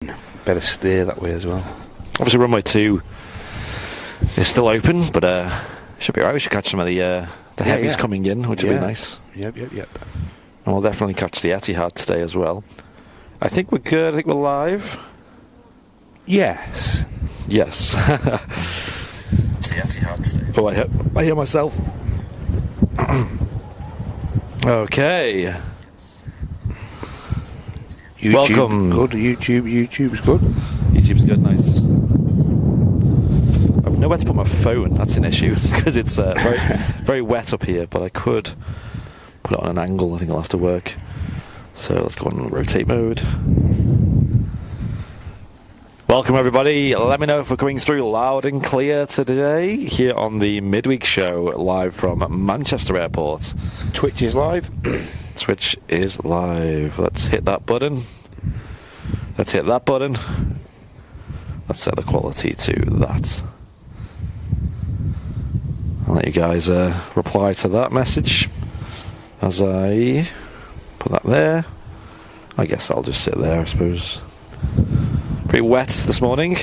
then better steer that way as well. Obviously, runway 2 is still open, but should be alright. We should catch some of the heavies coming in, which will be nice. Yep. And we'll definitely catch the Etihad today as well. I think we're good. I think we're live. Yes. Yes. It's the Etihad today. Oh, I hear myself. Okay. YouTube, welcome. Good. YouTube's good. YouTube's good. Nice. I've nowhere to put my phone. That's an issue because it's very wet up here. But I could put it on an angle. I think I'll have to work. So let's go on rotate mode. Welcome everybody. Let me know if we're coming through loud and clear today here on the Midweek show, live from Manchester Airport. Twitch is live. Twitch is live. Let's hit that button. Let's hit that button. Let's set the quality to that. I'll let you guys reply to that message as I put that there. I guess that'll just sit there, I suppose. Pretty wet this morning.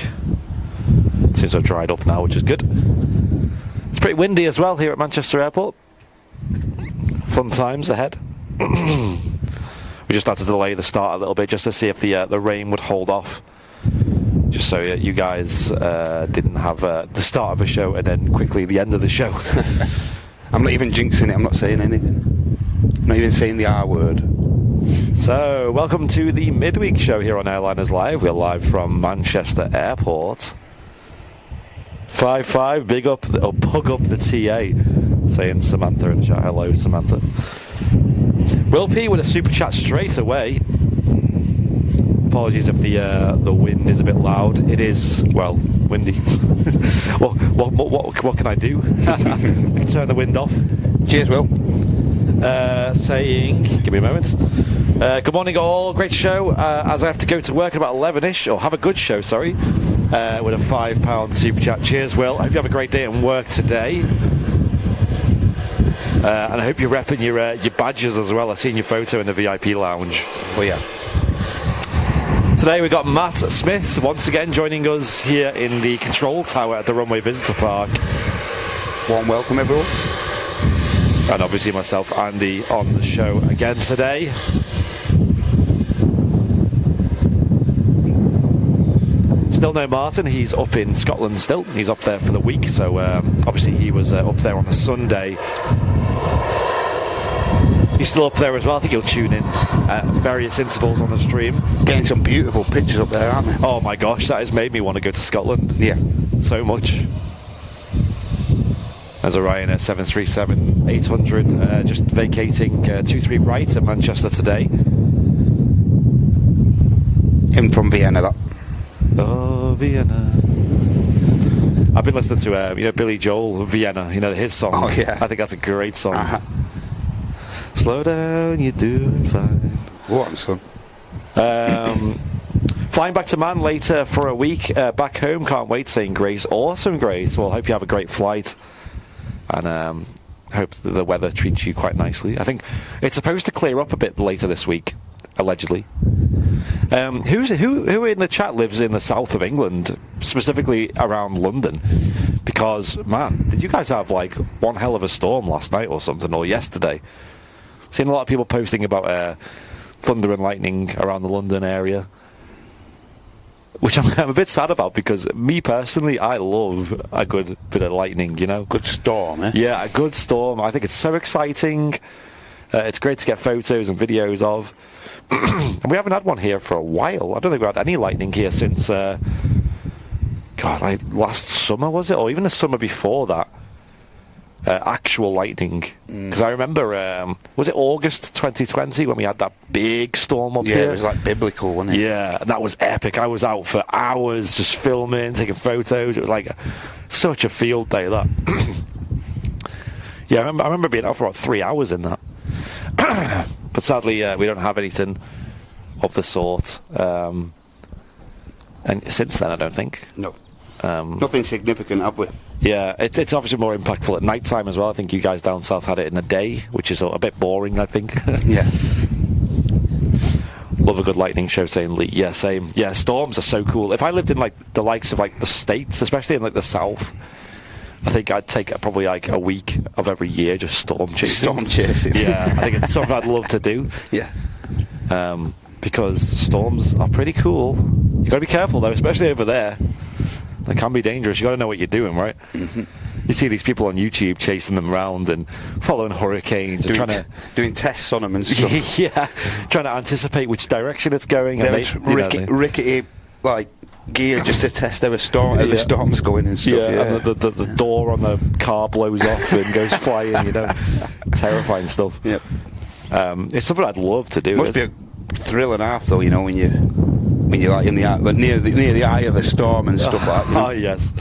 Seems to have dried up now, which is good. It's pretty windy as well here at Manchester Airport. Fun times ahead. We just had to delay the start a little bit just to see if the rain would hold off. Just so you guys didn't have the start of a show and then quickly the end of the show. I'm not even jinxing it. I'm not saying anything. I'm not even saying the R word. So, welcome to the Midweek show here on Airliners Live. We're live from Manchester Airport. 5-5, pug up the TA, saying Samantha in the chat. Hello, Samantha. Will P with a super chat straight away. Apologies if the wind is a bit loud. It is, well, windy. What can I do? I can turn the wind off. Cheers, Will. Saying, give me a moment. Good morning all, great show. As I have to go to work at about 11ish, or have a good show, sorry, with a £5 super chat. Cheers, Will. I hope you have a great day at work today. And I hope you're repping your badges as well. I've seen your photo in the VIP lounge. Oh yeah. Today we've got Matt Smith once again joining us here in the control tower at the Runway Visitor Park. Warm welcome, everyone. And obviously myself, Andy, on the show again today. Still no Martin, he's up in Scotland still. He's up there for the week, so obviously he was up there on a Sunday. He's still up there as well. I think he'll tune in at various intervals on the stream. Getting some beautiful pictures up there, aren't they? Oh my gosh, that has made me want to go to Scotland. Yeah. So much. As a Ryan 737-800 just vacating 23 right at Manchester today. In from Vienna, that. Oh, Vienna. I've been listening to Billy Joel, Vienna, his song. Oh yeah. I think that's a great song. Slow down, you're doing fine. What son? Flying back to Man later for a week. Back home, can't wait, saying Grace. Awesome, Grace. Well, hope you have a great flight. And hope that the weather treats you quite nicely. I think it's supposed to clear up a bit later this week, allegedly. Who in the chat lives in the south of England, specifically around London? Because, man, did you guys have like one hell of a storm last night or something, or yesterday? Seen a lot of people posting about thunder and lightning around the London area, which I'm a bit sad about, because me personally, I love a good bit of lightning, Good storm, eh? Yeah, a good storm. I think it's so exciting. It's great to get photos and videos of. And we haven't had one here for a while. I don't think we've had any lightning here since, last summer, was it? Or even the summer before that. Actual lightning. Because I remember, was it August 2020 when we had that big storm up here? Yeah, it was like biblical, wasn't it? Yeah, and that was epic. I was out for hours just filming, taking photos. It was like such a field day, that. Yeah, I remember being out for about 3 hours in that. But sadly, we don't have anything of the sort. And since then, I don't think. No. Nothing significant, have we? Yeah, it's obviously more impactful at night time as well. I think you guys down south had it in a day, which is a bit boring, I think. Yeah. Love a good lightning show, saying Lee. Yeah, same. Yeah, storms are so cool. If I lived in like the likes of like the States, especially in like the South, I think I'd take probably like a week of every year just storm chasing. Storm chasing. Yeah, I think it's something I'd love to do. Yeah. Because storms are pretty cool. You got to be careful though, especially over there. They can be dangerous. You got to know what you're doing, right? Mm-hmm. You see these people on YouTube chasing them around and following hurricanes and doing tests on them and stuff. Yeah, trying to anticipate which direction it's going. Rickety like gear just to test how the storm's going and stuff. Yeah, and the door on the car blows off and goes flying. Terrifying stuff. Yep. It's something I'd love to do. Must be a thrill and a half though, when you're like in the eye, near the eye of the storm and stuff like that. Oh yes.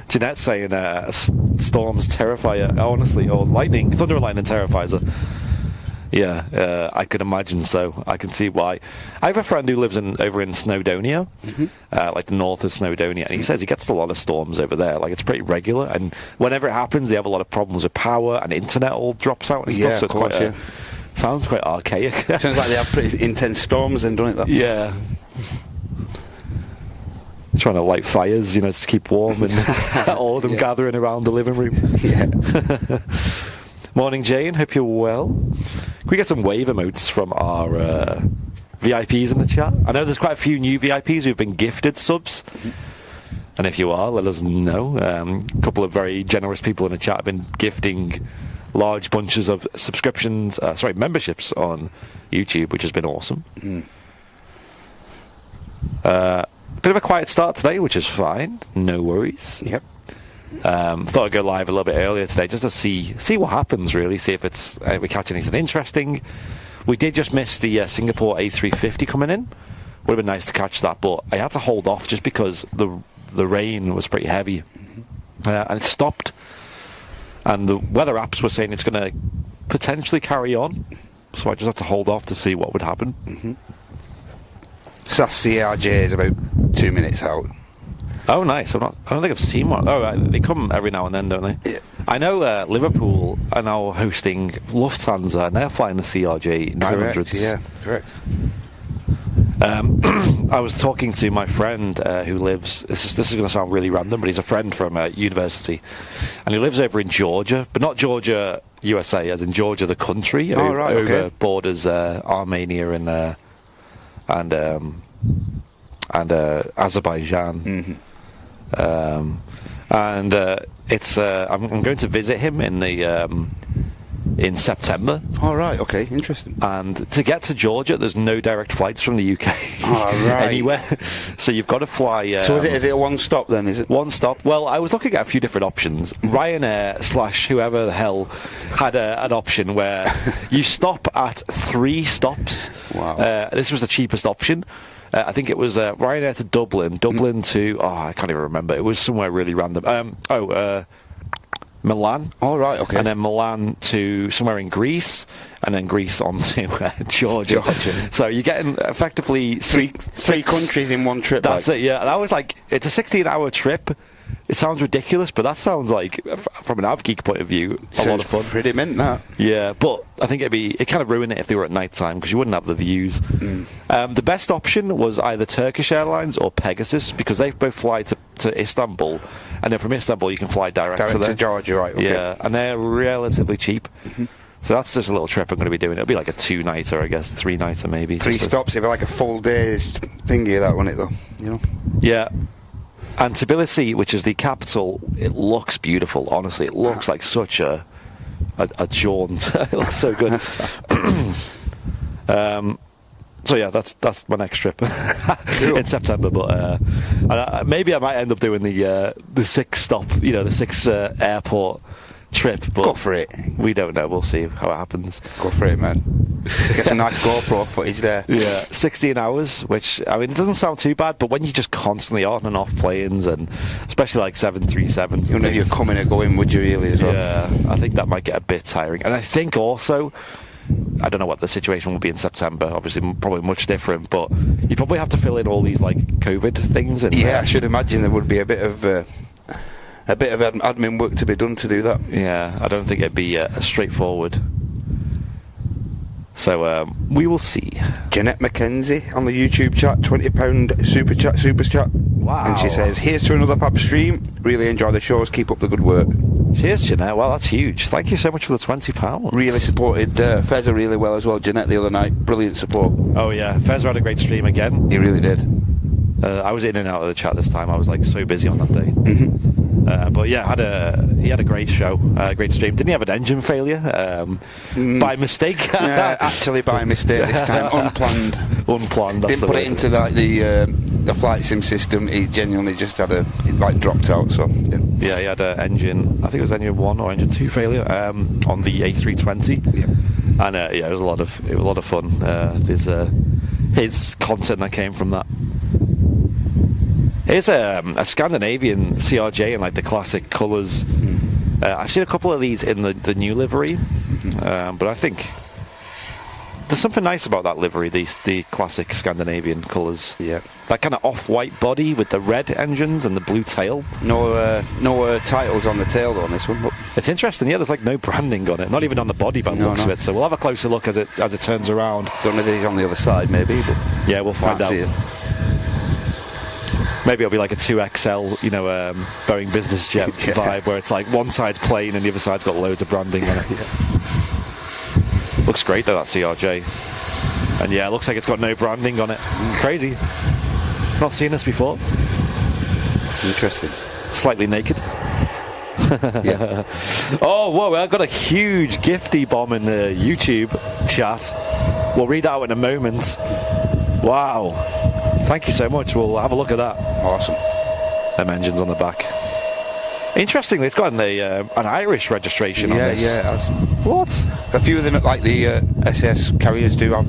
Jeanette's saying storms terrify her, honestly, or lightning, thunder and lightning terrifies her. Yeah, I could imagine so. I can see why. I have a friend who lives over in Snowdonia, like the north of Snowdonia, and he says he gets a lot of storms over there. Like, it's pretty regular, and whenever it happens, they have a lot of problems with power, and internet all drops out and stuff, so it's sounds quite archaic. Sounds like they have pretty intense storms then, don't it? Yeah. Trying to light fires, to keep warm, and all of them gathering around the living room. Yeah. Morning, Jane. Hope you're well. Can we get some wave emotes from our VIPs in the chat? I know there's quite a few new VIPs who've been gifted subs. And if you are, let us know. A couple of very generous people in the chat have been gifting large bunches of memberships on YouTube, which has been awesome. Bit of a quiet start today, which is fine. No worries. Yep. Thought I'd go live a little bit earlier today just to see what happens, really. See if we catch anything interesting. We did just miss the Singapore A350 coming in. Would have been nice to catch that, but I had to hold off just because the rain was pretty heavy. And it stopped. And the weather apps were saying it's going to potentially carry on. So I just had to hold off to see what would happen. SAS CRJ is about 2 minutes out. Oh, nice. I don't think I've seen one. Oh, they come every now and then, don't they? Yeah. I know Liverpool are now hosting Lufthansa, and they're flying the CRJ 900s. Yeah, correct. I was talking to my friend who lives... This is going to sound really random, but he's a friend from university. And he lives over in Georgia, but not Georgia, USA, as in Georgia, the country. Over borders Armenia and Azerbaijan. It's I'm going to visit him in September. All right, okay, interesting. And to get to Georgia, there's no direct flights from the UK anywhere, so you've got to fly. So is it a one stop then? Is it one stop? Well, I was looking at a few different options. Ryanair / whoever the hell had an option where you stop at 3 stops. Wow. This was the cheapest option. I think it was Ryanair to Dublin to... Oh, I can't even remember. It was somewhere really random. Milan. Oh, right, okay. And then Milan to somewhere in Greece, and then Greece on to Georgia. So you're getting effectively three countries in one trip. That's it, yeah. And I was like, it's a 16-hour trip. It sounds ridiculous, but that sounds like, from an AvGeek point of view, a lot of fun. Pretty mint, that. Yeah, but I think it kind of ruined it if they were at night time, because you wouldn't have the views. The best option was either Turkish Airlines or Pegasus, because they both fly to Istanbul, and then from Istanbul you can fly direct to Georgia, right? Okay. Yeah, and they're relatively cheap. So that's just a little trip I'm going to be doing. It'll be like a 2-nighter, I guess, 3-nighter maybe. 3 stops, it'll be like a full day's thingy, that, won't it, though? Yeah. And Tbilisi, which is the capital, it looks beautiful, honestly. It looks like such a jaunt. It looks so good. So yeah, that's my next trip in September. But maybe I might end up doing the 6-stop, the 6 airport trip. But go for it. We don't know. We'll see how it happens. Go for it, man. Get some nice GoPro footage there. Yeah, 16 hours, which, I mean, it doesn't sound too bad, but when you're just constantly on and off planes, and especially like 737s, you know, you're coming and going, would you really, as well? Yeah, I think that might get a bit tiring. And I think also, I don't know what the situation will be in September, obviously probably much different, but you probably have to fill in all these like COVID things. And I should imagine there would be a bit of admin work to be done to do that. Yeah, I don't think it'd be as straightforward. So we will see. Jeanette McKenzie on the YouTube chat, £20 super chat. Wow. And she says, here's to another pub stream. Really enjoy the shows. Keep up the good work. Cheers, Jeanette. Well, that's huge. Thank you so much for the £20. Really supported Fezza really well as well, Jeanette, the other night. Brilliant support. Oh, yeah. Fezza had a great stream again. He really did. I was in and out of the chat this time. I was like so busy on that day. But yeah, he had a great show, great stream. Didn't he have an engine failure by mistake? Yeah, actually by mistake this time, unplanned. Unplanned. That's Didn't put it into the flight sim system. He genuinely just had it dropped out. So yeah, he had an engine. I think it was engine 1 or engine 2 failure on the A320. Yeah. And it was a lot of fun. There's his content that came from that. Here's a Scandinavian CRJ in like the classic colours. I've seen a couple of these in the new livery, but I think there's something nice about that livery, the classic Scandinavian colours. Yeah. That kind of off-white body with the red engines and the blue tail. No titles on the tail though on this one. But it's interesting. Yeah, there's like no branding on it, not even on the body by the looks of it. So we'll have a closer look as it turns around. Don't know if it's on the other side, maybe. But yeah, we'll find out. See it. Maybe it'll be like a 2XL, Boeing business jet vibe, where it's like one side's plain and the other side's got loads of branding on it. Looks great though, that CRJ. And yeah, it looks like it's got no branding on it. Crazy. Not seen this before. Interesting. Slightly naked. Yeah. Oh, whoa, I've got a huge gifty bomb in the YouTube chat. We'll read that out in a moment. Wow. Thank you so much. We'll have a look at that. Awesome. Them engines on the back. Interestingly, it's got an Irish registration on this. Yeah, it has. What? A few of them, like the SS carriers, do have,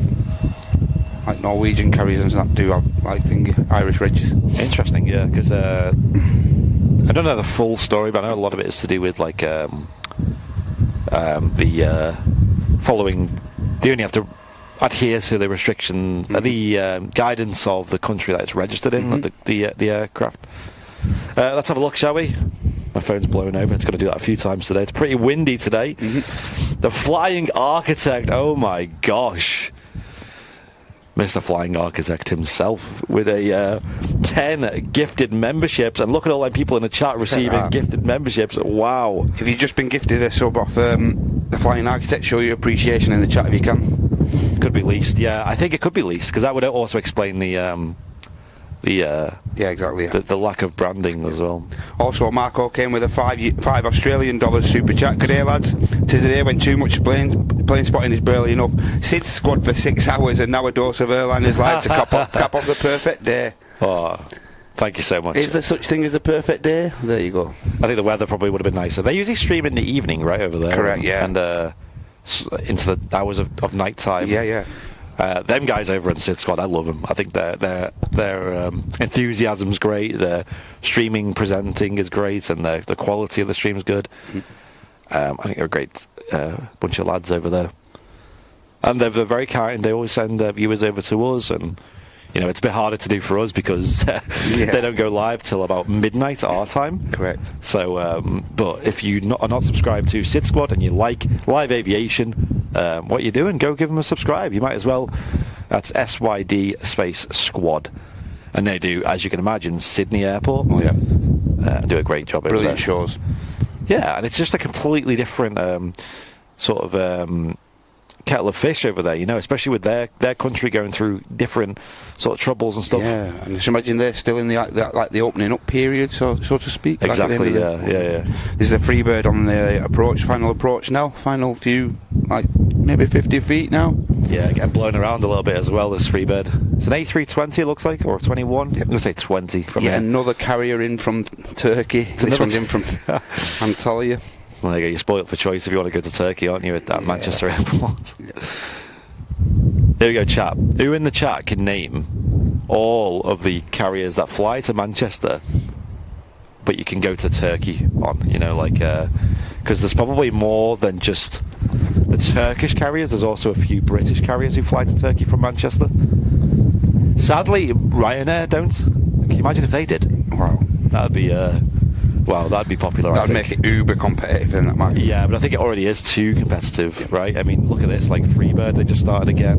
like Norwegian carriers and that, do have, like, Irish regs. Interesting, yeah, because I don't know the full story, but I know a lot of it is to do with, like, the following. They only have to adhere to the restriction, the guidance of the country that it's registered in, the aircraft. Let's have a look, shall we? My phone's blown over. It's going to do that a few times today. It's pretty windy today. The Flying Architect. Oh my gosh. Mr. Flying Architect himself with a 10 gifted memberships. And look at all them people in the chat receiving gifted memberships. Wow. If you've just been gifted a sub off the Flying Architect, show your appreciation in the chat if you can. Could be leased, yeah. I think it could be leased, because that would also explain the exactly. Yeah. The lack of branding as well. Also, Marco came with a $5 Australian super chat. Good day, lads. Tis the day when too much plane spotting is barely enough. Sid's squad for 6 hours and now a dose of Airliners live to cap up the perfect day. Oh, thank you so much. Is there such thing as the perfect day? There you go. I think the weather probably would have been nicer. They usually stream in the evening, right, over there. Correct, yeah. And into the hours of night time. Yeah. Them guys over in Sid Squad, I love them. I think their enthusiasm's great. Their streaming, presenting is great, and the quality of the stream is good. I think they're a great bunch of lads over there, and they're very kind. They always send viewers over to us, and it's a bit harder to do for us because they don't go live till about midnight our time. Correct. So, but if you are not subscribed to Sid Squad and you like live aviation, what you're doing, go give them a subscribe. You might as well. That's SYD space squad, and they do, as you can imagine, Sydney Airport. Oh yeah, do a great job. Brilliant shows. Yeah, and it's just a completely different sort of kettle of fish over there, especially with their country going through different sort of troubles and stuff. Yeah, and just imagine they're still in the opening up period, so to speak. Exactly. Yeah. There's a Freebird on the final approach now. Final few, like maybe 50 feet now. Yeah, getting blown around a little bit as well. This Freebird. It's an A320, it looks like, or a 21. I'm going to say 20 from here. Another carrier in from Turkey. This one's in from Antalya. Well, there you go. You're spoilt for choice if you want to go to Turkey, aren't you, at that Manchester airport? Yeah. There you go, chat. Who in the chat can name all of the carriers that fly to Manchester, but you can go to Turkey on? Because there's probably more than just the Turkish carriers. There's also a few British carriers who fly to Turkey from Manchester. Sadly, Ryanair don't. Can you imagine if they did? Wow. That'd be Well, that'd be popular. That'd make it uber competitive, and that might. Yeah, but I think it already is too competitive, right? I mean, look at this, like Freebird, they just started again,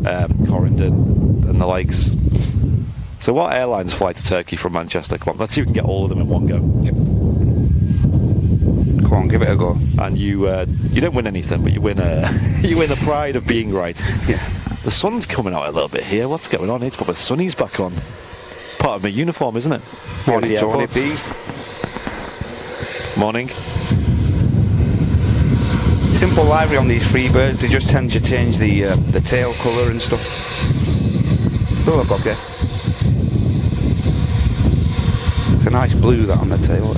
Corendon and the likes. So what airlines fly to Turkey from Manchester? Come on, let's see if we can get all of them in one go. Yep. Come on, give it a go. And you don't win anything, but you win you win the pride of being right. Yeah. The sun's coming out a little bit here. What's going on? It's put my sunnies back on. Part of my uniform, isn't it? Morning, Tony B. Morning. Simple livery on these Freebirds. They just tend to change the tail colour and stuff. Oh, look, okay. It's a nice blue that on the tail.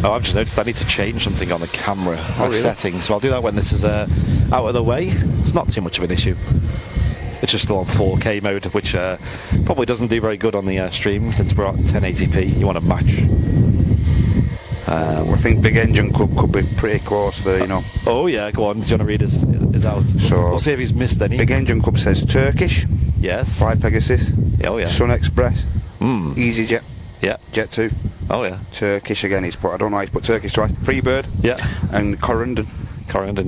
Oh, I've just noticed I need to change something on the camera really? settings, so I'll do that when this is out of the way. It's not too much of an issue. It's just still on 4K mode, which probably doesn't do very good on the stream since we're at 1080p. You want to match. I think Big Engine Club could be pretty close there, you know. Oh yeah, go on. Do you want to read his out? So we'll see if he's missed any. Big Engine Club says Turkish. Yes. Fly Pegasus. Oh yeah. Sun Express. EasyJet. Yeah. Jet2. Oh yeah. Turkish again. He's put. I don't know. He's put Turkish twice. Freebird. Yeah. And Corendon.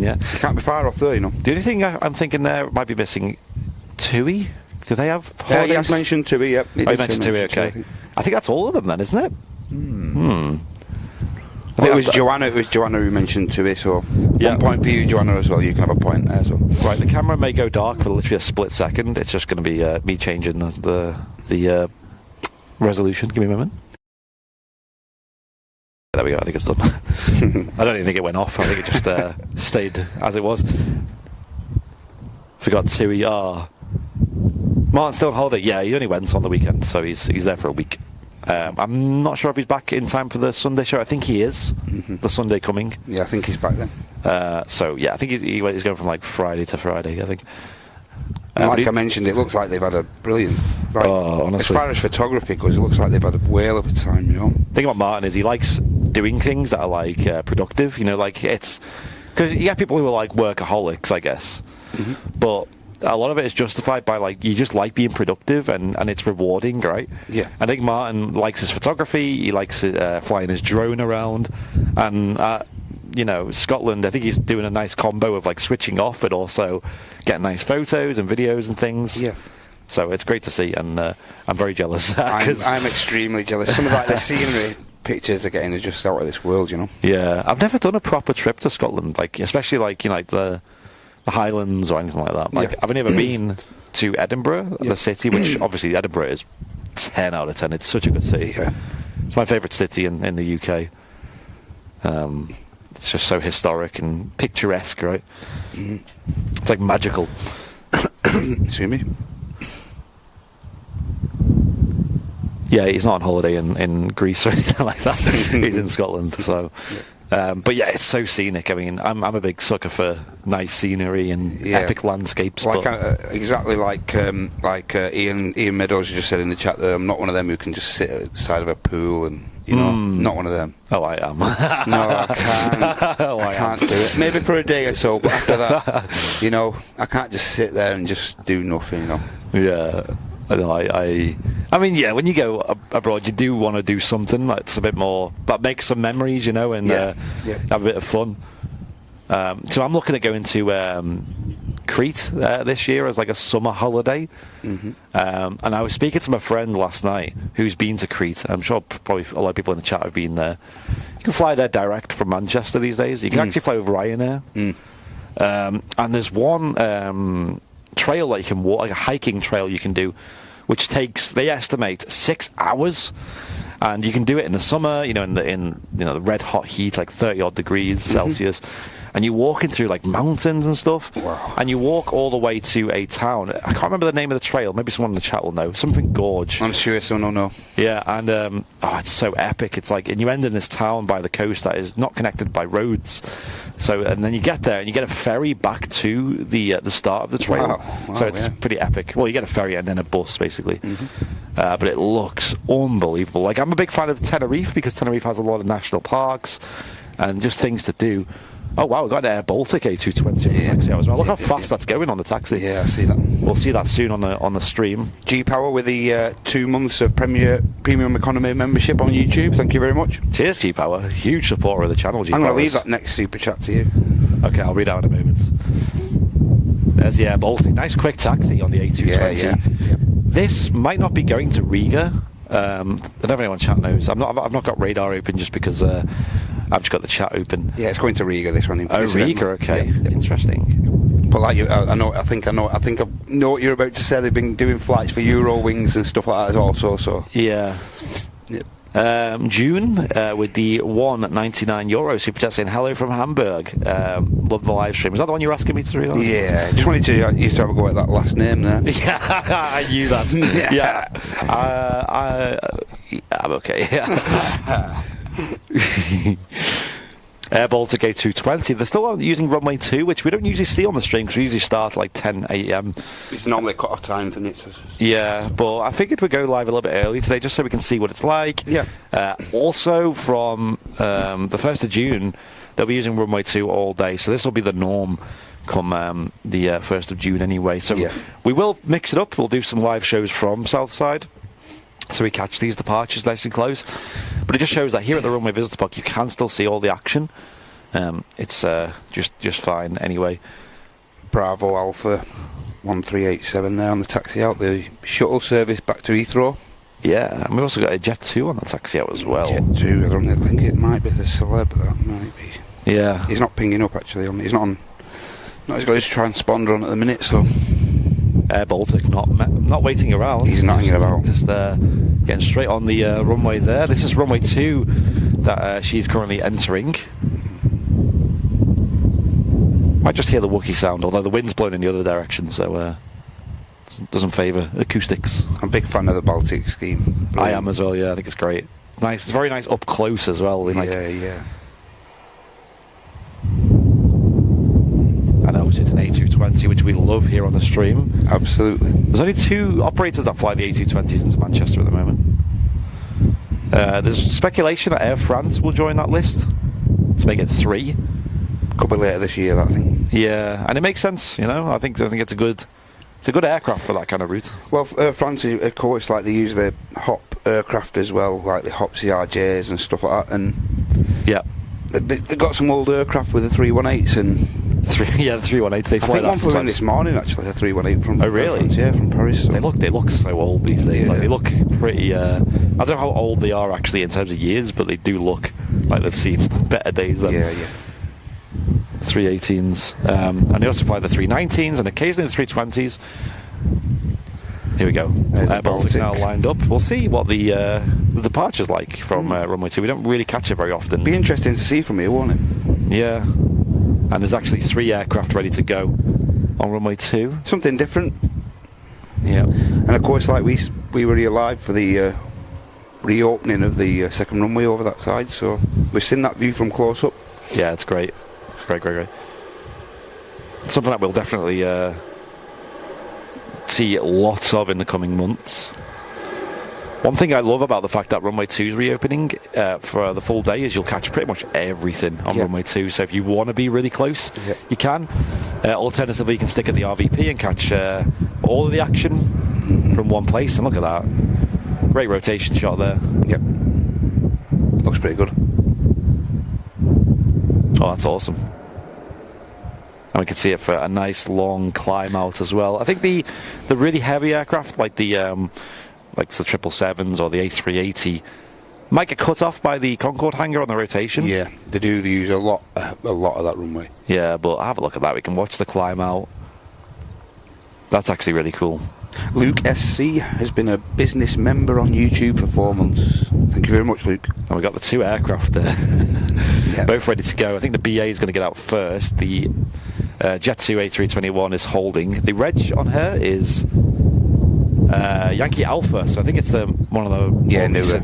Yeah. You can't be far off there, you know. The only thing I'm thinking there might be missing. TUI? Do they have holidays? Yeah, you mentioned TUI, yep. Oh, you mentioned TUI, okay. I think that's all of them then, isn't it? Well, it was Joanna who mentioned TUI, so yeah. 1 point for you, Joanna, as well. You can have a point there as well. Right, the camera may go dark for literally a split second. It's just going to be me changing the resolution. Give me a moment. There we go, I think it's done. I don't even think it went off. I think it just stayed as it was. Forgot TUI. Martin's still on holiday. Yeah, he only went on the weekend, so he's there for a week. I'm not sure if he's back in time for the Sunday show. I think he is. The Sunday coming. Yeah, I think he's back then. So yeah, I think he's going from like Friday to Friday, I think. Like I mentioned, it looks like they've had a brilliant. Right, honestly. as far as photography goes, it looks like they've had a whale of a time, you know. The thing about Martin is he likes doing things that are like productive. You know, like it's because you get people who are like workaholics, I guess, but a lot of it is justified by like you just like being productive and it's rewarding, right? Yeah. I think Martin likes his photography. He likes flying his drone around, and you know, Scotland. I think he's doing a nice combo of like switching off, but also getting nice photos and videos and things. Yeah. So it's great to see, and I'm very jealous. I'm extremely jealous. Some of like the scenery pictures they're getting are just out of this world, you know. Yeah, I've never done a proper trip to Scotland, like especially like you know like the Highlands or anything like that. Like I've only ever been to Edinburgh, the city, which obviously Edinburgh is 10 out of 10. It's such a good city. Yeah. It's my favourite city in the UK. It's just so historic and picturesque, right? It's like magical. Excuse me. Yeah, he's not on holiday in Greece or anything like that. He's in Scotland, so. But yeah, it's so scenic. I mean, I'm a big sucker for nice scenery and epic landscapes. Like exactly like Ian Meadows just said in the chat there. I'm not one of them who can just sit outside of a pool and you know, not one of them. Oh, I am. No, I can't. I can't do it. Maybe for a day or so, but after that, you know, I can't just sit there and just do nothing. You know. Yeah. I mean, yeah, when you go abroad, you do want to do something that's a bit more, that makes some memories, you know, and have a bit of fun. So I'm looking at going to Crete this year as like a summer holiday. And I was speaking to my friend last night who's been to Crete. I'm sure probably a lot of people in the chat have been there. You can fly there direct from Manchester these days. You can actually fly with Ryanair. And there's one trail that you can walk, like a hiking trail you can do, which takes, they estimate, 6 hours, and you can do it in the summer, you know, in the red hot heat, like 30 odd degrees Celsius, and you're walking through like mountains and stuff. Wow. And you walk all the way to a town. I can't remember the name of the trail. Maybe someone in the chat will know. Something Gorge. I'm sure someone will know. Yeah, and it's so epic. It's like, and you end in this town by the coast that is not connected by roads. So, and then you get there and you get a ferry back to the start of the trail. Wow, so it's pretty epic. Well, you get a ferry and then a bus, basically. But it looks unbelievable. Like, I'm a big fan of Tenerife because Tenerife has a lot of national parks and just things to do. Oh wow, we've got an Air Baltic A220 on the taxi as well. Look how fast that's going on the taxi. Yeah, I see that. We'll see that soon on the stream. G-Power with the 2 months of Premium Economy membership on YouTube. Thank you very much. Cheers, G-Power. Huge supporter of the channel, G-Power. I'm going to leave that next super chat to you. Okay, I'll read out in a moment. There's the Air Baltic. Nice quick taxi on the A220. Yeah. This might not be going to Riga. I don't know if anyone in chat knows. I've not got radar open just because I've just got the chat open. Yeah, it's going to Riga, this one. Oh, Riga, okay. Yeah. Interesting. But like I think I know what you're about to say. They've been doing flights for Eurowings and stuff like that also. So yeah. Yep. June with the €199 super chat saying hello from Hamburg. Love the live stream. Is that the one you were asking me to read on? Yeah, just wanted to used to have a go at that last name there. Yeah, I knew that. Yeah, I'm okay. Yeah. Air Baltic A220. They're still using runway 2, which we don't usually see on the stream because we usually start at like 10 a.m. It's normally cut off time for it. Yeah, but I figured we'd go live a little bit early today just so we can see what it's like. Yeah. Also, from the 1st of June, they'll be using runway 2 all day, so this will be the norm come the 1st of June anyway. So we will mix it up. We'll do some live shows from Southside, so we catch these departures nice and close. But it just shows that here at the Runway Visitor Park you can still see all the action. It's just fine anyway. Bravo Alpha 1387 there on the taxi out, the shuttle service back to Heathrow. Yeah, and we've also got a Jet2 on the taxi out as well. Jet2, I don't think it might be the celeb, that might be. Yeah. He's not pinging up actually, he's not he's got his transponder on at the minute, so... Air Baltic not waiting around. He's not hanging about. Just getting straight on the runway there. This is runway 2 that she's currently entering. Might just hear the Wookiee sound, although the wind's blowing in the other direction, so doesn't favour acoustics. I'm a big fan of the Baltic scheme. Brilliant. I am as well, yeah, I think it's great. Nice, it's very nice up close as well. Yeah. And obviously it's an A220, which we love here on the stream. Absolutely. There's only 2 operators that fly the A220s into Manchester at the moment. There's speculation that Air France will join that list to make it 3. A couple later this year, that thing. Yeah, and it makes sense, you know. I think it's a good aircraft for that kind of route. Well, France, of course, like they use the Hop aircraft as well, like the Hop CRJs and stuff like that, and yeah, they've got some old aircraft with the 318s and the 318s. They fly I think one flew in this morning actually, a 318 from. Oh really? France, yeah, from Paris. So. They look so old these days. Yeah. Like, they look pretty. I don't know how old they are actually in terms of years, but they do look like they've seen better days than. Yeah. 318s, and they also fly the 319s and occasionally the 320s. Here we go. Air Baltic now lined up. We'll see what the departure's like from runway 2. We don't really catch it very often. Be interesting to see from here, won't it? Yeah. And there's actually 3 aircraft ready to go on runway 2. Something different. Yeah. And of course, like we were here live for the reopening of the second runway over that side, so we've seen that view from close up. Yeah, it's great. It's great. Something that we'll definitely see lots of in the coming months. One thing I love about the fact that runway 2 is reopening for the full day is you'll catch pretty much everything on runway 2. So if you want to be really close, you can. Alternatively, you can stick at the RVP and catch all of the action from one place. And look at that. Great rotation shot there. Yep. Looks pretty good. Oh, that's awesome. And we can see it for a nice long climb out as well. I think the really heavy aircraft, like the 777s or the A380, might get cut off by the Concorde hangar on the rotation. Yeah, they do. They use a lot of that runway. Yeah, but have a look at that. We can watch the climb out. That's actually really cool. Luke SC has been a business member on YouTube for 4 months. Thank you very much, Luke. And we've got the 2 aircraft there. Both ready to go. I think the BA is going to get out first. The Jet2 A321 is holding. The reg on her is Yankee Alpha, so I think it's one of the newer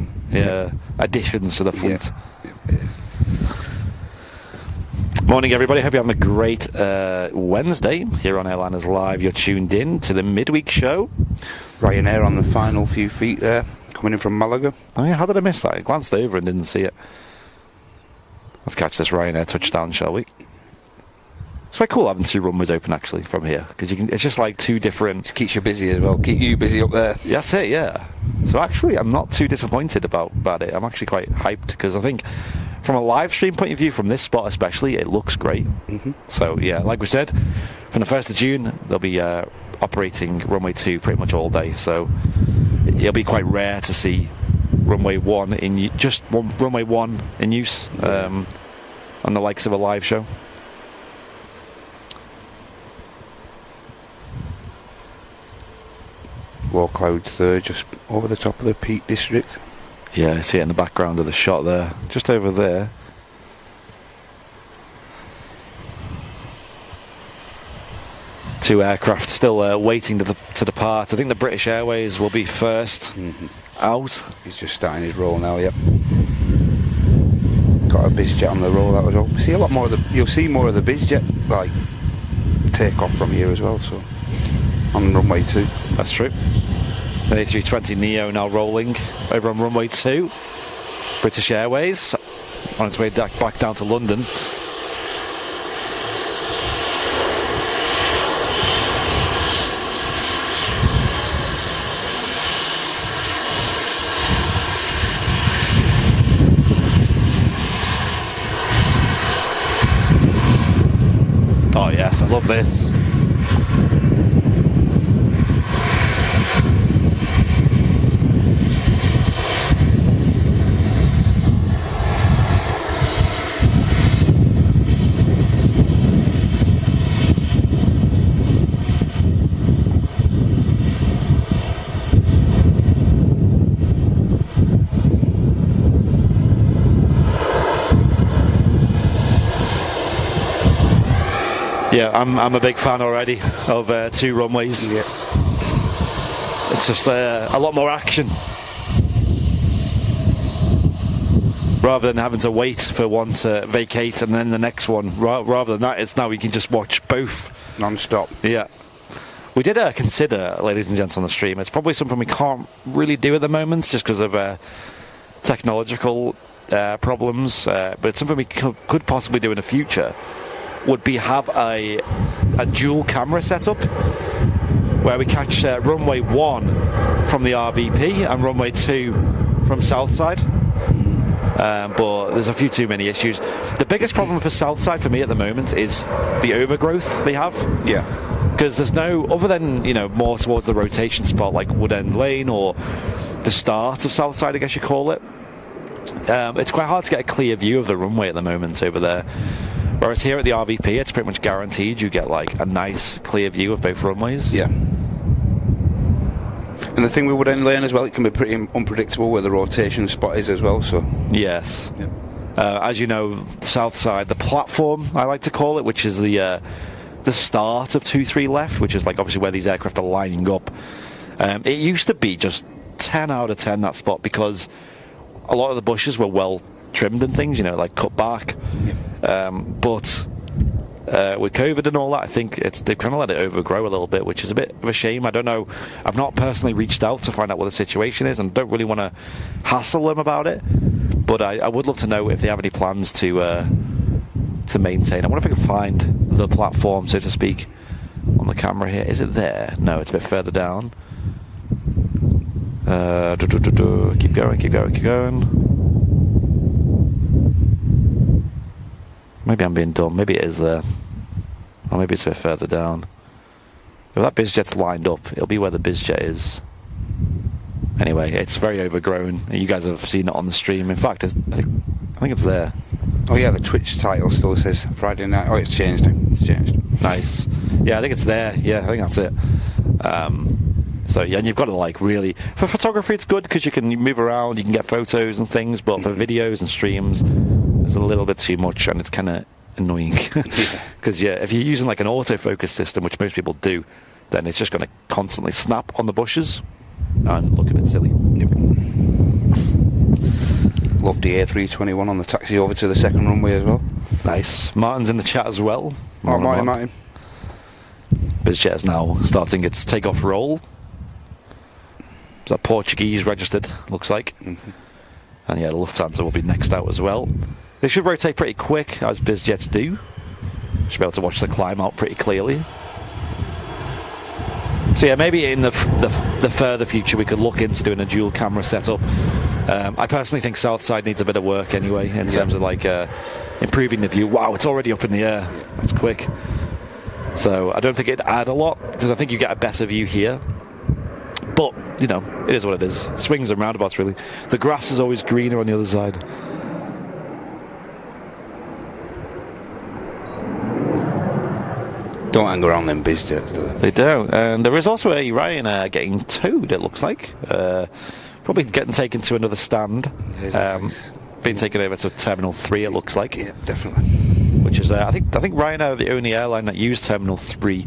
additions to the fleet. Yeah. Morning, everybody. Hope you're having a great Wednesday here on Airliners Live. You're tuned in to the midweek show. Ryanair on the final few feet there, coming in from Malaga. Oh yeah, how did I miss that? I glanced over and didn't see it. Let's catch this Ryanair touchdown, shall we? It's quite cool having 2 runways open actually from here, because it's just like 2 different. It keeps you busy as well. Keep you busy up there. Yeah, that's it. Yeah. So actually, I'm not too disappointed about it. I'm actually quite hyped, because I think from a live stream point of view, from this spot especially, it looks great. So yeah, like we said, from the 1st of June, they'll be operating runway 2 pretty much all day. So it'll be quite rare to see runway 1 in just runway 1 in use on the likes of a live show. Low clouds there, just over the top of the Peak District. Yeah, I see it in the background of the shot there, just over there. Two aircraft still waiting to depart. I think the British Airways will be first out. He's just starting his roll now. Yep. Got a BizJet on the roll. That was all. See a lot more of the. You'll see more of the BizJet like take off from here as well. So on runway 2. That's true. The A320 Neo now rolling over on runway 2. British Airways on its way back down to London. Oh yes, I love this. Yeah, I'm a big fan already of 2 runways. Yeah. It's just a lot more action. Rather than having to wait for one to vacate and then the next one. Rather than that, it's now you can just watch both. Non-stop. Yeah. We did consider, ladies and gents, on the stream. It's probably something we can't really do at the moment just because of technological problems. But it's something we could possibly do in the future. Would be have a dual camera setup where we catch runway 1 from the RVP and runway 2 from Southside. But there's a few too many issues. The biggest problem for Southside for me at the moment is the overgrowth they have. Yeah. Because there's no, other than, more towards the rotation spot like Wood End Lane or the start of Southside, I guess you call it. It's quite hard to get a clear view of the runway at the moment over there. Whereas here at the RVP, it's pretty much guaranteed you get like a nice clear view of both runways. Yeah. And the thing with Wood End Lane as well, it can be pretty unpredictable where the rotation spot is as well. So yes. Yeah. As you know, Southside, the platform I like to call it, which is the start of 2-3 left, which is like obviously where these aircraft are lining up. It used to be just 10 out of 10 that spot because a lot of the bushes were well trimmed and things, like cut back. Yeah. But with COVID and all that, I think they've kind of let it overgrow a little bit, which is a bit of a shame. I don't know. I've not personally reached out to find out what the situation is and don't really want to hassle them about it. But I would love to know if they have any plans to maintain. I wonder if I can find the platform, so to speak, on the camera here. Is it there? No, it's a bit further down. Keep going. Maybe I'm being dumb. Maybe it is there. Or maybe it's a bit further down. If that BizJet's lined up, it'll be where the BizJet is. Anyway, it's very overgrown. You guys have seen it on the stream. In fact, I think it's there. Oh yeah, the Twitch title still says Friday night. Oh, it's changed. Nice. Yeah, I think it's there. Yeah, I think that's it. So yeah, and you've got to like really, for photography it's good because you can move around, you can get photos and things, but for videos and streams it's a little bit too much and it's kind of annoying. Because yeah, if you're using like an autofocus system, which most people do, then it's just going to constantly snap on the bushes and look a bit silly. Yep. Love the A321 on the taxi over to the second runway as well. Nice. Martin's in the chat as well. Martin. BizJet is now starting its takeoff roll. Is that Portuguese registered, looks like. Mm-hmm. And yeah, the Lufthansa will be next out as well. They should rotate pretty quick, as BizJets do. Should be able to watch the climb out pretty clearly. So yeah, maybe in the further future we could look into doing a dual camera setup. I personally think Southside needs a bit of work anyway in terms of like improving the view. Wow, it's already up in the air. That's quick. So I don't think it'd add a lot, because I think you get a better view here. But, you know, it is what it is. Swings and roundabouts, really. The grass is always greener on the other side. Don't hang around them busiest, do they? They don't. And there is also a Ryanair getting towed, it looks like. Probably getting taken to another stand. Being taken over to Terminal 3, it looks like. Yeah, definitely. Which is, I think Ryanair are the only airline that use Terminal 3.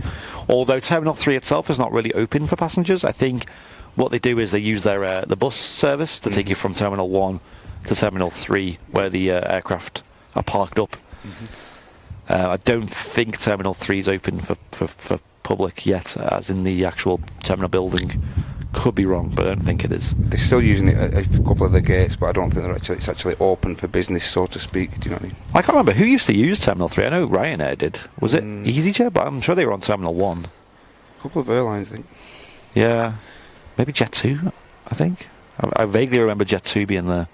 Although Terminal 3 itself is not really open for passengers. I think what they do is they use their the bus service to take you from Terminal 1 to Terminal 3, where the aircraft are parked up. I don't think Terminal 3 is open for public yet, as in the actual terminal building. Could be wrong, but I don't think it is. They're still using it at a couple of the gates, but I don't think it's actually open for business, so to speak. Do you know what I mean? I can't remember who used to use Terminal 3. I know Ryanair did. Was it EasyJet? But I'm sure they were on Terminal 1. A couple of airlines, I think. Yeah. Maybe Jet2, I think. I vaguely remember Jet2 being there.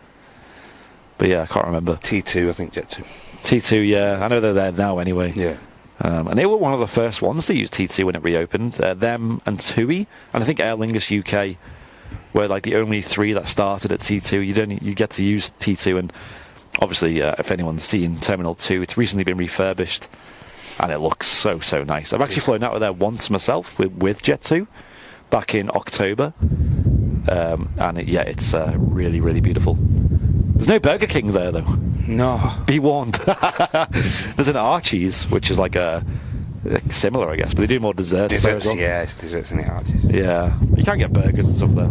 But yeah, I can't remember. T2, I think Jet2. T2, yeah. I know they're there now anyway. Yeah. And they were one of the first ones to use T2 when it reopened. Them and TUI, and I think Aer Lingus UK were like the only three that started at T2. You get to use T2, and obviously, if anyone's seen Terminal 2, it's recently been refurbished, and it looks so nice. I've actually flown out of there once myself with Jet2 back in October, and it's really, really beautiful. There's no Burger King there, though. No. Be warned. There's an Archie's, which is like similar, I guess, but they do more desserts there as well. Yeah, it's desserts in the Archie's. Yeah. You can get burgers and stuff there.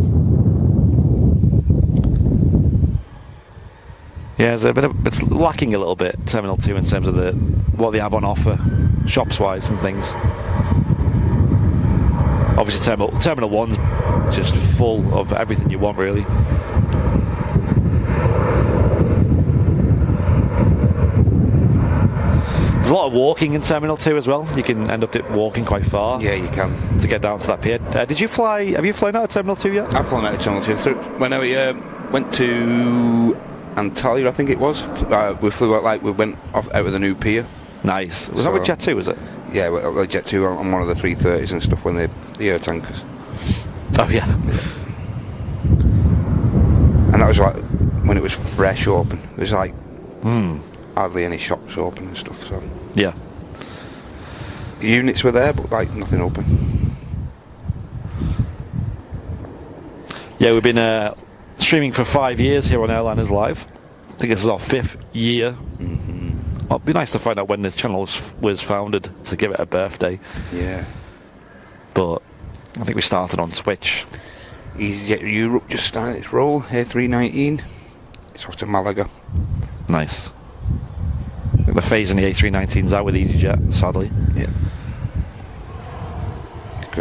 Yeah, it's lacking a little bit, Terminal 2, in terms of what they have on offer, shops-wise and things. Obviously, Terminal 1's just full of everything you want, really. There's a lot of walking in Terminal 2 as well. You can end up walking quite far. Yeah, you can. To get down to that pier. Have you flown out of Terminal 2 yet? I've flown out of Terminal 2. When I went to Antalya, I think it was, we flew out, we went out of the new pier. Nice. Was that with Jet2, was it? Yeah, with Jet2 on one of the 330s and stuff, when the air tankers. Oh, yeah. And that was when it was fresh open. It was hardly any shops open and stuff, so... Yeah. The units were there, but nothing open. Yeah, we've been streaming for 5 years here on Airliners Live. I think this is our 5th year. Well, it'd be nice to find out when the channel was founded to give it a birthday. Yeah. But I think we started on Twitch. EasyJet Europe just started its roll, A319. It's off to Malaga. Nice. They're phasing the A319s out with EasyJet, sadly. Yeah.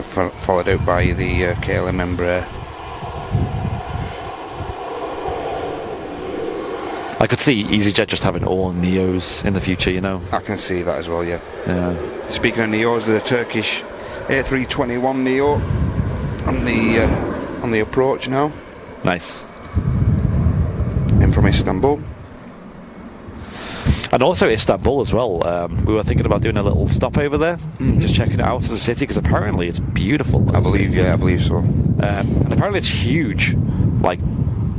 Followed out by the KLM Embraer. I could see EasyJet just having all Neos in the future, you know. I can see that as well, yeah. Yeah. Speaking of Neos, the Turkish A321 Neo on the approach now. Nice. In from Istanbul. And also Istanbul as well. We were thinking about doing a little stopover there, just checking it out as a city, because apparently it's beautiful. I believe so. And apparently it's huge, like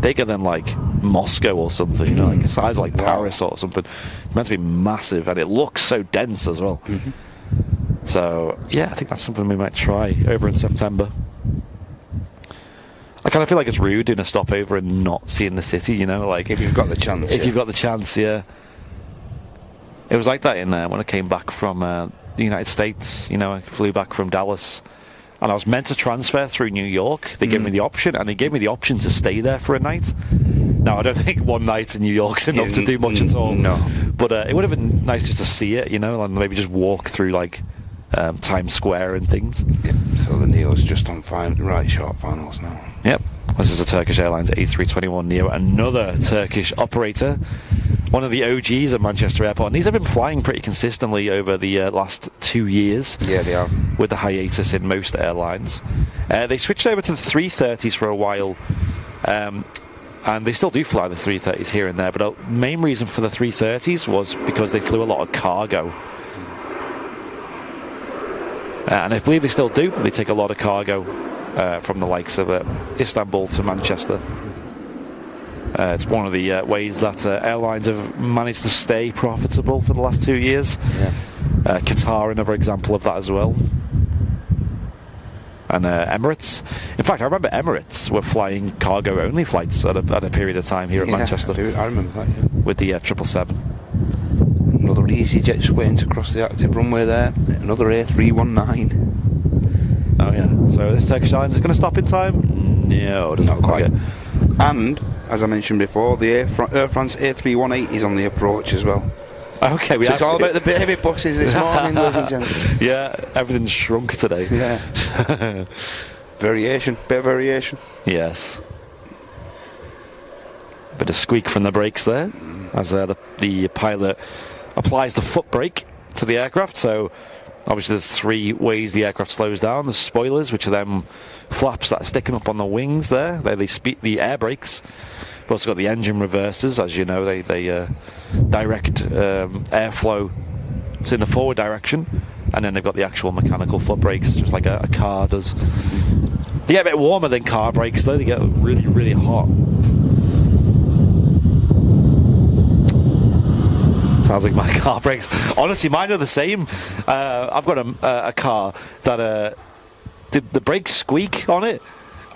bigger than like Moscow or something, you know, like the size of like Paris or something. It's meant to be massive, and it looks so dense as well. So yeah, I think that's something we might try over in September. I kind of feel like it's rude doing a stopover and not seeing the city, you know, like if you've got the chance. If you've got the chance, yeah. It was like that in when I came back from the United States. You know, I flew back from Dallas, and I was meant to transfer through New York. They gave me the option, and they gave me the option to stay there for a night. Now, I don't think one night in New York's enough to do much at all. No. But it would have been nice just to see it, you know, and maybe just walk through, like, Times Square and things. Yep. So the Neo's just on short finals now. Yep. This is a Turkish Airlines A321 Neo, another Turkish operator. one of the OGs at Manchester Airport, and these have been flying pretty consistently over the last 2 years. Yeah, they are. With the hiatus in most airlines. They switched over to the 330s for a while, and they still do fly the 330s here and there, but the main reason for the 330s was because they flew a lot of cargo. And I believe they still do. They take a lot of cargo from the likes of Istanbul to Manchester. It's one of the ways that airlines have managed to stay profitable for the last 2 years. Yeah. Qatar, another example of that as well. And Emirates. In fact, I remember Emirates were flying cargo-only flights at a period of time here at Manchester. I remember that, yeah. With the 777. Another EasyJets waiting to cross the active runway there. Another A319. Oh yeah. So this Turkish Airlines is going to stop in time? No, it doesn't Not quite. Yet. And, as I mentioned before, the Air France A318 is on the approach as well. Okay, So it's all about the baby buses this morning, ladies and gents. Yeah, everything's shrunk today. Yeah. Variation, bit of variation. Yes. Bit of squeak from the brakes there, as the pilot applies the foot brake to the aircraft. So obviously there's 3 ways the aircraft slows down. The spoilers, which are them flaps that are sticking up on the wings there. They speed the air brakes. We've also got the engine reversers, as you know. They direct airflow in the forward direction, and then they've got the actual mechanical foot brakes, just like a car does. They get a bit warmer than car brakes, though. They get really, really hot. Sounds like my car brakes. Honestly, mine are the same. I've got a car that the brakes squeak on it.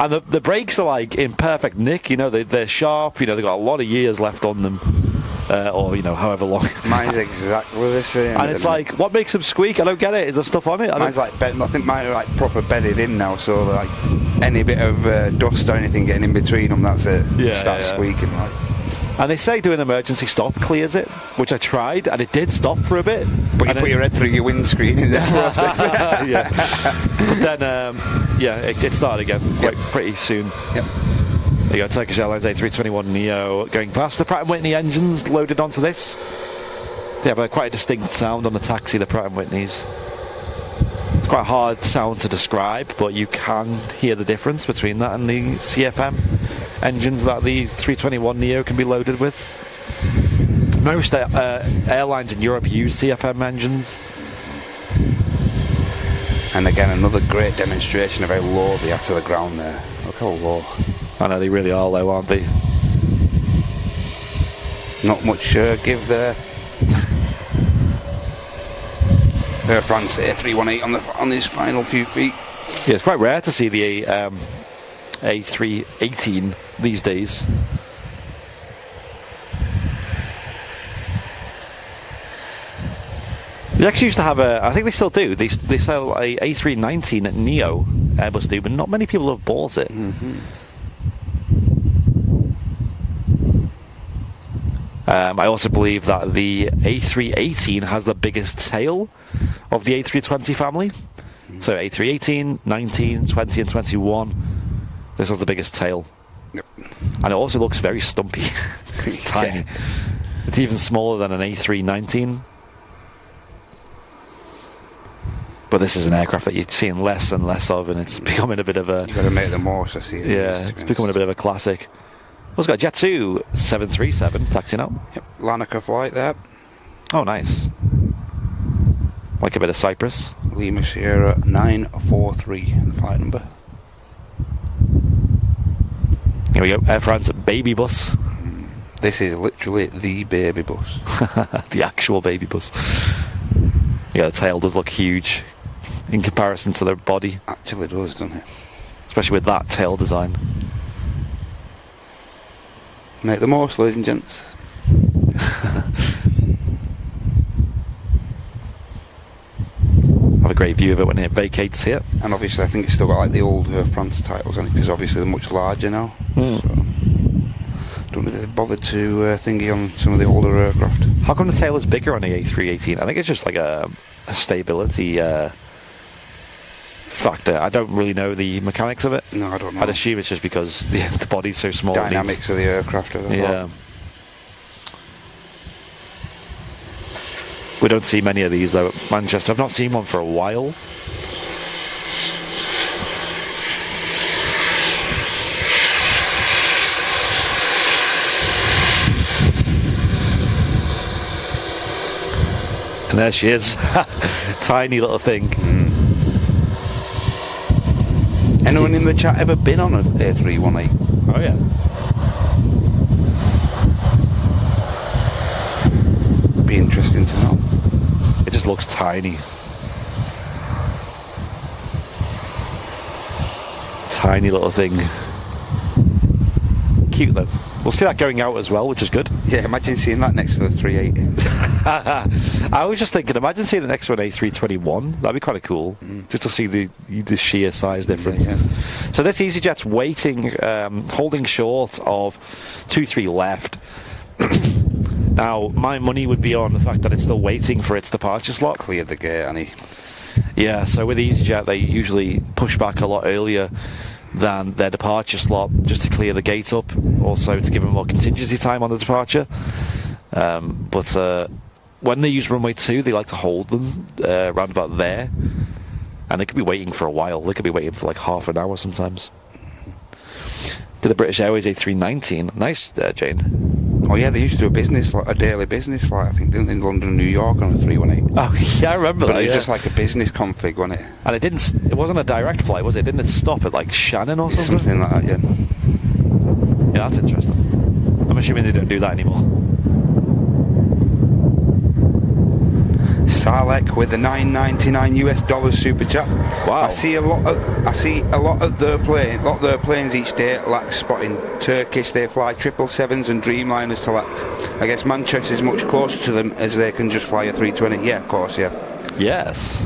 And the brakes are like in perfect nick, you know, they're sharp, you know, they've got a lot of years left on them, or, you know, however long. Mine's exactly the same. And it's like, what makes them squeak? I don't get it. Is there stuff on it? Mine's like, I think mine are like proper bedded in now, so like any bit of dust or anything getting in between them, that's it. Yeah, it starts squeaking like. And they say doing emergency stop clears it, which I tried, and it did stop for a bit. But you put your head through your windscreen in the process. Yeah. But then, it started again pretty soon. Yep. There you go, Turkish Airlines A321neo going past. The Pratt & Whitney engines loaded onto this. They have quite a distinct sound on the taxi, the Pratt & Whitneys. It's quite a hard sound to describe, but you can hear the difference between that and the CFM engines that the 321neo can be loaded with. Most airlines in Europe use CFM engines. And again, another great demonstration of how low they are to the ground there. Look how low. I know, they really are low, aren't they? Not much give there. Air France A318 on these final few feet. Yeah, it's quite rare to see the A318 these days. They actually used to have I think they still do. They sell a A319 Neo, Airbus do, but not many people have bought it. Mm-hmm. I also believe that the A318 has the biggest tail of the A320 family. So A318, 19, 20 and 21. This has the biggest tail. Yep. And it also looks very stumpy. It's tiny. Yeah. It's even smaller than an A319. But this is an aircraft that you're seeing less and less of, and it's becoming a bit of a... You've got to make the most, I see it. Yeah, it's becoming a bit of a classic. Also got a Jet2 737 taxiing out. Yep, Lanaka flight there. Oh, nice. Like a bit of Cyprus. Lima Sierra 943, the flight number. Here we go, Air France baby bus. This is literally the baby bus. The actual baby bus. Yeah, the tail does look huge in comparison to their body. Actually does, doesn't it? Especially with that tail design. Make the most, ladies and gents. Have a great view of it when it vacates here. And obviously I think it's still got like the old Air France titles on it, because obviously they're much larger now. So, don't know if they've bothered to thingy on some of the older aircraft. How come the tail is bigger on the A318? I think it's just like a stability factor. I don't really know the mechanics of it. No, I don't know. I'd assume it's just because the body's so small. Dynamics of the aircraft. Yeah. We don't see many of these though at Manchester. I've not seen one for a while. And there she is. Tiny little thing. Anyone in the chat ever been on an A318? Oh yeah. Be interesting to know. It just looks tiny. Tiny little thing. Cute though. We'll see that going out as well, which is good. Yeah, imagine seeing that next to the 380. I was just thinking, imagine seeing the next one A321. That'd be kind of cool, just to see the sheer size difference. Yeah. So this EasyJet's waiting, holding short of 2-3 left. Now, my money would be on the fact that it's still waiting for its departure slot. Cleared the gate, Annie. Yeah, so with EasyJet, they usually push back a lot earlier than their departure slot, just to clear the gate up, also to give them more contingency time on the departure. But when they use runway 2, they like to hold them round about there, and they could be waiting for a while. They could be waiting for like half an hour sometimes. Did the British Airways A319? Nice, Jane. Oh yeah, they used to do a daily business flight, I think, didn't they, in London and New York on a 318. Oh yeah, I remember that. But it was yeah. just like a business config, wasn't it? And it wasn't a direct flight, was it? Didn't it stop at like Shannon or something? Something like that, yeah. Yeah, that's interesting. I'm assuming they don't do that anymore. Salek with the $9.99 super chat. Wow. I see a lot of their planes each day at LAX spotting. Turkish, they fly 777s and Dreamliners to LAX. I guess Manchester is much closer to them as they can just fly a 320. Yeah, of course, yeah. Yes.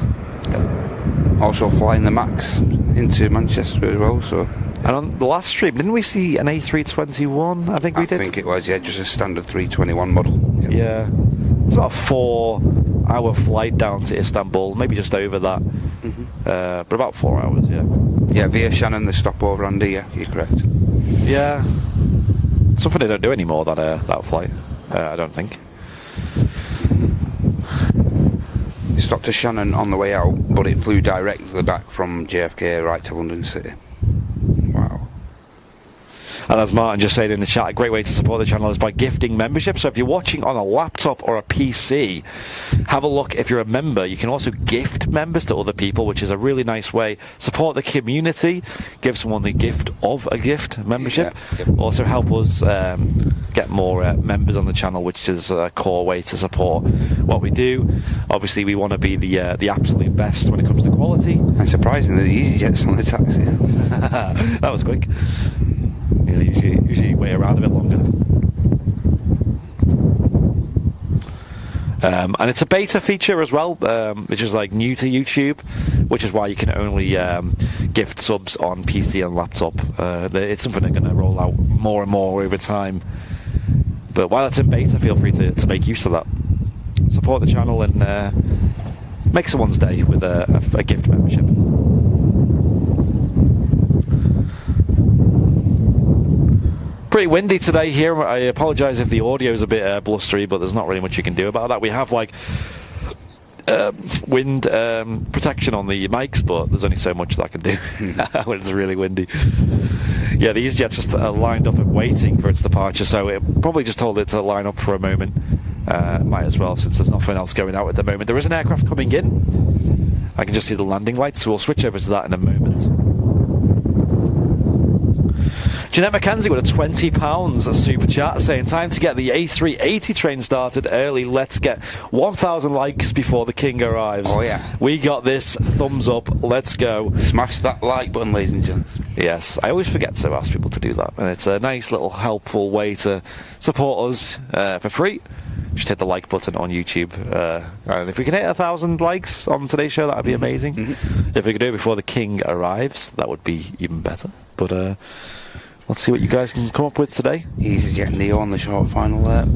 Yep. Also flying the Max into Manchester as well, so. And on the last stream, didn't we see an A321? I think we did. I think it was, yeah, just a standard 321 model. Yep. Yeah. It's about a 4-hour flight down to Istanbul, maybe just over that. But about 4 hours, yeah. Yeah, via Shannon, the stopover, Andy, yeah, you're correct. Yeah. Something they don't do anymore, that flight, I don't think. It stopped at Shannon on the way out, but it flew directly back from JFK right to London City. Wow. And as Martin just said in the chat, a great way to support the channel is by gifting membership. So if you're watching on a laptop or a PC, have a look. If you're a member, you can also gift members to other people, which is a really nice way. Support the community, give someone the gift of a gift membership. Yeah. Yep. Also help us get more members on the channel, which is a core way to support what we do. Obviously, we want to be the absolute best when it comes to quality. And surprisingly, the EasyJets on the taxi. That was quick. Yeah, usually wait around a bit longer. And it's a beta feature as well, which is like new to YouTube, which is why you can only gift subs on PC and laptop. It's something they're going to roll out more and more over time. But while it's in beta, feel free to make use of that. Support the channel and make someone's day with a gift membership. Pretty windy today here. I apologise if the audio is a bit blustery, but there's not really much you can do about that. We have like wind protection on the mics, but there's only so much that I can do when it's really windy. Yeah, the EasyJet's just lined up and waiting for its departure, so it probably just told it to line up for a moment. Might as well, since there's nothing else going out at the moment. There is an aircraft coming in. I can just see the landing lights, so we'll switch over to that in a moment. Jeanette McKenzie with a £20 super chat saying, time to get the A380 train started early. Let's get 1,000 likes before the king arrives. Oh yeah. We got this. Thumbs up. Let's go. Smash that like button, ladies and gents. Yes, I always forget to ask people to do that. And it's a nice little helpful way to support us for free. Just hit the like button on YouTube. And if we can hit 1,000 likes on today's show, that would be amazing. If we could do it before the king arrives, that would be even better. But let's see what you guys can come up with today. EasyJet Neo on the short final there.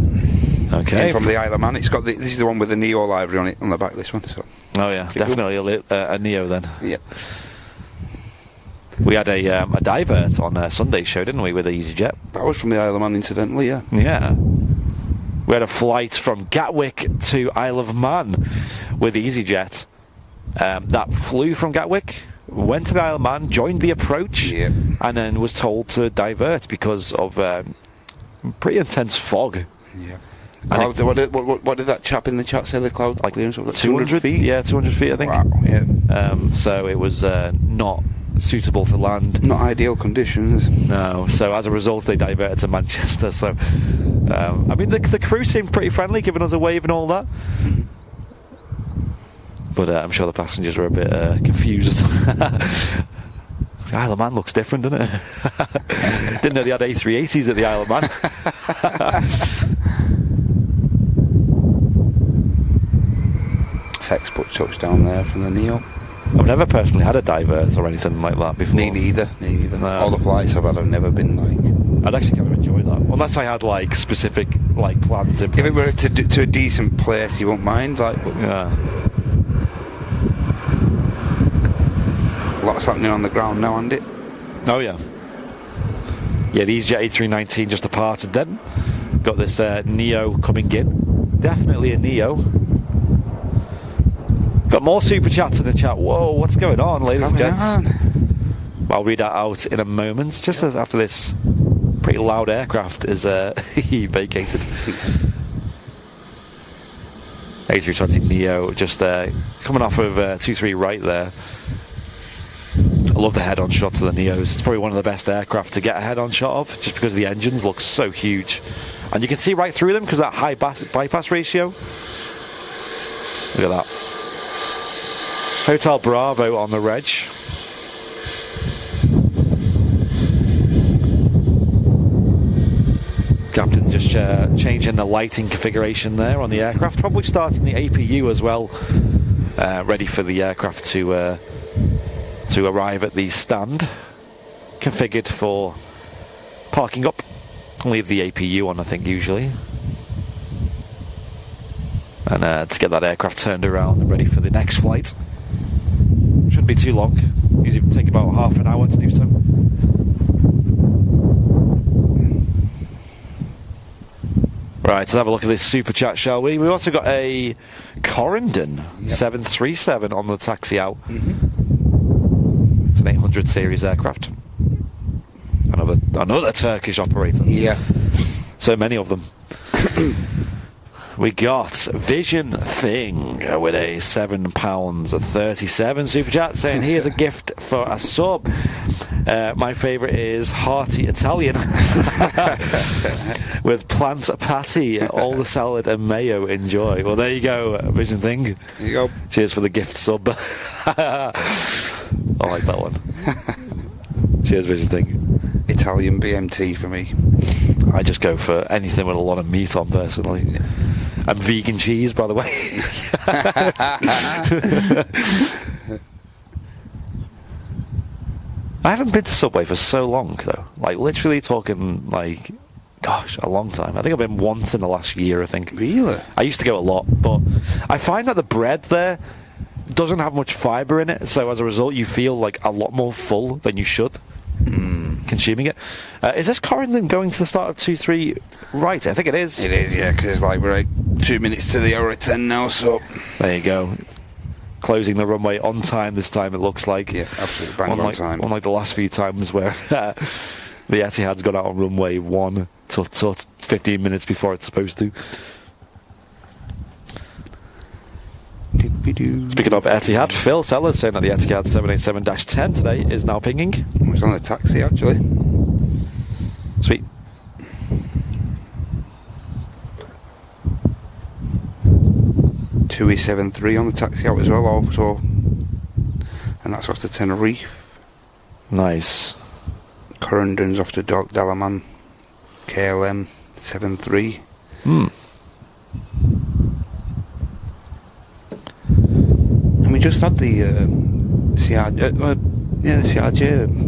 Okay. And from the Isle of Man. It's got this is the one with the Neo livery on it on the back. This one. So. Oh yeah, definitely a Neo then. Yep. We had a divert on Sunday's show, didn't we, with the EasyJet? That was from the Isle of Man, incidentally. Yeah. Yeah. We had a flight from Gatwick to Isle of Man with EasyJet that flew from Gatwick, went to the Isle of Man, joined the approach, and then was told to divert because of pretty intense fog. Yeah. Cloud, what did that chap in the chat say? The cloud clearance was 200 feet? Yeah, 200 feet, I think. Wow, yeah. So it was not suitable to land. Not ideal conditions. No. So as a result, they diverted to Manchester. So, I mean, the crew seemed pretty friendly, giving us a wave and all that. But I'm sure the passengers were a bit confused. The Isle of Man looks different, doesn't it? Didn't know they had A380s at the Isle of Man. Textbook touchdown there from the Neo. I've never personally had a divert or anything like that before. Me neither. No. All the flights I've had have never been like... I'd actually kind of enjoy that. Unless I had like specific like plans in place. If it were to a decent place, you won't mind. Like, yeah. Lots happening on the ground now, isn't it? Oh yeah. Yeah, the EasyJet A319 just departed then. Got this Neo coming in. Definitely a Neo. Got more super chats in the chat. Whoa, what's going on, ladies and gents? I'll read that out in a moment, just as after this pretty loud aircraft is vacated. A320 Neo just coming off of 2-3 right there. I love the head-on shots of the Neos. It's probably one of the best aircraft to get a head-on shot of, just because the engines look so huge. And you can see right through them because that high bypass ratio. Look at that. Hotel Bravo on the reg. Captain just changing the lighting configuration there on the aircraft. Probably starting the APU as well. Ready for the aircraft to arrive at the stand. Configured for parking up. Leave the APU on, I think, usually. And to get that aircraft turned around and ready for the next flight. Shouldn't be too long. Usually take about half an hour to do so. Right, let's have a look at this super chat, shall we? We've also got a Corendon 737 on the taxi out. It's an 800 series aircraft. Another Turkish operator. Yeah. So many of them. We got Vision Thing with a £7.37 super chat saying here's a gift for a sub. My favourite is hearty Italian with plant patty, all the salad and mayo. Enjoy. Well, there you go, Vision Thing. There you go. Cheers for the gift sub. I like that one. Cheers, Vision Thing. Italian BMT for me. I just go for anything with a lot of meat on, personally. And vegan cheese, by the way. I haven't been to Subway for so long, though. Like, literally talking, like, gosh, a long time. I think I've been once in the last year, I think. Really? I used to go a lot, but I find that the bread there doesn't have much fibre in it, so as a result, you feel, like, a lot more full than you should. Consuming it. Is this Corendon going to the start of 2-3 right? I think it is. It is, yeah, because like we're 2 minutes to the hour at 10 now, so... There you go. Closing the runway on time this time, it looks like. Yeah, absolutely bang on time. Unlike the last few times where the Etihad's gone out on runway 1 till 15 minutes before it's supposed to. Speaking of Etihad, Phil Sellers saying that the Etihad 787-10 today is now pinging. It's on the taxi, actually. Sweet. A380 on the taxi out as well, also. And that's off to Tenerife. Nice. Corendon's off to Dalaman. KLM 73. And we just had the CRJ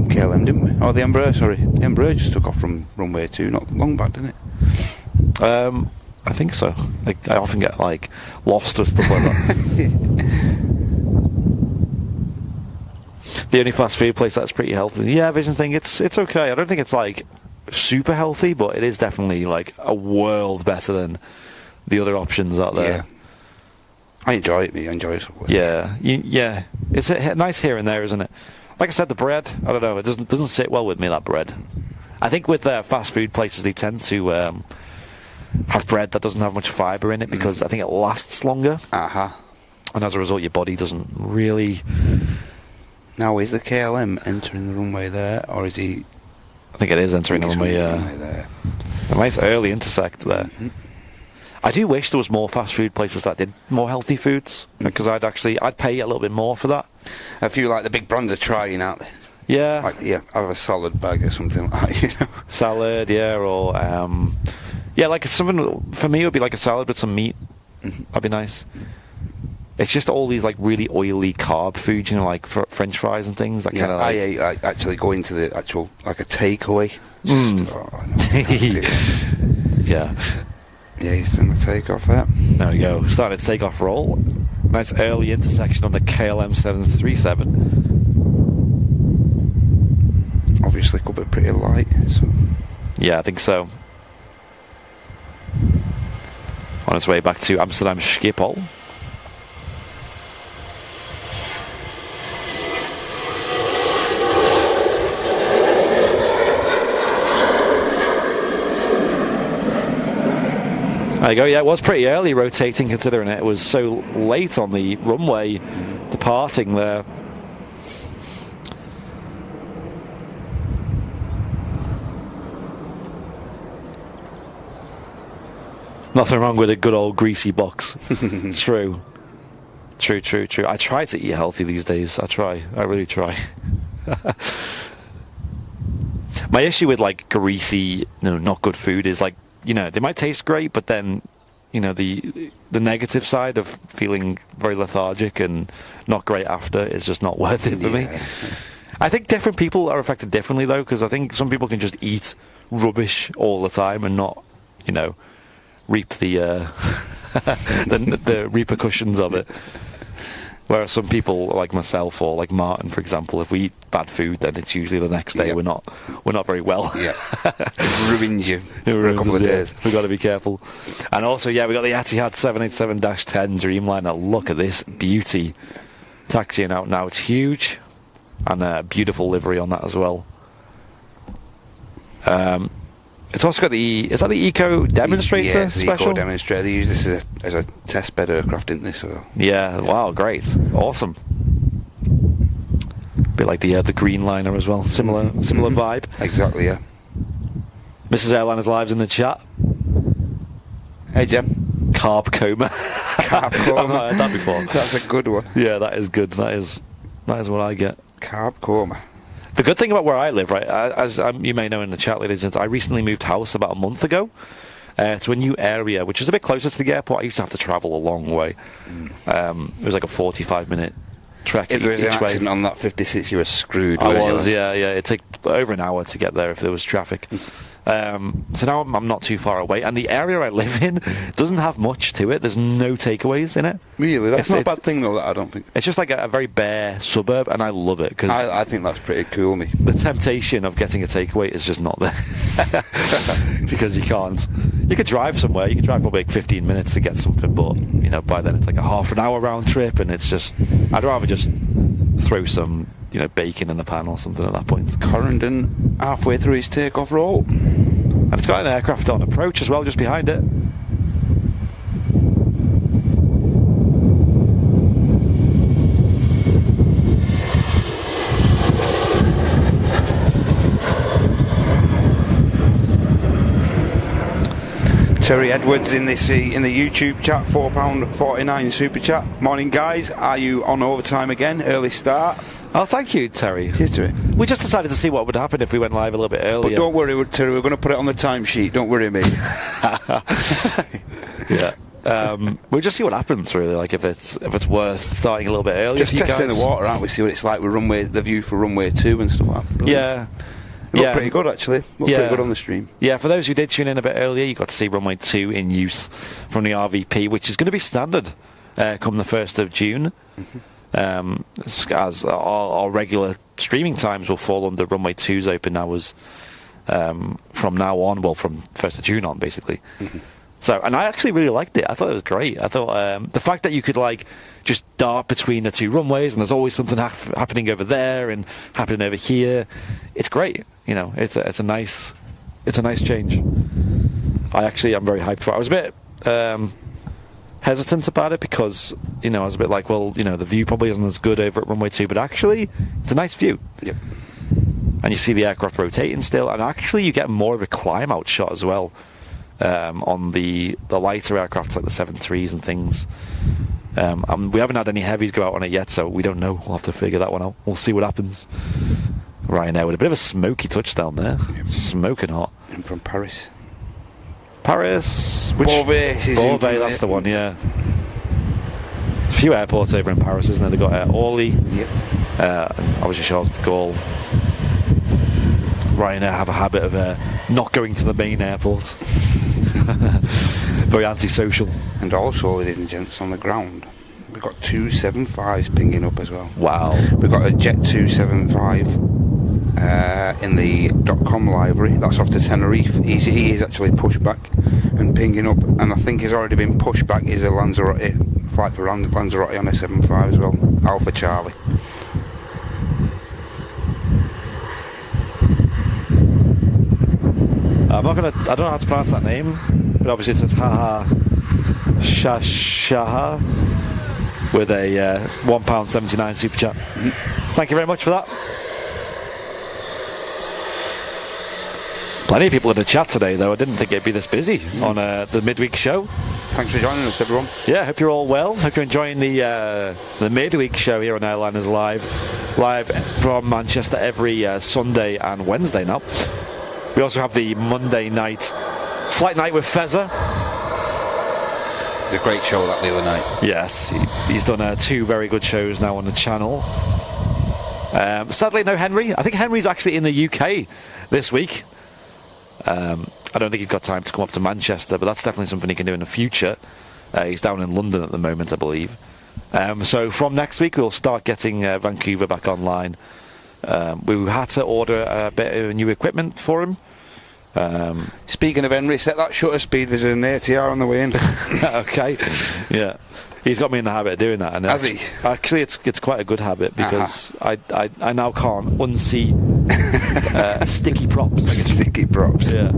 KLM, didn't we? Oh, the Embraer, sorry. The Embraer just took off from runway 2 not long back, didn't it? I think so. Like, I often get, like, lost or stuff like that. The only fast food place that's pretty healthy. Yeah, Vision Thing, it's okay. I don't think it's, like, super healthy, but it is definitely, like, a world better than the other options out there. Yeah. I enjoy it, me. I enjoy it. Yeah, yeah. It's nice here and there, isn't it? Like I said, the bread, I don't know, it doesn't sit well with me, that bread. I think with fast food places, they tend to have bread that doesn't have much fibre in it because I think it lasts longer. And as a result, your body doesn't really... Now, is the KLM entering the runway there, or is he... I think it is entering the runway there. A nice early intersect there. I do wish there was more fast food places that did more healthy foods, because I'd pay a little bit more for that. I feel like the big brands are trying out there. Yeah. Like, have a salad bag or something like that, you know. Salad, yeah, or like something for me it would be like a salad with some meat. That'd be nice. It's just all these like really oily carb foods, you know, like French fries and things. That kind of. I actually go into the actual like a takeaway. Yeah. Yeah, he's done the takeoff there. There we go. Starting to take off roll. Nice early intersection on the KLM 737. Obviously, could be pretty light. So. Yeah, I think so. On its way back to Amsterdam Schiphol. There you go, yeah, it was pretty early rotating considering it was so late on the runway departing there. Nothing wrong with a good old greasy box. True. True. I try to eat healthy these days. I really try. My issue with like greasy, not good food is like, they might taste great, but then, the negative side of feeling very lethargic and not great after is just not worth it for me. I think different people are affected differently, though, because I think some people can just eat rubbish all the time and not, reap the the repercussions of it. Whereas some people, like myself or like Martin, for example, if we eat bad food, then it's usually the next day we're not very well. Yeah, it ruins you for a couple of days. We've got to be careful. And also, we got the Etihad 787-10 Dreamliner. Look at this beauty. Taxiing out now, it's huge. And a beautiful livery on that as well. It's also got is that the Eco Demonstrator it's the special? Eco Demonstrator. They use this as a test bed aircraft, didn't they? So wow, great, awesome. Bit like the Dreamliner as well. Similar vibe. Exactly, yeah. Mrs. Airliners Live's in the chat. Hey, Jem. Carb coma. Carb coma. I've not heard that before. That's a good one. Yeah, that is good. That is what I get. Carb coma. The good thing about where I live, right, as you may know in the chat, ladies and gentlemen, I recently moved house about a month ago to a new area, which is a bit closer to the airport. I used to have to travel a long way. It was like a 45-minute trek each way. If there was an accident on that 56, you were screwed. Yeah. It'd take over an hour to get there if there was traffic. So now I'm not too far away, and the area I live in doesn't have much to it. There's no takeaways in it. Really? That's not a bad thing, though, I don't think. It's just like a very bare suburb, and I love it. Cause I think that's pretty cool, me. The temptation of getting a takeaway is just not there. Because you can't. You could drive somewhere. You could drive probably like 15 minutes to get something, but, by then it's like a half an hour round trip, and it's just... I'd rather just throw some... bacon in the pan or something at that point. Correndon halfway through his takeoff roll. And it's got an aircraft on approach as well, just behind it. Terry Edwards in the YouTube chat, £4.49 super chat. Morning, guys. Are you on overtime again? Early start. Oh, thank you, Terry. Cheers, Terry. We just decided to see what would happen if we went live a little bit earlier. But don't worry, Terry. We're going to put it on the timesheet. Don't worry, mate. Yeah. We'll just see what happens, really. Like if it's worth starting a little bit earlier. Just testing the water, aren't we? See what it's like with the view for runway 2 and stuff like that. Brilliant. Yeah. Looked pretty good, actually. Looked pretty good on the stream. Yeah, for those who did tune in a bit earlier, you got to see runway 2 in use from the RVP, which is going to be standard come the 1st of June. As our regular streaming times will fall under runway 2's open hours from now on, well, from 1st of June on, basically. So, and I actually really liked it. I thought it was great. I thought the fact that you could like just dart between the two runways, and there's always something happening over there and happening over here. It's great. You know, it's a nice change. I'm very hyped for it. I was a bit hesitant about it because, you know, I was a bit like, well, you know, the view probably isn't as good over at runway 2, but actually it's a nice view. Yep. And you see the aircraft rotating still, and actually you get more of a climb out shot as well. On the lighter aircraft like the 737s and things. We haven't had any heavies go out on it yet, so we don't know. We'll have to figure that one out. We'll see what happens. Ryanair with a bit of a smoky touchdown there. Yep. Smoking hot. In from Paris. Which Beauvais, that's the one, yeah. A few airports over in Paris, isn't there? They've got Orly. Yep. And obviously Charles de Gaulle. Ryanair have a habit of not going to the main airport. Very antisocial. And also, ladies and gents, on the ground, we've got 2 7.5s pinging up as well. Wow. We've got a Jet2 75 in the .com livery. That's off to Tenerife. He is actually pushed back and pinging up, and I think he's already been pushed back. Is a Lanzarote flight for Lanzarote on a 75 as well. Alpha Charlie. I don't know how to pronounce that name, but obviously it says Haha Shashaha with a £1.79 super chat. Thank you very much for that. Plenty of people in the chat today, though. I didn't think it'd be this busy on the midweek show. Thanks for joining us, everyone. Yeah, hope you're all well. Hope you're enjoying the midweek show here on Airliners live from Manchester every Sunday and Wednesday now. We also have the Monday night flight night with Fezza. A great show that the other night. Yes, he's done 2 very good shows now on the channel. Sadly, no Henry. I think Henry's actually in the UK this week. I don't think he's got time to come up to Manchester, but that's definitely something he can do in the future. He's down in London at the moment, I believe. So from next week, we'll start getting Vancouver back online. We had to order a bit of new equipment for him. Speaking of Henry, set that shutter speed. There's an ATR on the way in. Okay, yeah, he's got me in the habit of doing that. And has he? Actually, it's quite a good habit because I now can't unsee sticky props. Sticky props. Yeah.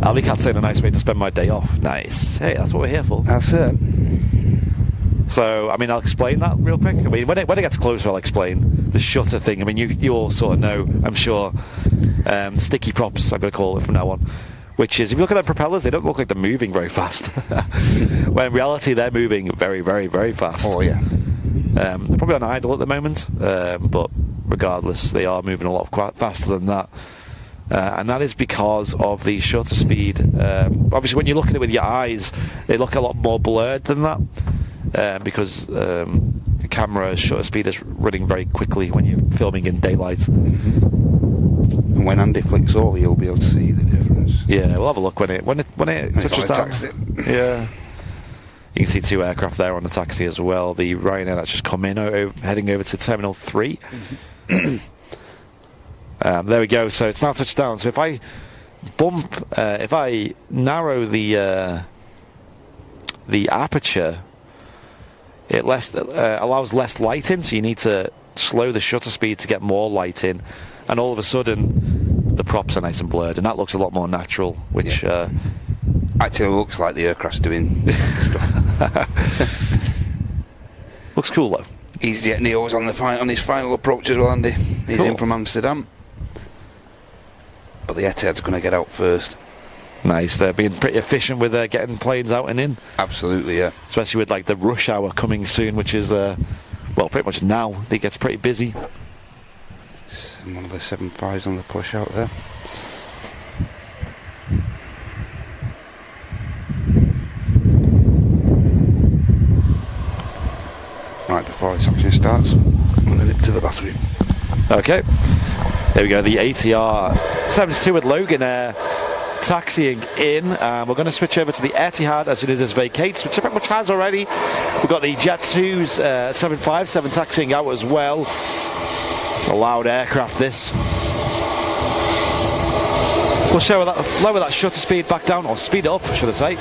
Ali Cat's saying a nice way to spend my day off. Nice. Hey, that's what we're here for. That's it. So, I mean, I'll explain that real quick. I mean, when it gets closer, I'll explain the shutter thing. I mean, you all sort of know, I'm sure, sticky props, I'm going to call it from now on, which is, if you look at their propellers, they don't look like they're moving very fast. When in reality, they're moving very, very, very fast. Oh, yeah. They're probably on idle at the moment, but regardless, they are moving a lot faster than that. And that is because of the shutter speed. Obviously, when you look at it with your eyes, they look a lot more blurred than that. Because the camera's shutter speed is running very quickly when you're filming in daylight. And when Andy flicks over, you'll be able to see the difference. Yeah, we'll have a look when it touches down. Yeah, you can see 2 aircraft there on the taxi as well. The Ryanair that's just come in, heading over to Terminal 3. There we go. So it's now touched down. So if I if I narrow the aperture, it allows less light in, so you need to slow the shutter speed to get more light in, and all of a sudden the props are nice and blurred, and that looks a lot more natural, which actually looks like the aircraft's doing stuff. Looks cool though. EasyJet Neo's on his final approach as well, Andy. He's in from Amsterdam, but the Etihad's going to get out first. Nice. They're being pretty efficient with getting planes out and in. Absolutely, yeah. Especially with like the rush hour coming soon, which is well, pretty much now. It gets pretty busy. One of the 7.5s on the push out there. Right before this action starts, I'm going to nip to the bathroom. Okay. There we go. The ATR 72 with Logan Air taxiing in. We're going to switch over to the Etihad as soon as this vacates, which pretty much has already. We've got the Jet2's 757 taxiing out as well. It's a loud aircraft, this. We'll lower that shutter speed back down, or speed it up, should I say.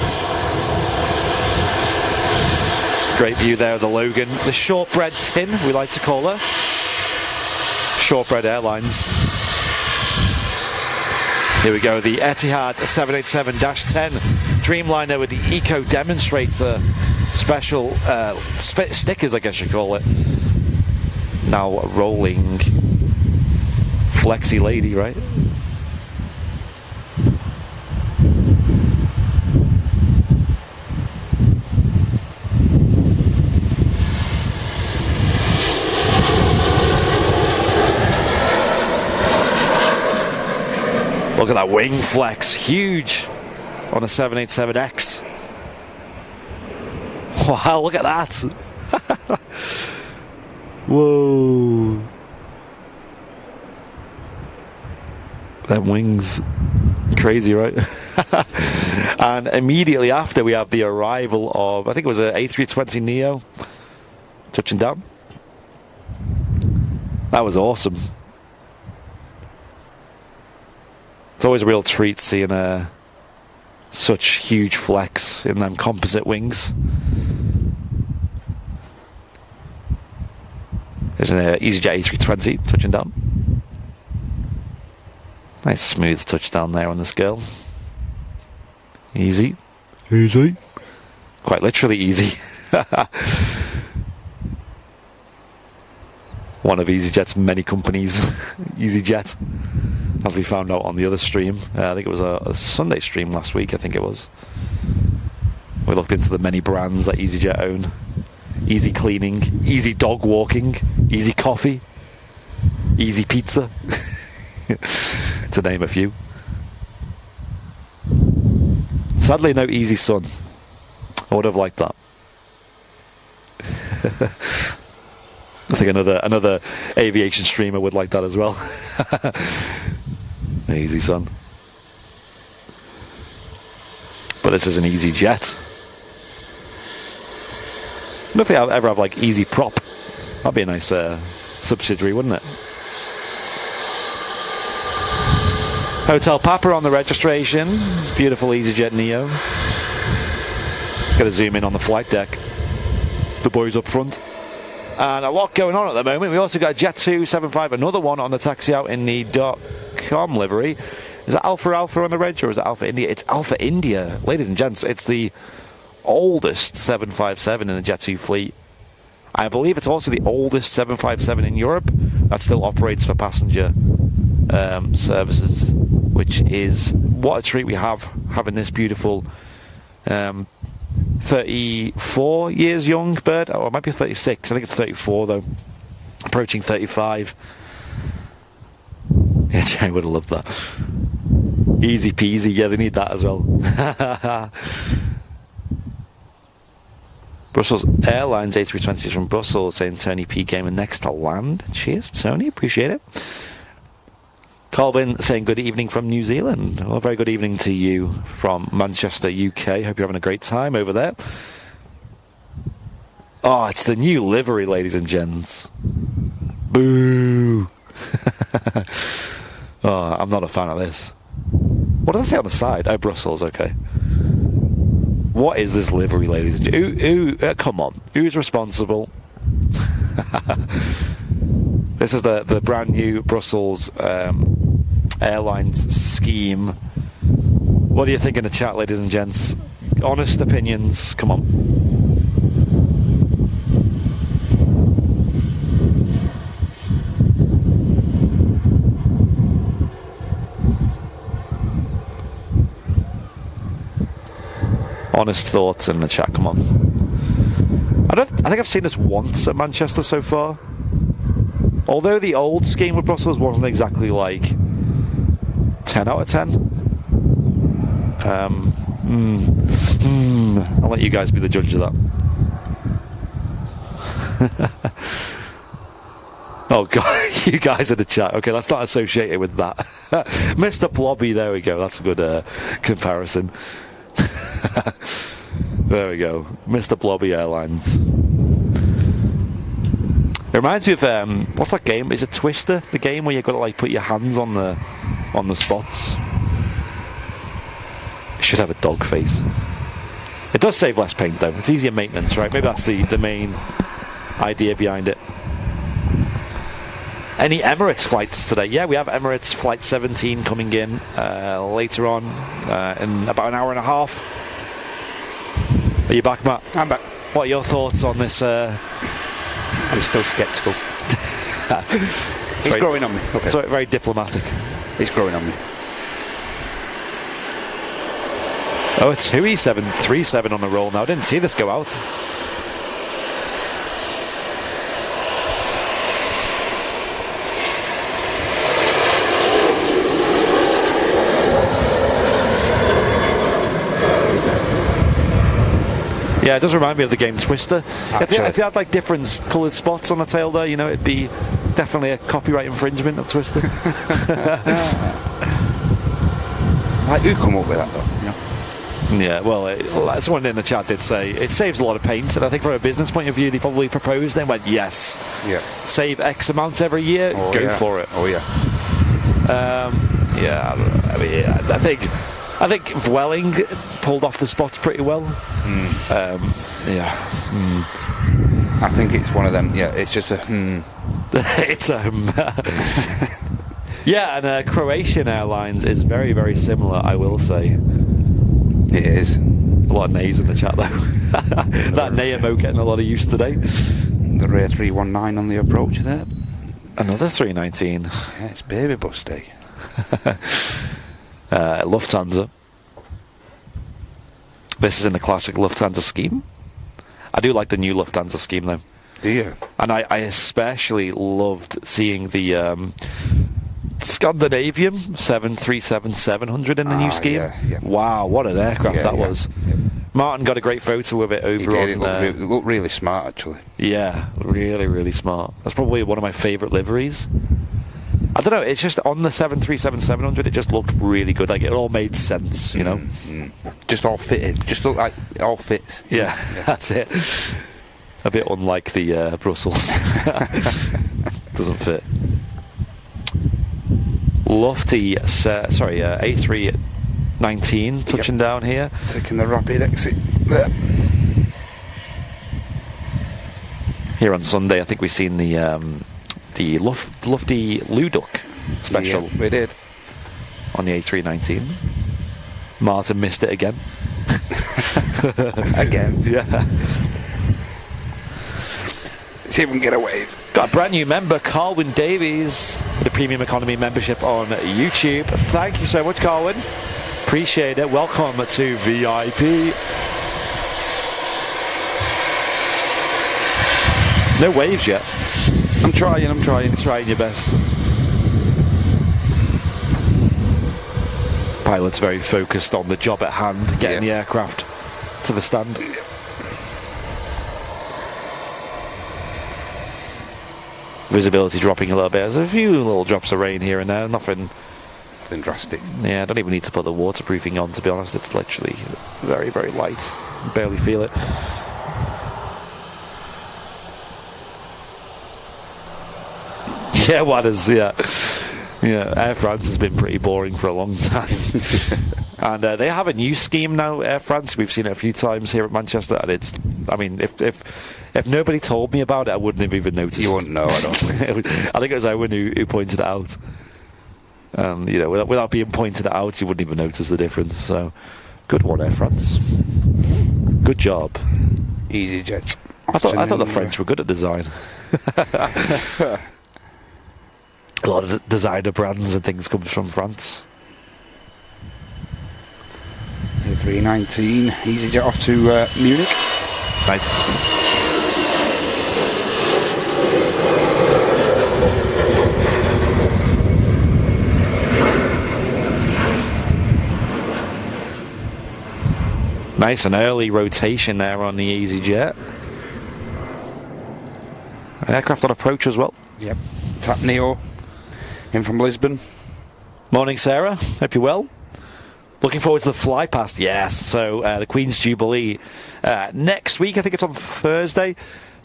Great view there of the Logan. The shortbread tin, we like to call her. Shortbread Airlines. Here we go, the Etihad 787-10 Dreamliner with the Eco Demonstrator special stickers, I guess you call it. Now rolling. Flexi lady, right? Look at that wing flex, huge on a 787X. Wow, look at that. Whoa. Them wings, crazy, right? And immediately after we have the arrival of, I think it was an A320 Neo touching down. That was awesome. It's always a real treat seeing such huge flex in them composite wings. There's an EasyJet A320 touching down. Nice smooth touchdown there on this girl. Easy. Easy. Quite literally easy. One of EasyJet's many companies. EasyJet. As we found out on the other stream. I think it was a Sunday stream last week, I think it was. We looked into the many brands that EasyJet own. Easy cleaning, easy dog walking, easy coffee, easy pizza, to name a few. Sadly, no easy sun. I would have liked that. I think another aviation streamer would like that as well. Easy sun. But this is an EasyJet. I wonder if they ever have like Easy Prop. That'd be a nice subsidiary, wouldn't it? Hotel Papa on the registration. It's beautiful EasyJet Neo. Let's get a zoom in on the flight deck. The boys up front. And a lot going on at the moment. We also got a Jet2 A380, another one on the taxi out in the .com livery. Is that Alpha on the reg, or is it Alpha India? It's Alpha India, ladies and gents. It's the oldest 757 in the Jet2 fleet. I believe it's also the oldest 757 in Europe that still operates for passenger services, which is what a treat we have having this beautiful 34 years young bird. Oh, it might be 36. I think it's 34 though. Approaching 35. Yeah, Jay would have loved that. Easy peasy. Yeah, they need that as well. Brussels Airlines A320s from Brussels saying Tony P came in next to land. Cheers, Tony. Appreciate it. Colvin saying good evening from New Zealand. Well, very good evening to you from Manchester, UK. Hope you're having a great time over there. Oh, it's the new livery, ladies and gents. Boo! Oh, I'm not a fan of this. What does it say on the side? Oh, Brussels, okay. What is this livery, ladies and gents? Come on. Who's responsible? This is the brand new Brussels Airlines scheme. What do you think in the chat, ladies and gents? Honest opinions, come on. Honest thoughts in the chat, come on. I think I've seen this once at Manchester so far. Although the old scheme with Brussels wasn't exactly like 10 out of 10. I'll let you guys be the judge of that. Oh god, you guys in the chat. Okay, let's not associate it with that. Mr. Blobby, there we go. That's a good comparison. There we go. Mr. Blobby Airlines. It reminds me of what's that game? Is it Twister? The game where you've got to like put your hands on the spots. Should have a dog face. It does save less paint though. It's easier maintenance, right? Maybe that's the main idea behind it. Any Emirates flights today? Yeah, we have Emirates Flight 17 coming in later on in about an hour and a half. Are you back, Matt? I'm back. What are your thoughts on this? I'm still sceptical. It's growing on me. Okay. So very diplomatic. It's growing on me. Oh, it's Hui 737 on the roll now. I didn't see this go out. Yeah, it does remind me of the game Twister. If you had like different coloured spots on the tail there, you know, it'd be definitely a copyright infringement of Twister. Like, who come up with that though? You know? Yeah, well, someone in the chat did say it saves a lot of paint, and I think from a business point of view, they probably proposed and went, yes, save X amount every year, go for it. Oh yeah. Yeah, I mean, I think Vueling pulled off the spots pretty well. I think it's one of them. Yeah, it's just a It's a yeah, and Croatian Airlines is very, very similar, I will say. It is. A lot of nays in the chat though. That nay emote getting a lot of use today. The Rare 319 on the approach there. Another 319. Yeah, it's baby bus day. Lufthansa. This is in the classic Lufthansa scheme. I do like the new Lufthansa scheme though. Do you? And I especially loved seeing the Scandinavian 737-700 in the new scheme. Yeah. Wow, what an aircraft that was. Yeah. Martin got a great photo of it over on... It looked really smart, actually. Yeah, really, really smart. That's probably one of my favourite liveries. I don't know, it's just on the 737-700, it just looked really good. Like, it all made sense, you know? Just all fitted. Just looked like it all fits. Yeah, that's it. A bit unlike the Brussels. Doesn't fit. Lofty, A319 touching down here. Taking the rapid exit there. Here on Sunday, I think we've seen the Lofty Luduk special. Yeah, we did. On the A319. Martin missed it again. Again. Yeah. See if we can get a wave. Got a brand new member, Carwin Davies, with a premium economy membership on YouTube. Thank you so much, Carwin. Appreciate it. Welcome to VIP. No waves yet. I'm trying. Trying your best. Pilot's very focused on the job at hand, getting the aircraft to the stand. Visibility dropping a little bit. There's a few little drops of rain here and there. Nothing drastic. Yeah, I don't even need to put the waterproofing on, to be honest. It's literally very, very light. Barely feel it. Yeah, Wadders, yeah. Air France has been pretty boring for a long time. And they have a new scheme now, Air France. We've seen it a few times here at Manchester, and it's, I mean, if nobody told me about it, I wouldn't have even noticed. You wouldn't know, I don't think. I think it was Owen who pointed it out. You know, without being pointed out, you wouldn't even notice the difference. So, good one, Air France. Good job. EasyJets. I thought the French were good at design. A lot of designer brands and things comes from France. A319, EasyJet off to Munich. Nice. Nice, an early rotation there on the EasyJet. An aircraft on approach as well. Yep. Tap Neo in from Lisbon. Morning, Sarah. Hope you're well. Looking forward to the fly past. Yes. So the Queen's Jubilee next week. I think it's on Thursday.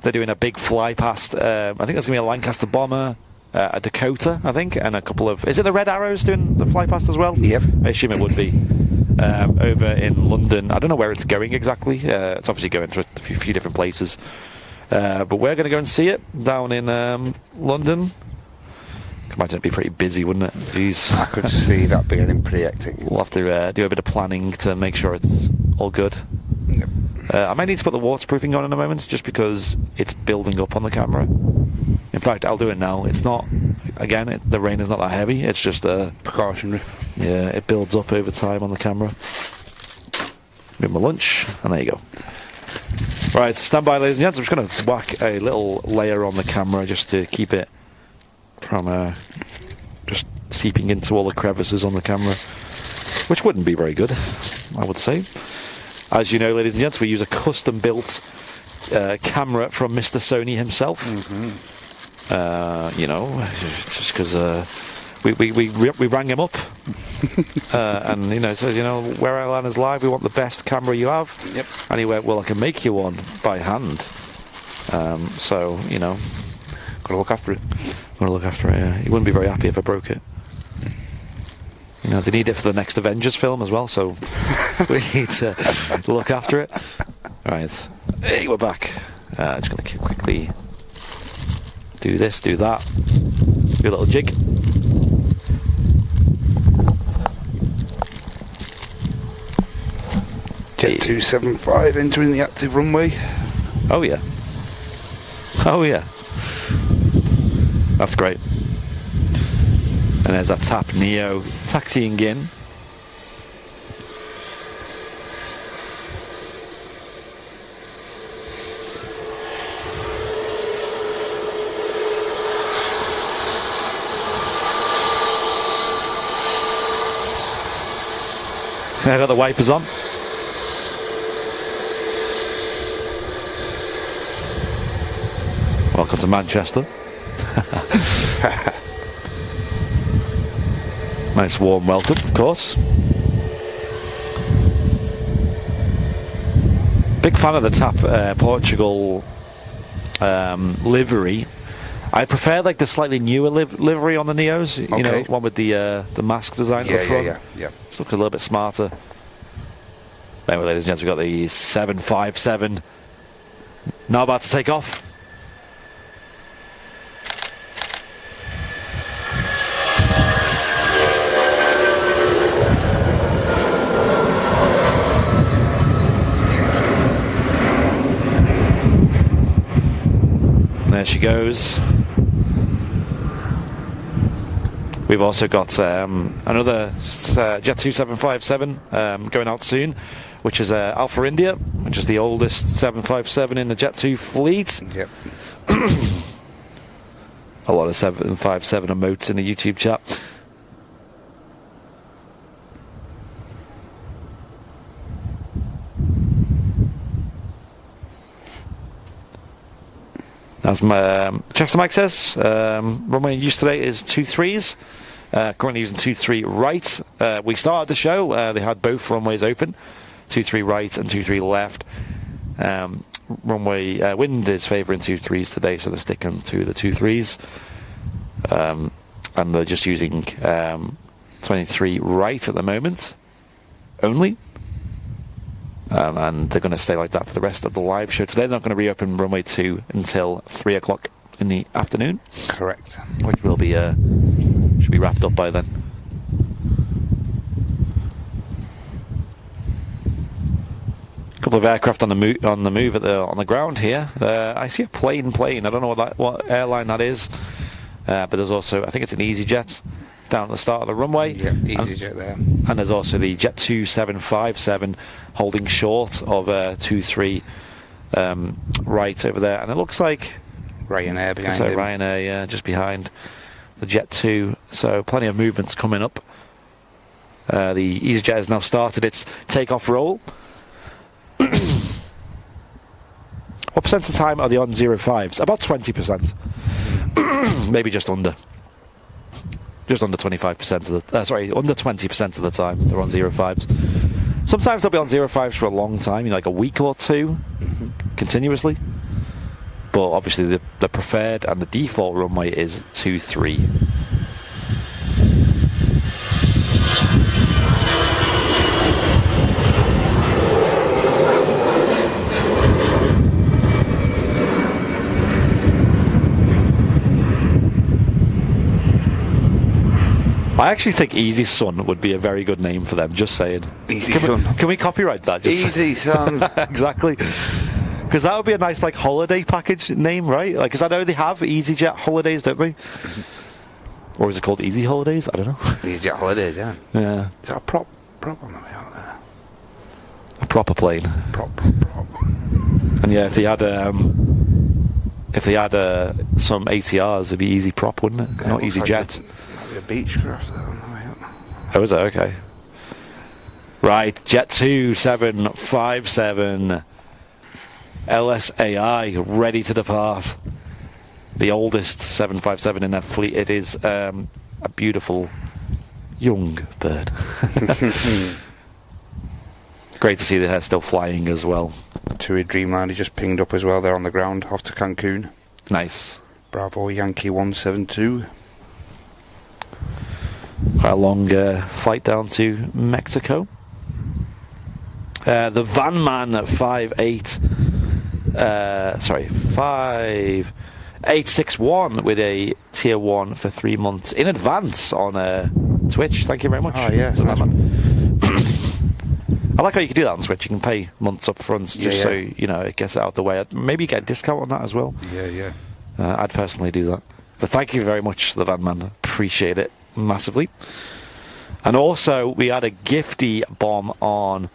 They're doing a big fly past. I think there's going to be a Lancaster bomber, a Dakota, I think, and a couple of. Is it the Red Arrows doing the fly past as well? Yep. I assume it would be. over in London. I don't know where it's going exactly. It's obviously going to a few different places. But we're going to go and see it down in London. I can imagine it'd be pretty busy, wouldn't it? Jeez. I could see that being pretty hectic. We'll have to do a bit of planning to make sure it's all good. Yep. I might need to put the waterproofing on in a moment, just because it's building up on the camera. In fact, I'll do it now. It's not, again, the rain is not that heavy. It's just precautionary. Yeah, it builds up over time on the camera. Give my lunch, and there you go. Right, stand by, ladies and gents. I'm just going to whack a little layer on the camera just to keep it from just seeping into all the crevices on the camera, which wouldn't be very good, I would say. As you know, ladies and gents, we use a custom-built camera from Mr. Sony himself. You know, just because we rang him up, and you know, said, you know, where Airliner's live, we want the best camera you have. Yep. And he went, well, I can make you one by hand. So you know, gotta look after it. Gotta look after it. Yeah. He wouldn't be very happy if I broke it. You know, they need it for the next Avengers film as well, so we need to look after it. Right, hey, we're back. Just going to quickly do this, do that, do a little jig. Jet275 entering the active runway. Oh yeah. Oh yeah. That's great. And there's that TAP Neo taxiing in. I got the wipers on. Welcome to Manchester. Nice warm welcome, of course. Big fan of the TAP Portugal livery. I prefer like the slightly newer livery on the Neos. You know, one with the mask design at the front. Yeah. It's looking a little bit smarter. Anyway, ladies and gents, we've got the 757 now about to take off. There she goes. We've also got another Jet2 757 going out soon, which is Alpha India, which is the oldest 757 in the Jet2 fleet. Yep. A lot of 757 emotes in the YouTube chat. As my Chester Mike says, runway in use today is 23s. Currently using 23 right. We started the show, they had both runways open, 23 right and 23 left. Runway wind is favouring 23s today, so they're sticking to the 23s. And they're just using 23 right at the moment only. And they're going to stay like that for the rest of the live show today. They're not going to reopen runway 2 until 3 o'clock in the afternoon. Correct. Which will be should be wrapped up by then. A couple of aircraft on the move on the ground here. I see a plane. I don't know what airline that is, but there's also, I think it's an EasyJet down at the start of the runway. Yeah, EasyJet there. And there's also the Jet2 757 holding short of 23 right over there. And it looks like Ryanair behind him. Ryanair, yeah, just behind the Jet2. So plenty of movements coming up. The EasyJet has now started its takeoff roll. What percent of the time are they on 05s? About 20%. Maybe just under. Just under 25% of the... under 20% of the time they're on 05s. Sometimes they'll be on 05s for a long time, you know, like a week or two, continuously. But obviously the preferred and the default runway is 23. I actually think Easy Sun would be a very good name for them, just saying. Easy Sun. Can we copyright that? Easy Sun. Exactly. Because that would be a nice, like, holiday package name, right? Like, because I know they have EasyJet holidays, don't they? Or is it called Easy Holidays? I don't know. EasyJet holidays, yeah. Yeah. Is that a prop on the way out there? A proper plane. Prop. And yeah, if they had some ATRs, it'd be Easy Prop, wouldn't it? Yeah, not EasyJet. Might be a Beechcraft there on the way out. Oh, is it? Okay. Right, Jet2 757 LSAI ready to depart. The oldest 757 in their fleet. It is a beautiful young bird. Great to see that they're still flying as well. TUI Dreamliner just pinged up as well. They're on the ground off to Cancun. Nice. Bravo Yankee 172. Quite a long flight down to Mexico. The Vanman 5861 with a tier 1 for 3 months in advance on Twitch. Thank you very much. Oh, yes. Nice. I like how you can do that on Twitch. You can pay months up front just so it gets it out of the way. Maybe you get a discount on that as well. Yeah. I'd personally do that. But thank you very much, the Van Man. Appreciate it massively. And also, we had a gifty bomb on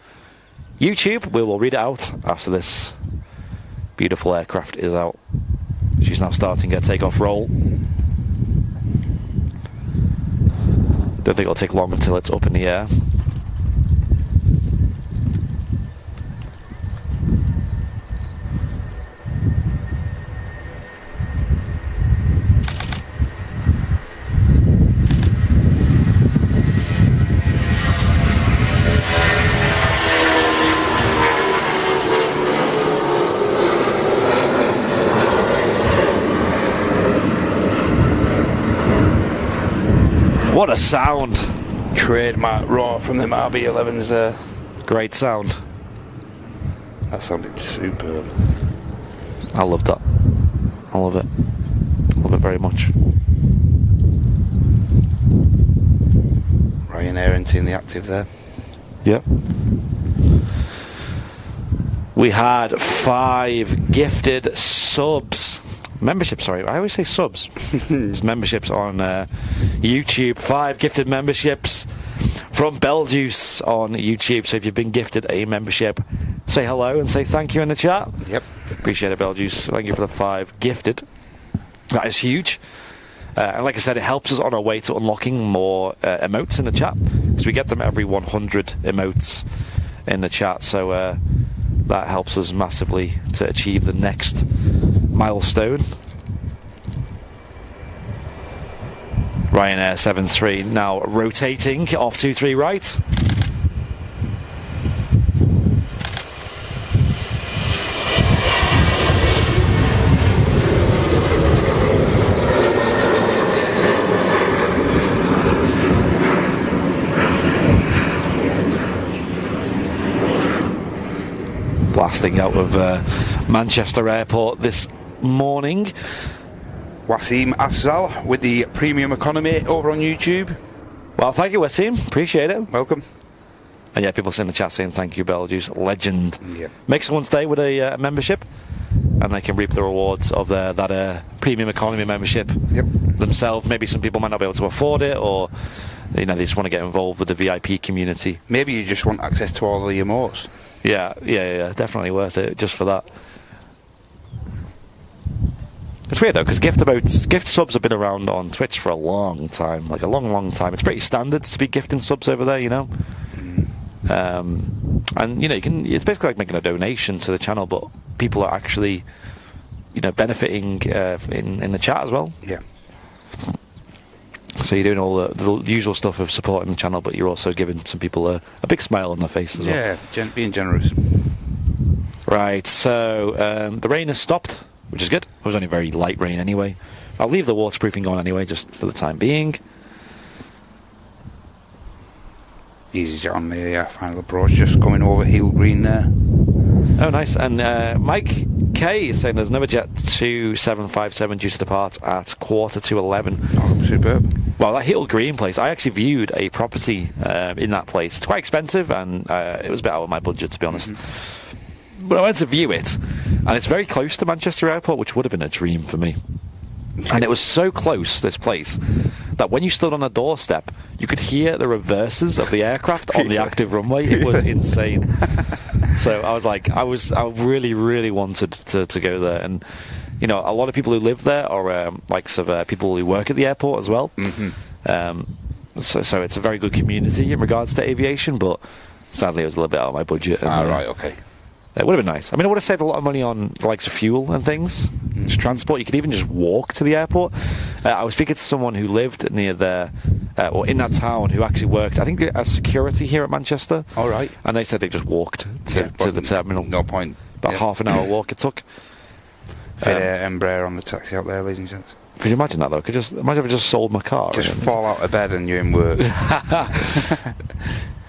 YouTube. We will read it out after this beautiful aircraft is out. She's now starting her takeoff roll. Don't think it'll take long until it's up in the air. What a sound! Trademark roar from them RB11s there. Great sound. That sounded superb. I love that. I love it. Love it very much. Ryanair entering the active there. Yep. We had 5 gifted subs. Memberships, sorry. I always say subs. It's memberships on YouTube. 5 gifted memberships from Beljuice on YouTube. So if you've been gifted a membership, say hello and say thank you in the chat. Yep. Appreciate it, Beljuice. Thank you for the 5 gifted. That is huge. And like I said, it helps us on our way to unlocking more emotes in the chat, because we get them every 100 emotes in the chat. So that helps us massively to achieve the next milestone. Ryanair 73 now rotating off 23 right. Blasting out of Manchester Airport this morning. Wasim Afzal with the premium economy over on YouTube. Well, thank you, Wasim. Appreciate it. Welcome. And yeah, people in the chat saying thank you, Beljuice. Legend. Yeah. Make someone's day with a membership, and they can reap the rewards of that premium economy membership themselves. Maybe some people might not be able to afford it, or they just want to get involved with the VIP community. Maybe you just want access to all of your emotes. Yeah, definitely worth it just for that. It's weird though, because gift subs have been around on Twitch for a long time, like a long time. It's pretty standard to be gifting subs over there, and you can. It's basically like making a donation to the channel, but people are actually, benefiting in the chat as well. Yeah. So you're doing all the usual stuff of supporting the channel, but you're also giving some people a big smile on their face as well. Yeah, being generous. Right, so the rain has stopped, which is good. It was only very light rain anyway. I'll leave the waterproofing on anyway, just for the time being. EasyJet on the final approach, just coming over Hill Green there. Oh, nice. And Mike K is saying there's another Jet2 757 due to depart at 11:15. Oh, superb. Well, that Hill Green place, I actually viewed a property in that place. It's quite expensive, and it was a bit out of my budget, to be honest. But I went to view it, and it's very close to Manchester Airport, which would have been a dream for me. And it was so close, this place, that when you stood on the doorstep, you could hear the reverses of the aircraft on the active runway. It was insane. So I was like, I really, really wanted to go there. And, you know, a lot of people who live there are people who work at the airport as well. So it's a very good community in regards to aviation, but sadly it was a little bit out of my budget. And, right, okay. It would have been nice. I mean, I would have saved a lot of money on the likes of fuel and things. Just transport. You could even just walk to the airport. I was speaking to someone who lived near there, or in that town, who actually worked, I think, as security here at Manchester. All right. And they said they just walked to the terminal. No point. About half an hour walk it took. Fit Embraer on the taxi out there, ladies and gents. Could you imagine that, though? Imagine if I just sold my car. Just fall out of bed and you're in work.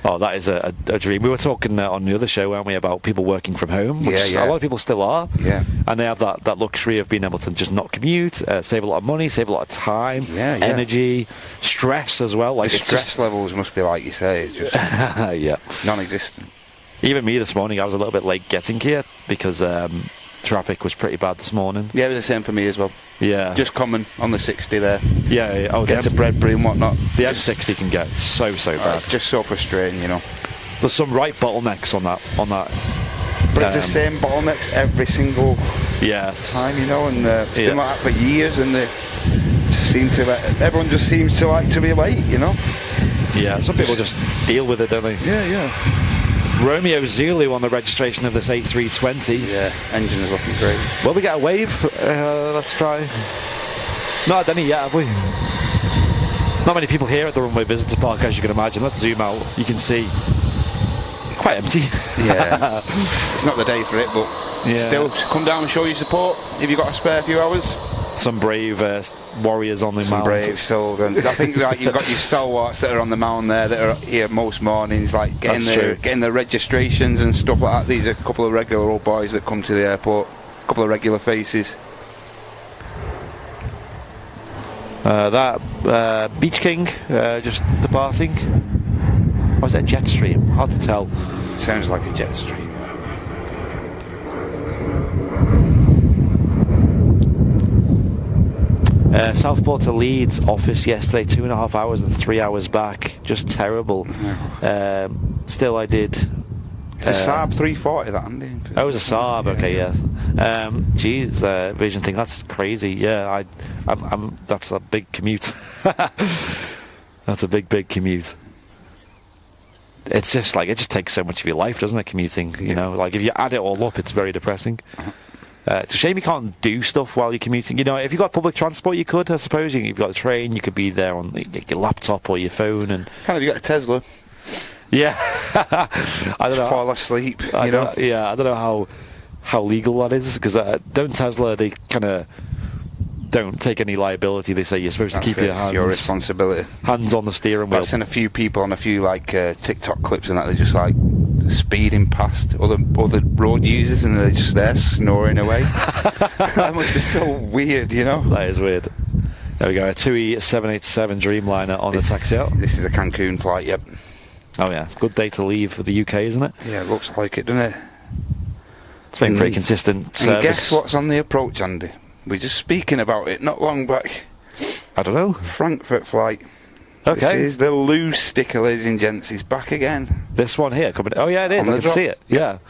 Oh, that is a dream. We were talking on the other show, weren't we, about people working from home, which a lot of people still are. Yeah. And they have that luxury of being able to just not commute, save a lot of money, save a lot of time, energy, stress as well. Like the stress levels must be like you say, it's just non-existent. Even me this morning, I was a little bit late getting here because traffic was pretty bad this morning. Yeah, it was the same for me as well. Yeah. Just common on the 60 there. Yeah. Oh, get to Bredbury and whatnot. The M60 can get so bad. It's just so frustrating, you know. There's some right bottlenecks on that. But it's the same bottlenecks every single time, you know, and it's been like that for years, and everyone just seems to like to be late, you know. Yeah, some people just deal with it, don't they? Yeah. Romeo Zulu on the registration of this A320. Yeah, engine is looking great. Will we get a wave? Let's try. Not done it yet, have we? Not many people here at the Runway Visitor Park, as you can imagine. Let's zoom out. You can see quite empty. Yeah. It's not the day for it, but still, come down and show your support if you've got a spare few hours. Some brave warriors on the mound. Some brave souls, and I think like you've got your stalwarts that are on the mound there that are here most mornings, like getting the registrations and stuff like that. These are a couple of regular old boys that come to the airport, a couple of regular faces. That Beach King just departing. Or is that Jetstream? Hard to tell. Sounds like a Jetstream. Southport to Leeds office yesterday, 2.5 hours and 3 hours back. Just terrible. Still, I did. It's a Saab 340, that, Andy. Oh, it was a Saab. Okay, yeah. Geez, Vision thing. That's crazy. Yeah, that's a big commute. That's a big commute. It's just like, it just takes so much of your life, doesn't it? Commuting. You know, like if you add it all up, it's very depressing. It's a shame you can't do stuff while you're commuting. You know, if you've got public transport, you could, I suppose. You've got a train, you could be there on your laptop or your phone. And kind of, you got a Tesla. Yeah. I don't know. Fall asleep, I don't know how legal that is, because don't Tesla, they kind of don't take any liability. They say you're supposed to keep your hands. Your responsibility. Hands on the steering wheel. I've seen a few people on a few like TikTok clips and that, they're just like speeding past other road users, and they're just there snoring away. That must be so weird, you know. That is weird. There we go, a 787 Dreamliner on the taxi out. This is a Cancun flight, yep. Oh yeah, good day to leave for the UK, isn't it? Yeah, it looks like it, doesn't it? It's been pretty consistent service. And guess what's on the approach, Andy? We're just speaking about it not long back. I don't know. Frankfurt flight. Okay. This is the loose sticker, ladies and gents. He's back again. This one here coming. Oh yeah, it is. I can see it. Yeah.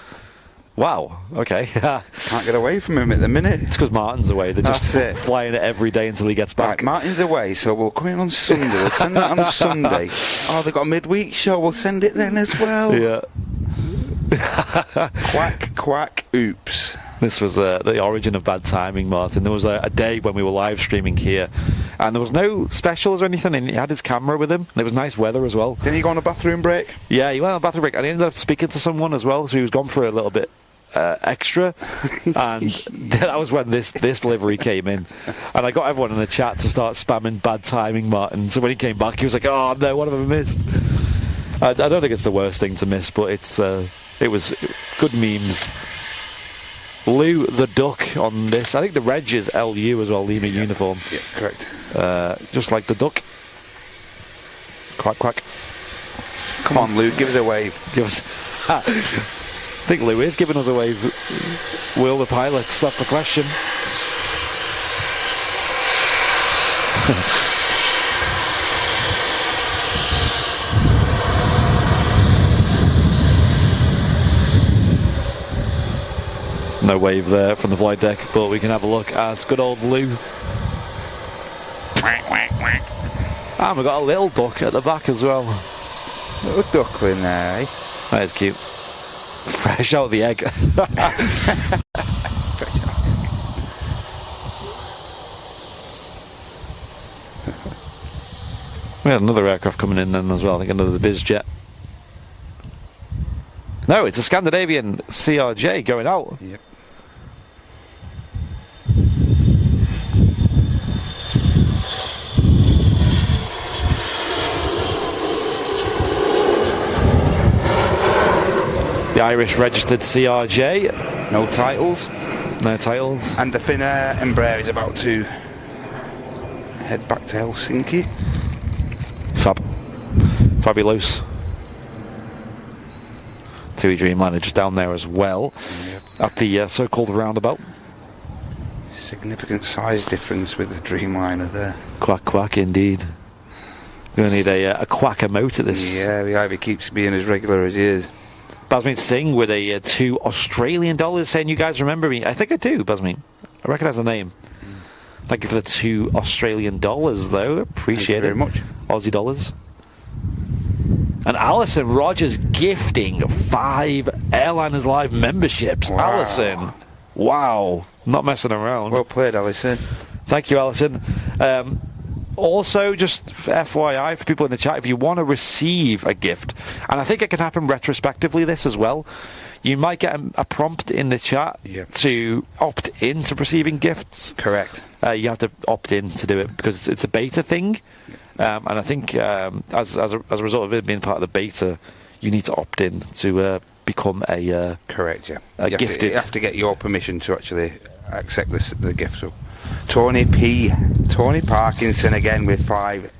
Wow. Okay. Can't get away from him at the minute. It's because Martin's away. They're just flying it every day until he gets back. Right, Martin's away, so we'll come in on Sunday. We'll send that on Sunday. Oh, they've got a midweek show. We'll send it then as well. Yeah. Quack, oops. This was the origin of bad timing, Martin. There was a day when we were live streaming here, and there was no specials or anything, and he had his camera with him, and it was nice weather as well. Didn't he go on a bathroom break? Yeah, he went on a bathroom break, and he ended up speaking to someone as well, so he was gone for a little bit extra, and that was when this livery came in, and I got everyone in the chat to start spamming bad timing Martin. So when he came back, he was like, "Oh no, what have I missed?" I don't think it's the worst thing to miss, but it was good memes. Lou the Duck on this. I think the reg is LU as well, Lima uniform. Yeah, correct. Just like the duck. Quack, quack. Come on, Lou, give us a wave. Give us... I think Lou is giving us a wave. Will the pilots? That's the question. No wave there from the flight deck, but we can have a look at good old Lou. And we've got a little duck at the back as well. Little duckling there, eh? That is cute. Fresh out of the egg. We had another aircraft coming in then as well, I think another BizJet. No, it's a Scandinavian CRJ going out. Yep. The Irish registered CRJ. No titles. No titles. And the Finnair Embraer is about to head back to Helsinki. Fabulous. TUI Dreamliner just down there as well. Yep. At the so-called roundabout. Significant size difference with the Dreamliner there. Quack, quack, indeed. We're going to need a quacker motor this. Yeah, he either keeps being as regular as he is. Basmin Singh with a $2 Australian saying, you guys remember me? I think I do, Basmin. I recognise the name. Thank you for the $2 Australian though. Appreciate it very much. Aussie dollars. And Alison Rogers gifting 5 Airliners Live memberships. Wow. Alison. Wow. Not messing around. Well played, Alison. Thank you, Alison. Also, just FYI for people in the chat, if you want to receive a gift, and I think it can happen retrospectively this as well, you might get a prompt in the chat to opt in to receiving gifts. Correct. You have to opt in to do it because it's a beta thing. And I think as a result of it being part of the beta, you need to opt in to become a correct. Yeah, you gifted. You have to get your permission to actually accept the gift. So, Tony Parkinson again with 5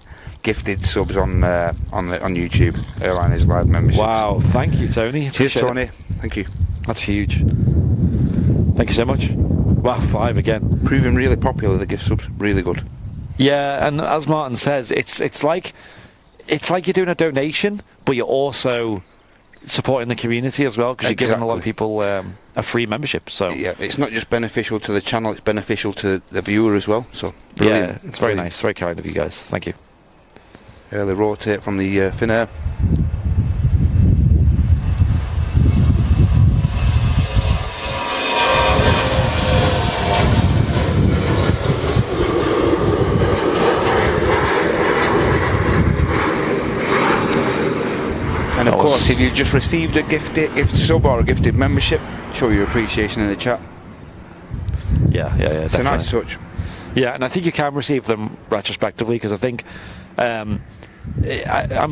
gifted subs on YouTube. Airliners Live membership. Wow, thank you, Tony. Cheers, Tony. It. Thank you. That's huge. Thank you so much. Wow, 5 again. Proving really popular, the gift subs. Really good. Yeah, and as Martin says, it's like you're doing a donation, but you're also supporting the community as well because you're giving a lot of people a free membership. So yeah, it's not just beneficial to the channel; it's beneficial to the viewer as well. So brilliant. Yeah, it's very nice, very kind of you guys. Thank you. Early rotate from the Finnair. And of course, if you just received a gift sub or a gifted membership, show your appreciation in the chat. Yeah, it's definitely. a nice touch. Yeah, and I think you can receive them retrospectively because I think I'm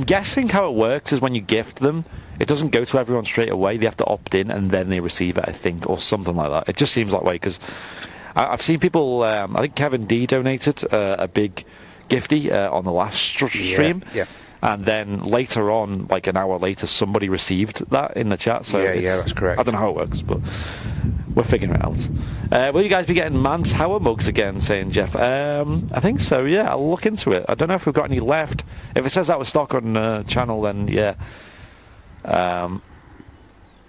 guessing how it works is when you gift them, it doesn't go to everyone straight away. They have to opt in and then they receive it, I think, or something like that. It just seems that way because I've seen people. I think Kevin D donated a big gifty on the last stream. Yeah. And then later on, like an hour later, somebody received that in the chat. So yeah, that's correct. I don't know how it works, but we're figuring it out. Will you guys be getting Man Tower mugs again, saying Jeff? I think so, yeah. I'll look into it. I don't know if we've got any left. If it says that was stock on the channel, then yeah.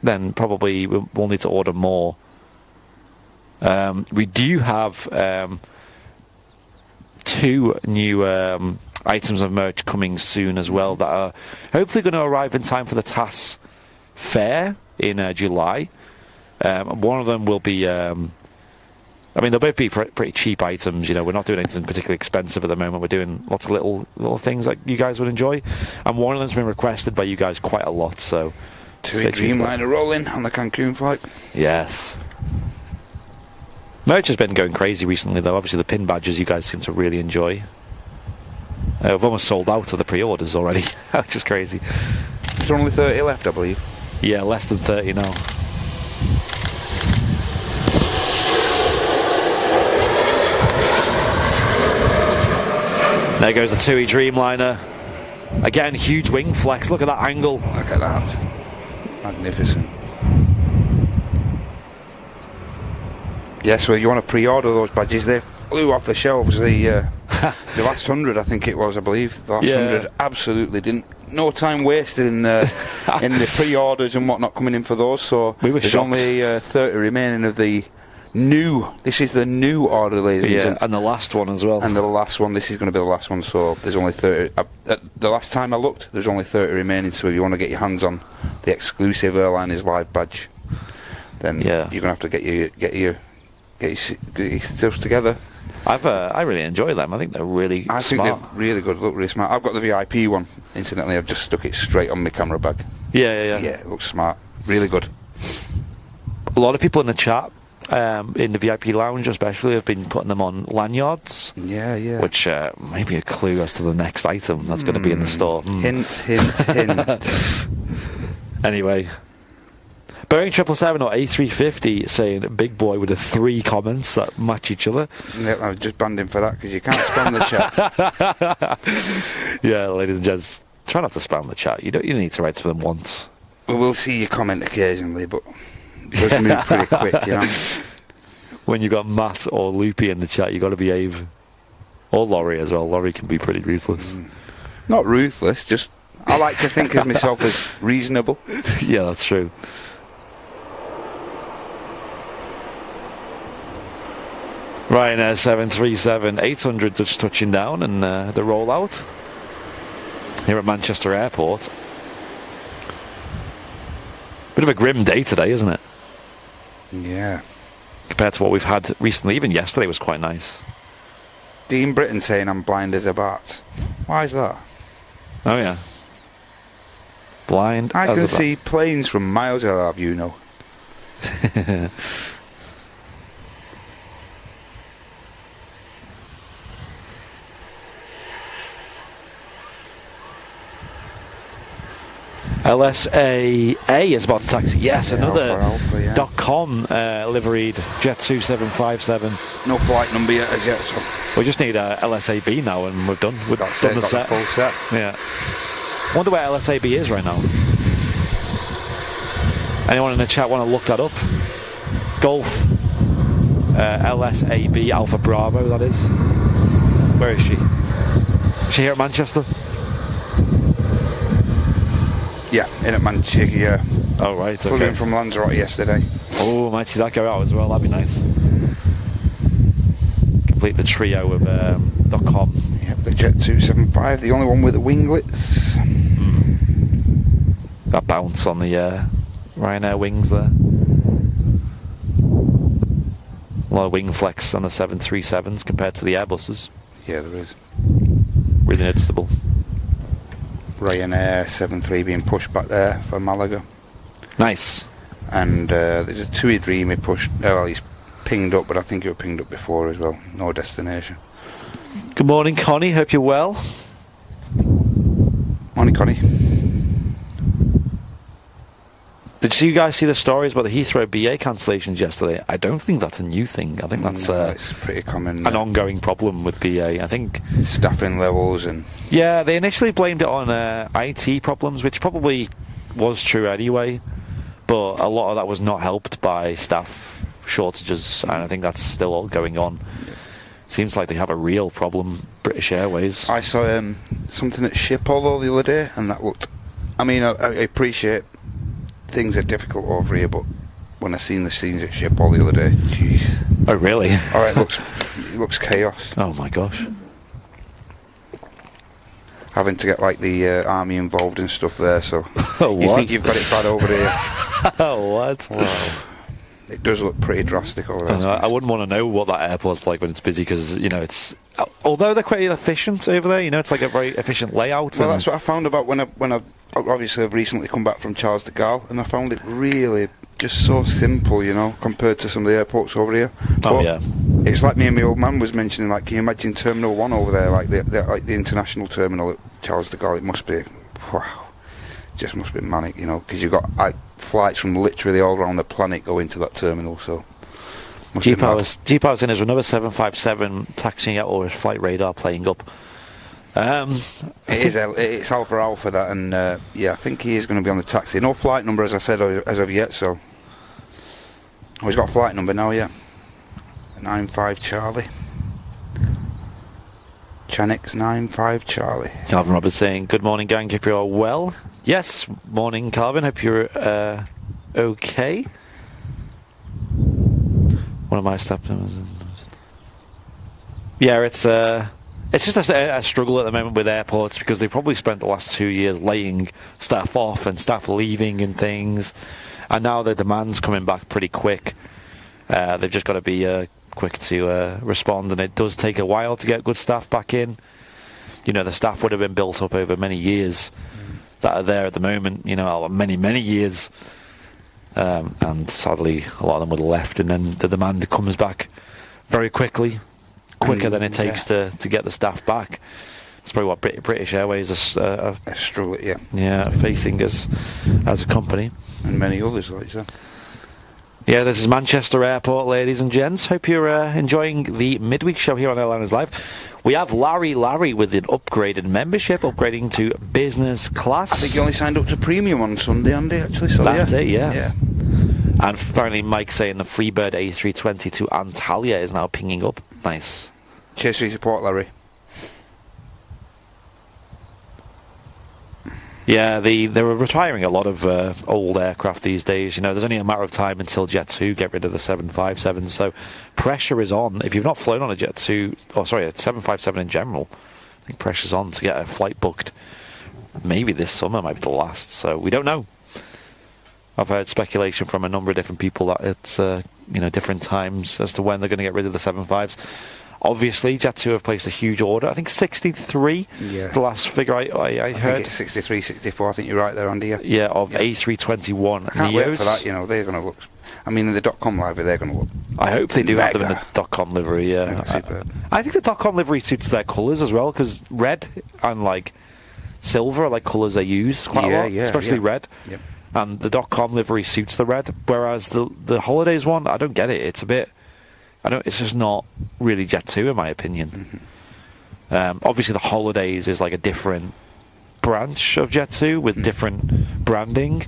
Then probably we'll need to order more. We do have 2 new items of merch coming soon as well that are hopefully going to arrive in time for the TAS fair in July. One of them will be I mean, they'll both be pretty cheap items. You know, we're not doing anything particularly expensive at the moment. We're doing lots of little things that you guys would enjoy, and one of them's been requested by you guys quite a lot. So TUI Dreamliner rolling on the Cancun flight. Yes. Merch has been going crazy recently, though. Obviously, the pin badges you guys seem to really enjoy. We've almost sold out of the pre-orders already, which is crazy. There's only 30 left, I believe. Yeah, less than 30 now. There goes the TUI Dreamliner. Again, huge wing flex. Look at that angle. Look at that. Magnificent. Yes, well, you want to pre-order those badges. They flew off the shelves. The last 100, I think it was, I believe. The last 100 absolutely didn't. No time wasted in the pre-orders and whatnot coming in for those. So we were there's shocked. only 30 remaining of the new. This is the new order, ladies and gents. And the last one as well. And the last one. This is going to be the last one. So there's only 30. The last time I looked, there's only 30 remaining. So if you want to get your hands on the exclusive Airliners live badge, then you're going to have to get your stuff together. I really enjoy them. I think they're really smart. I think they're really good. Look really smart. I've got the VIP one. Incidentally, I've just stuck it straight on my camera bag. Yeah. Yeah, it looks smart. Really good. A lot of people in the chat, in the VIP lounge especially, have been putting them on lanyards. Yeah. Which may be a clue as to the next item that's going to be in the store. Hint, hint. Anyway. Boeing 777 or A350 saying big boy with the 3 comments that match each other. Yeah, I've just banned him for that because you can't spam the chat. Yeah, ladies and gents, try not to spam the chat. You need to write to them once. Well, we'll see your comment occasionally, but it does move pretty quick, you know. When you've got Matt or Loopy in the chat, you've got to behave. Or Laurie as well. Laurie can be pretty ruthless. Not ruthless, just I like to think of myself as reasonable. Yeah, that's true. Ryanair 737-800 just touching down and the rollout here at Manchester Airport. Bit of a grim day today, isn't it? Yeah. Compared to what we've had recently. Even yesterday was quite nice. Dean Britton saying I'm blind as a bat. Why is that? Oh, yeah. Blind I as can a bat. see planes from miles out, you know. LSA A is about to taxi. Yes, Yeah, another Alpha, yeah. .com liveried Jet2 757. No flight number yet as yet, so We just need LSA B now, and we've done. We've that's done it, the got set. the full set. Yeah. Wonder where LSA B is right now. Anyone in the chat want to look that up? Golf LSAB Alpha Bravo, that is. Where is she? Is she here at Manchester? Yeah, in at Manchester, yeah. Oh, right, Flew okay. in from Lanzarote yesterday. Oh, might see that go out as well, that'd be nice. Complete the trio of .com. Yep, the Jet 275, the only one with the winglets. That bounce on the Ryanair wings there. A lot of wing flex on the 737s compared to the Airbuses. Yeah, there is. Really noticeable. Ryanair 73 being pushed back there for Malaga. Nice. And there's a TUI Dream he pushed. Well, he's pinged up, but I think he was pinged up before as well. No destination. Good morning, Connie. Hope you're well. Morning, Connie. Did you guys see the stories about the Heathrow BA cancellations yesterday? I don't think that's a new thing. I think that's it's pretty common. an ongoing problem with BA. I think Staffing levels and... Yeah, they initially blamed it on IT problems, which probably was true anyway, but a lot of that was not helped by staff shortages, and I think that's still all going on. Seems like they have a real problem, British Airways. I saw something at Schiphol the other day, and that looked... I mean, I appreciate things are difficult over here, but when I seen the scenes at Schiphol the other day, jeez. Oh, really? Oh, it looks chaos. Oh, my gosh. Having to get like the army involved and stuff there, so Oh, you what? think you've got it bad over here. Oh, what? Wow. It does look pretty drastic over there. I wouldn't want to know what that airport's like when it's busy, because, you know, it's... Although they're quite efficient over there, you know, it's like a very efficient layout. Well, that's what I found about when I obviously I've recently come back from Charles de Gaulle, and I found it really just so simple, you know, compared to some of the airports over here. Oh, But yeah. it's like me and my old man was mentioning, like, can you imagine Terminal 1 over there, like the international terminal at Charles de Gaulle? It must be, wow, just must be manic, you know, because you've got flights from literally all around the planet go into that terminal, so... G-Power's in, there's another 757 taxiing out over flight radar playing up. It's Alpha that, and I think he is going to be on the taxi. No flight number, as I said, as of yet. So, he's got a flight number now. Yeah, 95 Charlie. Chanix 95 Charlie. Calvin Roberts saying, "Good morning, gang. Hope you're well." Yes, morning, Calvin. Hope you're okay. One of my staff. Yeah, it's just a struggle at the moment with airports because they've probably spent the last 2 years laying staff off and staff leaving and things, and now the demand's coming back pretty quick. They've just got to be quick to respond, and it does take a while to get good staff back in. You know, the staff would have been built up over many years that are there at the moment, you know, many years. And sadly, a lot of them would have left, and then the demand comes back very quickly, quicker than it takes to get the staff back. It's probably what British Airways are struggling, facing as a company. And many others, like that. Yeah, this is Manchester Airport, ladies and gents. Hope you're enjoying the midweek show here on Airliners Live. We have Larry with an upgraded membership, upgrading to business class. I think you only signed up to premium on Sunday, Andy, actually. So that's it, yeah. And apparently Mike's saying the Freebird A320 to Antalya is now pinging up. Nice. Cheers for your support, Larry. Yeah, they were retiring a lot of old aircraft these days. You know, there's only a matter of time until Jet2 get rid of the 757. So pressure is on. If you've not flown on a Jet2, a 757 in general, I think pressure's on to get a flight booked. Maybe this summer might be the last. So we don't know. I've heard speculation from a number of different people that it's different times as to when they're going to get rid of the 75s. Obviously, Jet2 have placed a huge order. I think 63. Yeah. The last figure I heard. I think it's 63, 64. I think you're right there, Andy. Yeah, of A321 I can't wait for that. You know, they're going to look. I mean, in the .com livery, they're going to look. I hope they do have them in the .com livery. Yeah, I think the .com livery suits their colours as well, because red and silver are like colours they use quite a lot, especially red. Yep. And the .com livery suits the red, whereas the holidays one, I don't get it. It's a bit. It's just not really Jet2 in my opinion. Mm-hmm. Obviously, the holidays is like a different branch of Jet2 with different branding,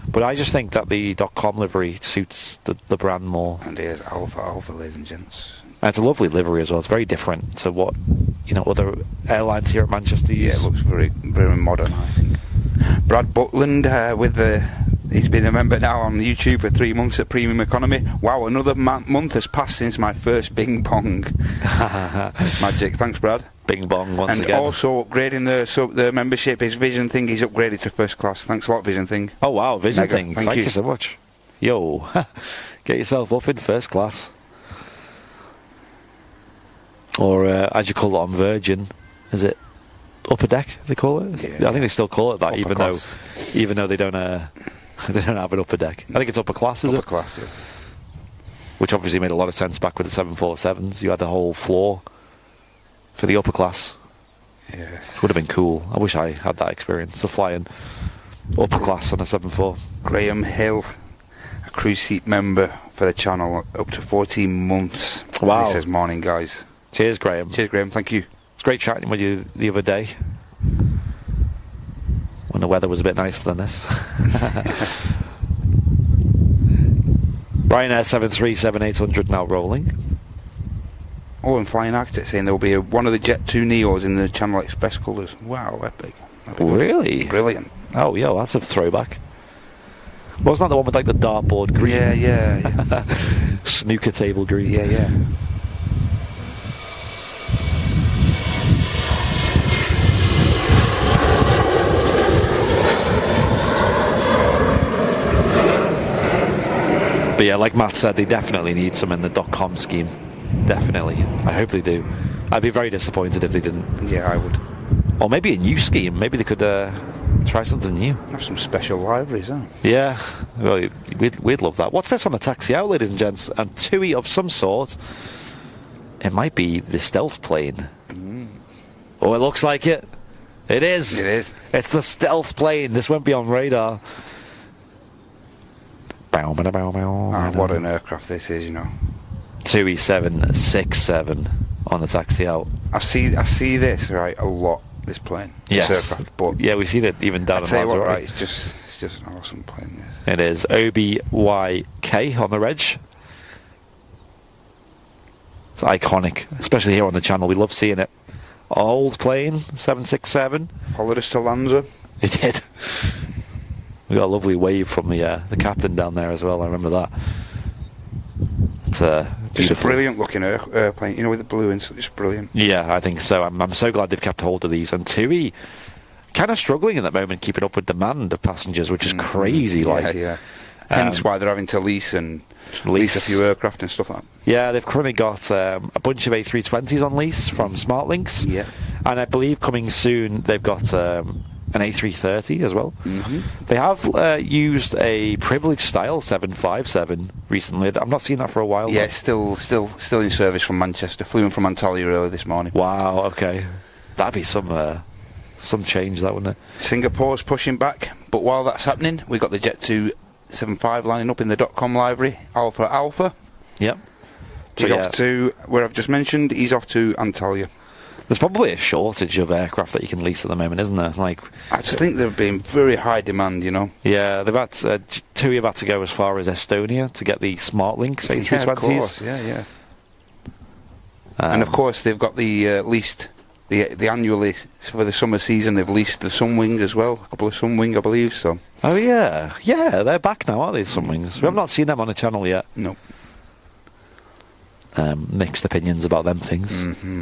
but I just think that the .com livery suits the brand more. And here's Alpha, ladies and gents. And it's a lovely livery as well. It's very different to what other airlines here at Manchester use. Yeah, it looks very, very modern, I think. Brad Butland with he's been a member now on YouTube for 3 months at Premium Economy. Wow, another month has passed since my first Bing Bong. Magic. Thanks, Brad. Bing Bong once again. And also upgrading the membership, his Vision Thing, he's upgraded to first class. Thanks a lot, Vision Thing. Oh, wow, Vision Thing. Thank you so much. Yo, get yourself up in first class. Or, as you call it on Virgin, is it upper deck, they call it? Yeah, I think they still call it that, even though they don't have an upper deck. I think it's upper class, is it? Upper class, yeah. Which obviously made a lot of sense back with the 747s. You had the whole floor for the upper class. Yes. Would have been cool. I wish I had that experience of flying upper class on a 74. Graham Hill, a cruise seat member for the channel, up to 14 months. Wow. He says, morning, guys. Cheers, Graham. Cheers, Graham. Thank you. It's great chatting with you the other day when the weather was a bit nicer than this. Ryanairs 737-800 now rolling. Oh, and Flying Architect saying there will be one of the Jet2 Neos in the Channel Express colours. Wow, epic. Really? Brilliant. Oh, yeah, that's a throwback. Wasn't that the one with the dartboard green? Yeah. Snooker table green. Yeah. But yeah, like Matt said, they definitely need some in the .com scheme. Definitely. I hope they do. I'd be very disappointed if they didn't. Yeah, I would. Or maybe a new scheme. Maybe they could try something new. Have some special liveries, huh? Yeah. Well, we'd love that. What's this on the taxi out, ladies and gents? And TUI of some sort. It might be the stealth plane. Oh, it looks like it. It is. It is. It's the stealth plane. This won't be on radar. What an aircraft this is, 2E767 on the taxi out. I see this, right, a lot this plane, yes. this aircraft. But yeah, we see that even down in tell you what, Lanzarote. right, it's just an awesome plane. It is OBYK on the reg. It's iconic, especially here on the channel. We love seeing it. Old plane, 767. Followed us to Lanza. It did. We got a lovely wave from the captain down there as well. I remember that. It's just a brilliant looking airplane, with the blue and it's brilliant. Yeah, I think so. I'm so glad they've kept hold of these. And TUI kind of struggling at the moment, keeping up with demand of passengers, which is crazy. Yeah. Hence why they're having to lease a few aircraft and stuff like that. Yeah, they've currently got a bunch of A320s on lease from SmartLynx. Yeah. And I believe coming soon they've got an A330 as well. Mm-hmm. They have used a privileged style 757 recently. I'm not seeing that for a while. Yeah, it's still in service from Manchester. Flew in from Antalya early this morning. Wow. Okay, that'd be some change, that, wouldn't it? Singapore's pushing back, but while that's happening, we've got the Jet2 A380 lining up in the .com livery, Alpha. Yep. He's off to where I've just mentioned. He's off to Antalya. There's probably a shortage of aircraft that you can lease at the moment, isn't there? I just think they've been very high demand, Yeah, they've had TUI have had to go as far as Estonia to get the SmartLynx A320s. Yeah, of course. Yeah. And of course they've got the leased the annual lease for the summer season. They've leased the Sunwing as well, a couple of Sunwing, I believe. So. Oh yeah, they're back now, aren't they? Sunwings. We have not seen them on the channel yet. No. Mixed opinions about them things,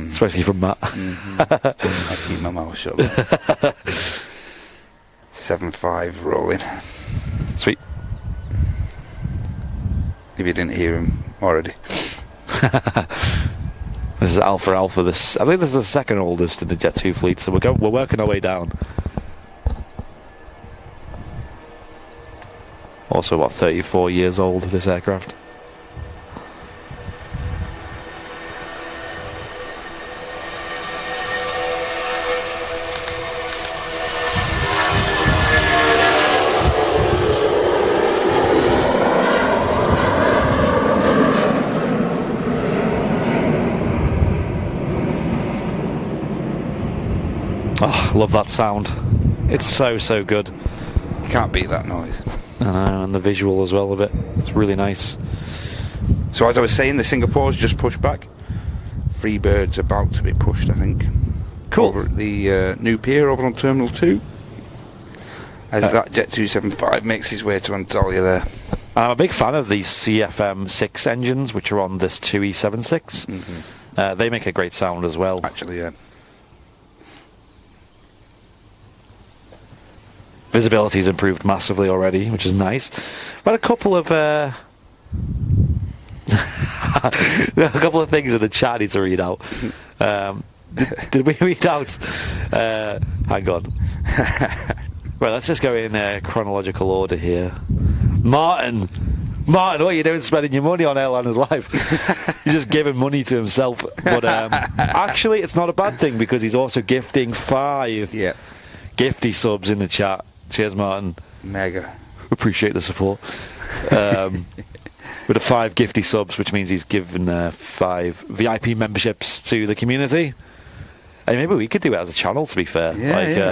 especially from Matt. I keep my mouth shut. 7.5 rolling. Sweet. If you didn't hear him already. This is Alpha. I think this is the second oldest in the Jet2 fleet, so we're working our way down. Also about 34 years old, this aircraft. Oh, love that sound. It's so good. You can't beat that noise. I know, and the visual as well of it. It's really nice. So as I was saying, the Singapore's just pushed back. Freebird's about to be pushed, I think. Cool. Over at the new pier over on Terminal 2. As that Jet 275 makes his way to Antalya there. I'm a big fan of these CFM6 engines, which are on this 2E76. They make a great sound as well. Actually, yeah. Visibility's improved massively already, which is nice. But a couple of things in the chat I need to read out. Did we read out? Hang on. Right, let's just go in chronological order here. Martin, what are you doing spending your money on Airliners Live? He's just giving money to himself. But actually, it's not a bad thing because he's also gifting 5 gifty subs in the chat. Cheers, Martin. Mega. Appreciate the support. With the 5 gifty subs, which means he's given 5 VIP memberships to the community. And maybe we could do it as a channel, to be fair.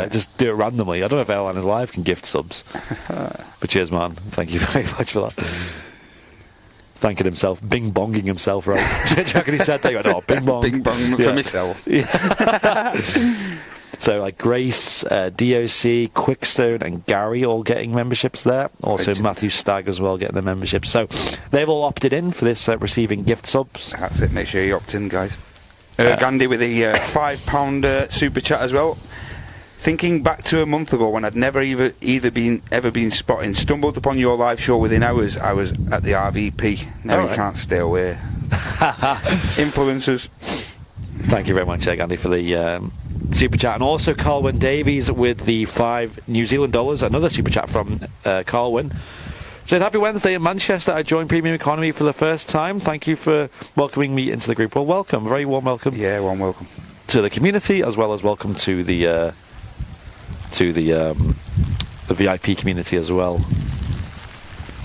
Just do it randomly. I don't know if Airliners Live can gift subs. But cheers, Martin. Thank you very much for that. Thanking himself, bing-bonging himself, right? Do you reckon he said that? Oh, bing-bong. Bing-bong for myself. Yeah. So, like Grace, DOC, Quickstone, and Gary all getting memberships there. Also, Matthew Stagg as well getting the membership. So, they've all opted in for this receiving gift subs. That's it. Make sure you opt in, guys. Gandhi with the £5 super chat as well. Thinking back to a month ago when I'd never ever been spotting, stumbled upon your live show within hours. I was at the RVP. Now you can't stay away. Influencers. Thank you very much, Gandhi, for the super chat, and also Carlwyn Davies with the $5 New Zealand dollars. Another super chat from Carlwyn. Said, happy Wednesday in Manchester. I joined Premium Economy for the first time. Thank you for welcoming me into the group. Well, welcome, very warm welcome. Yeah, warm welcome to the community, as well as welcome to the VIP community as well.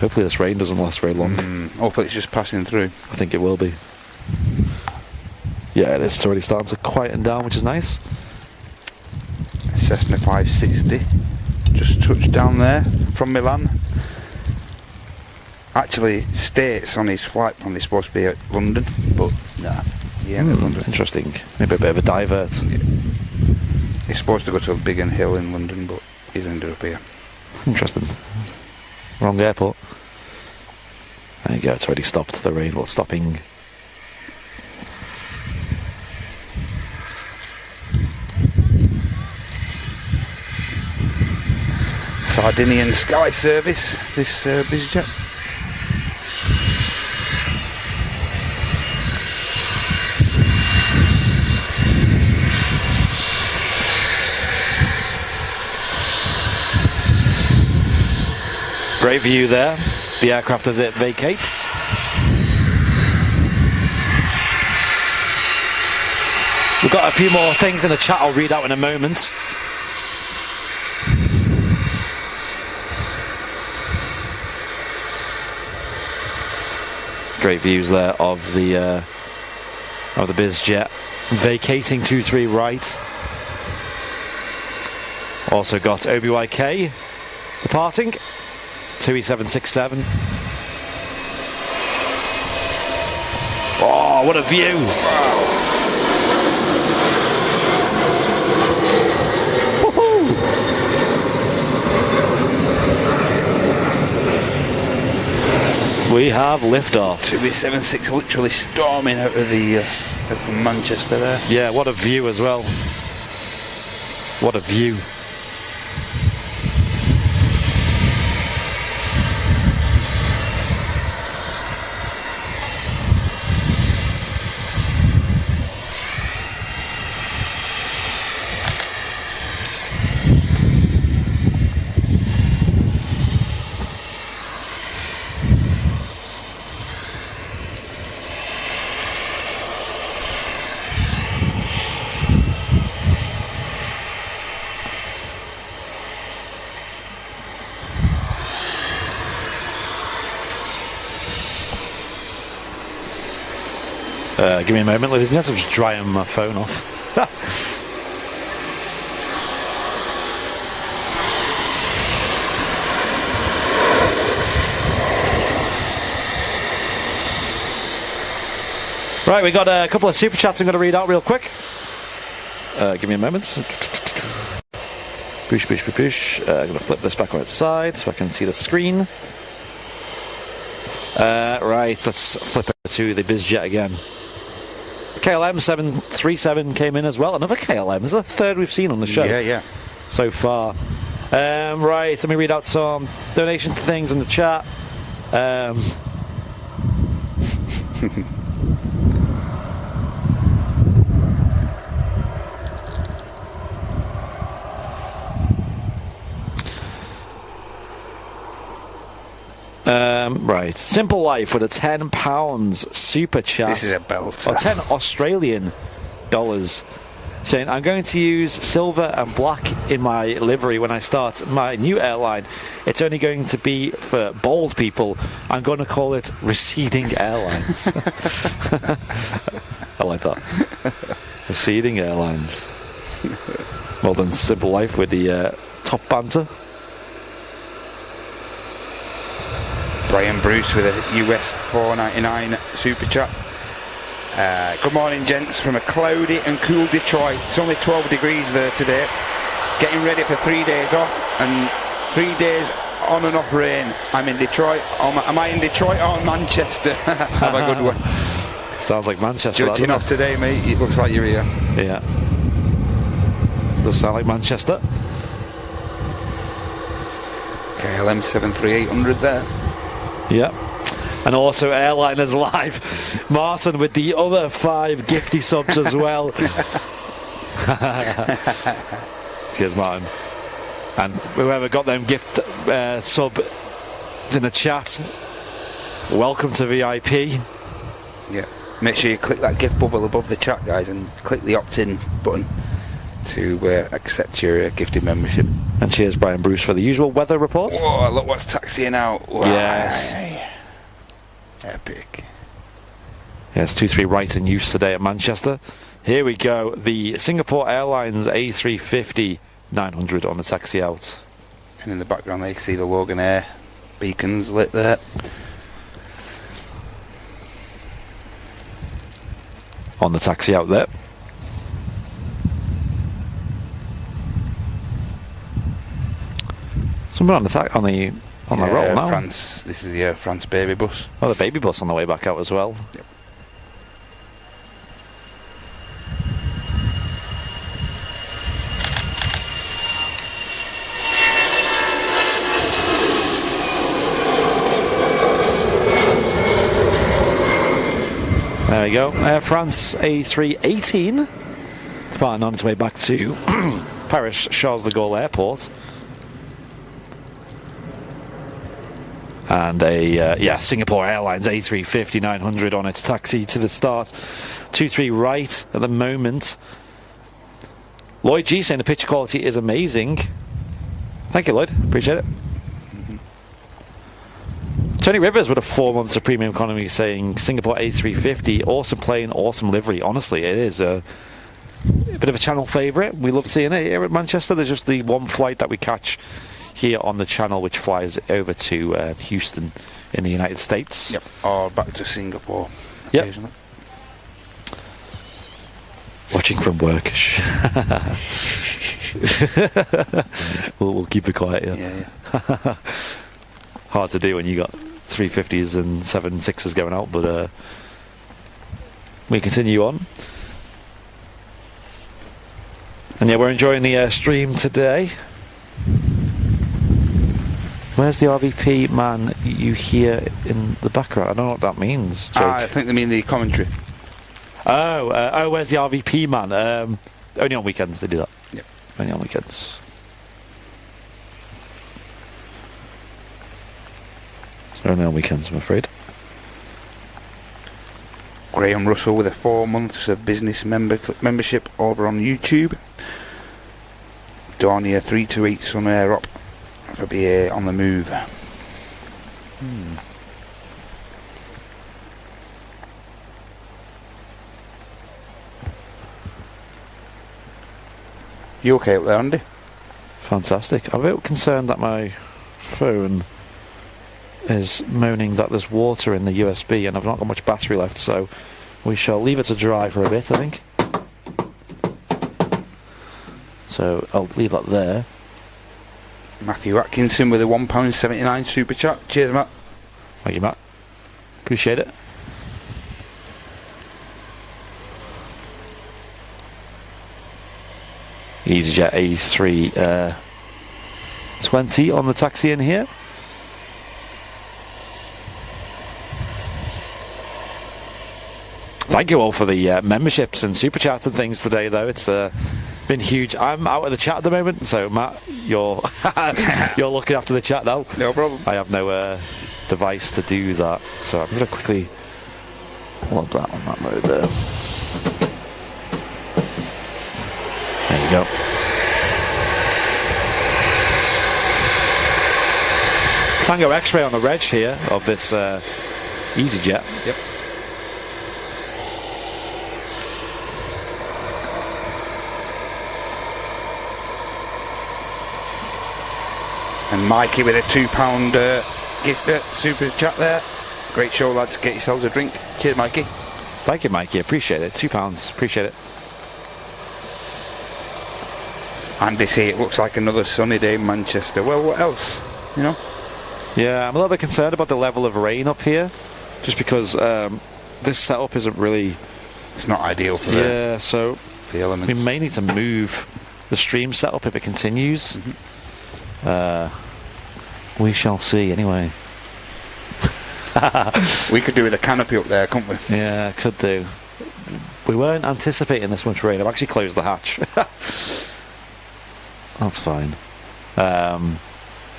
Hopefully this rain doesn't last very long. Hopefully it's just passing through. I think it will be. Yeah, it's already starting to quieten down, which is nice. Cessna 560. Just touched down there from Milan. Actually states on his flight plan he's supposed to be at London, but nah, he ain't at London. Interesting. Maybe a bit of a divert. Yeah. He's supposed to go to a Biggin Hill in London, but he's ended up here. Interesting. Wrong airport. There you go, it's already stopped the rain. Well, stopping. Sardinian Sky Service, this EasyJet. Great view there. The aircraft as it vacates. We've got a few more things in the chat I'll read out in a moment. Great views there of the BizJet vacating 23 right. Also got OBYK departing 2E767. Oh, what a view! Wow. We have liftoff. 2E76 literally storming out of the from Manchester there. Yeah, what a view as well. What a view. Give me a moment, ladies and gentlemen. I'm just drying my phone off. Right, we got a couple of super chats I'm going to read out real quick. Give me a moment. Push, push, push, push. I'm going to flip this back on its side so I can see the screen. Right, let's flip it to the BizJet again. KLM 737 came in as well. Another KLM. This is the third we've seen on the show. Yeah. So far. Right, let me read out some donation things in the chat. Right, Simple Life with a £10 super chat. This is a belt. Or 10 Australian dollars. Saying, I'm going to use silver and black in my livery when I start my new airline. It's only going to be for bald people. I'm going to call it Receding Airlines. I like that. Receding Airlines. Well done, Simple Life with the top banter. Brian Bruce with a US $4.99 super chat. Good morning, gents, from a cloudy and cool Detroit. It's only 12 degrees there today. Getting ready for 3 days off and 3 days on and off rain. I'm in Detroit. Am I in Detroit or in Manchester? Have a good one. Sounds like Manchester. Judging off today, mate, it looks like you're here. Yeah. Does sound like Manchester. KLM 73800 there. Yeah. And also Airliners Live. Martin with the other 5 gifty subs as well. Cheers, Martin. And whoever got them gift sub in the chat, welcome to VIP. Yeah. Make sure you click that gift bubble above the chat, guys, and click the opt-in button to accept your gifted membership. And cheers, Brian Bruce, for the usual weather report. Whoa, look what's taxiing out. Wow. Yes. Epic. Yes, 2-3 right in use today at Manchester. Here we go. The Singapore Airlines A350 900 on the taxi out. And in the background there you can see the Logan Air beacons lit there. On the taxi out there. Someone on the roll now. France. This is the Air France baby bus. Oh, the baby bus on the way back out as well. Yep. There we go. Air France A318 departing on its way back to Paris Charles de Gaulle Airport. And Singapore Airlines A350 900 on its taxi to the start. 23 right at the moment. Lloyd G saying the picture quality is amazing. Thank you, Lloyd. Appreciate it. Tony Rivers with a 4 months of premium economy saying Singapore A350, awesome plane, awesome livery. Honestly, it is a bit of a channel favourite. We love seeing it here at Manchester. There's just the one flight that we catch here on the channel which flies over to Houston in the United States. Yep. Or back to Singapore Yep. occasionally. Watching from work. we'll keep it quiet. Yeah. Hard to do when you got 350s and 76s going out, but we continue on. And yeah, we're enjoying the stream today. Where's the RVP man you hear in the background? I don't know what that means, Jake. I think they mean the commentary. Oh, where's the RVP man? Only on weekends they do that. Yep. Only on weekends. Only on weekends, I'm afraid. Graham Russell with a 4 months of business membership over on YouTube. Dornier 328 Sun Air Up for BA on the move. You okay up there, Andy? Fantastic. I'm a bit concerned that my phone is moaning that there's water in the USB and I've not got much battery left, so we shall leave it to dry for a bit, I think. So I'll leave that there. Matthew Atkinson with a £1.79 super chat. Cheers, Matt. Thank you, Matt. Appreciate it. EasyJet A320 on the taxi in here. Thank you all for the memberships and super chats and things today, though. It's been huge. I'm out of the chat at the moment, so Matt, you're you're looking after the chat now. No problem. I have no device to do that, so I'm going to quickly load that on that mode there. There you go. Tango X-ray on the reg here of this EasyJet. Yep. And Mikey with a £2 gift super chat there. Great show, lads. Get yourselves a drink. Cheers, Mikey. Thank you, Mikey. Appreciate it. £2. Appreciate it. Andy say it looks like another sunny day in Manchester. Well, what else? You know? Yeah, I'm a little bit concerned about the level of rain up here, just because this setup isn't really... It's not ideal for so the elements. We may need to move the stream setup if it continues. We shall see, anyway. We could do with a canopy up there, couldn't we? Yeah, could do. We weren't anticipating this much rain. I've actually closed the hatch. That's fine.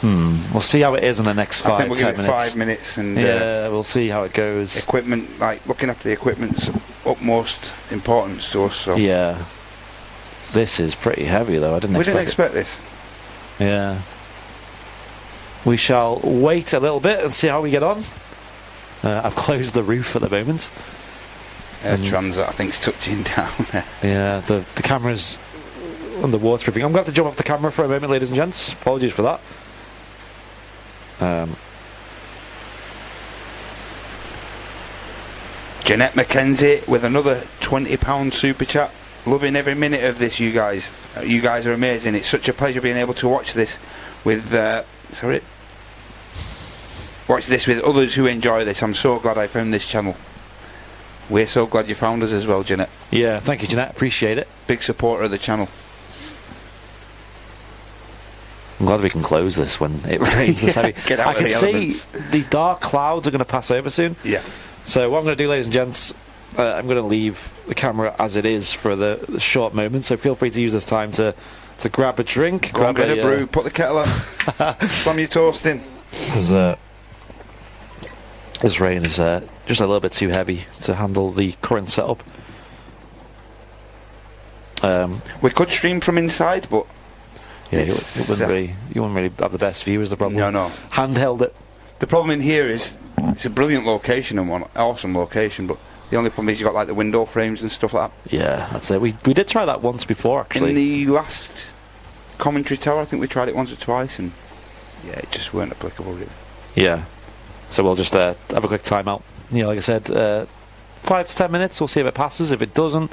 We'll see how it is in the next 5 I think we'll 10 give it minutes. 5 minutes and we'll see how it goes. Equipment, like looking after the equipment's utmost importance to us. So. Yeah. This is pretty heavy, though. We didn't expect this. Yeah. We shall wait a little bit and see how we get on. I've closed the roof at the moment. Air Transat, I think, is touching down there. Yeah, the camera's under waterproofing. I'm going to have to jump off the camera for a moment, ladies and gents. Apologies for that. Jeanette McKenzie with another £20 super chat. Loving every minute of this, you guys. You guys are amazing. It's such a pleasure being able to watch this with watch this with others who enjoy this. I'm so glad I found this channel. We're so glad you found us as well, Jeanette. Yeah, thank you, Jeanette. Appreciate it. Big supporter of the channel. I'm glad we can close this when it rains this heavy. Get out I of can the see elements. the dark clouds are going to pass over soon. Yeah. So what I'm going to do, ladies and gents, I'm going to leave the camera as it is for the short moment. So feel free to use this time to grab a drink, grab a brew, put the kettle on, slam your toast in. This rain is just a little bit too heavy to handle the current setup. We could stream from inside, but yeah, you wouldn't really have the best view. Is the problem? No. Handheld it. The problem in here is it's a brilliant location and one awesome location, but the only problem is you've got like the window frames and stuff like that. Yeah, that's it. We did try that once before, actually. In the last commentary tower, I think we tried it once or twice, and yeah, it just weren't applicable really. Yeah. So we'll just have a quick timeout. You know, like I said, 5 to 10 minutes. We'll see if it passes. If it doesn't,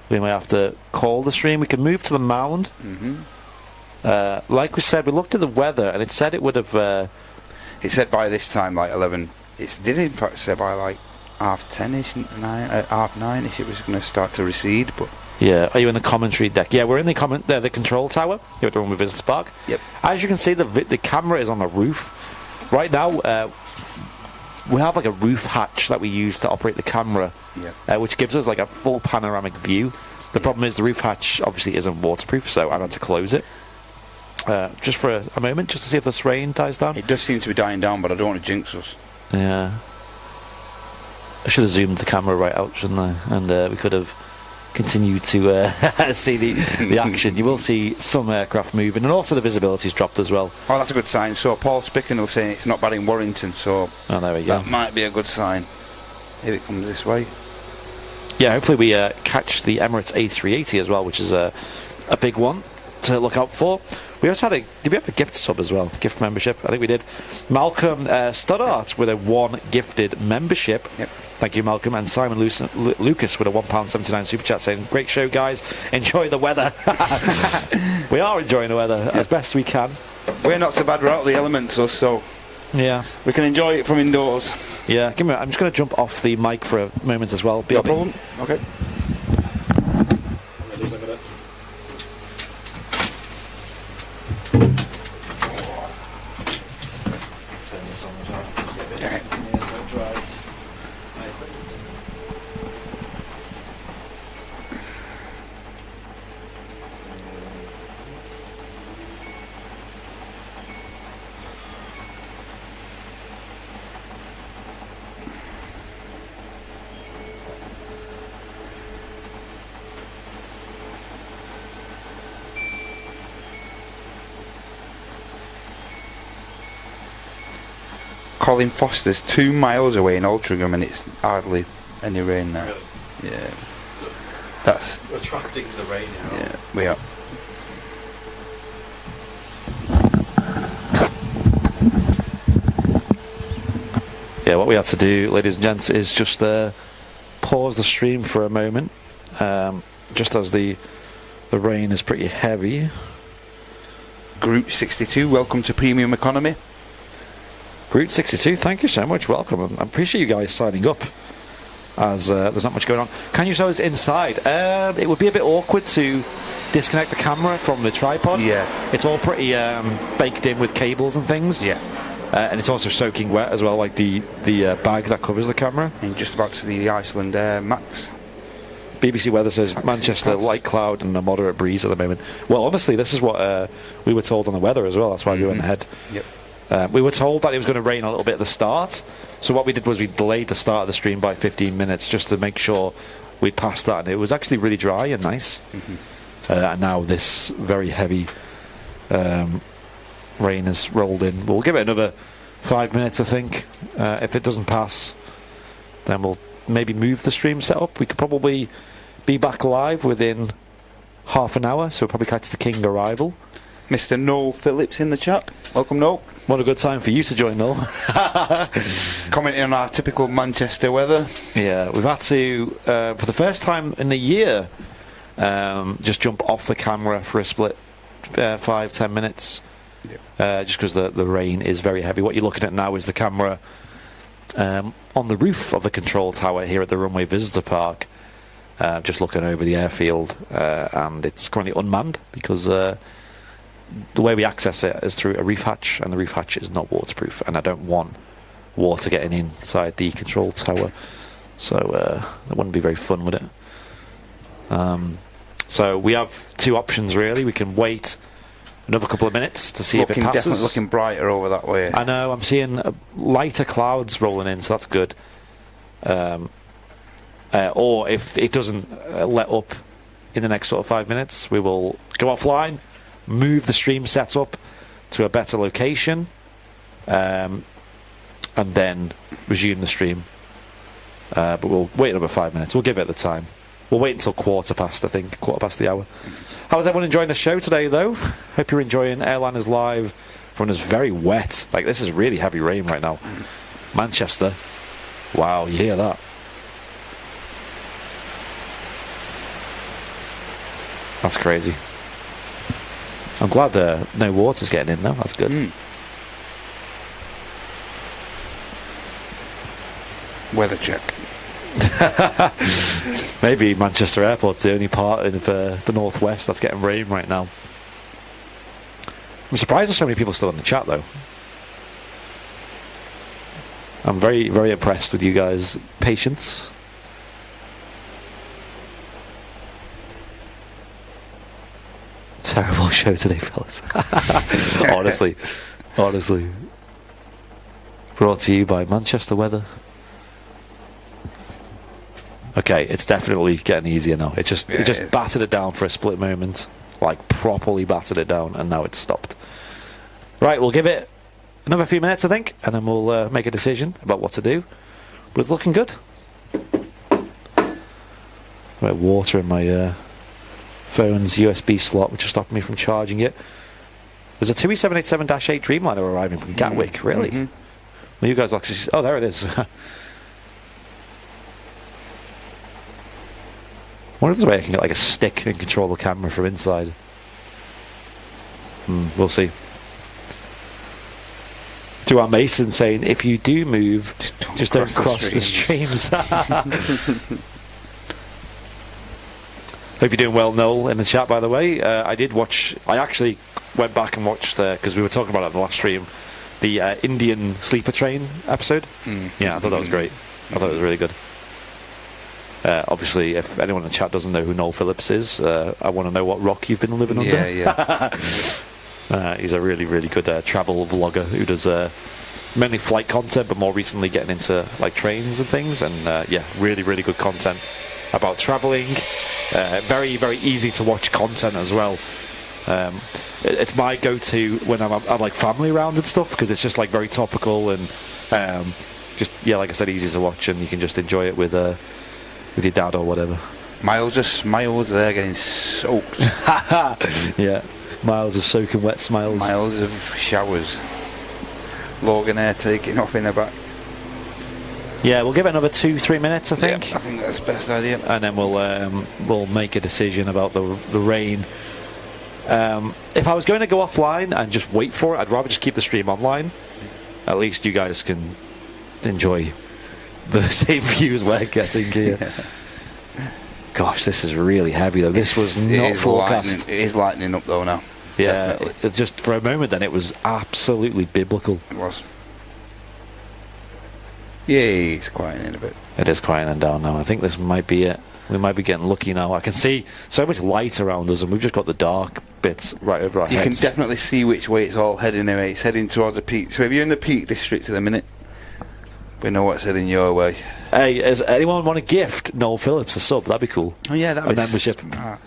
we might have to call the stream. We can move to the mound. Like we said, we looked at the weather, and it said it would have. It said by this time, like 11. It did in fact say by like 10:30ish, 9:30ish, it was going to start to recede. But yeah, are you in the commentary deck? Yeah, we're in the control tower here at the Runway Visitor Park. Yep. As you can see, the camera is on the roof right now. We have like a roof hatch that we use to operate the camera, which gives us like a full panoramic view. The problem is the roof hatch obviously isn't waterproof, so I had to close it just for a moment, just to see if this rain dies down. It does seem to be dying down, but I don't want to jinx us. Yeah. I should have zoomed the camera right out, shouldn't I? And we could have continued to see the action. You will see some aircraft moving, and also the visibility's dropped as well. Oh, that's a good sign. So Paul Spicknell saying it's not bad in Warrington, so there we go. That might be a good sign if it comes this way. Yeah, hopefully we catch the Emirates A380 as well, which is a big one to look out for. We also had did we have a gift sub as well? Gift membership? I think we did. Malcolm Stoddart with a 1 gifted membership. Yep. Thank you, Malcolm. And Simon Lucas with a £1.79 super chat saying, great show, guys. Enjoy the weather. We are enjoying the weather as best we can. We're not so bad. We're out of the elements, us, so yeah, we can enjoy it from indoors. Yeah, give me I'm just going to jump off the mic for a moment as well. No problem. Okay. Colin Foster's 2 miles away in Altrincham, and it's hardly any rain now. Really? Yeah, that's attracting the rain. Yeah, we are. Yeah, what we had to do, ladies and gents, is just pause the stream for a moment, just as the rain is pretty heavy. Groot 62, welcome to Premium Economy. Groot 62, thank you so much, welcome. I appreciate you guys signing up, as there's not much going on. Can you show us inside? It would be a bit awkward to disconnect the camera from the tripod. Yeah. It's all pretty baked in with cables and things. Yeah. And it's also soaking wet as well, like the bag that covers the camera. And just about to see the Iceland Air Max. BBC Weather says Manchester light cloud and a moderate breeze at the moment. Well, honestly, this is what we were told on the weather as well. That's why we went ahead. Yep. We were told that it was going to rain a little bit at the start, so what we did was we delayed the start of the stream by 15 minutes just to make sure we'd passed that, and it was actually really dry and nice. And now this very heavy rain has rolled in. We'll give it another 5 minutes, I think. If it doesn't pass, then we'll maybe move the stream setup. We could probably be back live within half an hour, so we'll probably catch the King arrival. Mr. Noel Phillips in the chat. Welcome, Noel. What a good time for you to join, Noel. Commenting on our typical Manchester weather. Yeah, we've had to, for the first time in the year, just jump off the camera for a split 5-10 minutes. Yep. Just because the rain is very heavy. What you're looking at now is the camera on the roof of the control tower here at the Runway Visitor Park, just looking over the airfield, and it's currently unmanned because the way we access it is through a reef hatch, and the reef hatch is not waterproof, and I don't want water getting inside the control tower, so that wouldn't be very fun, would it? So we have two options really. We can wait another couple of minutes to see if it passes. Definitely looking brighter over that way. I know, I'm seeing lighter clouds rolling in, so that's good. Or if it doesn't let up in the next sort of 5 minutes, we will go offline, move the stream setup to a better location, and then resume the stream. But we'll wait another 5 minutes. We'll give it the time. We'll wait until quarter past the hour. How's everyone enjoying the show today, though? Hope you're enjoying Airliners Live from this very wet. Like, this is really heavy rain right now. Manchester. Wow, you hear that? That's crazy. I'm glad no water's getting in, though. That's good. Weather check. Maybe Manchester Airport's the only part of the northwest that's getting rain right now. I'm surprised there's so many people still in the chat, though. I'm very, very impressed with you guys' patience. Terrible show today, fellas. honestly. Brought to you by Manchester Weather. Okay, it's definitely getting easier now. It just battered it down for a split moment, like properly battered it down, and now it's stopped. Right, we'll give it another few minutes, I think, and then we'll make a decision about what to do. But it's looking good. Right, water in my phone's USB slot, which is stopping me from charging it. There's a 787-8 Dreamliner arriving from Gatwick. Really? Well, you guys actually... Oh, there it is. I wonder if there's a way I can get like a stick and control the camera from inside. We'll see. To our Mason saying, if you do move, just don't cross the streams. Hope you're doing well, Noel, in the chat, by the way. I actually went back and watched, because we were talking about it in the last stream, the Indian sleeper train episode. Yeah, I thought that was great. I thought it was really good. Obviously, if anyone in the chat doesn't know who Noel Phillips is, I want to know what rock you've been living under. He's a really, really good travel vlogger who does mainly flight content, but more recently getting into like trains and things. And yeah, really, really good content about travelling. Very, very easy to watch content as well. It's my go-to when I'm like family around and stuff, because it's just like very topical and just, yeah, like I said, easy to watch, and you can just enjoy it with your dad or whatever. Miles of smiles there getting soaked. Yeah, miles of soaking wet smiles. Miles of showers. Logan Air taking off in the back. Yeah, we'll give it another 2-3 minutes, I think. Yeah, I think that's the best idea. And then we'll make a decision about the rain. If I was going to go offline and just wait for it, I'd rather just keep the stream online. At least you guys can enjoy the same views we're getting here. Gosh, this is really heavy though. This was not forecast. It is lightening up though now. Yeah, it just for a moment then it was absolutely biblical. It was. Yeah, it's quieting a bit. It is quieting down now. I think this might be it. We might be getting lucky now. I can see so much light around us, and we've just got the dark bits right over our heads. You can definitely see which way it's all heading anyway. It's heading towards the Peak. So if you're in the Peak District at the minute, we know what's heading your way. Hey, does anyone want to gift Noel Phillips a sub? That'd be cool. Oh yeah, that'd be membership. Smart.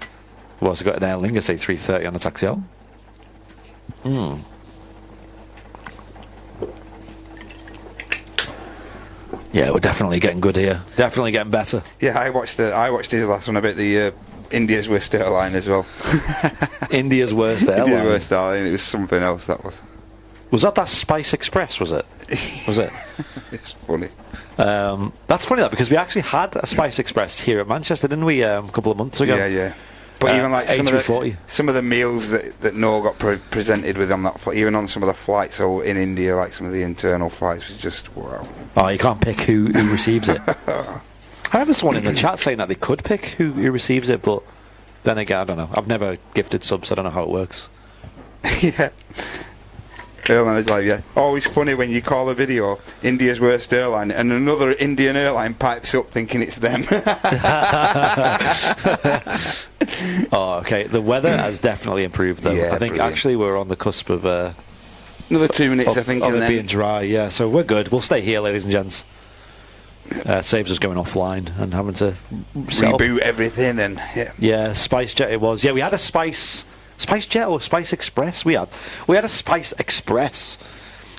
We've also got an Airliner A330 on the taxi out. Yeah, we're definitely getting good here. Definitely getting better. Yeah, I watched his last one a bit. The India's worst airline as well. India's worst airline. India's worst airline. It was something else. That was. Was that Spice Express? Was it? Was it? It's funny. That's funny because we actually had a Spice Express here at Manchester, didn't we? A couple of months ago. Yeah. But even like some of the meals that Noel got presented with on that, even on some of the flights, so in India, like some of the internal flights, was just wow. Oh, you can't pick who receives it. I remember someone in the chat saying that they could pick who receives it, but then again, I don't know. I've never gifted subs, I don't know how it works. Yeah. Airline is like, yeah. Always funny when you call a video India's worst airline and another Indian airline pipes up thinking it's them. Oh, okay. The weather has definitely improved, though. Yeah, I think brilliant. Actually we're on the cusp of another 2 minutes, I think, of and it then being dry. Yeah, so we're good. We'll stay here, ladies and gents. It saves us going offline and having to reboot everything and yeah, Spice Jet it was. Yeah, we had a Spice Jet or Spice Express. We had a Spice Express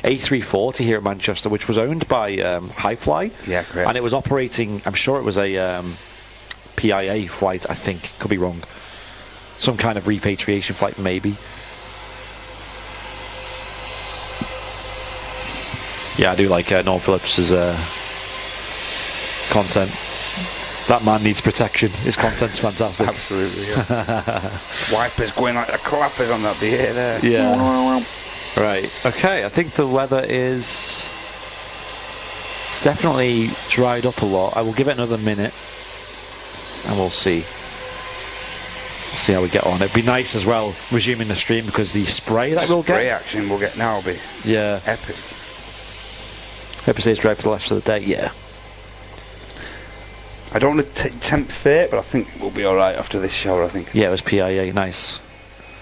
A340 here at Manchester, which was owned by Highfly. Yeah, correct. And it was operating. I'm sure it was a PIA flight. I think, could be wrong. Some kind of repatriation flight, maybe. Yeah, I do like Noel Phillips's content. That man needs protection. His content's fantastic. Absolutely, yeah. Wipers going like the clappers on that beer there. Yeah. Right. Okay, I think the weather is... It's definitely dried up a lot. I will give it another minute and we'll see. See how we get on. It'd be nice as well, resuming the stream, because the spray that we'll get... Spray action we'll get now will be epic. Episode's drive for the rest of the day, yeah. I don't want to tempt fate, but I think we'll be alright after this show, I think. Yeah, it was PIA, nice.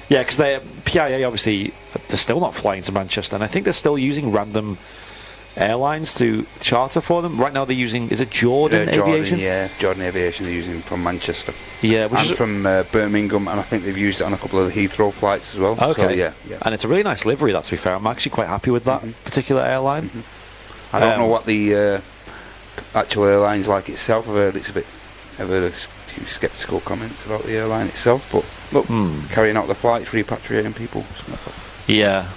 Yeah, because PIA, obviously, they're still not flying to Manchester, and I think they're still using random airlines to charter for them. Right now they're using, is it Jordan Aviation? Yeah, Jordan Aviation they're using from Manchester. Yeah, and from Birmingham, and I think they've used it on a couple of the Heathrow flights as well. Okay. So, yeah. And it's a really nice livery, that, to be fair. I'm actually quite happy with that particular airline. I don't know what the actual airline's like itself. I've heard a few sceptical comments about the airline itself, but look, carrying out the flights, repatriating people. Yeah.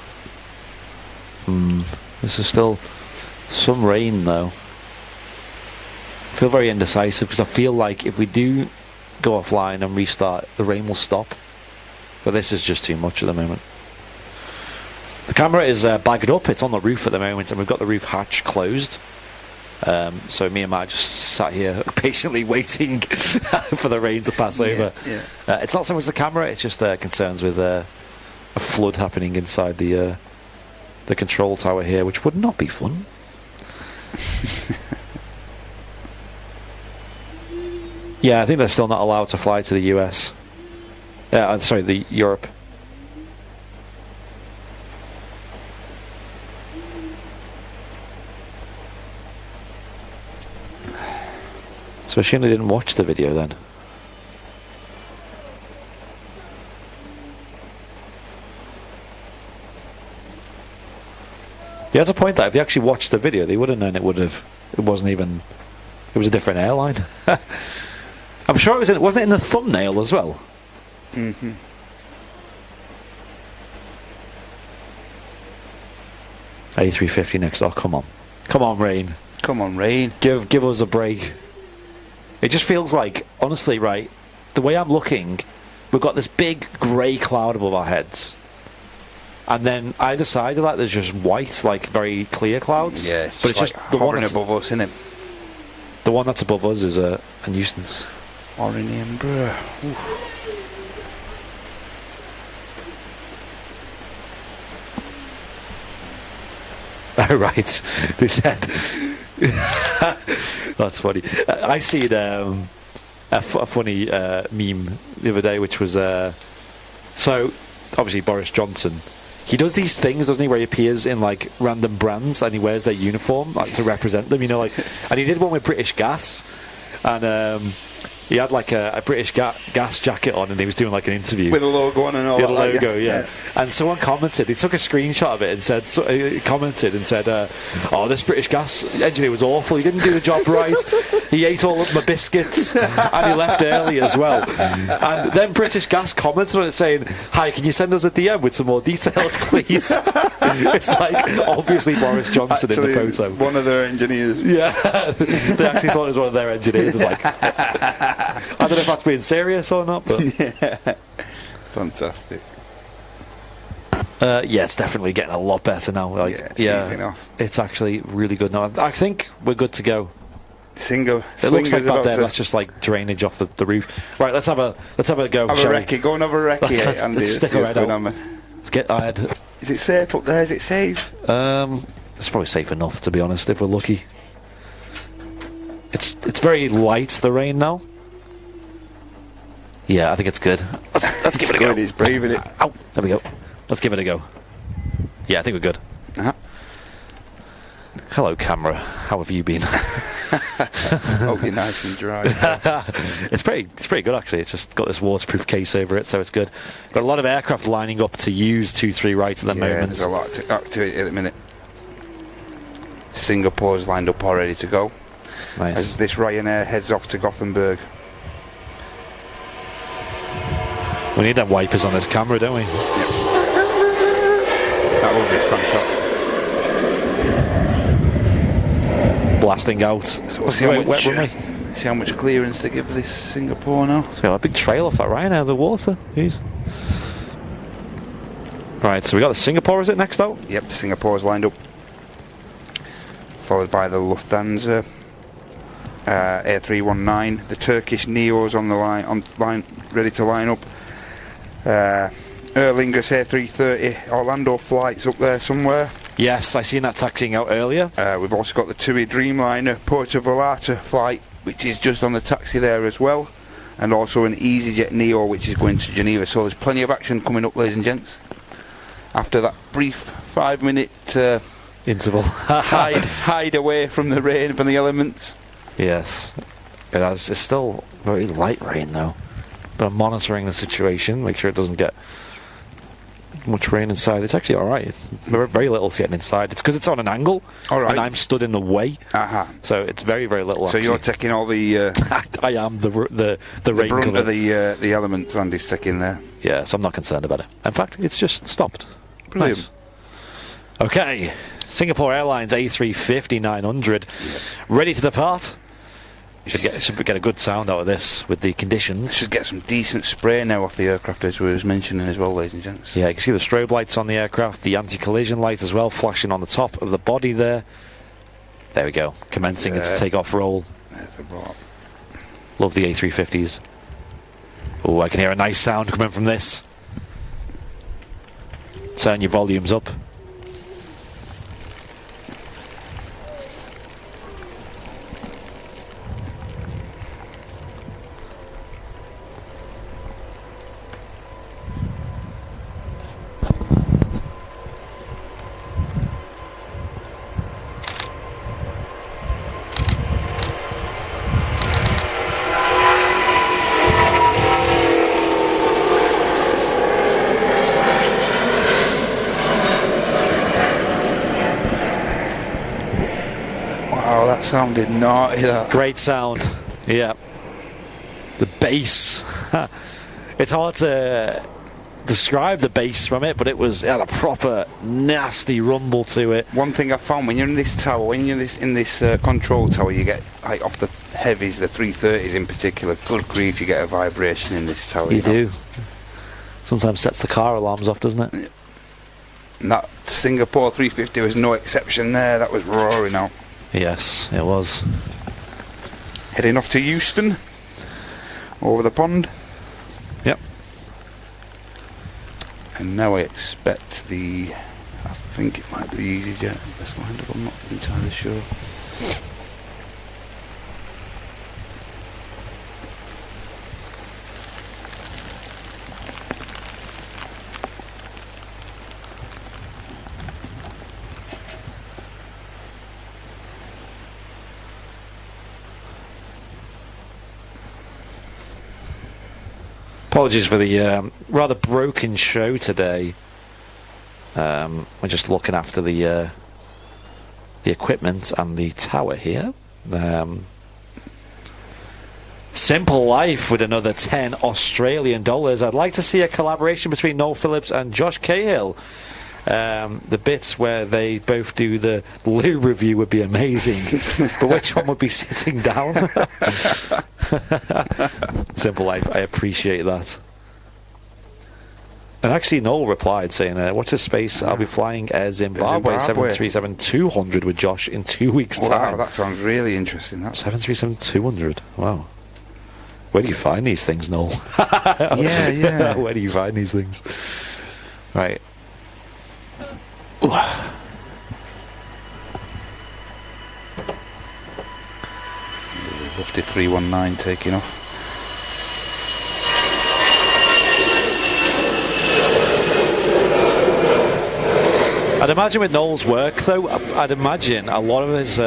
This is still some rain, though. I feel very indecisive because I feel like if we do go offline and restart, the rain will stop. But this is just too much at the moment. The camera is bagged up. It's on the roof at the moment, and we've got the roof hatch closed. So me and Matt just sat here patiently waiting for the rain to pass over. Yeah. It's not so much the camera; it's just concerns with a flood happening inside the control tower here, which would not be fun. Yeah, I think they're still not allowed to fly to the US. Sorry, the Europe. So I shouldn't have didn't watch the video then. Yeah, that's a point that if they actually watched the video, they would have known it wasn't even, it was a different airline. I'm sure wasn't it in the thumbnail as well? Mm-hmm. A350 next. Oh, come on. Come on, rain. Come on, rain. Give us a break. It just feels like, honestly, right, the way I'm looking, we've got this big grey cloud above our heads. And then either side of that, there's just white, like very clear clouds. Yeah, but it's just the one above us, isn't it? The one that's above us is a nuisance. Orinium, bruh. Oh, right. They said... That's funny. I seen a funny meme the other day, which was... so, obviously, Boris Johnson... He does these things, doesn't he, where he appears in, like, random brands and he wears their uniform, like, to represent them, you know, like... And he did one with British Gas, and... He had like a British gas jacket on, and he was doing like an interview with a logo on and all. He had a logo, yeah. And someone commented. He took a screenshot of it and said, commented and said, "Oh, this British gas engineer was awful. He didn't do the job right. He ate all of my biscuits, and he left early as well." And then British Gas commented on it saying, "Hi, can you send us a DM with some more details, please?" It's like obviously Boris Johnson actually, in the photo. One of their engineers. Yeah, they actually thought it was one of their engineers. It's like, I don't know if that's being serious or not, but yeah. Fantastic. Yeah, it's definitely getting a lot better now. Like, yeah, it's actually really good now. I think we're good to go. It looks like back there. That's just like drainage off the roof. Right, let's have a go. Have a recce. Go and have a recce. Let's stick our head out. Let's get our head. Is it safe up there? Is it safe? It's probably safe enough, to be honest, if we're lucky. It's very light, the rain now. Yeah, I think it's good. Let's give it a go. It's brave, isn't it? Ow, there we go. Let's give it a go. Yeah, I think we're good. Hello, camera. How have you been? Hope you're nice and dry. It's pretty good, actually. It's just got this waterproof case over it, so it's good. Got a lot of aircraft lining up to use 23 right at the moment. There's a lot of activity at the minute. Singapore's lined up all ready to go. Nice. As this Ryanair heads off to Gothenburg. We need them wipers on this camera, don't we? Yep. That would be fantastic. Blasting out. So see how much clearance to give this Singapore now. So a big trail off that Ryanair of the water. Jeez. Right, so we got the Singapore, is it next out? Yep, Singapore's lined up. Followed by the Lufthansa A319, the Turkish Neos on the line, ready to line up. Aer Lingus A330 Orlando flights up there somewhere. Yes, I seen that taxiing out earlier. We've also got the TUI Dreamliner Puerto Vallarta flight, which is just on the taxi there as well, and also an EasyJet Neo, which is going to Geneva. So there's plenty of action coming up, ladies and gents. After that brief 5-minute interval, hide away from the rain, from the elements. Yes, it's still very light rain though, but I'm monitoring the situation, make sure it doesn't get much rain inside. It's actually alright. Very little's getting inside. It's because it's on an angle, and I'm stood in the way. So it's very, very little. So actually. You're taking all the. I am the rain brunt cover. Of the elements Andy's taking there. Yeah, so I'm not concerned about it. In fact, it's just stopped. Brilliant. Nice. Okay, Singapore Airlines A350-900 ready to depart. Should get a good sound out of this with the conditions. Should get some decent spray now off the aircraft, as we was mentioning as well, ladies and gents. Yeah, you can see the strobe lights on the aircraft, the anti-collision light as well, flashing on the top of the body there. There we go, commencing its takeoff roll. Love the A350s. Oh, I can hear a nice sound coming from this. Turn your volumes up. Sounded naughty, that. Great sound. Yeah. The bass. It's hard to describe the bass from it, but it had a proper nasty rumble to it. One thing I found, when you're in this tower, when you're in this control tower, you get, like, off the heavies, the 330s in particular, good grief, you get a vibration in this tower. You do. Sometimes sets the car alarms off, doesn't it? And that Singapore 350 was no exception there. That was roaring out. Yes, it was. Heading off to Euston, over the pond. Yep. And now I expect I think it might be the EasyJet that's lined up, I'm not entirely sure. Apologies for the rather broken show today. We're just looking after the equipment and the tower here. Simple Life with another 10 Australian dollars. I'd like to see a collaboration between Noel Phillips and Josh Cahill. The bits where they both do the loo review would be amazing. But which one would be sitting down? Simple Life, I appreciate that. And actually Noel replied saying, what's his space? I'll be flying Air Zimbabwe 737-200 with Josh in 2 weeks' time. Wow, that sounds really interesting. 737-200, wow. Where do you find these things, Noel? Yeah. Where do you find these things? Right. Lofty 319 taking off. I'd imagine with Noel's work, though, I'd imagine a lot of his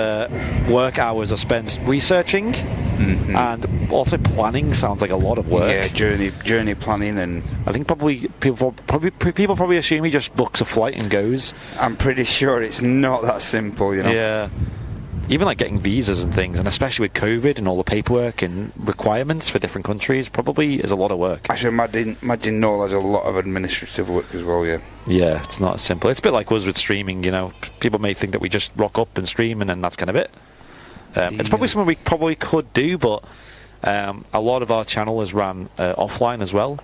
work hours are spent researching, and also planning sounds like a lot of work. Yeah, journey planning, and I think people probably assume he just books a flight and goes. I'm pretty sure it's not that simple, you know. Yeah. Even like getting visas and things, and especially with COVID and all the paperwork and requirements for different countries, probably is a lot of work. I should imagine Noel has a lot of administrative work as well, yeah. Yeah, it's not as simple. It's a bit like us with streaming, you know. People may think that we just rock up and stream and then that's kind of it. It's probably something we probably could do, but a lot of our channel is ran offline as well.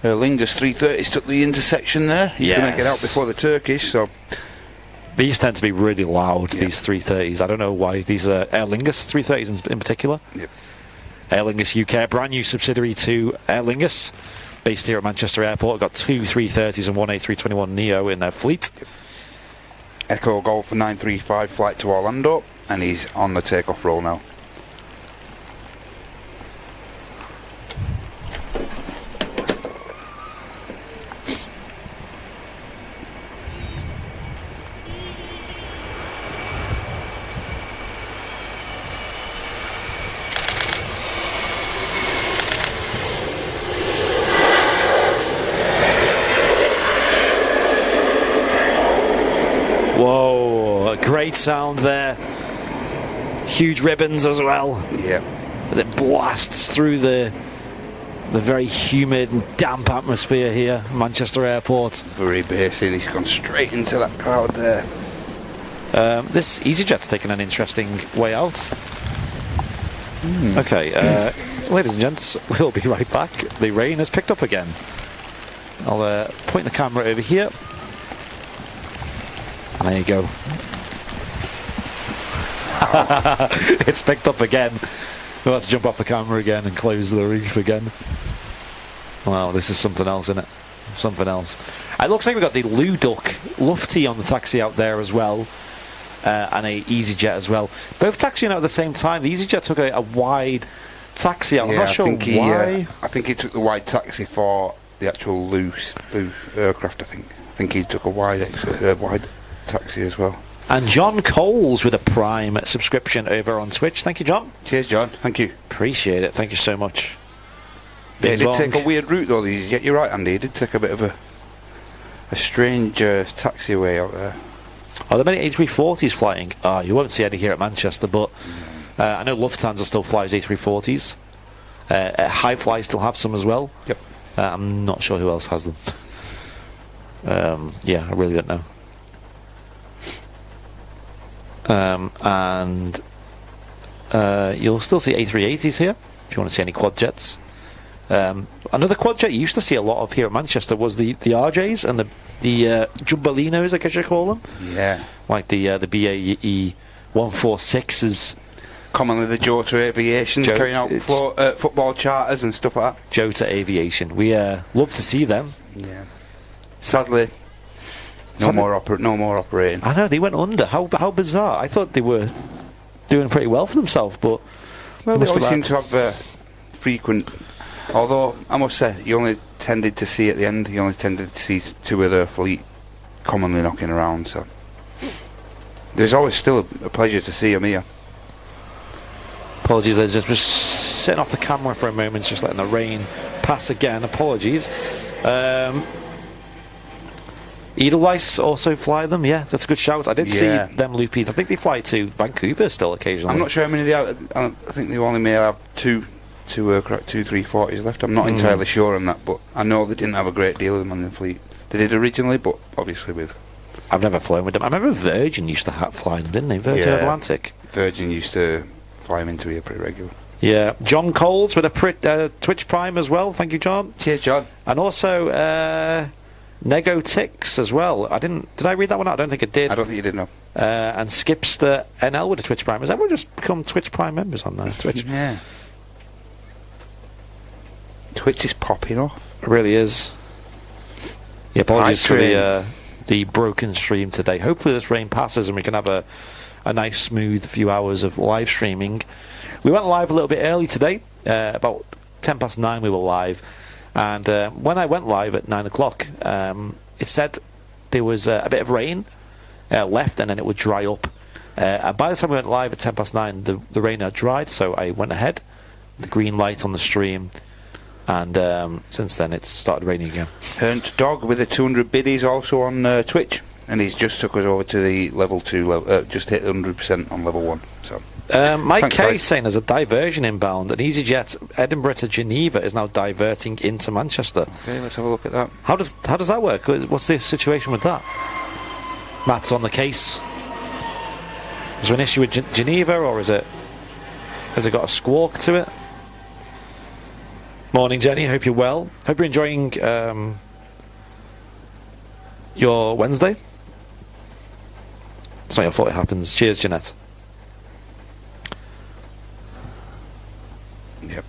Lingus 330s took the intersection there. He's going to get out before the Turkish, so... These tend to be really loud, these 330s. I don't know why. These are Aer Lingus 330s in particular. Yep. Aer Lingus UK, brand new subsidiary to Aer Lingus, based here at Manchester Airport. Got 2 330s and 1 A321neo in their fleet. Yep. Echo Golf 935 flight to Orlando, and he's on the takeoff roll now. Whoa, great sound there. Huge ribbons as well. Yeah. As it blasts through the very humid and damp atmosphere here, Manchester Airport. Very basic. He's gone straight into that crowd there. This EasyJet's taken an interesting way out. Okay, ladies and gents, we'll be right back. The rain has picked up again. I'll point the camera over here. And there you go. It's picked up again. We'll have to jump off the camera again and close the roof again. Wow, this is something else, isn't it? Something else. It looks like we've got the Luduc Lufty on the taxi out there as well. And a EasyJet as well. Both taxiing out at the same time. The EasyJet took a wide taxi out. I'm not sure why. I think he took the wide taxi for the actual loose aircraft, I think he took a wide taxi as well. And John Coles with a Prime subscription over on Twitch. Thank you, John. Cheers, John. Thank you. Appreciate it. Thank you so much. Yeah, it did take a weird route though. You're right, Andy. It did take a bit of a strange taxiway out there. Are there many A340s flying? You won't see any here at Manchester, but I know Lufthansa still flies A340s. Highfly still have some as well. Yep. I'm not sure who else has them. Yeah, I really don't know. And you'll still see A380s here if you want to see any quad jets. Another quad jet you used to see a lot of here at Manchester was the RJs and the Jumbalinos, I guess you call them. Yeah. Like the BAE 146s. Commonly the Jet2 Aviations carrying out football charters and stuff like that. Jet2 Aviation. We love to see them. Yeah. Sadly, no more operating. I know, they went under. How bizarre. I thought they were doing pretty well for themselves, but... Well, they always seem to have frequent... Although, I must say, you only tended to see at the end, you only tended to see two of their fleet commonly knocking around, so... There's always still a pleasure to see them here. Apologies, there's just just sitting off the camera for a moment, just letting the rain pass again. Apologies. Edelweiss also fly them. Yeah, that's a good shout. I did see them loopy. I think they fly to Vancouver still occasionally. I'm not sure how many they have. I think they only may have two aircraft, 2 340s left. I'm not entirely sure on that, but I know they didn't have a great deal of them on the fleet. They did originally, but obviously with... I've never flown with them. I remember Virgin used to fly them, didn't they? Virgin Atlantic. Virgin used to fly them into here pretty regular. Yeah. John Coles with a Twitch Prime as well. Thank you, John. Cheers, John. And also Negotix as well. Did I read that one out? I don't think I did. I don't think you did, no. And Skipster NL with a Twitch Prime. Has everyone just become Twitch Prime members on Twitch? Yeah. Twitch is popping off. It really is. Yeah, apologies for the broken stream today. Hopefully this rain passes and we can have a nice smooth few hours of live streaming. We went live a little bit early today. About 9:10 we were live. And when I went live at 9 o'clock, it said there was a bit of rain left and then it would dry up. And by the time we went live at 9:10, the rain had dried, so I went ahead. The green light on the stream. And since then it's started raining again. Hernt Dog with a 200 biddies also on Twitch, and he's just took us over to the level 2, just hit 100% on level 1. So Mike K saying there's a diversion inbound. An EasyJet Edinburgh to Geneva is now diverting into Manchester. Okay, let's have a look at that. How does that work? What's the situation with that? Matt's on the case. Is there an issue with Geneva, or has it got a squawk to it? Morning, Jenny. Hope you're well. Hope you're enjoying your Wednesday. It's not your fault it happens. Cheers, Jeanette. Yep.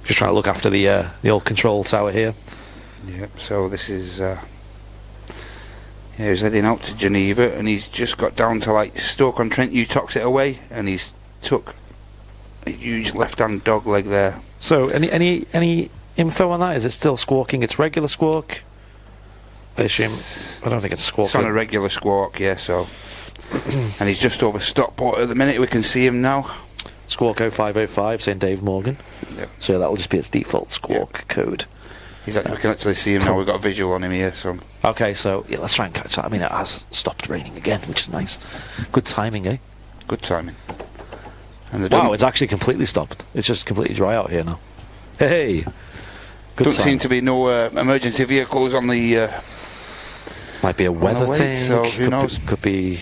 Just trying to look after the old control tower here. Yep. So this is he's heading out to Geneva, and he's just got down to like Stoke-on-Trent. You tox it away, and he's took a huge left-hand dog leg there. So, any info on that? Is it still squawking? It's regular squawk? I assume. I don't think it's squawking. It's on a regular squawk, yeah, so... and he's just over Stockport at the minute. We can see him now. Squawk 0505, saying Dave Morgan. Yep. So that will just be its default squawk code. We can actually see him now. We've got a visual on him here, so... Okay, so, yeah, let's try and catch that. I mean, it has stopped raining again, which is nice. Good timing, eh? Good timing. And wow, it's actually completely stopped. It's just completely dry out here now. Hey! Good Don't seem to be no emergency vehicles on the... Might be a weather thing. So who knows? Could be...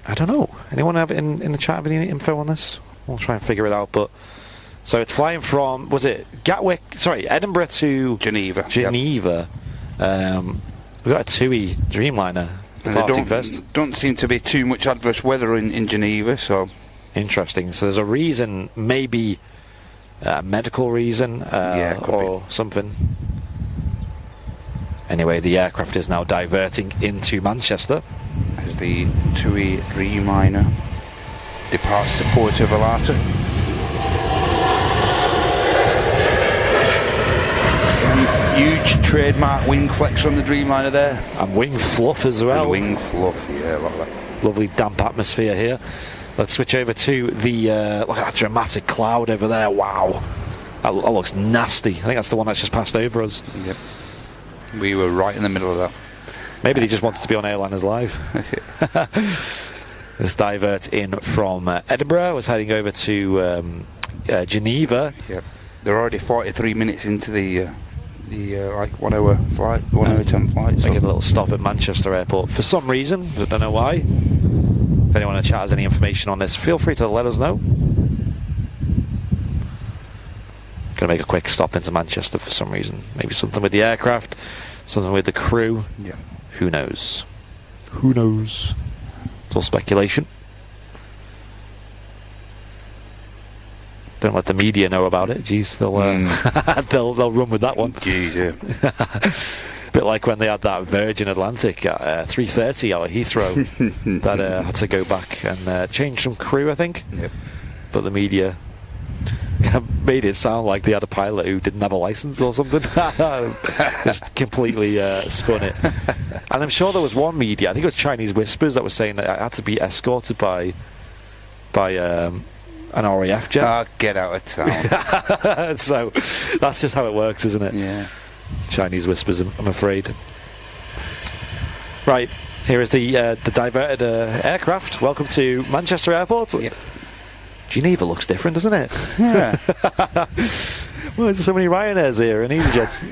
I don't know. Anyone have in the chat have any info on this? We'll try and figure it out, but... So it's flying from... Was it Gatwick? Sorry, Edinburgh to... Geneva. Yep. We've got a TUI Dreamliner departing first. Don't seem to be too much adverse weather in Geneva, so... Interesting. So there's a reason, maybe a medical reason or something. Anyway, the aircraft is now diverting into Manchester. As the TUI Dreamliner departs the port of Alata. Huge trademark wing flex from the Dreamliner there. And wing fluff as well. And wing fluff, yeah, like that. Lovely damp atmosphere here. Let's switch over to the look at that dramatic cloud over there. Wow, that looks nasty. I think that's the one that's just passed over us. Yep, we were right in the middle of that. Maybe they just wanted to be on Airliners Live. This divert in from Edinburgh was heading over to Geneva. Yep, they're already 43 minutes into the like 1 hour flight, 1 hour 10 flight. Making a little stop at Manchester Airport for some reason. I don't know why. If anyone in the chat has any information on this, feel free to let us know. Going to make a quick stop into Manchester for some reason. Maybe something with the aircraft, something with the crew. Yeah. Who knows? Who knows? It's all speculation. Don't let the media know about it. Jeez, they'll run with that one. Jeez, yeah. Bit like when they had that Virgin Atlantic at 3:30 out of Heathrow that had to go back and change some crew, I think. Yep. But the media made it sound like they had a pilot who didn't have a license or something. Just completely spun it. And I'm sure there was one media, I think it was Chinese Whispers, that was saying that it had to be escorted by an RAF jet. Oh, get out of town. So that's just how it works, isn't it? Yeah. Chinese whispers, I'm afraid. Right, here is the diverted aircraft. Welcome to Manchester Airport. Yeah. Geneva looks different, doesn't it? Yeah. Well, there's so many Ryanairs here and EasyJets.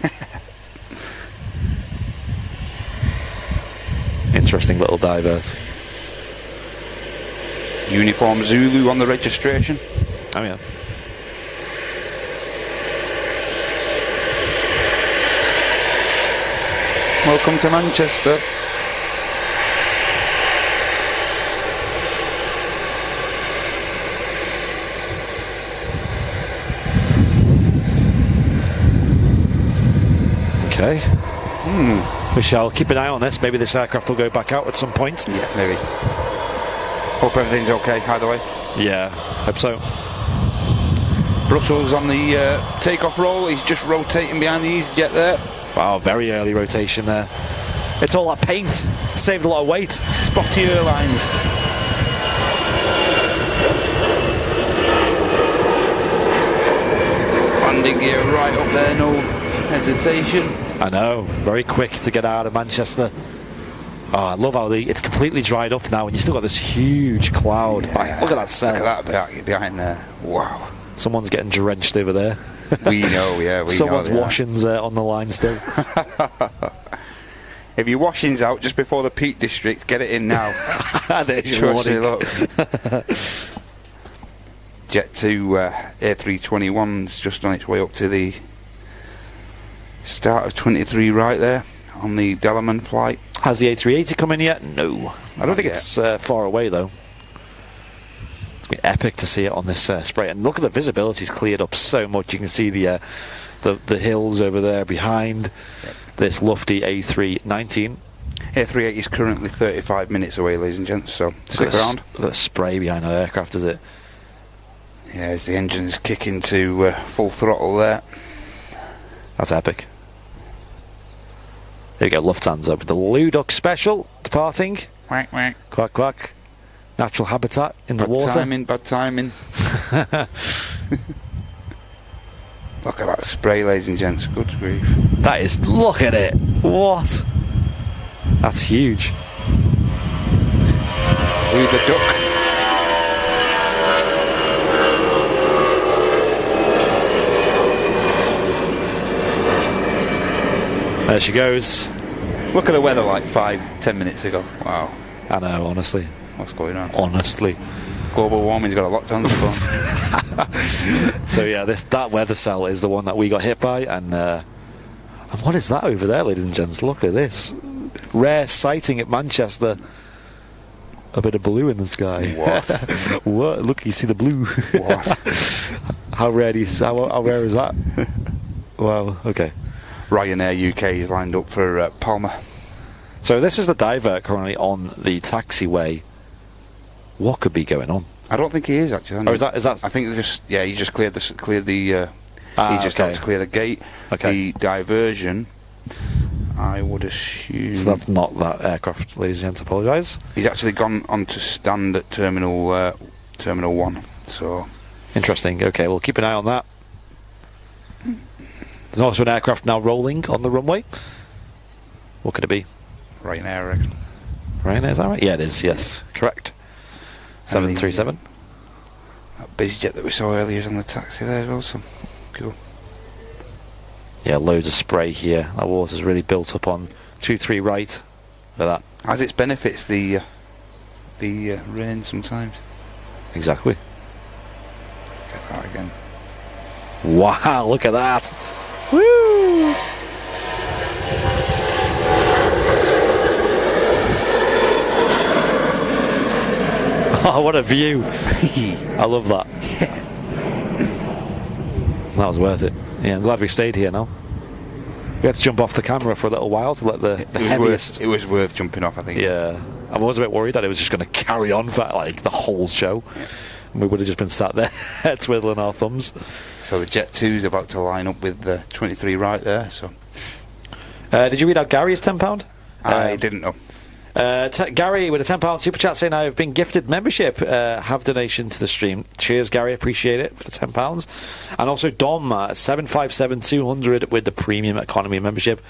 Interesting little divert. Uniform Zulu on the registration. Oh yeah. Welcome to Manchester. Okay. We shall keep an eye on this. Maybe this aircraft will go back out at some point. Yeah, maybe. Hope everything's okay, either way. Yeah, hope so. Russell's on the takeoff roll. He's just rotating behind the EasyJet there. Wow, very early rotation there. It's all that paint. It saved a lot of weight. Spotty Airlines. Landing gear right up there, no hesitation. I know, very quick to get out of Manchester. Oh, I love how it's completely dried up now, and you still got this huge cloud. Yeah. Look at that cell. Look at that behind there. Wow. Someone's getting drenched over there. We know, yeah, Someone's washing's on the line still. If your washing's out just before the Peak District, get it in now. There's your warning. Look. Jet2 A321's just on its way up to the start of 23 right there on the Dellerman flight. Has the A380 come in yet? No. I don't think it's far away though. It's been epic to see it on this spray. And look at the visibility's cleared up so much. You can see the hills over there behind this lofty A319. A380 is currently 35 minutes away, ladies and gents, so stick around. Look at the spray behind that aircraft, is it? Yeah, as the engine's kicking to full throttle there. That's epic. There we go, Lufthansa with the Ludok Special departing. Quack, quack. Quack, quack. Natural habitat in the water. Bad timing. Look at that spray, ladies and gents. Good grief. That is, look at it. What? That's huge. Who the duck? There she goes. Look at the weather like 5-10 minutes ago. Wow. I know, honestly. What's going on? Honestly. Global warming's got a lot to answer for. So yeah, that weather cell is the one that we got hit by, and what is that over there, ladies and gents? Look at this. Rare sighting at Manchester. A bit of blue in the sky. What? What? Look, you see the blue. What? How rare is that? Wow, okay. Ryanair UK is lined up for Palma. So this is the divert currently on the taxiway. What could be going on? I don't think he is actually. Or is that? I think he just cleared the. He's just okay. out to clear the gate. Okay. The diversion, I would assume. So that's not that aircraft, ladies and gents. Apologise. He's actually gone on to stand at Terminal 1. So interesting. Okay, we'll keep an eye on that. There's also an aircraft now rolling on the runway. What could it be? Ryanair, I reckon. Ryanair, is that right? Yeah, it is. Yes, correct. 737. That busiest that we saw earlier is on the taxi there as well. So cool. Yeah, loads of spray here. That water's really built up on 23 right. Look at that. Has its benefits, the rain sometimes. Exactly. Look at that again. Wow, look at that. Woo! Oh, what a view. I love that. That was worth it. Yeah, I'm glad we stayed here now. We had to jump off the camera for a little while to let the heaviest... It was worth jumping off, I think. Yeah. I was a bit worried that it was just going to carry on for like the whole show. Yeah. And we would have just been sat there twiddling our thumbs. So the Jet2 is about to line up with the 23 right there. So, did you read out Gary's £10? I didn't know. Gary with a £10 super chat saying I've been gifted membership. Have donation to the stream. Cheers, Gary. Appreciate it for the £10. And also Dom 757-200 with the premium economy membership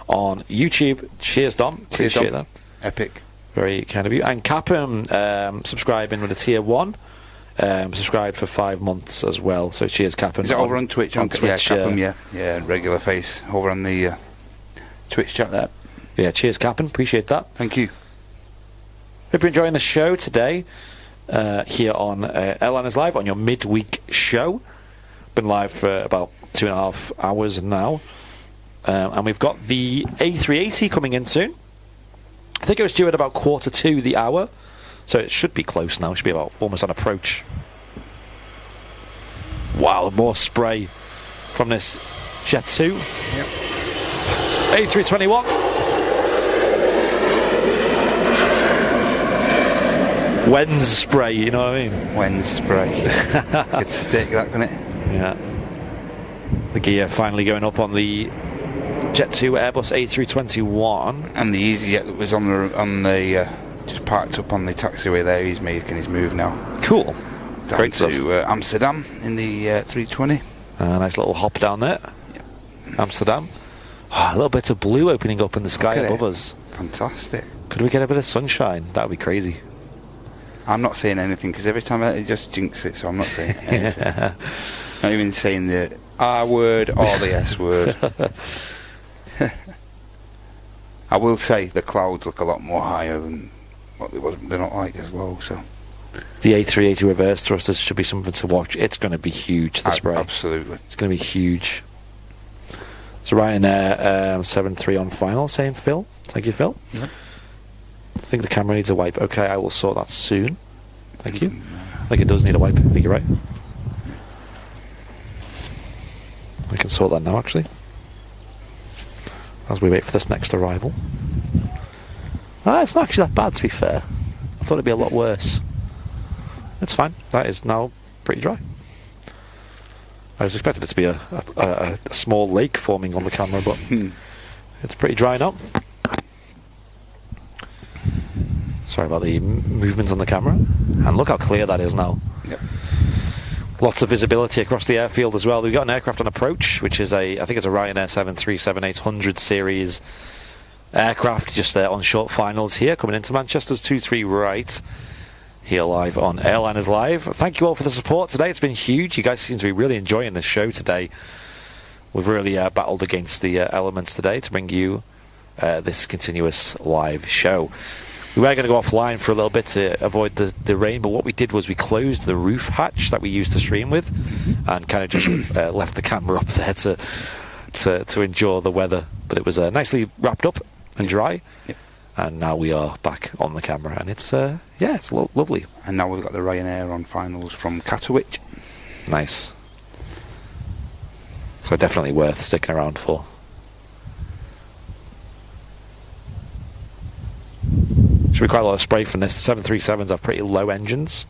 on YouTube. Cheers, Dom. Appreciate that. Epic. Very kind of you. And Capum subscribing with a tier 1. Subscribed for 5 months as well. So cheers, Capum. Is it over on Twitch? On Twitch, yeah, Capum, yeah, regular face over on the Twitch chat there. Yeah, cheers, Captain. Appreciate that. Thank you. Hope you're enjoying the show today here on Airliners Live on your midweek show. Been live for about 2.5 hours now. And we've got the A380 coming in soon. I think it was due at about 1:45 the hour. So it should be close now. It should be about almost on approach. Wow, more spray from this Jet2. Yep. A321. Wens spray, you know what I mean? Wens spray. Could stick that, couldn't it? Yeah. The gear finally going up on the Jet2 Airbus A321. And the EasyJet that was on the just parked up on the taxiway there. He's making his move now. Cool. Down Great to Amsterdam in the 320. Nice little hop down there. Yep. Amsterdam. Oh, a little bit of blue opening up in the sky above us. Fantastic. Could we get a bit of sunshine? That would be crazy. I'm not saying anything because every time it just jinx it, so I'm not saying anything. Not even saying the R word or the S word. I will say the clouds look a lot more higher than what they was. They're not like as low, so. The A380 reverse thrusters should be something to watch. It's going to be huge, the spray. Absolutely. It's going to be huge. So Ryanair 7-3 on final, saying Phil. Thank you, Phil. Yep. I think the camera needs a wipe. Okay, I will sort that soon. Thank you. I think it does need a wipe. I think you're right. I can sort that now, actually. As we wait for this next arrival. It's not actually that bad, to be fair. I thought it'd be a lot worse. It's fine. That is now pretty dry. I was expecting it to be a small lake forming on the camera, but it's pretty dry now. Sorry about the movement on the camera. And look how clear that is now. Yep. Lots of visibility across the airfield as well. We've got an aircraft on approach, which is I think it's a Ryanair 737-800 series aircraft, just on short finals here, coming into Manchester's 2-3 right. Here live on Airliners Live. Thank you all for the support today. It's been huge. You guys seem to be really enjoying this show today. We've really battled against the elements today to bring you this continuous live show. We were going to go offline for a little bit to avoid the rain, but what we did was we closed the roof hatch that we used to stream with and kind of just left the camera up there to enjoy the weather. But it was nicely wrapped up and dry. Yep. And now we are back on the camera, and it's it's lovely. And now we've got the Ryanair on finals from Katowice. Nice. So definitely worth sticking around for. Should be quite a lot of spray from this. The 737s have pretty low engines.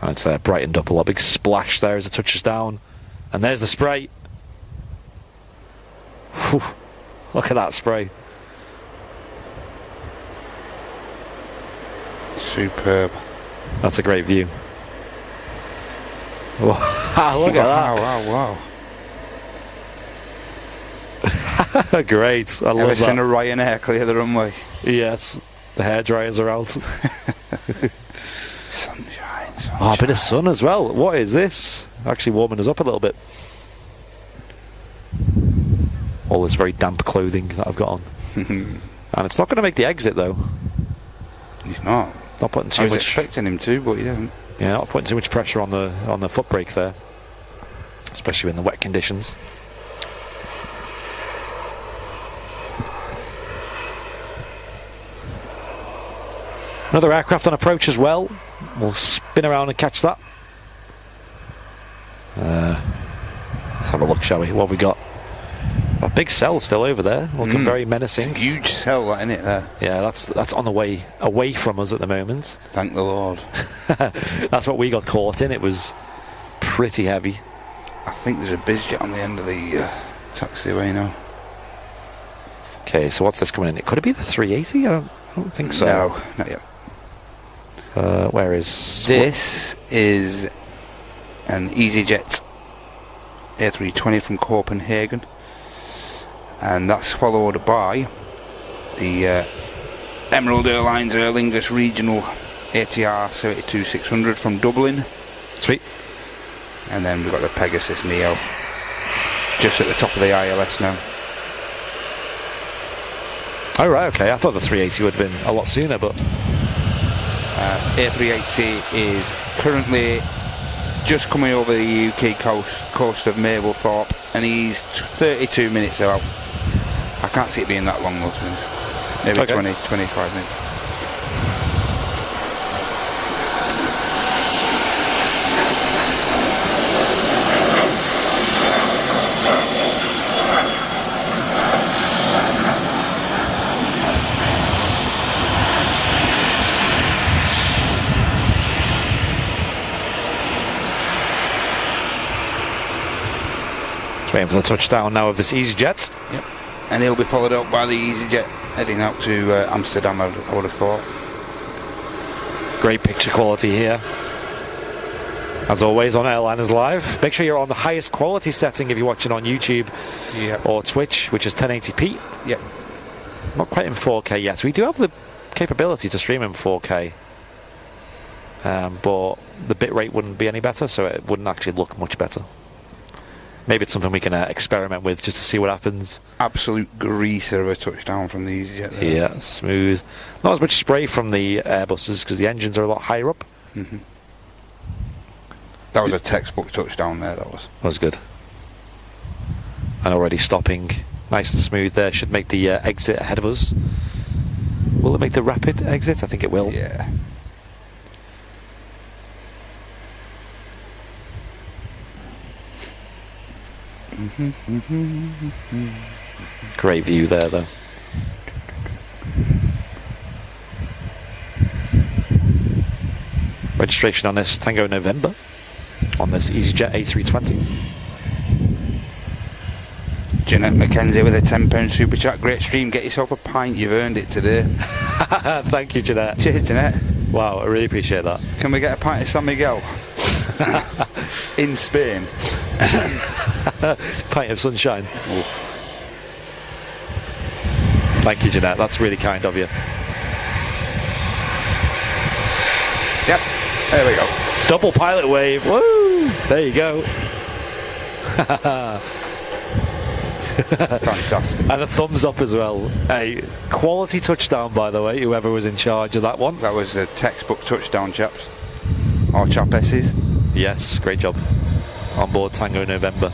And it's brightened up a lot. Big splash there as it touches down. And there's the spray. Whew. Look at that spray. Superb. That's a great view. Wow, look at that. Wow. Great. I love that. Ever seen a Ryanair clear the runway? Yes. The hairdryers are out. Sunshine. Oh, a bit of sun as well. What is this? Actually warming us up a little bit. All this very damp clothing that I've got on. And it's not going to make the exit though. He's not. Not putting too I was much. expecting him to, but he doesn't. Yeah, not putting too much pressure on the foot brake there, especially in the wet conditions. Another aircraft on approach as well. We'll spin around and catch that. Let's have a look, shall we? What have we got? A big cell still over there, looking very menacing. It's a huge cell, isn't it, there? Yeah, that's on the way away from us at the moment. Thank the Lord. That's what we got caught in. It was pretty heavy. I think there's a BizJet on the end of the taxiway now. Okay, so what's this coming in? Could it be the 380? I don't think so. No, not yet. Where is... This is an EasyJet A320 from Copenhagen. And that's followed by the Emerald Airlines Aer Lingus Regional ATR 72-600 from Dublin. Sweet. And then we've got the Pegasus Neo just at the top of the ILS now. Oh, right, okay. I thought the 380 would have been a lot sooner, but... A380 is currently just coming over the UK coast of Mablethorpe, and he's 32 minutes out. I can't see it being that long, though, to be honest. Maybe okay. 25 minutes. Waiting for the touchdown now of this EasyJet. Yep. And he'll be followed up by the EasyJet heading out to Amsterdam, I would have thought. Great picture quality here. As always on Airliners Live. Make sure you're on the highest quality setting if you're watching on YouTube or Twitch, which is 1080p. Yep. Not quite in 4K yet. We do have the capability to stream in 4K. But the bitrate wouldn't be any better, so it wouldn't actually look much better. Maybe it's something we can experiment with just to see what happens. Absolute greaser of a touchdown from the EasyJet there. Yeah, smooth. Not as much spray from the Airbuses because the engines are a lot higher up. Mm-hmm. That was a textbook touchdown there, that was. Was good. And already stopping nice and smooth there. Should make the exit ahead of us. Will it make the rapid exit? I think it will. Yeah. Great view there, though. Registration on this Tango November on this EasyJet A320. Jeanette McKenzie with a £10 super chat. Great stream. Get yourself a pint. You've earned it today. Thank you, Jeanette. Cheers, Jeanette. Wow, I really appreciate that. Can we get a pint of San Miguel? In Spain. Pint of sunshine. Ooh. Thank you, Jeanette. That's really kind of you. Yep. There we go. Double pilot wave. Woo! There you go. Fantastic. And a thumbs up as well. A quality touchdown, by the way, whoever was in charge of that one. That was a textbook touchdown, chaps. Or chapesses. Yes, great job. On board Tango November.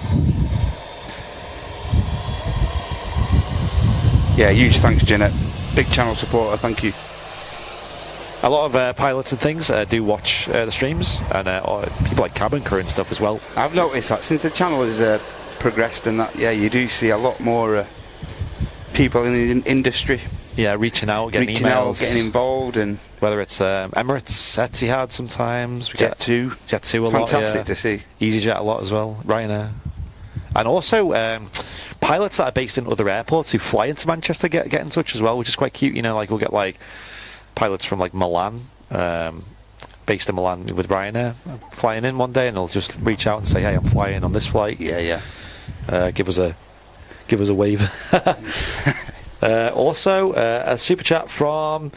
Yeah, huge thanks, Jeanette. Big channel supporter, thank you. A lot of pilots and things do watch the streams, and people like cabin crew and stuff as well. I've noticed that since the channel has progressed and that, yeah, you do see a lot more people in the industry. Yeah, reaching out, getting emails. Getting involved, and whether it's Emirates, Etihad sometimes. Jet2 a lot. Fantastic to see. EasyJet a lot as well. Ryanair. And also pilots that are based in other airports who fly into Manchester get in touch as well, which is quite cute. You know, like we'll get like pilots from like Milan, based in Milan with Ryanair, flying in one day, and they'll just reach out and say, "Hey, I'm flying on this flight. Yeah. Give us a wave." Also, a super chat from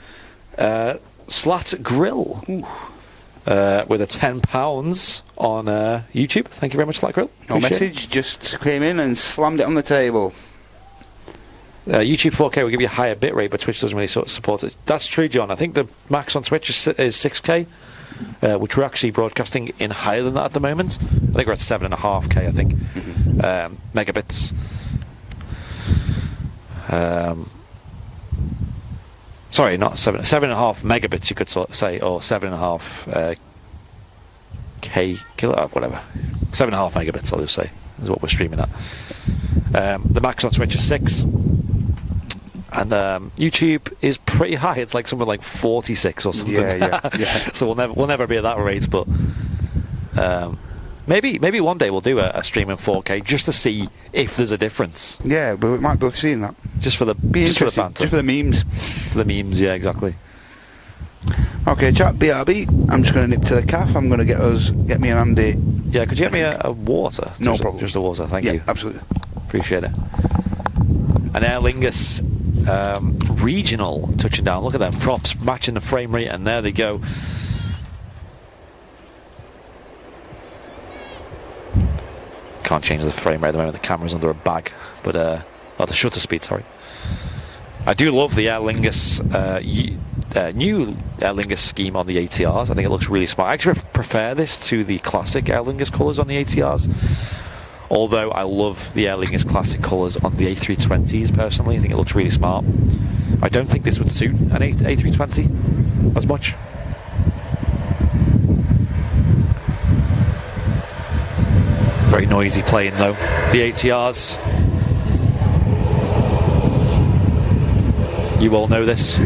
Slat Grill with a £10 on YouTube. Thank you very much, Slat Grill. No message, just came in and slammed it on the table. YouTube 4K will give you a higher bitrate, but Twitch doesn't really sort of support it. That's true, John. I think the max on Twitch is 6K, which we're actually broadcasting in higher than that at the moment. I think we're at 7.5K, I think, megabits. Sorry, not 7.5 megabits, you could sort of say, or 7.5 K kilo, whatever. 7.5 megabits, I'll just say, is what we're streaming at. The max on Twitch is 6. And YouTube is pretty high. It's like something like 46 or something. Yeah. So we'll never be at that rate, but Maybe one day we'll do a stream in 4K just to see if there's a difference. Yeah, but we might be seeing that. Just for the banter. Just for the memes. For the memes, yeah, exactly. Okay, chat, BRB. I'm just going to nip to the cafe. I'm going to get me an Andy. Yeah, could you get me a water? No problem. Just a water, thank you. Absolutely. Appreciate it. An Aer Lingus regional touching down. Look at them props matching the frame rate, and there they go. Can't change the frame rate at the moment. The camera's under a bag, but the shutter speed. Sorry. I do love the Aer Lingus new Aer Lingus scheme on the ATRs. I think it looks really smart. I actually prefer this to the classic Aer Lingus colours on the ATRs. Although I love the Aer Lingus classic colours on the A320s personally. I think it looks really smart. I don't think this would suit an A320 as much. Very noisy plane though, the ATRs. You all know this.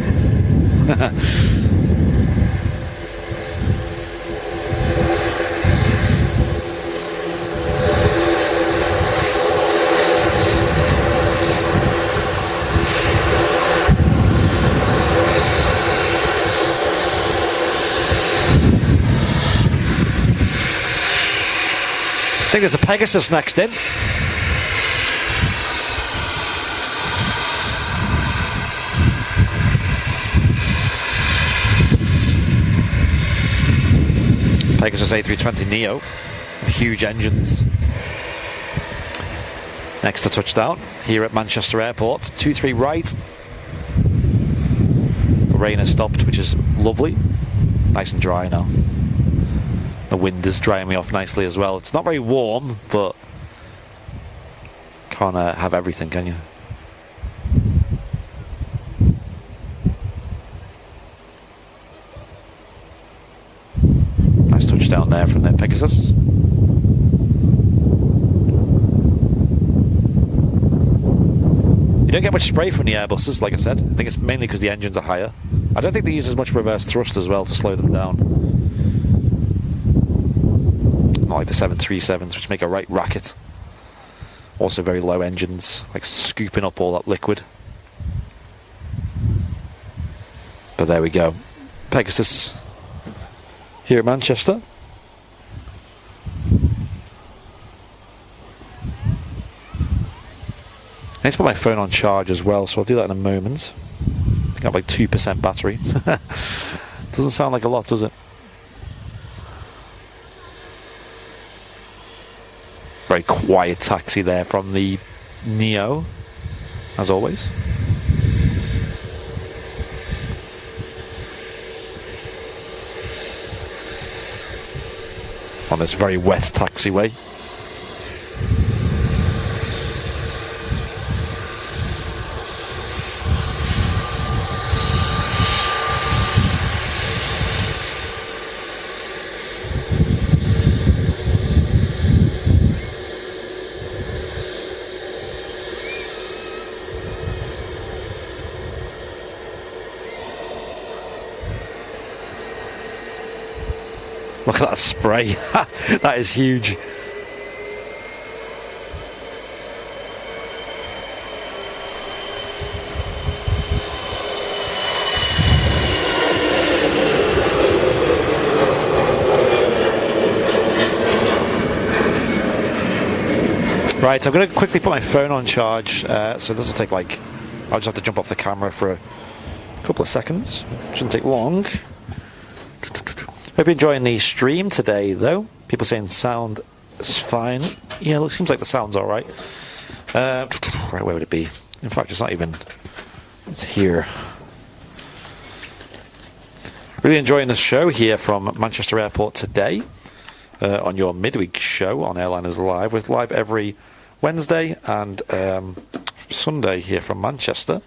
I think there's a Pegasus next in. Pegasus A320 Neo, huge engines. Next to touchdown here at Manchester Airport, 2-3 right. The rain has stopped, which is lovely. Nice and dry now. The wind is drying me off nicely as well. It's not very warm, but can't have everything, can you? Nice touchdown there from the Pegasus. You don't get much spray from the Airbuses, like I said. I think it's mainly because the engines are higher. I don't think they use as much reverse thrust as well to slow them down. Not like the 737s, which make a right racket. Also very low engines, like scooping up all that liquid. But there we go. Pegasus here at Manchester. I need to put my phone on charge as well, so I'll do that in a moment. I think I have like 2% battery. Doesn't sound like a lot, does it? Very quiet taxi there from the Neo, as always. On this very wet taxiway. Look at that spray. That is huge. Right, I'm going to quickly put my phone on charge. So this will take like... I'll just have to jump off the camera for a couple of seconds. Shouldn't take long. Hope you're enjoying the stream today, though. People saying sound is fine. Yeah, it seems like the sound's all right. Right, where would it be? In fact, it's not even. It's here. Really enjoying this show here from Manchester Airport today on your midweek show on Airliners Live. We're live every Wednesday and Sunday here from Manchester.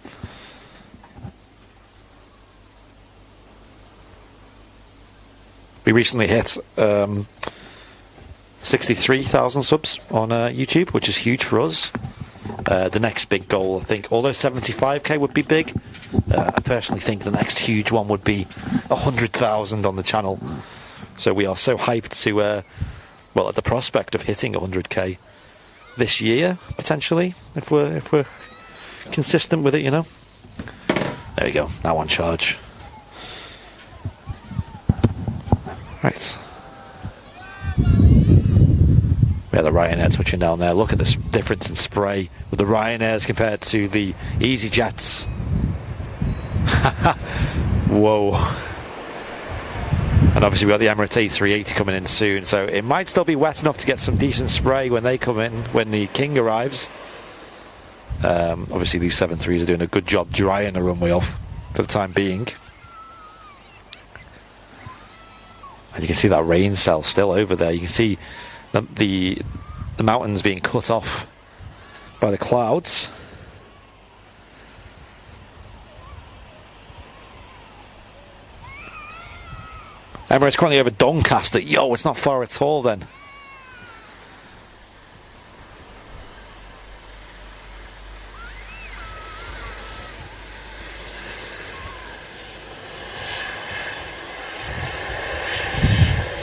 We recently hit 63,000 subs on YouTube, which is huge for us. The next big goal, I think, although 75k would be big, I personally think the next huge one would be 100,000 on the channel. So we are so hyped to well, at the prospect of hitting 100k this year, potentially, if we're consistent with it, you know. There we go, now on charge. Right. We have the Ryanair touching down there. Look at this difference in spray with the Ryanairs compared to the EasyJets. Whoa. And obviously we've got the Emirates A380 coming in soon, so it might still be wet enough to get some decent spray when they come in, when the King arrives. Obviously these 737s are doing a good job drying the runway off for the time being. And you can see that rain cell still over there. You can see the mountains being cut off by the clouds. Emirates currently over Doncaster. Yo, it's not far at all then.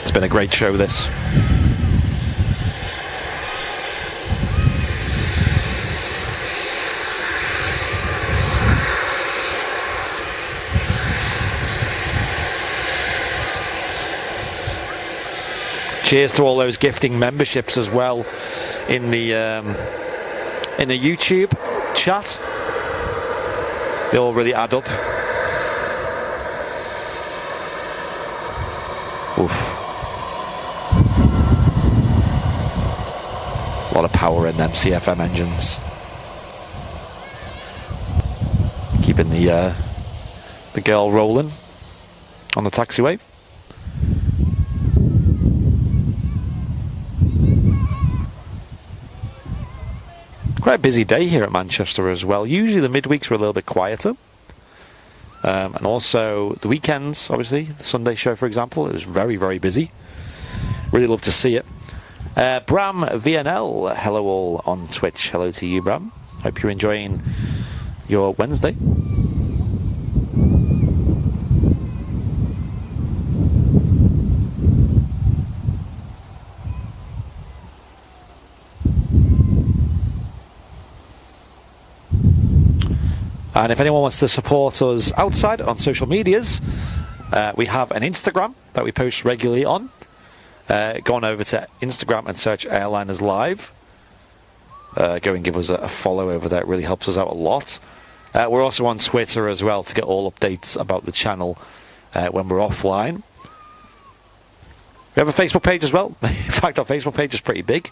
It's been a great show, this. Cheers to all those gifting memberships as well in the YouTube chat. They all really add up. Oof. A lot of power in them CFM engines. Keeping the girl rolling on the taxiway. Quite a busy day here at Manchester as well. Usually the midweeks were a little bit quieter. And also the weekends, obviously, the Sunday show, for example, it was very, very busy. Really love to see it. Bram VNL, hello all on Twitch. Hello to you, Bram. Hope you're enjoying your Wednesday. And if anyone wants to support us outside on social medias, we have an Instagram that we post regularly on. Go on over to Instagram and search Airliners Live. Go and give us a follow over there. It really helps us out a lot. We're also on Twitter as well to get all updates about the channel when we're offline. We have a Facebook page as well. In fact, our Facebook page is pretty big.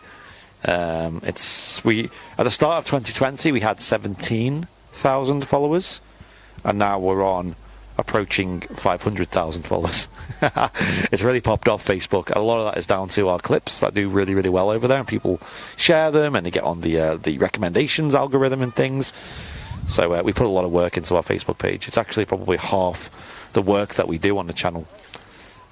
At the start of 2020 we had 17,000 followers, and now we're on approaching 500,000 followers. It's really popped off Facebook. A lot of that is down to our clips that do really, really well over there, and people share them and they get on the recommendations algorithm and things. So we put a lot of work into our Facebook page. It's actually probably half the work that we do on the channel,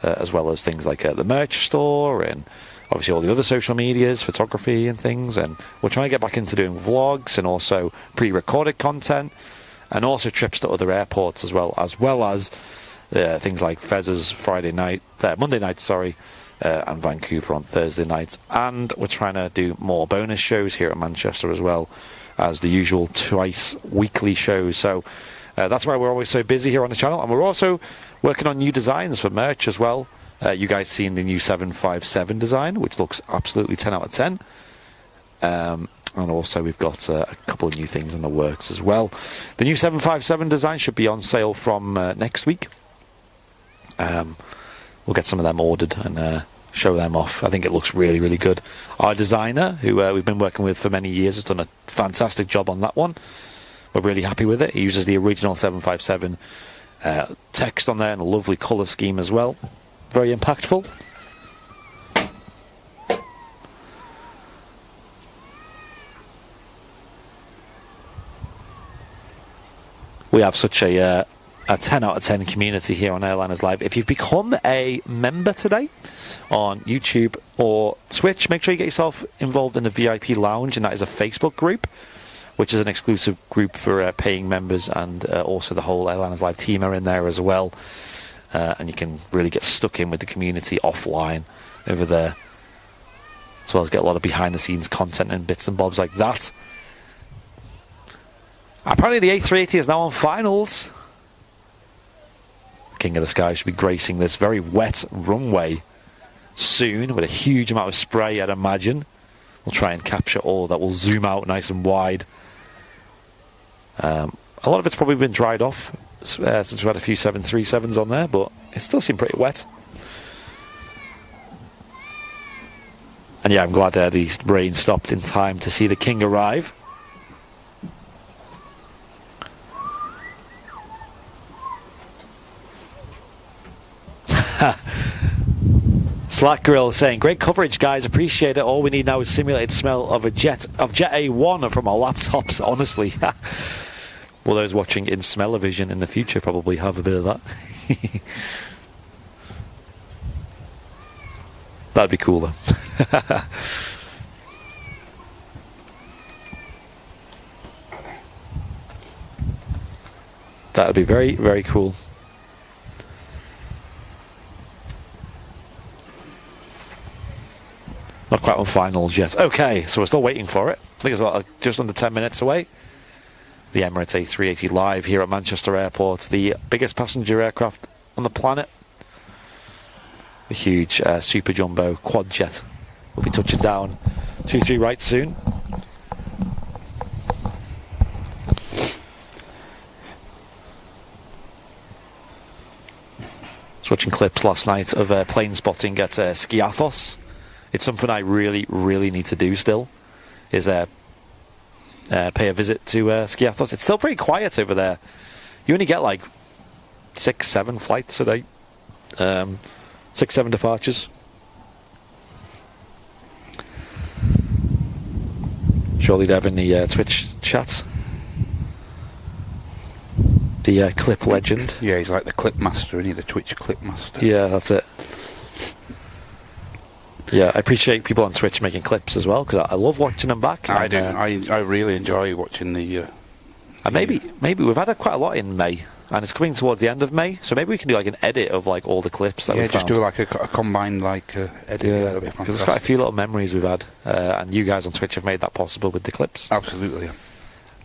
as well as things like the merch store and obviously all the other social medias, photography and things. And we're trying to get back into doing vlogs and also pre-recorded content, and also trips to other airports as well as things like Fez's Monday night, and Vancouver on Thursday nights. And we're trying to do more bonus shows here at Manchester as well as the usual twice weekly shows. So that's why we're always so busy here on the channel. And we're also working on new designs for merch as well. You guys seen the new 757 design, which looks absolutely 10 out of 10. And also we've got a couple of new things in the works as well. The new 757 design should be on sale from next week. We'll get some of them ordered and show them off. I think it looks really, really good. Our designer, who we've been working with for many years, has done a fantastic job on that one. We're really happy with it. He uses the original 757 text on there and a lovely colour scheme as well. Very impactful. We have such a 10 out of 10 community here on Airliners Live. If you've become a member today on YouTube or Twitch, make sure you get yourself involved in the VIP Lounge, and that is a Facebook group, which is an exclusive group for paying members, and also the whole Airliners Live team are in there as well. And you can really get stuck in with the community offline over there. as well as get a lot of behind-the-scenes content and bits and bobs like that. Apparently the A380 is now on finals. King of the Sky should be gracing this very wet runway soon with a huge amount of spray, I'd imagine. We'll try and capture all that. We'll zoom out nice and wide. A lot of it's probably been dried off since we had a few 737s on there, but it still seemed pretty wet. And yeah, I'm glad the rain stopped in time to see the King arrive. Slack Grill saying, great coverage, guys. Appreciate it. All we need now is simulated smell of Jet A1 from our laptops, honestly. Well, those watching in smell-o-vision in the future probably have a bit of that. That'd be cool, though. That'd be very, very cool. Not quite on finals yet. Okay, so we're still waiting for it. I think it's about just under 10 minutes away. The Emirates A380 live here at Manchester Airport, the biggest passenger aircraft on the planet. The huge super jumbo quad jet will be touching down 23 right soon. I was watching clips last night of plane spotting at Skiathos. It's something I really, really need to do still, is pay a visit to Skiathos. It's still pretty quiet over there. You only get like 6-7 flights a day. 6-7 departures. Surely Dev in the Twitch chat. The clip legend. Yeah, he's like the clip master, isn't he? The Twitch clip master. Yeah, that's it. Yeah, I appreciate people on Twitch making clips as well, because I love watching them back. I do. I really enjoy watching the... and maybe we've had quite a lot in May, and it's coming towards the end of May, so maybe we can do like an edit of like all the clips that we've just found. do like a combined like edit. Yeah, because there's quite a few little memories we've had, and you guys on Twitch have made that possible with the clips. Absolutely. Yeah.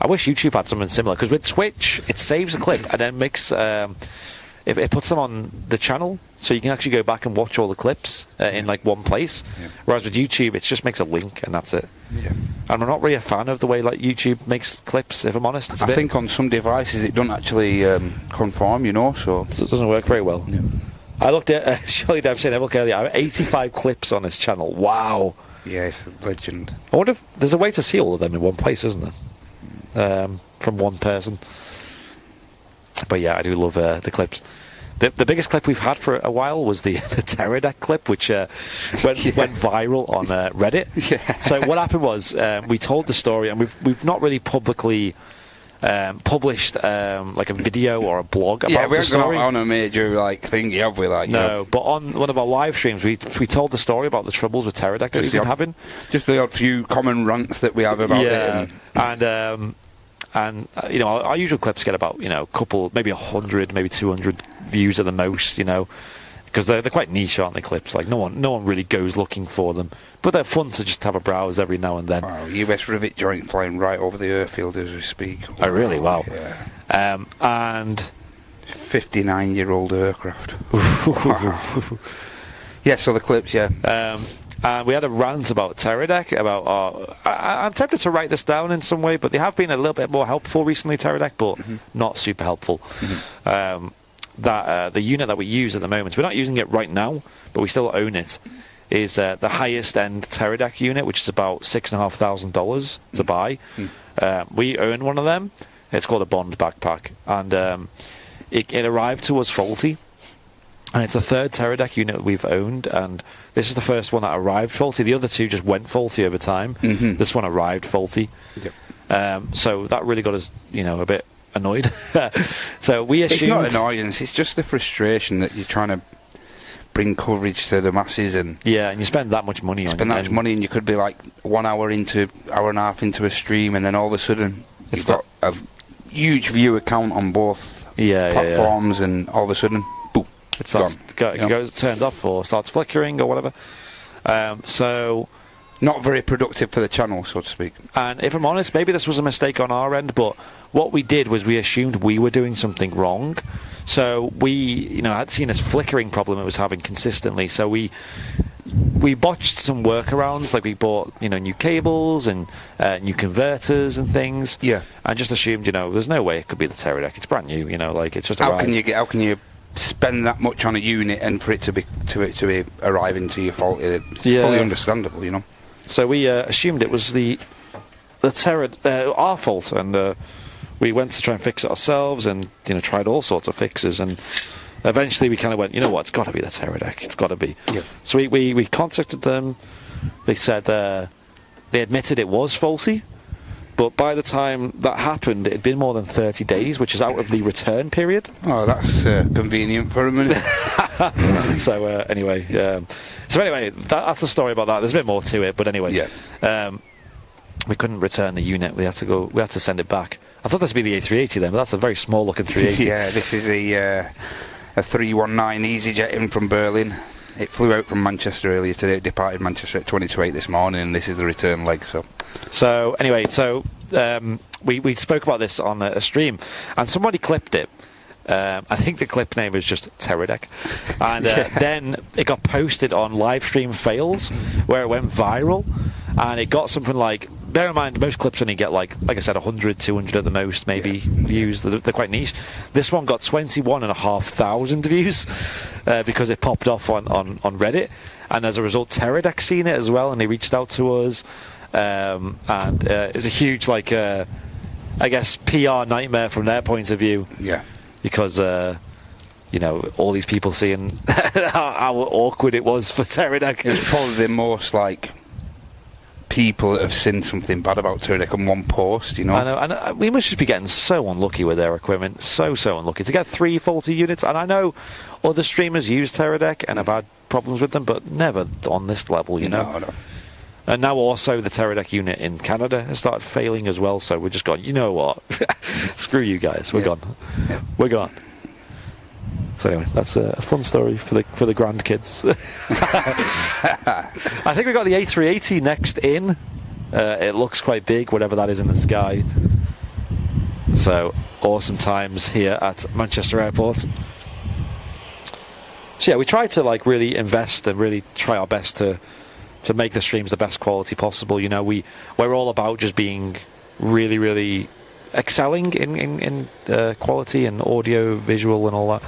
I wish YouTube had something similar, because with Twitch, it saves a clip and then makes... it puts them on the channel, so you can actually go back and watch all the clips in like one place. Yeah. Whereas with YouTube, it just makes a link and that's it. Yeah. And I'm not really a fan of the way like YouTube makes clips, if I'm honest. I think on some devices it doesn't actually conform, you know, so it doesn't work very well. Yeah. I looked at Shirley Dev saying earlier, I have 85 clips on this channel. Wow. Yeah, it's a legend. I wonder if there's a way to see all of them in one place, isn't there? From one person. But yeah, I do love the clips. The biggest clip we've had for a while was the Pterodactyl clip, which went viral on Reddit. Yeah. So what happened was we told the story, and we've not really publicly published like a video or a blog about the story. Yeah, we haven't gone on a major like thing, have we? Like, no, but on one of our live streams, we told the story about the troubles with Pterodactyl we've been having. Just the odd few common rants that we have about it. And you know, our usual clips get about, you know, couple, maybe 100, maybe 200 views at the most, you know, because they're quite niche, aren't they? Clips, like no one really goes looking for them, but they're fun to just have a browse every now and then. Wow, US rivet joint flying right over the airfield as we speak. Oh really? Wow. Yeah. And 59-year-old aircraft. Wow. Yeah, so the clips, yeah. And we had a rant about Pterodactyl, about I'm tempted to write this down in some way, but they have been a little bit more helpful recently, Pterodactyl, but not super helpful. That the unit that we use at the moment, we're not using it right now, but we still own it, is the highest end Pterodactyl unit, which is about $6,500 to buy. We own one of them. It's called a Bond backpack, and it arrived to us faulty. And it's the third Pterodactyl unit we've owned, and this is the first one that arrived faulty. The other two just went faulty over time. This one arrived faulty. Yep. So that really got us, you know, a bit annoyed. So we assumed... It's not annoyance, it's just the frustration that you're trying to bring coverage to the masses. And yeah, and you spend that much money on it. Spend that much money, and you could be like 1 hour and a half into a stream, and then all of a sudden you've got a huge viewer count on both platforms, and all of a sudden... It turns off or starts flickering or whatever. So not very productive for the channel, so to speak. And if I'm honest, maybe this was a mistake on our end, but what we did was we assumed we were doing something wrong. So we, had seen this flickering problem it was having consistently. So we botched some workarounds, like we bought, new cables and new converters and things. Yeah. And just assumed, there's no way it could be the Teradek. It's brand new, it's just How can you spend that much on a unit and for it to be arriving to your fault? It's fully understandable, So we assumed it was the our fault, and we went to try and fix it ourselves, and tried all sorts of fixes, and eventually we kind of went, it's got to be the Teradek. It's got to be. Yeah. So we contacted them. They said they admitted it was faulty, but by the time that happened, it had been more than 30 days, which is out of the return period. Oh, that's convenient for a minute. So anyway, that's the story about that. There's a bit more to it, but anyway, we couldn't return the unit. We had to send it back. I thought this would be the A380 then, but that's a very small looking 380. Yeah, this is a 319 EasyJet in from Berlin. It flew out from Manchester earlier today. It departed Manchester at 20 to 8 this morning, and this is the return leg. So anyway, we spoke about this on a stream, and somebody clipped it. I think the clip name was just Teradek, and then it got posted on livestream fails, where it went viral, and it got something like. Bear in mind, most clips only get like I said, 100, 200 at the most, maybe views. They're quite niche. This one got 21,500 views because it popped off on Reddit, and as a result, Teradek seen it as well, and they reached out to us, and it's a huge I guess PR nightmare from their point of view. Yeah, because all these people seeing how awkward it was for Teradek. It was probably the most people that have seen something bad about Teradek on one post, I know, and we must just be getting so unlucky with their equipment, so unlucky to get 3 faulty units. And I know other streamers use Teradek and have had problems with them, but never on this level, No. And now also the Teradek unit in Canada has started failing as well, so we're just gone, you know what, screw you guys, we're gone. Yeah. We're gone. So anyway, that's a fun story for the grandkids. I think we got the A380 next in. It looks quite big, whatever that is in the sky. So awesome times here at Manchester Airport. So yeah, we try to really invest and really try our best to make the streams the best quality possible. We're all about just being really, really excelling in quality and audio, visual, and all that.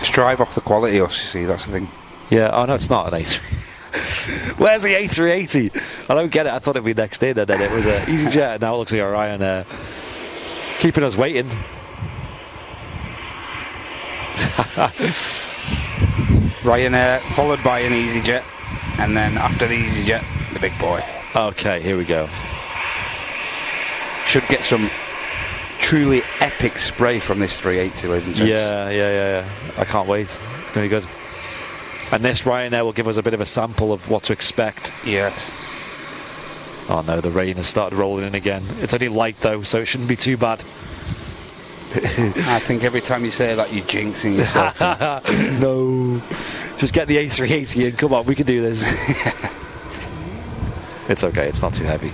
Strive off the quality, you see, that's the thing. Yeah, oh no, it's not an A3. Where's the A380? I don't get it. I thought it'd be next in, and then it was an EasyJet, and now it looks like a Ryanair. Keeping us waiting. Ryanair, followed by an EasyJet, and then after the EasyJet, the big boy. Okay, here we go. Should get some truly epic spray from this 380, ladies and gents. Yeah. I can't wait. It's going to be good. And this Ryanair will give us a bit of a sample of what to expect. Yes. Oh no, the rain has started rolling in again. It's only light though, so it shouldn't be too bad. I think every time you say that, you're jinxing yourself. No. Just get the A380 in. Come on, we can do this. It's okay, it's not too heavy.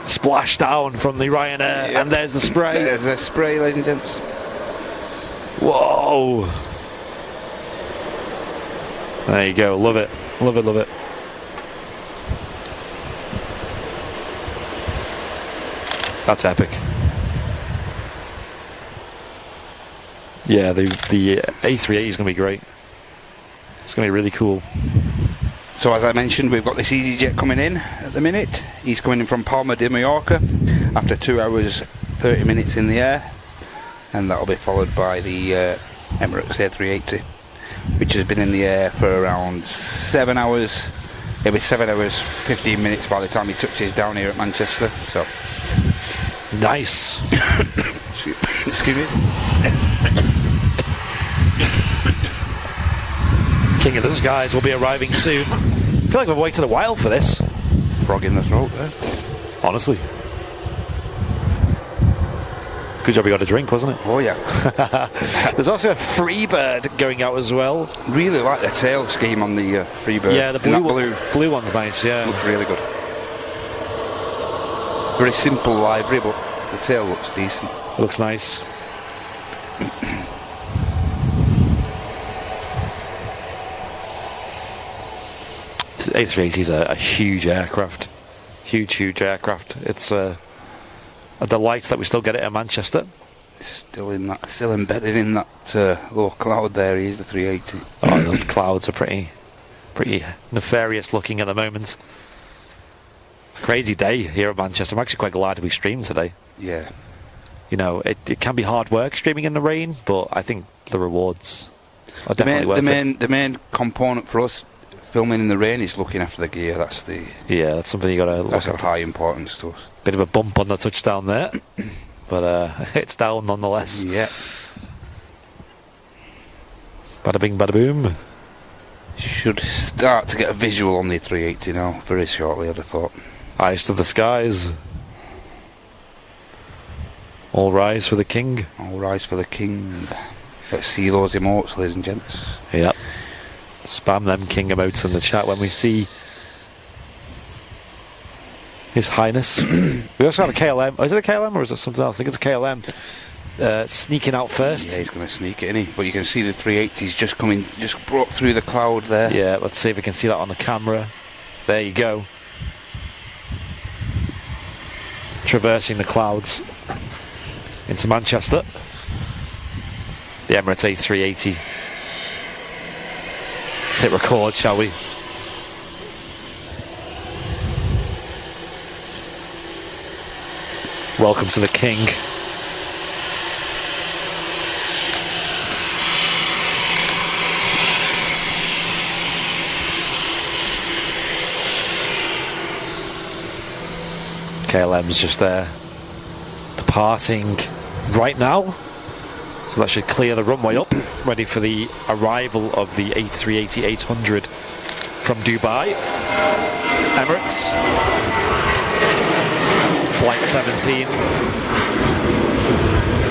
Splash down from the Ryanair, and there's the spray. There's the spray, ladies and gents. Whoa. There you go, love it. Love it. That's epic. Yeah, the A380 is going to be great. It's going to be really cool. So as I mentioned, we've got this EasyJet coming in at the minute. He's coming in from Palma de Mallorca after 2 hours 30 minutes in the air, and that'll be followed by the Emirates A380, which has been in the air for around 7 hours. It'll be 7 hours 15 minutes by the time he touches down here at Manchester. So nice. Excuse me. King of the Skies will be arriving soon. I feel like we've waited a while for this. Frog in the throat there. Honestly. It's a good job we got a drink, wasn't it? Oh yeah. There's also a Freebird going out as well. Really like the tail scheme on the Freebird. Yeah, the blue one's nice, yeah. Looks really good. Very simple livery, but the tail looks decent. Looks nice. A380 is a huge aircraft. Huge aircraft. It's a delight that we still get it in Manchester. Still embedded in that little cloud there. He is the 380. Oh, the clouds are pretty nefarious looking at the moment. It's a crazy day here at Manchester. I'm actually quite glad we streamed today. Yeah. You know, it can be hard work streaming in the rain, but I think the rewards are definitely worth it. The main component for us filming in the rain is looking after the gear. That's something you got to look at. That's of high importance to us. Bit of a bump on the touchdown there, but it's down nonetheless. Yeah. Bada bing, bada boom. Should start to get a visual on the 380 now, very shortly, I'd have thought. Eyes to the skies. All rise for the king. All rise for the king. Let's see those emotes, ladies and gents. Yep. Spam them king emotes in the chat when we see His Highness. We also have a KLM. Oh, is it a KLM or is it something else? I think it's a KLM sneaking out first. Yeah, he's going to sneak it, isn't he? But you can see the 380's just broke through the cloud there. Yeah, let's see if we can see that on the camera. There you go. Traversing the clouds into Manchester. The Emirates A380. Let's hit record, shall we? Welcome to the King. KLM's just there, departing right now. So that should clear the runway up, ready for the arrival of the A380-800 from Dubai. Emirates. Flight 17.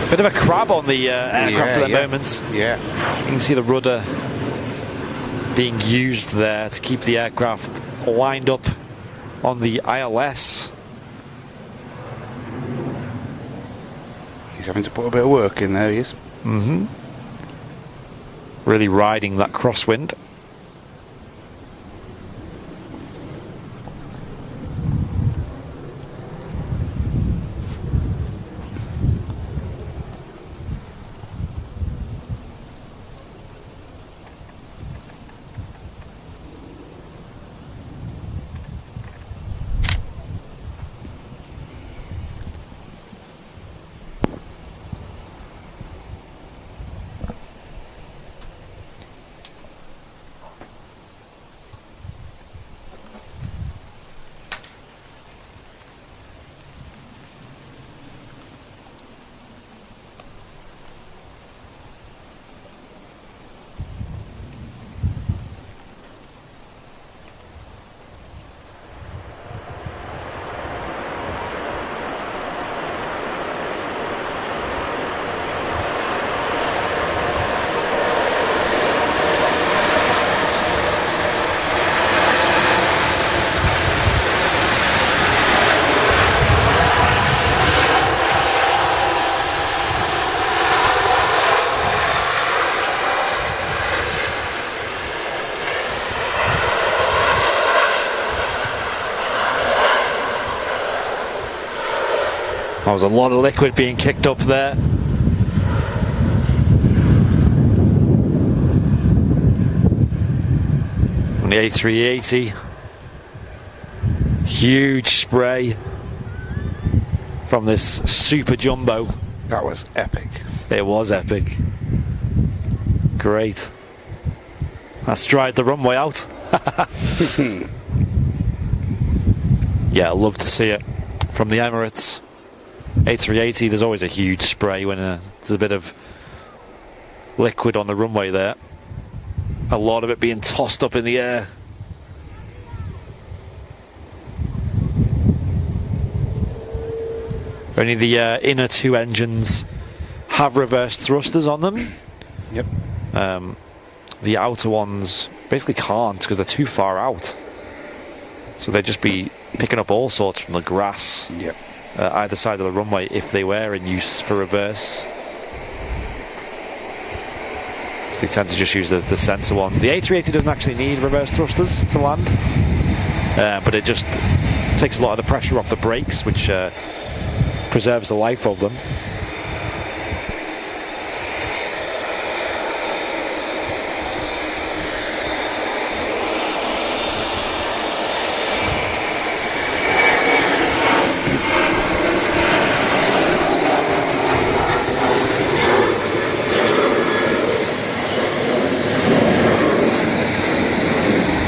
Bit of a crab on the aircraft at the moment. Yeah. You can see the rudder being used there to keep the aircraft lined up on the ILS. He's having to put a bit of work in there, he is. Mm-hmm. Really riding that crosswind. There was a lot of liquid being kicked up there. On the A380. Huge spray from this super jumbo. That was epic. It was epic. Great. Let's drive the runway out. Yeah, I love to see it from the Emirates. A380, there's always a huge spray when there's a bit of liquid on the runway there. A lot of it being tossed up in the air. Only the inner two engines have reverse thrusters on them. Yep. The outer ones basically can't because they're too far out. So they'd just be picking up all sorts from the grass. Yep. Either side of the runway if they were in use for reverse. So they tend to just use the centre ones. The A380 doesn't actually need reverse thrusters to land, but it just takes a lot of the pressure off the brakes, which preserves the life of them.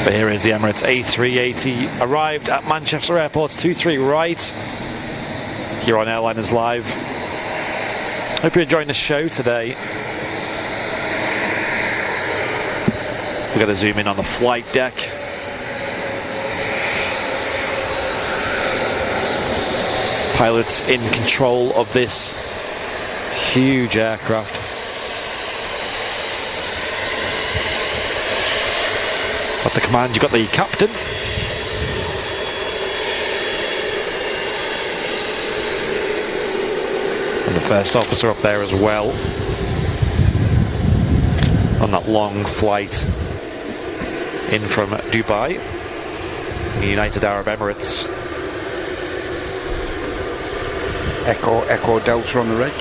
Here is the Emirates A380 arrived at Manchester Airport's 23 right here on Airliners Live. Hope you're enjoying the show today. We're going to zoom in on the flight deck. Pilots in control of this huge aircraft. At the command, you've got the captain. And the first officer up there as well. On that long flight in from Dubai, the United Arab Emirates. Echo Delta on the reg.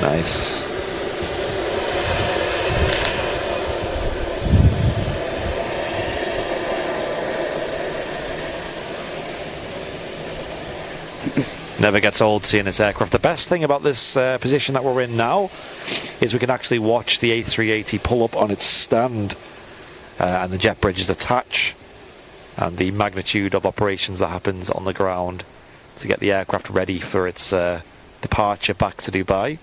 Nice. Never gets old seeing this aircraft. The best thing about this position that we're in now is we can actually watch the A380 pull up on its stand and the jet bridges attach, and the magnitude of operations that happens on the ground to get the aircraft ready for its departure back to Dubai.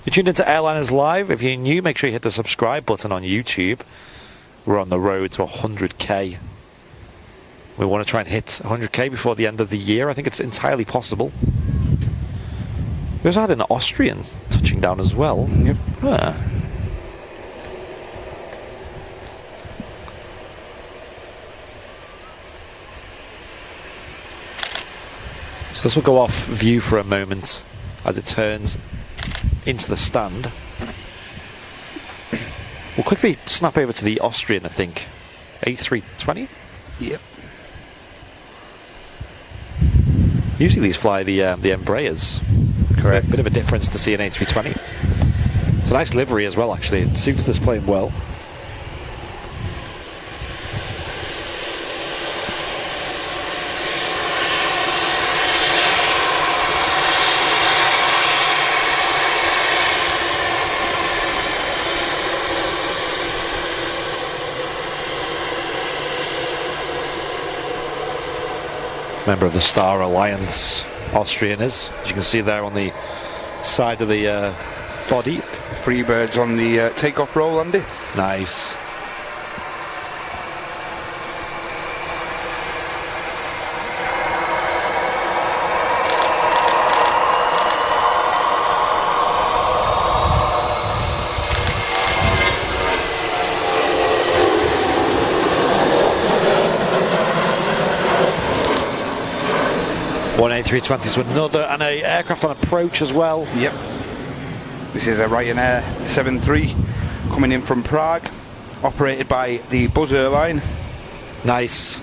You're tuned into Airliners Live. If you're new, make sure you hit the subscribe button on YouTube. We're on the road to 100k. We want to try and hit 100k before the end of the year. I think it's entirely possible. We also had an Austrian touching down as well. Yep. Ah. So this will go off view for a moment as it turns into the stand. We'll quickly snap over to the Austrian, I think. A320? Yep. Usually these fly the Embraers. Correct. A bit of a difference to see an A320. It's a nice livery as well, actually. It suits this plane well. Member of the Star Alliance, Austrian is, as you can see there on the side of the body. Free birds on the takeoff roll, Andy. Nice. One A320s with another, and a aircraft on approach as well. Yep. This is a Ryanair 73 coming in from Prague, operated by the Buzz airline. Nice.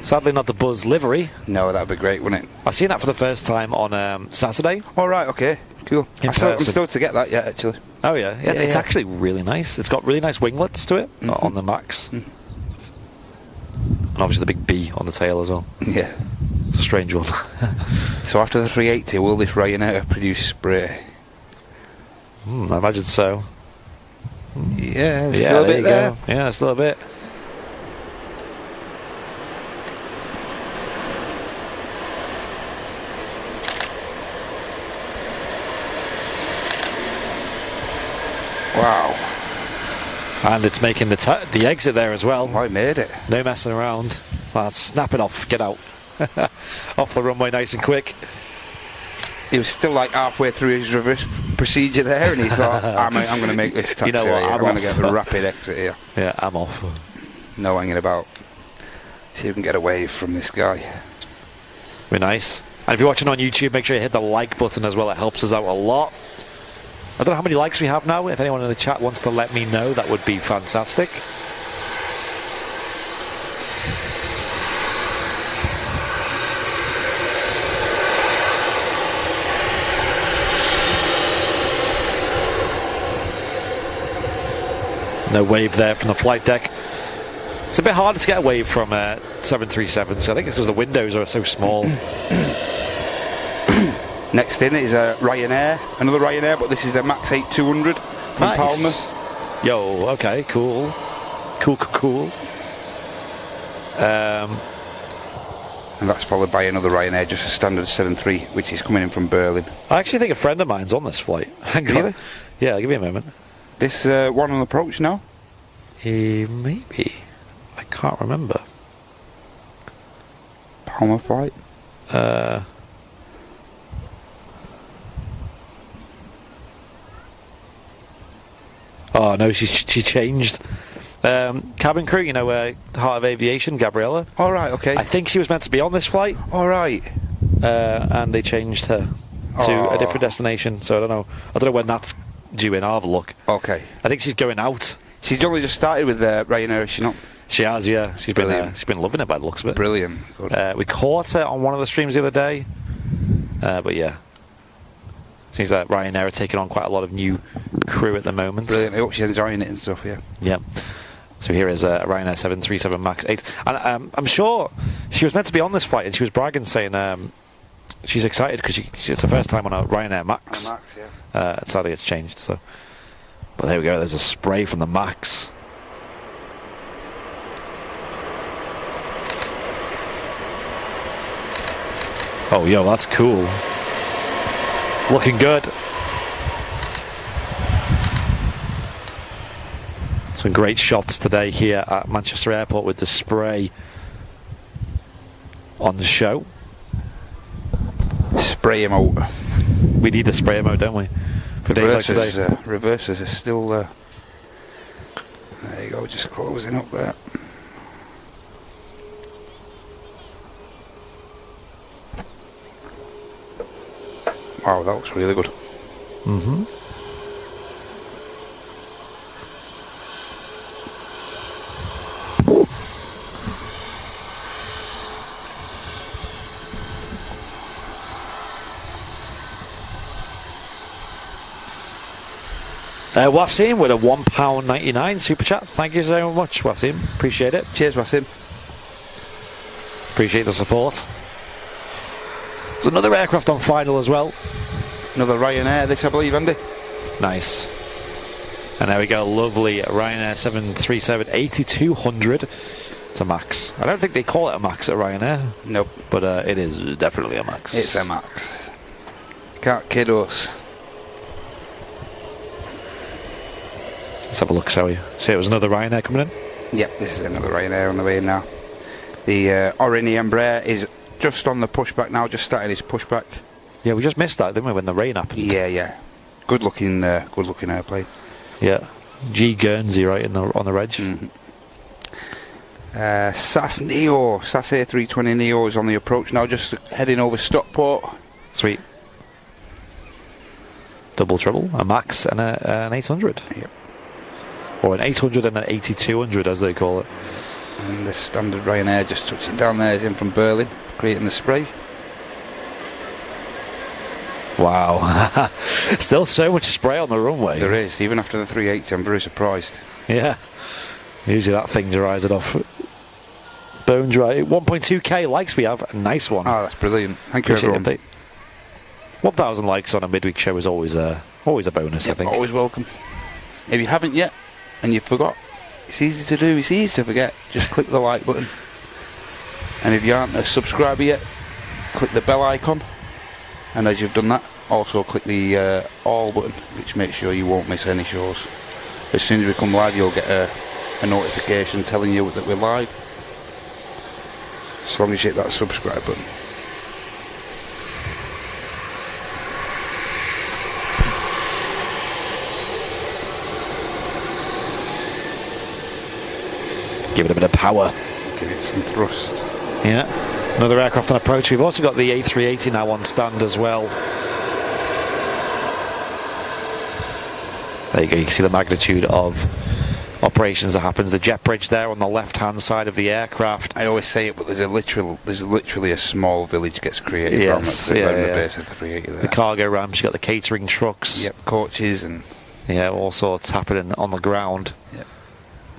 Sadly not the Buzz livery. No, that would be great, wouldn't it? I've seen that for the first time on Saturday. All right, okay, cool. I'm still to get that yet, actually. Oh yeah, it's actually really nice. It's got really nice winglets to it on the Max. And obviously the big B on the tail as well. Yeah. It's a strange one. So after the 380, will this Ryanair produce spray? I imagine so. Yeah, there's still a bit there. Yeah, there's still a bit. Wow. And it's making the exit there as well. I made it. No messing around. Snap it off. Get out. Off the runway nice and quick. He was still like halfway through his reverse procedure there, and he thought, I'm going to make this taxi. You know what, I'm going to get a rapid exit here. Yeah, I'm off. No hanging about. See if we can get away from this guy. Be nice. And if you're watching on YouTube, make sure you hit the like button as well. It helps us out a lot. I don't know how many likes we have now. If anyone in the chat wants to let me know, that would be fantastic. No wave there from the flight deck. It's a bit harder to get a wave from 737, so I think it's because the windows are so small. Next in is Ryanair, another Ryanair, but this is the Max 8200 from Palma. Yo, okay, cool. Cool. And that's followed by another Ryanair, just a standard 73, which is coming in from Berlin. I actually think a friend of mine's on this flight. Hang on. Really? Yeah, give me a moment. This one on approach now? Maybe. I can't remember. Palma flight? Oh no, she changed. Cabin crew, you know, Heart of Aviation, Gabriella. All right, okay. I think she was meant to be on this flight. All right. And they changed her to a different destination. So I don't know when that's due in. I'll have a look. Okay. I think she's going out. She's only just started with Ryanair, is she not? She has, yeah. She's been loving it by the looks of it. Brilliant. We caught her on one of the streams the other day. But yeah. Seems like Ryanair are taking on quite a lot of new crew at the moment. Brilliant. I hope she's enjoying it and stuff, yeah. Yeah. So here is Ryanair 737 MAX 8. And I'm sure she was meant to be on this flight, and she was bragging, saying she's excited because it's the first time on a Ryanair MAX. Max, yeah. Sadly, it's changed. So, but there we go. There's a spray from the MAX. Oh, yo, that's cool. Looking good. Some great shots today here at Manchester Airport with the spray on the show. Spray him out. We need a spray mode, don't we? For days like today. Reversers are still there you go, just closing up there. Wow, that looks really good. Mm-hmm. Wasim with a £1.99 super chat. Thank you so much, Wasim. Appreciate it. Cheers, Wasim. Appreciate the support. There's another aircraft on final as well. Another Ryanair, this I believe, Andy. Nice. And there we go, lovely Ryanair 737-8200. It's a MAX. I don't think they call it a MAX at Ryanair. Nope. But it is definitely a MAX. It's a MAX. Can't kid us. Let's have a look, shall we? See, it was another Ryanair coming in? Yep, this is another Ryanair on the way in now. The Orine Embraer is just on the pushback now, just starting his pushback. Yeah, we just missed that, didn't we, when the rain happened? Yeah. Good looking airplane. Yeah. G Guernsey right on the reg. Mm-hmm. SAS Neo, SAS A320 Neo is on the approach now, just heading over Stockport. Sweet. Double trouble, a MAX and an 800. Yep. Or an 800 and an 8200 as they call it. And the standard Ryanair just touching down there is in from Berlin, creating the spray. Wow. Still so much spray on the runway. There is, even after the 380, I'm very surprised. Yeah. Usually that thing dries it off. Bone dry. 1.2k likes we have. A nice one. Oh, that's brilliant. Thank you, everyone. 1,000 likes on a midweek show is always a bonus, yep, I think. Always welcome. If you haven't yet, and you forgot, it's easy to do, it's easy to forget. Just click the like button. And if you aren't a subscriber yet, click the bell icon. And as you've done that, also click the all button, which makes sure you won't miss any shows. As soon as we come live, you'll get a notification telling you that we're live. As long as you hit that subscribe button. Give it a bit of power. Give it some thrust. Yeah. Another aircraft on approach. We've also got the A380 now on stand as well. There you go. You can see the magnitude of operations that happens. The jet bridge there on the left-hand side of the aircraft. I always say it, but there's literally a small village gets created around the base of the 380 there. The cargo ramps. You got the catering trucks. Yep, coaches and all sorts happening on the ground. Yep.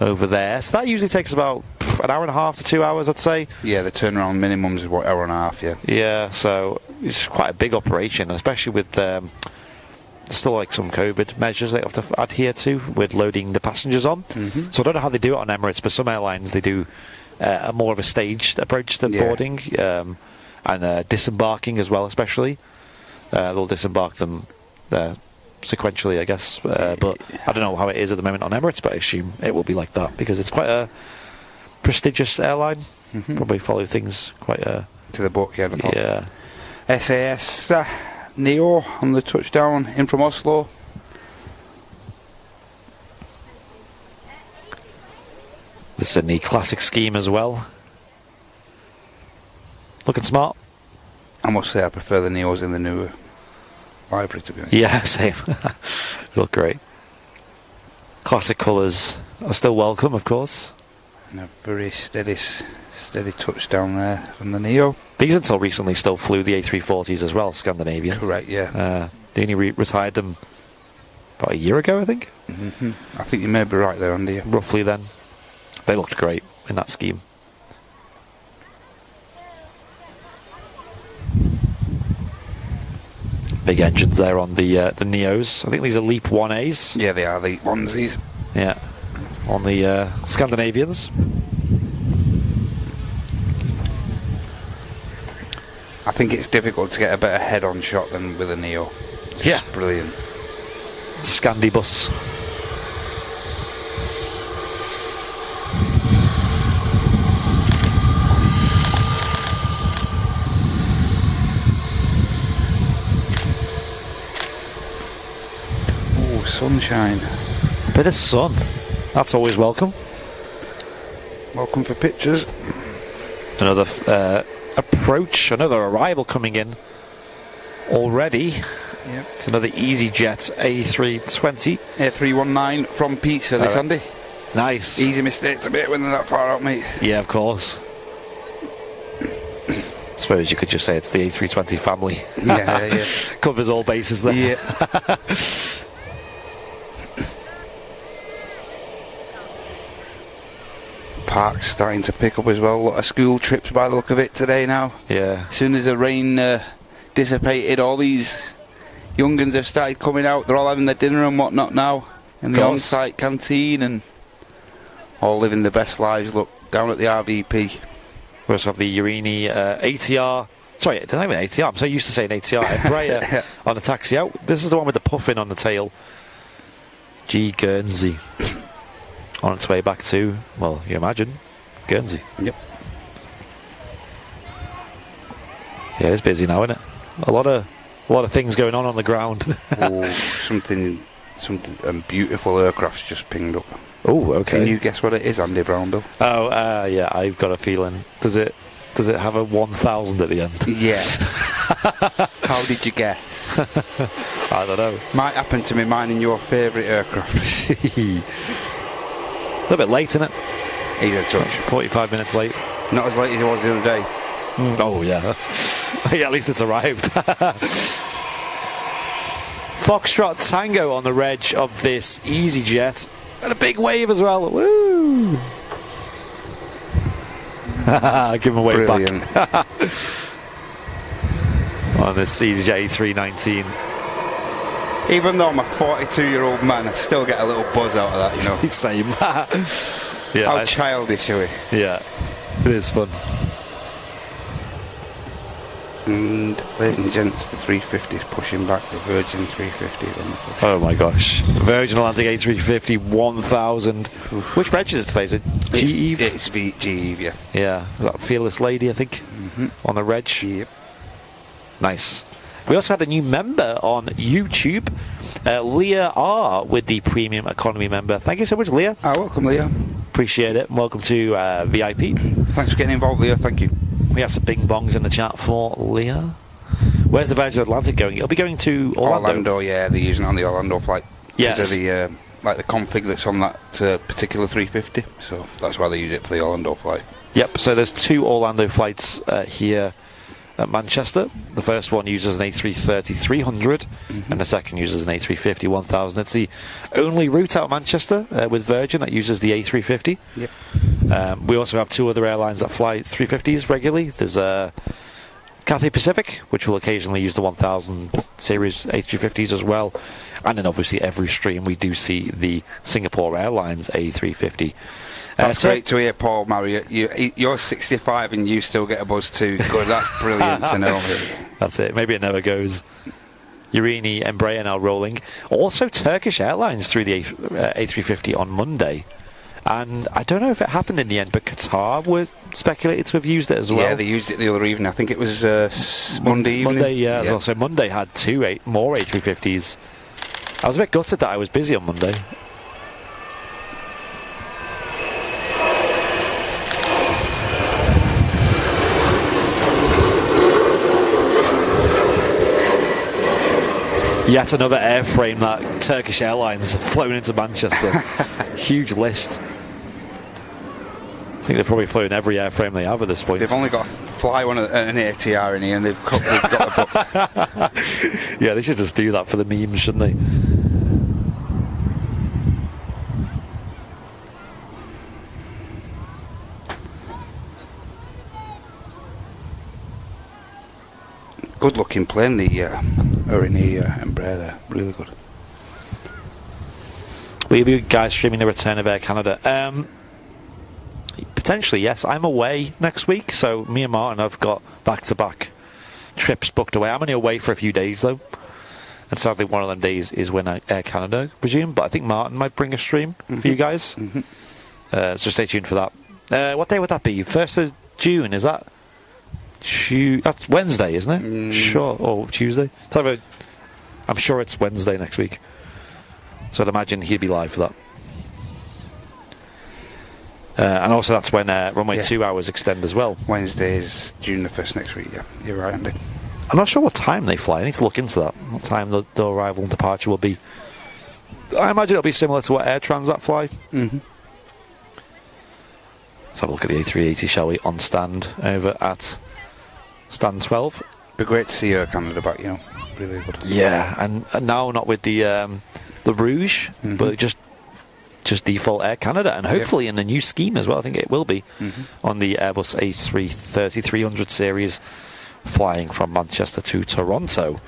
Over there. So that usually takes about an hour and a half to 2 hours, I'd say. Yeah, the turnaround minimum is what, hour and a half, yeah. Yeah, so it's quite a big operation, especially with still like some COVID measures they have to adhere to with loading the passengers on. Mm-hmm. So I don't know how they do it on Emirates, but some airlines, they do a more of a staged approach to boarding and disembarking as well, especially. They'll disembark them sequentially, I guess, but I don't know how it is at the moment on Emirates, but I assume it will be like that because it's quite a prestigious airline. Mm-hmm. Probably follow things quite to the book, yeah. SAS Neo on the touchdown in from Oslo. This is in the classic scheme as well. Looking smart. I must say I prefer the Neos in the newer livery, to be honest. Yeah, same. Look great. Classic colours are still welcome, of course. And a very steady touchdown there from the Neo. These until recently still flew the A340s as well, Scandinavian. Correct, yeah. They only retired them about a year ago, I think. Mm-hmm. I think you may be right there, Andy. Roughly then. They looked great in that scheme. Big engines there on the Neos. I think these are Leap 1As. Yeah, they are Leap 1s. Yeah, on the Scandinavians. I think it's difficult to get a better head-on shot than with a Neo. It's just brilliant. Scandi bus. Oh, sunshine. Bit of sun. That's always welcome. Welcome for pictures. Another approach, another arrival coming in already. Yep. It's another EasyJets A320. A319 from Pizza this Sunday. Nice. Easy mistake to make when they're that far out, mate. Yeah, of course. I suppose you could just say it's the A320 family. Yeah. Covers all bases there. Yeah. Park's starting to pick up as well. A lot of school trips by the look of it today now. Yeah. As soon as the rain dissipated, all these young uns have started coming out. They're all having their dinner and whatnot now in the on-site canteen and all living the best lives. Look, down at the RVP. We also have the Urini ATR. Sorry, it's not even ATR. I'm so used to saying ATR. Embraer on the taxi out. This is the one with the puffin on the tail. G Guernsey. On its way back to, well, you imagine, Guernsey. Yep. Yeah, it's busy now, isn't it? A lot of things going on the ground. Oh, something beautiful aircraft's just pinged up. Oh, okay. Can you guess what it is, Andy Brownbill? Oh, yeah, I've got a feeling. Does it have a 1000 at the end? Yes. How did you guess? I don't know. Might happen to be mine in your favourite aircraft. A little bit late, isn't it? He's a touch. 45 minutes late. Not as late as it was the other day. Oh, yeah. Yeah, at least it's arrived. Foxtrot Tango on the reg of this EasyJet. And a big wave as well. Woo! Give him a wave back. On this EasyJet A319. Even though I'm a 42-year-old man, I still get a little buzz out of that, you know. Same. Yeah, how childish are we? Yeah, it is fun. And ladies and gents, the 350 is pushing back the Virgin 350 on the push. Oh my gosh. Virgin Atlantic A350 1000. Which reg is it today? Is it GE? It's GE, yeah. Yeah, that Fearless Lady, I think, on the reg. Yep. Nice. We also had a new member on YouTube, Leah R, with the Premium Economy member. Thank you so much, Leah. Welcome, Leah. Appreciate it. And welcome to VIP. Thanks for getting involved, Leah. Thank you. We have some bing bongs in the chat for Leah. Where's the Virgin Atlantic going? It'll be going to Orlando. Yeah, they're using it on the Orlando flight. Yes. Because of the, the config that's on that particular 350. So that's why they use it for the Orlando flight. Yep, so there's 2 Orlando flights here at Manchester. The first one uses an A330-300 and the second uses an A350-1000. It's the only route out of Manchester with Virgin that uses the A350. Yep. We also have 2 other airlines that fly 350s regularly. There's Cathay Pacific, which will occasionally use the 1000 series A350s as well. And then obviously every stream we do see the Singapore Airlines A350. That's great to hear, Paul Marriott. You're 65 and you still get a buzz too. Good, that's brilliant to know. That's it. Maybe it never goes. Urini Embraer now rolling. Also Turkish Airlines through the A350 on Monday. And I don't know if it happened in the end, but Qatar were speculated to have used it as well. Yeah, they used it the other evening. I think it was Monday evening. Monday, yeah. Well. So Monday had 2 more A350s. I was a bit gutted that I was busy on Monday. Yet another airframe that Turkish Airlines have flown into Manchester. Huge list. I think they've probably flown every airframe they have at this point. They've only got to fly one an ATR in here and they've got a book. Yeah, they should just do that for the memes, shouldn't they? Good looking plane, the Ryanairs Embraer there. Really good. Will you guys streaming the return of Air Canada? Potentially, yes. I'm away next week, so me and Martin have got back-to-back trips booked away. I'm only away for a few days, though. And sadly, one of them days is when Air Canada, I presume. But I think Martin might bring a stream for you guys. So stay tuned for that. What day would that be? 1st of June, is that? That's Wednesday, isn't it? Sure. Or Tuesday. I'm sure it's Wednesday next week. So I'd imagine he'd be live for that. And also that's when Runway 2 hours extend as well. Wednesday is June the 1st next week, yeah. You're right, Andy. I'm not sure what time they fly. I need to look into that. What time the arrival and departure will be. I imagine it'll be similar to what Air Transat fly. Let's have a look at the A380, shall we, on stand over at stand 12. Be great to see Air Canada back, you know. Really good. Yeah, and now not with the Rouge, but just default Air Canada, and hopefully in the new scheme as well. I think it will be on the Airbus A330-300 series, flying from Manchester to Toronto.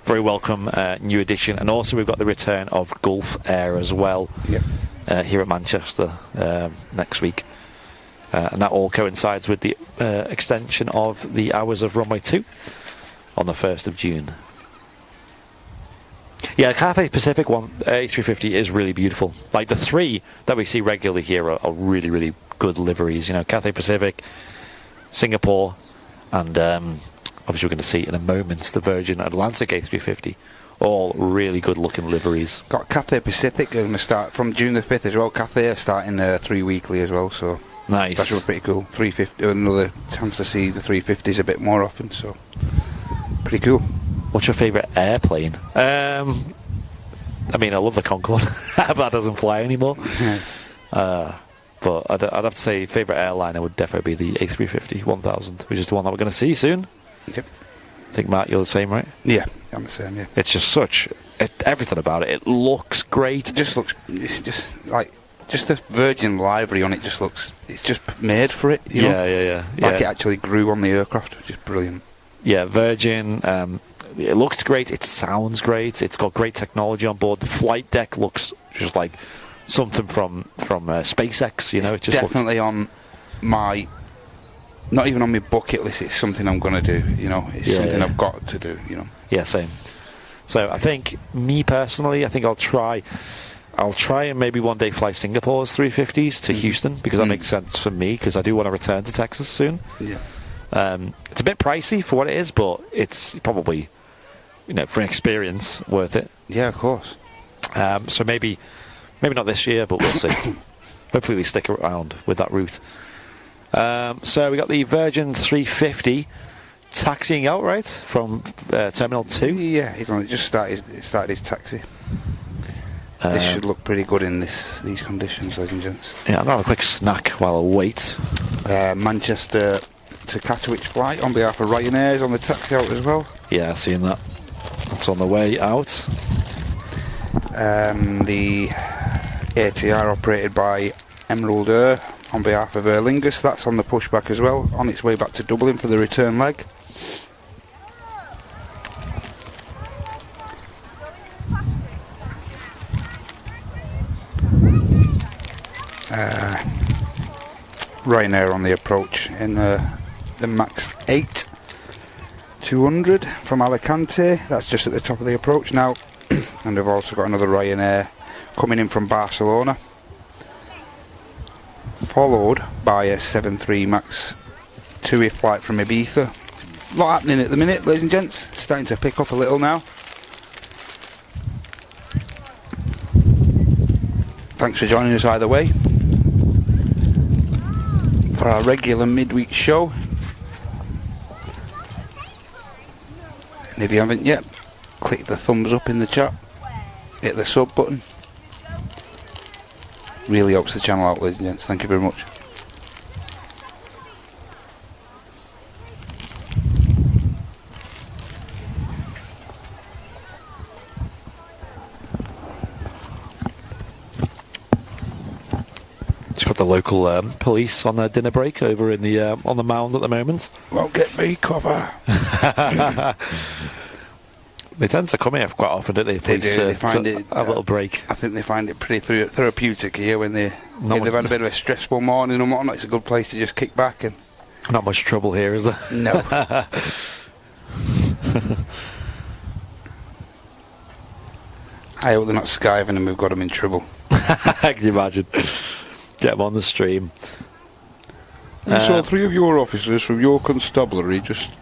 Very welcome new addition, and also we've got the return of Gulf Air as well here at Manchester next week. And that all coincides with the extension of the hours of Runway 2 on the 1st of June. Yeah, Cathay Pacific one, A350 is really beautiful. Like the 3 that we see regularly here are really, really good liveries. You know, Cathay Pacific, Singapore, and obviously we're going to see in a moment the Virgin Atlantic A350. All really good looking liveries. Got Cathay Pacific going to start from June the 5th as well. Cathay are starting 3 weekly as well, so nice. That's really pretty cool. 350, another chance to see the 350s a bit more often, so pretty cool. What's your favourite airplane? I mean, I love the Concorde. That doesn't fly anymore. But I'd have to say favourite airliner would definitely be the A350-1000, which is the one that we're going to see soon. Yep. I think, Matt, you're the same, right? Yeah, I'm the same, yeah. It's just everything about it. It looks great. It's just like, just the Virgin livery on it just looks, it's just made for it, you know? Yeah. Like it actually grew on the aircraft, which is brilliant. Yeah, Virgin, it looks great, it sounds great, it's got great technology on board. The flight deck looks just like something from SpaceX, you know. It just definitely looks... on my not even on my bucket list. It's something I'm going to do. You know, it's something I've got to do. You know. Yeah, same. So I think, me personally, I think I'll try and maybe one day fly Singapore's 350s to Houston, because that makes sense for me, because I do want to return to Texas soon. Yeah. It's a bit pricey for what it is, but it's probably, you know, for an experience, worth it. Yeah, of course. So maybe not this year, but we'll see. Hopefully they stick around with that route. So we got the Virgin 350 taxiing out, right, from Terminal 2. Yeah, he's only just started his taxi. This should look pretty good in these conditions, ladies and gents. Yeah, I'm going to have a quick snack while I wait. Manchester to Katowice flight on behalf of Ryanairs on the taxi out as well. Yeah, seeing that. That's on the way out. The ATR operated by Emerald Air on behalf of Aer Lingus, that's on the pushback as well, on its way back to Dublin for the return leg. Ryanair on the approach in the Max 8 200 from Alicante. That's just at the top of the approach now. And we've also got another Ryanair coming in from Barcelona, followed by a 73 Max 2 flight from Ibiza. A lot happening at the minute, ladies and gents. Starting to pick up a little now. Thanks for joining us either way for our regular midweek show. And if you haven't yet, click the thumbs up in the chat, hit the sub button. Really helps the channel out, ladies and gents. Thank you very much. Just got the local police on their dinner break over in the on the mound at the moment. Won't get me cover. They tend to come here quite often, don't they? Police, They find it a little break. I think they find it pretty therapeutic here when they've had a bit of a stressful morning and whatnot. It's a good place to just kick back and. Not much trouble here, is there? No. I hope they're not skiving and we've got them in trouble. Can you imagine? Get them on the stream. You saw 3 of your officers from your constabulary just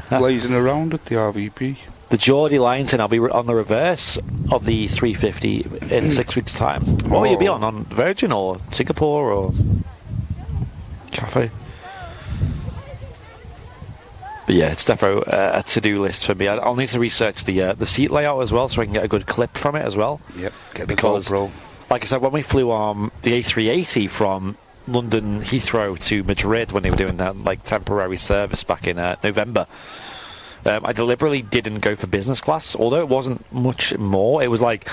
blazing around at the RVP. The Geordie Lions, and I'll be on the reverse of the 350 in 6 weeks' time. What will you be on Virgin or Singapore or Cathay? But yeah, it's definitely a to-do list for me. I'll need to research the seat layout as well, so I can get a good clip from it as well. Yep, get the GoPro. Like I said, when we flew on the A380 from London Heathrow to Madrid, when they were doing that like temporary service back in November, I deliberately didn't go for business class, although it wasn't much more. It was like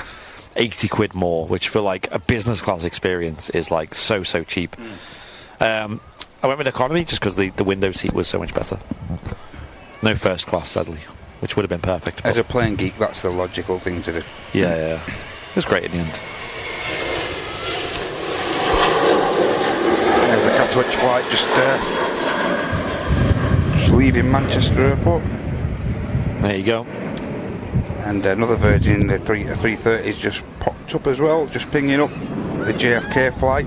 80 quid more, which for like a business class experience is like so cheap. I went with economy just because the window seat was so much better. No first class, sadly, which would have been perfect. As a plane geek, that's the logical thing to do. Yeah. It was great in the end. There's the Katowice flight just leaving Manchester Airport. There you go. And another Virgin, the 330's just popped up as well, just pinging up the JFK flight.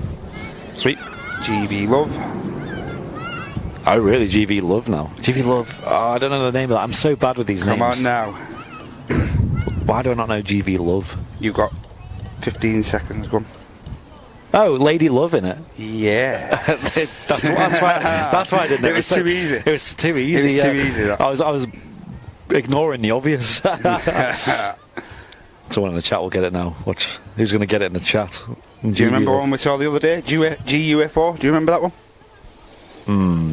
Sweet. GV Love. Oh, really? GV Love now? GV Love? Oh, I don't know the name of that. I'm so bad with these names. Come on now. Why do I not know GV Love? You've got 15 seconds, go on. Oh, Lady Love in it? Yeah. that's why I didn't know. It was too easy. It was too easy. It was too easy. That. I was ignoring the obvious. Someone in the chat will get it now. Watch. Who's going to get it in the chat? Do you remember one we saw the other day? GUFO? Do you remember that one?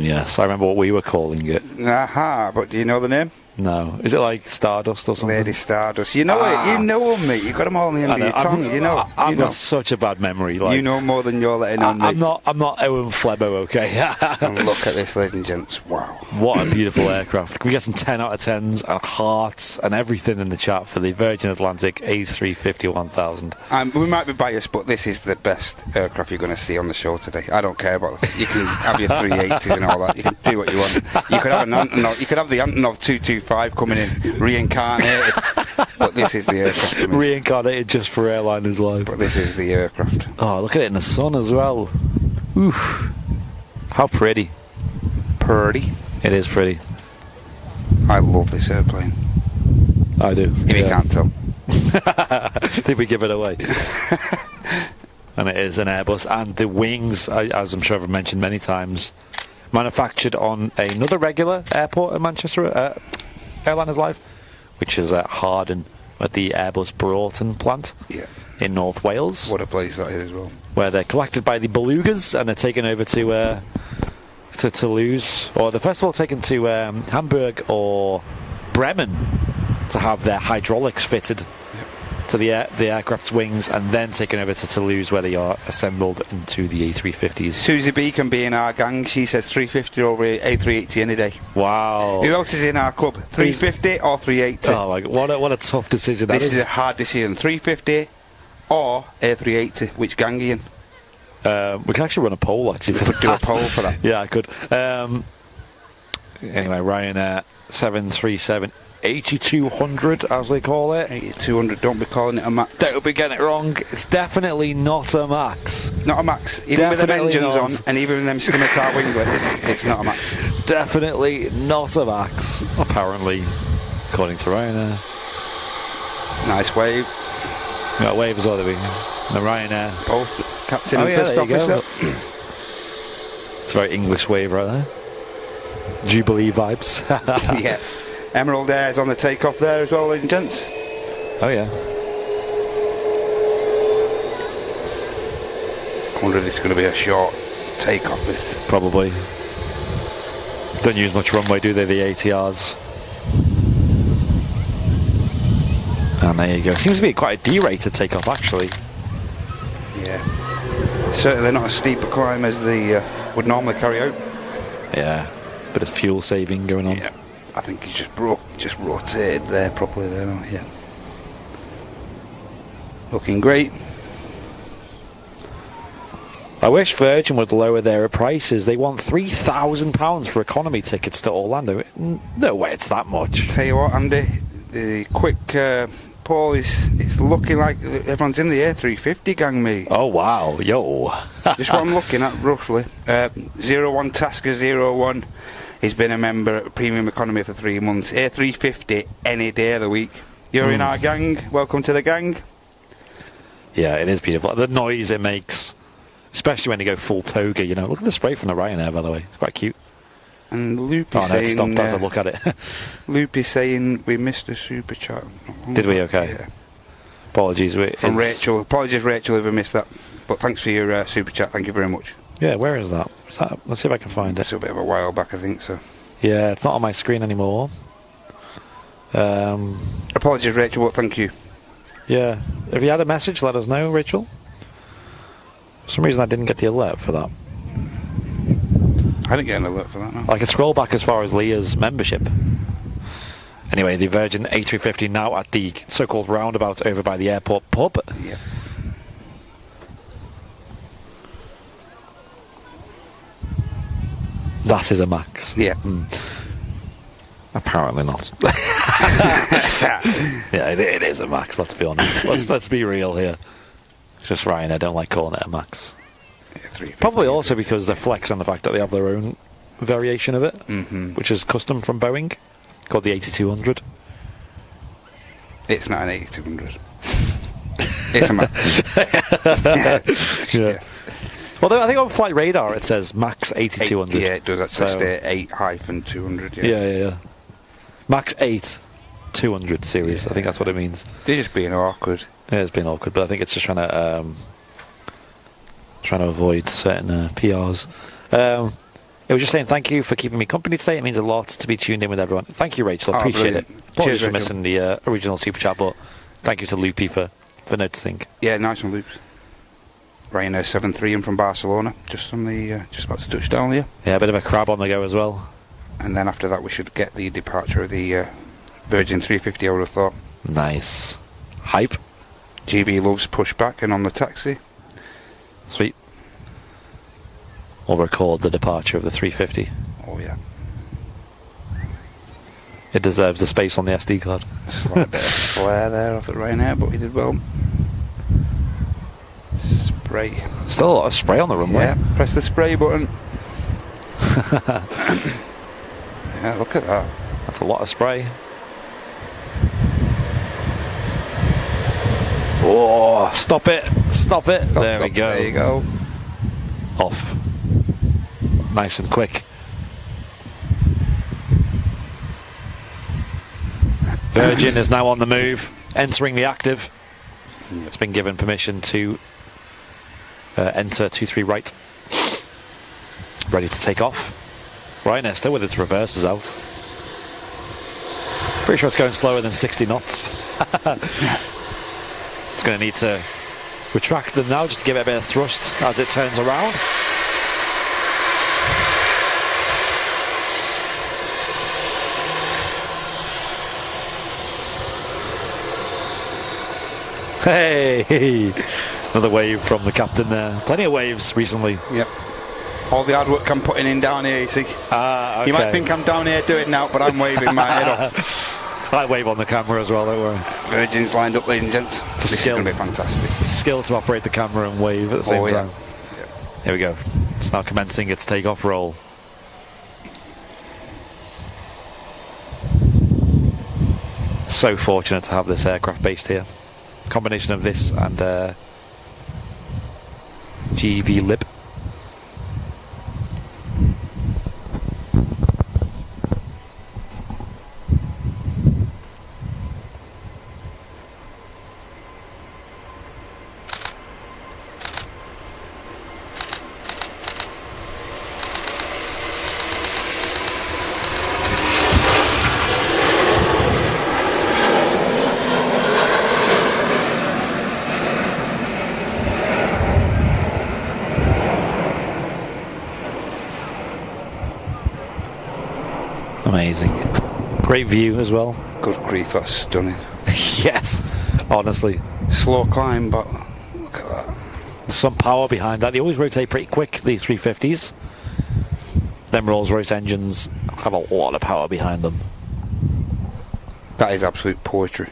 Yes, I remember what we were calling it. Aha, but do you know the name? No. Is it like Stardust or something? Lady Stardust. You know it. You know them, mate. You got them all on the end of your tongue. I've got such a bad memory. Like, you know more than you're letting on. I'm not Owen Flebo, okay? And look at this, ladies and gents. Wow. What a beautiful aircraft. Can we get some 10 out of 10s and hearts and everything in the chat for the Virgin Atlantic A350 1000? We might be biased, but this is the best aircraft you're going to see on the show today. I don't care about you can have your 380s and all that. You can do what you want. You could have an Antonov. You could have the Antonov 225 coming in reincarnated, but this is the aircraft. Reincarnated just for Airliners Live. But this is the aircraft. Oh, look at it in the sun as well. Oof. How pretty. Pretty. It is pretty. I love this airplane. I do. If you can't tell. Did we give it away? And it is an Airbus. And the wings, as I'm sure I've mentioned many times, manufactured on another regular airport in Manchester, Airliners Live, which is at Harden at the Airbus Broughton plant in North Wales. What a place that is as well. Where they're collected by the Belugas and they're taken over to Toulouse, or the first of all taken to Hamburg or Bremen to have their hydraulics fitted to the aircraft's wings, and then taken over to Toulouse where they are assembled into the A350s. Susie B can be in our gang. She says 350 over A380 any day. Wow. Who else is in our club? 350 or 380? Oh my God, what a tough decision that is. This is a hard decision. 350 or A380. Which gang are you in? We can actually run a poll actually. We could do a poll for that. Yeah, I could. Anyway, Ryanair 737 8200, as they call it. 8200, don't be calling it a max. Don't be getting it wrong. It's definitely not a max. Not a max. Even with the engines on, and even with them scimitar winglets, it's not a max. Definitely not a max, apparently, according to Ryanair. Nice wave. We got wave as well, the Ryanair. Both captain and first officer. It's a very English wave right there. Jubilee vibes. Yeah. Emerald Air's on the takeoff there as well, ladies and gents. Oh yeah. I wonder if this is going to be a short takeoff, this. Probably. Don't use much runway, do they, the ATRs? And there you go. Seems to be quite a D-rated takeoff, actually. Yeah. Certainly not as steep a climb as the would normally carry out. Yeah. Bit of fuel saving going on. Yeah. I think he's just rotated there properly there. Yeah. Looking great. I wish Virgin would lower their prices. They want £3,000 for economy tickets to Orlando. No way it's that much. Tell you what, Andy, the quick poll it's looking like everyone's in the A350 gang, mate. Oh wow, yo. Just what I'm looking at roughly. 01 Tasker 01. He's been a member at Premium Economy for 3 months. A350 any day of the week. You're in our gang. Welcome to the gang. Yeah, it is beautiful. The noise it makes, especially when you go full toga, you know. Look at the spray from the Ryanair, by the way. It's quite cute. And Loopy saying... it stopped as I look at it. Loopy saying we missed a super chat. Did we? Okay. Yeah. Apologies. From Rachel. Apologies, Rachel, if we missed that. But thanks for your super chat. Thank you very much. Yeah, where is that? Let's see if I can find it. It's a bit of a while back, I think, so. Yeah, it's not on my screen anymore. Apologies, Rachel, but thank you. Yeah. If you had a message, let us know, Rachel. For some reason I didn't get the alert for that. I didn't get an alert for that, no. I can scroll back as far as Leah's membership. Anyway, the Virgin A350 now at the so-called roundabout over by the airport pub. Yeah. That is a max. Yeah. Apparently not. Yeah, it is a max, let's be honest. Let's be real here. It's just Ryan, I don't like calling it a max. Yeah, probably also because they're flexing on the fact that they have their own variation of it, which is custom from Boeing, called the 8200. It's not an 8200. It's a max. Yeah. Although I think on Flight Radar it says max 8200. Yeah, it does actually stay 8-200. Yeah. Max 8 200 series. I think that's what it means. They're just being awkward. Yeah, it's being awkward, but I think it's just trying to avoid certain PRs. It was just saying thank you for keeping me company today. It means a lot to be tuned in with everyone. Thank you, Rachel. I appreciate it. Apologies for missing the original super chat, but thank you to Loopy for noticing. Yeah, nice one, Loops. Ryanair 737 in from Barcelona, just on the just about to touch down here. Yeah, a bit of a crab on the go as well. And then after that, we should get the departure of the Virgin 350. I would have thought. Nice. Hype. GB loves pushback and on the taxi. Sweet. We'll record the departure of the 350. Oh yeah. It deserves the space on the SD card. Slight bit of flare there off at Ryanair, but he did well. Spray. Still a lot of spray on the runway. Yeah, press the spray button. Yeah, look at that. That's a lot of spray. Oh, stop it. Stop it. There we go. There you go. Off. Nice and quick. Virgin is now on the move, entering the active. It's been given permission to enter 23 right. Ready to take off. Ryanair still with its reverses out. Pretty sure it's going slower than 60 knots. It's going to need to retract them now just to give it a bit of thrust as it turns around. Hey, another wave from the captain there. Plenty of waves recently. Yep. All the hard work I'm putting in down here, you see. Okay. You might think I'm down here doing now, but I'm waving my head off. I wave on the camera as well, don't worry. Virgin's lined up, ladies and gents. This is going to be fantastic. Skill to operate the camera and wave at the same time. Yeah. Here we go. It's now commencing its takeoff roll. So fortunate to have this aircraft based here. Combination of this and GV lib. Amazing. Great view as well. Good grief, that's stunning. Yes, honestly. Slow climb, but look at that. There's some power behind that. They always rotate pretty quick, these 350s. Them Rolls-Royce engines have a lot of power behind them. That is absolute poetry.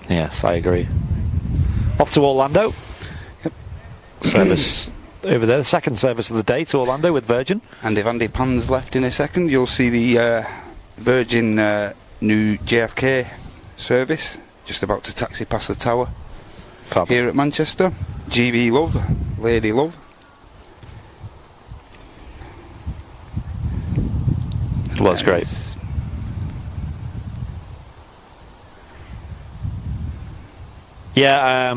Yes, I agree. Off to Orlando. Yep. Service over there, the second service of the day to Orlando with Virgin. And if Andy Pan's left in a second, you'll see the Virgin new JFK service just about to taxi past the tower. Fab. Here at Manchester. GB love, lady love. It was great. Yeah,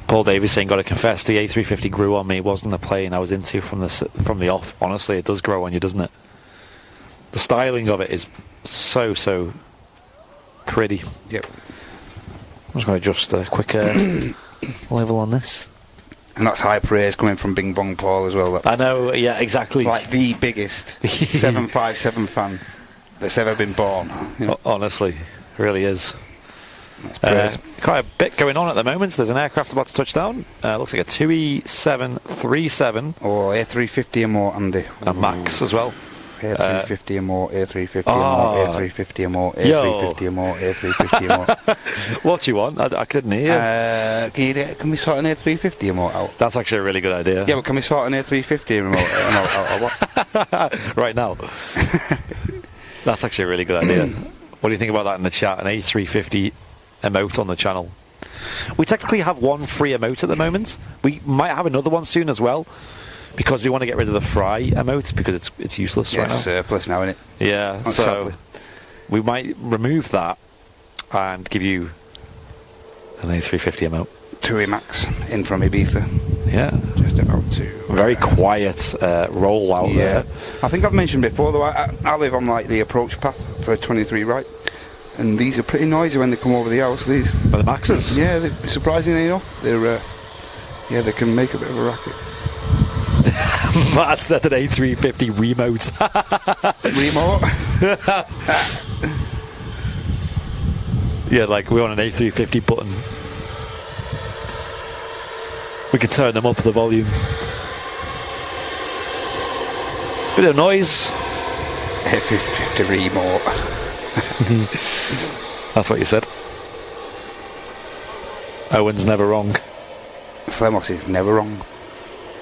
Paul Davies saying, got to confess, the A350 grew on me. It wasn't the plane I was into from the off. Honestly, it does grow on you, doesn't it? The styling of it is so pretty. Yep. I'm just going to adjust a quick level on this. And that's high praise coming from Bing Bong Paul as well. I know, yeah, exactly. Like the biggest 757 fan that's ever been born. You know? Honestly, really is. That's quite a bit going on at the moment. There's an aircraft about to touch down. Looks like a 2E737. Or A350 and more, Andy. A Max as well. A350 and more, A350 and more, A350 and more, A350 and more, A350 and more. What do you want? I couldn't hear. Can we sort an A350 and more out? That's actually a really good idea. Yeah, but can we sort an A350 and more out or what? Right now. That's actually a really good idea. What do you think about that in the chat? An A350 emote on the channel. We technically have one free emote at the moment. We might have another one soon as well, because we want to get rid of the fry emote because it's useless right now. It's surplus now, isn't it? Yeah, so we might remove that and give you an A350 emote. 2E Max in from Ibiza. Yeah. Just about to... Very quiet rollout there. I think I've mentioned before, though, I live on like the approach path for 23 right, and these are pretty noisy when they come over the house, these. Are the Maxes? Yeah, surprisingly enough, they can make a bit of a racket. Matt said an A350 remote. Remote? Yeah, like we're on an A350 button. We could turn them up the volume. Bit of noise. A350 remote. That's what you said. Owen's never wrong. Flemos is never wrong.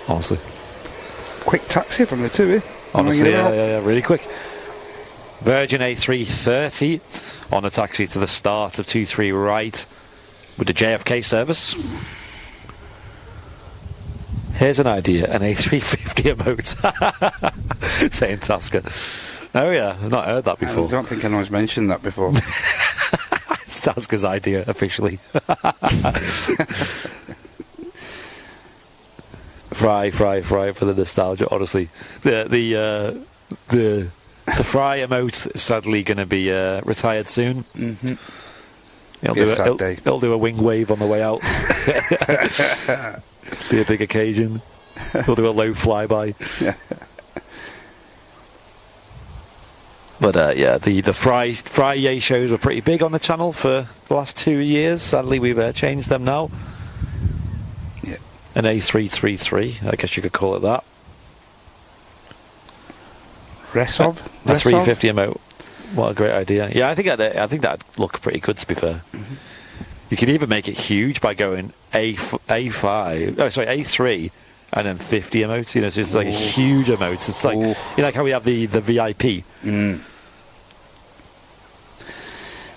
Honestly. Quick taxi from the two, eh? Honestly, yeah, really quick. Virgin A330 on a taxi to the start of 23 right with the JFK service. Here's an idea, an A350 emote. Saying Tasker. Oh yeah, I've not heard that before. I don't think anyone's mentioned that before. It's Tasker's idea, officially. Fry for the nostalgia, honestly. The Fry emote is sadly going to be retired soon. Mm-hmm. He'll do a wing wave on the way out. Be a big occasion. He'll do a low flyby. But yeah, the Fry Yay shows were pretty big on the channel for the last 2 years. Sadly, we've changed them now. Yeah. An A333, I guess you could call it that. Resov? A 350 emote. What a great idea. Yeah, I think that'd look pretty good, to be fair. Mm-hmm. You could even make it huge by going A3 and then 50 emotes, you know, so it's like a huge emotes. It's like, you know, like how we have the VIP. Mm.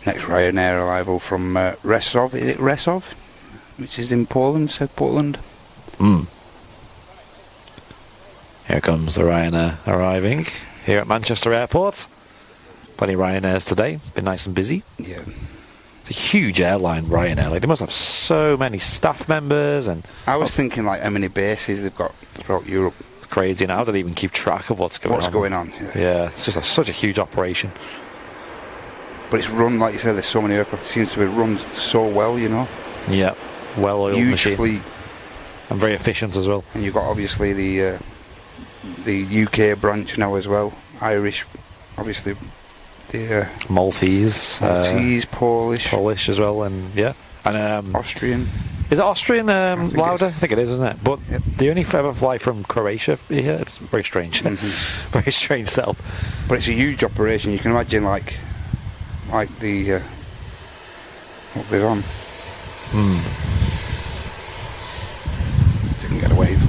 Next Ryanair arrival from Resov. Is it Resov? Which is in Poland, said Portland. Mm. Here comes the Ryanair arriving here at Manchester Airport. Plenty of Ryanairs today. Been nice and busy. Yeah. It's a huge airline, Ryanair. Like, they must have so many staff members. And I was thinking like how many bases they've got throughout Europe. It's crazy. And how do they even keep track of what's going on? Yeah, it's just such a huge operation. But it's run, like you said, there's so many aircraft. It seems to be run so well, you know. Yeah, well-oiled machine. Fleet. And very efficient as well. And you've got obviously the UK branch now as well. Irish, obviously. The Maltese, Polish as well, and yeah, and Austrian. Is it Austrian Lauda? I think it is, isn't it? But they only ever fly from Croatia here. It's very strange, very strange setup. But it's a huge operation. You can imagine, like the what they're on. Didn't get a wave.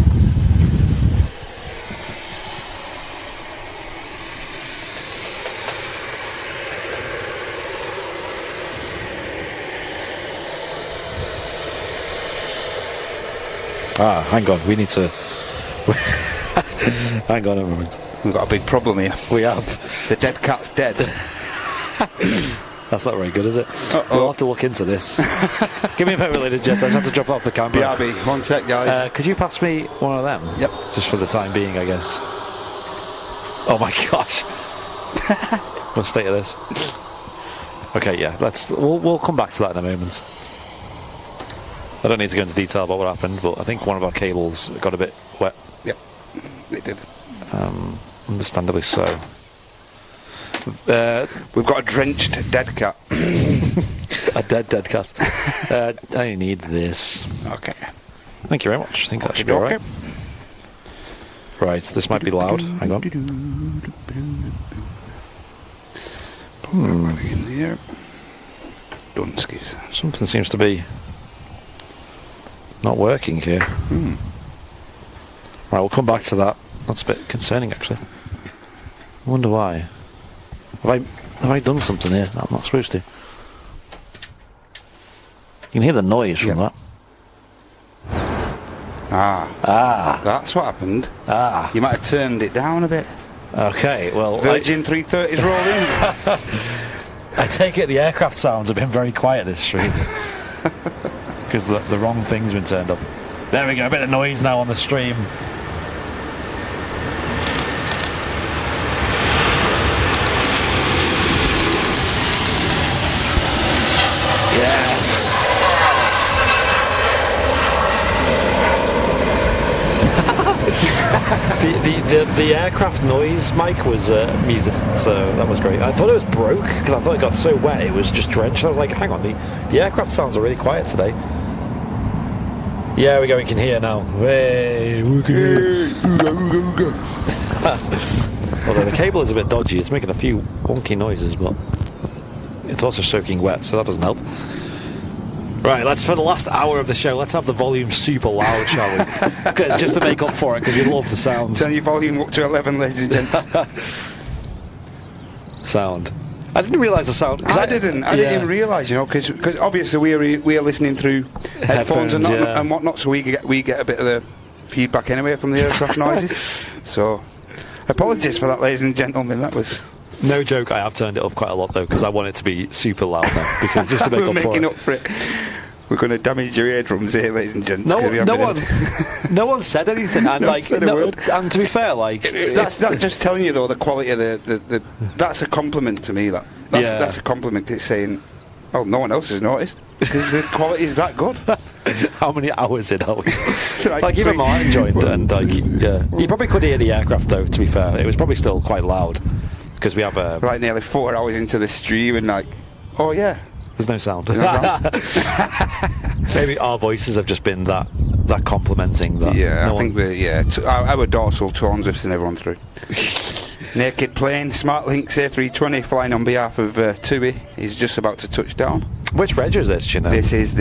Hang on, we need to... Hang on a moment. We've got a big problem here. We have. The dead cat's dead. That's not very good, is it? We'll have to look into this. Give me a minute, ladies and gents. I just have to drop off the camera. BRB, one sec, guys. Could you pass me one of them? Yep. Just for the time being, I guess. Oh my gosh. What's the state of this? Okay, yeah. We'll come back to that in a moment. I don't need to go into detail about what happened, but I think one of our cables got a bit wet. Yep, it did. Understandably so. We've got a drenched dead cat. A dead cat. I need this. Okay. Thank you very much. I think that should be alright. Right, this might be loud. Hang on. In here. Dunskies. Something seems to be not working here. Right, we'll come back to that. That's a bit concerning, actually. I wonder why. Have I done something here that I'm not supposed to? You can hear the noise from that. That's what happened. You might have turned it down a bit. Okay, well... Virgin 330's rolling. I take it the aircraft sounds have been very quiet this stream. Because the wrong thing's been turned up. There we go, a bit of noise now on the stream. the aircraft noise mic was muted, so that was great. I thought it was broke because I thought it got so wet it was just drenched. I was like, hang on, the aircraft sounds are really quiet today. Yeah, we can hear now. Hey, we can hear. Although the cable is a bit dodgy, it's making a few wonky noises, but it's also soaking wet, so that doesn't help. Right, for the last hour of the show, let's have the volume super loud, shall we? Just to make up for it, because we love the sounds. Turn your volume up to 11, ladies and gents. Sound. I didn't realise the sound. I didn't even realise, because obviously we are listening through headphones and whatnot, so we get a bit of the feedback anyway from the aircraft noises. So, apologies for that, ladies and gentlemen. That was... No joke, I have turned it up quite a lot though, because I want it to be super loud now, because just to make up for it. We're going to damage your eardrums here, ladies and gents. No one said anything, and and to be fair, that's just telling you though the quality of the that's a compliment to me. That's a compliment. It's saying, well, no one else has noticed because the quality is that good. How many hours in are we? Even Martin joined, and you probably could hear the aircraft though. To be fair, it was probably still quite loud. Because we have nearly 4 hours into the stream and oh yeah, there's no sound. Maybe our voices have just been that complimenting that. Yeah, I think our dorsal tones have seen everyone through. Naked plane, Smart Links A320 flying on behalf of TUI is just about to touch down. Which reg is this? Do you know? This is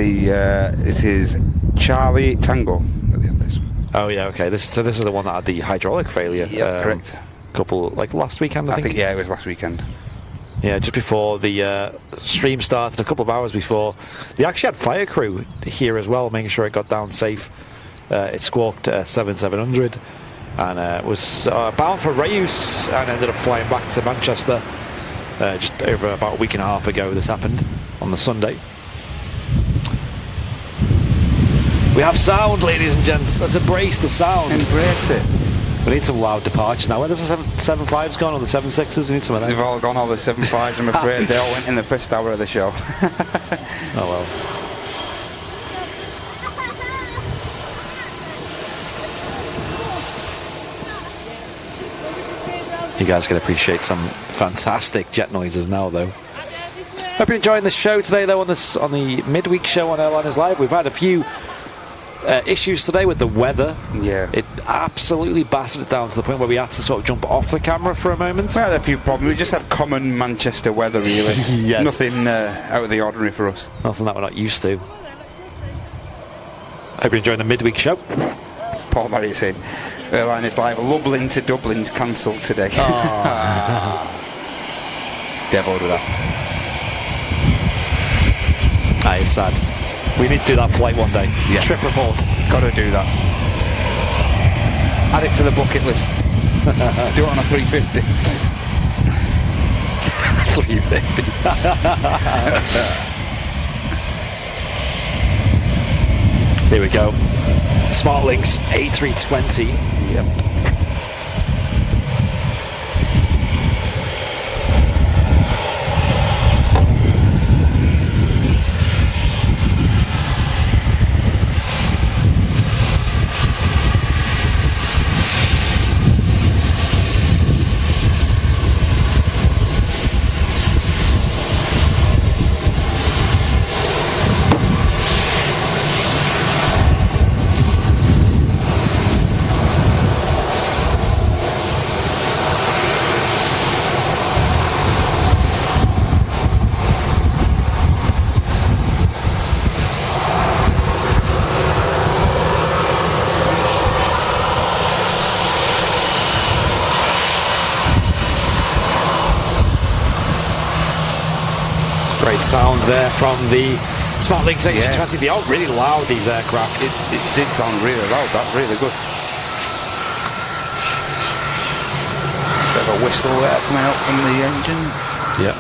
Charlie Tango at the end of this one. Oh yeah, okay. This is the one that had the hydraulic failure. Yeah, correct. Couple last weekend, I think. Yeah, it was last weekend. Yeah, just before the stream started, a couple of hours before. They actually had fire crew here as well, making sure it got down safe. It squawked 7700 and was bound for Reus and ended up flying back to Manchester just over about a week and a half ago. This happened on the Sunday. We have sound, ladies and gents. Let's embrace the sound. Embrace it. We need some loud departures now. Where does the 7.5s gone or the 7.6s? We need some of them. They've all gone, all the 7.5s, I'm afraid. They all went in the first hour of the show. Oh well. You guys can appreciate some fantastic jet noises now, though. Hope you're enjoying the show today, though, on the midweek show on Airliners Live. We've had a few issues today with the weather. Yeah. It absolutely battered it down to the point where we had to sort of jump off the camera for a moment. We had a few problems. We just had common Manchester weather, really. Yes. Nothing out of the ordinary for us. Nothing that we're not used to. Hope you're enjoying the midweek show. Paul Marriott saying, Airliners Live, Lublin to Dublin's cancelled today. Deviled with that. That is sad. We need to do that flight one day. Yeah. Trip report. Got to do that. Add it to the bucket list. Do it on a 350. 350. Here we go. Smart Links A320. Yep. Sound there from the Smart Links A320. They are really loud, these aircraft. It did sound really loud, that really good. Bit of a whistle there coming out from the engines. Yeah.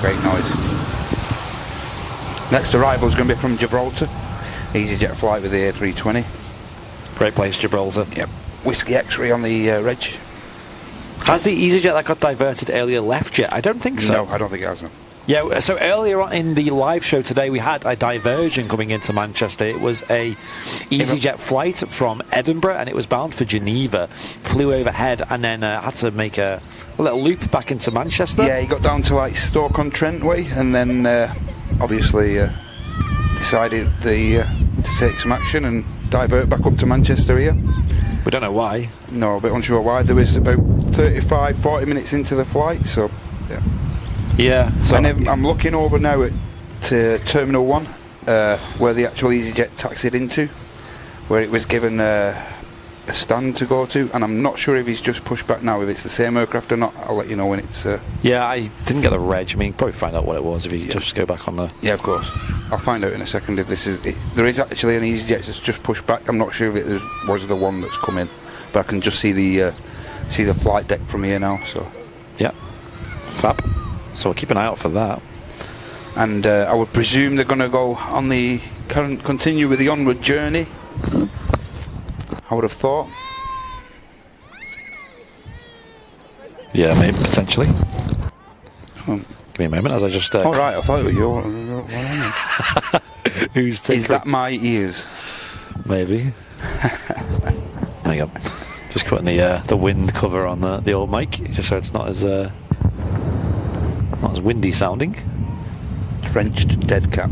Great noise. Next arrival is going to be from Gibraltar. EasyJet flight with the A320. Great place, Gibraltar. Yep. Whiskey X-ray on the reg. Has the EasyJet that got diverted earlier left yet? I don't think so. No, I don't think it has. No. Yeah, so earlier on in the live show today, we had a diversion coming into Manchester. It was a EasyJet flight from Edinburgh, and it was bound for Geneva. Flew overhead, and then had to make a little loop back into Manchester. Yeah, he got down to like Stoke-on-Trent way, and then obviously decided to take some action and divert back up to Manchester here. We don't know why. No, a bit unsure why. There was about 35-40 minutes into the flight, so yeah. Yeah. So and I'm looking over now to Terminal 1, where the actual EasyJet taxied into, where it was given a stand to go to, and I'm not sure if he's just pushed back now, if it's the same aircraft or not. I'll let you know when it's... Yeah, I didn't get the reg. I mean, probably find out what it was if you just go back on the... Yeah, of course. I'll find out in a second if this is... There is actually an EasyJet that's just pushed back. I'm not sure if it was the one that's come in, but I can just see the flight deck from here now, so... Yeah. Fab. So we'll keep an eye out for that. And I would presume they're going to go on the continue with the onward journey. I would have thought. Yeah, maybe potentially. Give me a moment as I just. All right, I thought it was your. Who's taking? Is that my ears? Maybe. There you go. Just putting the wind cover on the old mic, just so it's not as windy sounding. Drenched dead cat.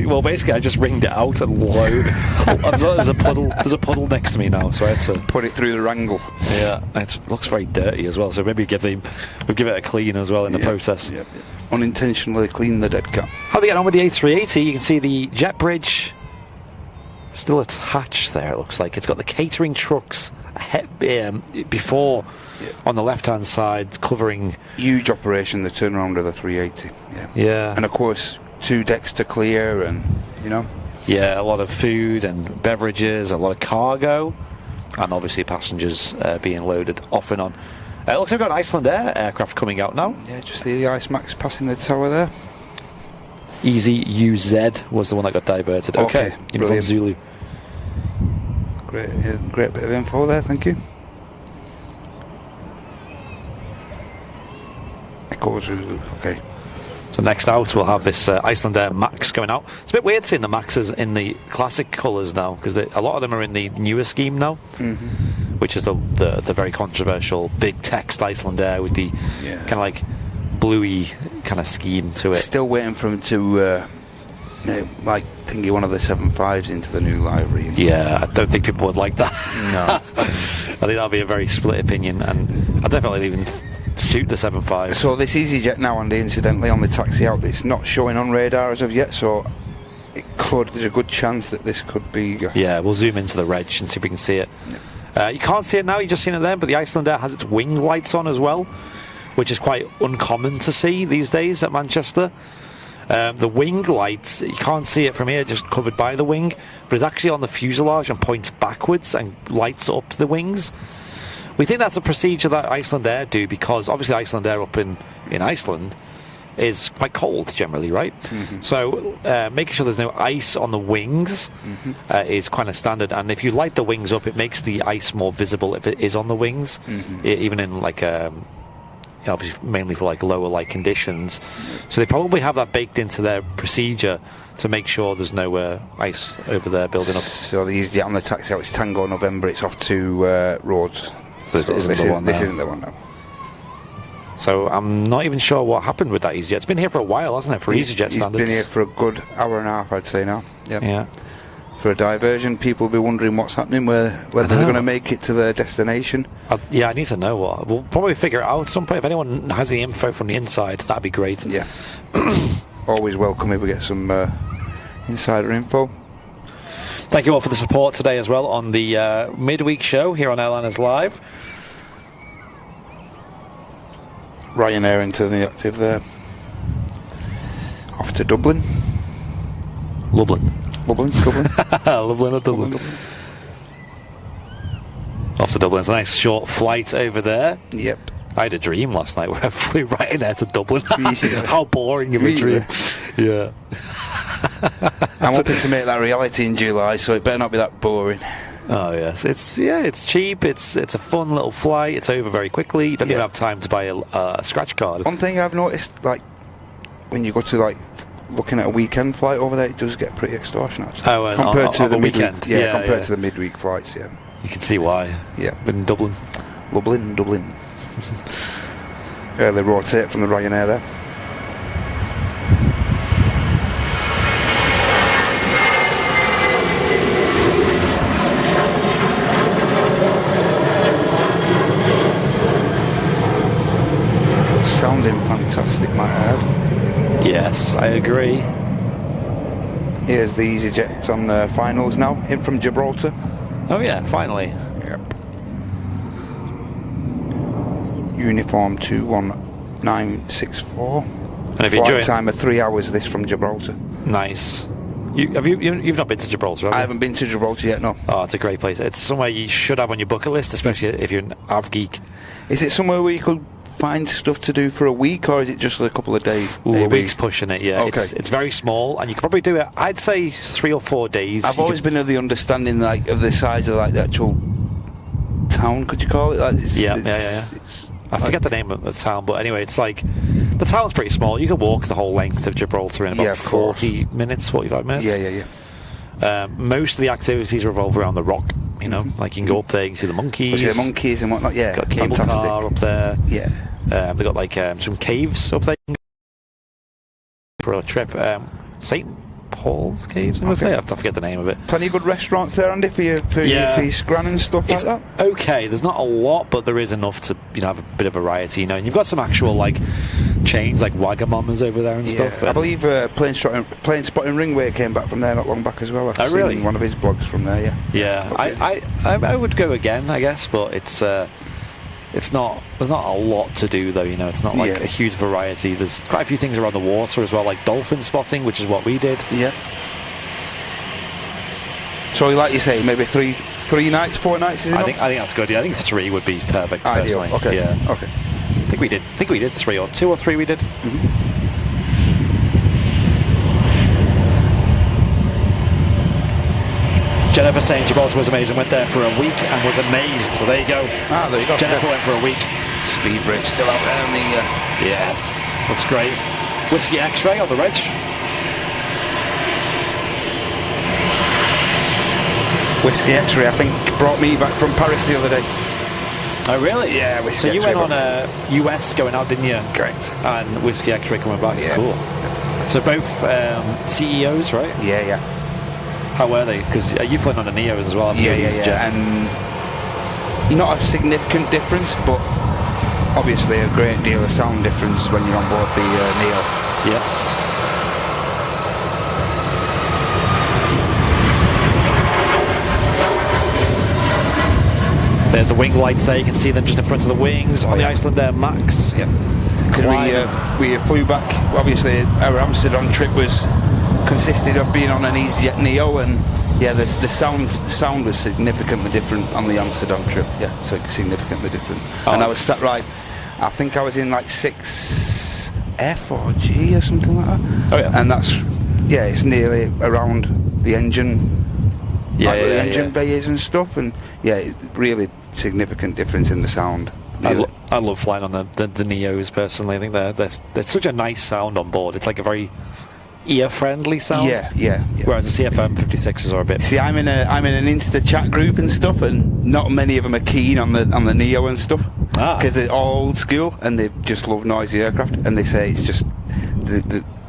Well, basically, I just ringed it out and low. There's a puddle. There's a puddle next to me now, so I had to put it through the wrangle. Yeah, it looks very dirty as well. So maybe we'll give it a clean as well in the process. Yep. Unintentionally clean the dead cat. How they get on with the A380? You can see the jet bridge still attached there. It looks like it's got the catering trucks before. Yeah. On the left-hand side, covering... Huge operation, the turnaround of the 380. Yeah. And, of course, 2 decks to clear and, you know... Yeah, a lot of food and beverages, a lot of cargo, and obviously passengers being loaded off and on. It looks like we've got an Iceland Air aircraft coming out now. Yeah, just see the Ice Max passing the tower there. EasyUZ was the one that got diverted. Okay, Uniform Zulu. Great bit of info there, thank you. Okay. So next out we'll have this Iceland Air Max going out. It's a bit weird seeing the Maxes in the classic colours now, because a lot of them are in the newer scheme now, which is the very controversial big text Iceland Air with the kind of like bluey kind of scheme to it. Still waiting for them to like thingy one of the 75s into the new livery. Yeah, I don't think people would like that. No. I think that'll be a very split opinion, and I definitely even suit the 75. So this EasyJet now, and incidentally on the taxi out, it's not showing on radar as of yet, so there's a good chance that this could be... Yeah, we'll zoom into the reg and see if we can see it. You can't see it now, you've just seen it there, but the Iceland Air has its wing lights on as well, which is quite uncommon to see these days at Manchester. The wing lights, you can't see it from here, just covered by the wing, but it's actually on the fuselage and points backwards and lights up the wings. We think that's a procedure that Iceland Air do, because obviously Iceland Air up in Iceland is quite cold generally, right? So making sure there's no ice on the wings is kind of standard, and if you light the wings up, it makes the ice more visible if it is on the wings, even in like obviously mainly for like lower light conditions. So they probably have that baked into their procedure to make sure there's no ice over there building up. So the EasyJet on the taxi out, it's Tango November, it's off to Rhodes. So this isn't the one now. So I'm not even sure what happened with that EasyJet. It's been here for a while, hasn't it, for EasyJet standards? It's been here for a good hour and a half, I'd say now. Yep. Yeah. For a diversion, people will be wondering what's happening, whether they're going to make it to their destination. I need to know what. We'll probably figure it out at some point. If anyone has the info from the inside, that'd be great. Yeah. Always welcome if we get some insider info. Thank you all for the support today as well on the midweek show here on Airliners Live. Ryanair into the active there. Off to Dublin. Lublin. Dublin or Dublin. Off to Dublin. It's a nice short flight over there. Yep. I had a dream last night where I flew right in there to Dublin. How boring of a dream. Yeah. I'm hoping to make that reality in July, so it better not be that boring. Oh yes, it's cheap. It's a fun little flight. It's over very quickly. You don't even have time to buy a scratch card. One thing I've noticed, like when you go to like looking at a weekend flight over there, it does get pretty extortionate. Oh, compared to the weekend, midweek, compared to the midweek flights, yeah. You can see why. Yeah, in Dublin. They rotate from the Ryanair there. Sounding fantastic, might I add. Yes, I agree. Here's the EasyJets on the finals now, in from Gibraltar. Oh yeah, finally. Yep. Uniform 21964. And if flight time of 3 hours. This from Gibraltar. Nice. You've not been to Gibraltar, have you? I haven't been to Gibraltar yet. No. Oh, it's a great place. It's somewhere you should have on your bucket list, especially if you're an av geek. Is it somewhere where you could find stuff to do for a week, or is it just a couple of days? A week's pushing it, yeah. Okay. It's very small, and you could probably do it, I'd say 3 or 4 days. I've always been of the understanding like of the size of like the actual town, could you call it? Like, yeah. I forget the name of the town, but anyway, it's like the town's pretty small. You can walk the whole length of Gibraltar in about 40 minutes, 45 minutes. Yeah. Most of the activities revolve around the rock. You know, like you can go up there, you can see the monkeys. The monkeys and whatnot. Yeah, got a cable car up there. Yeah. They've got like some caves up there for a trip. St. Paul's Caves, I forget the name of it. Plenty of good restaurants there, Andy, for your feast, gran and stuff like that. Okay, there's not a lot, but there is enough to have a bit of variety. And you've got some actual like chains like Wagamama's over there and stuff. I believe Plane Spotting Ringway came back from there not long back as well. I've seen one of his blogs from there. Yeah, I would go again, I guess, but it's not. There's not a lot to do though. It's not like a huge variety. There's quite a few things around the water as well, like dolphin spotting, which is what we did. Yeah. So, like you say, maybe 3 nights, 4 nights. Is enough? I think that's good. Yeah, I think 3 would be perfect. Ideal. Personally. Okay. Yeah. Okay. I think we did 3 or 2 or 3. We did. Mm-hmm. Jennifer saying Gibraltar was amazing, went there for a week and was amazed. Well, there you go. There you go. Jennifer went for a week. Speed bridge still out there in the... Yes, that's great. Whiskey X-ray on the reg. Whiskey X-ray, I think, brought me back from Paris the other day. Oh, really? Yeah, Whiskey X-ray. So you went on a US going out, didn't you? Correct. And Whiskey X-ray coming back. Yeah. Cool. So both CEOs, right? Yeah. How were they? Because you've flown on a Neos as well. Yeah. And not a significant difference, but obviously a great deal of sound difference when you're on board the Neo. Yes. There's the wing lights there. You can see them just in front of the wings on the Icelandair Max. Yeah. We flew back. Obviously, our Amsterdam trip consisted of being on an EasyJet Neo, and the sound was significantly different on the Amsterdam trip. Yeah, so significantly different. And I was sat right. I think I was in like 6F or G or something like that. Oh yeah. And that's it's nearly around the engine. The engine bay is and stuff, and really significant difference in the sound. Really. I love flying on the Neos personally. I think they're such a nice sound on board. It's like a very ear-friendly sound. Yeah. Whereas the CFM 56s are a bit. See, I'm in an Insta chat group and stuff, and not many of them are keen on the Neo and stuff because they're all old school and they just love noisy aircraft, and they say it's just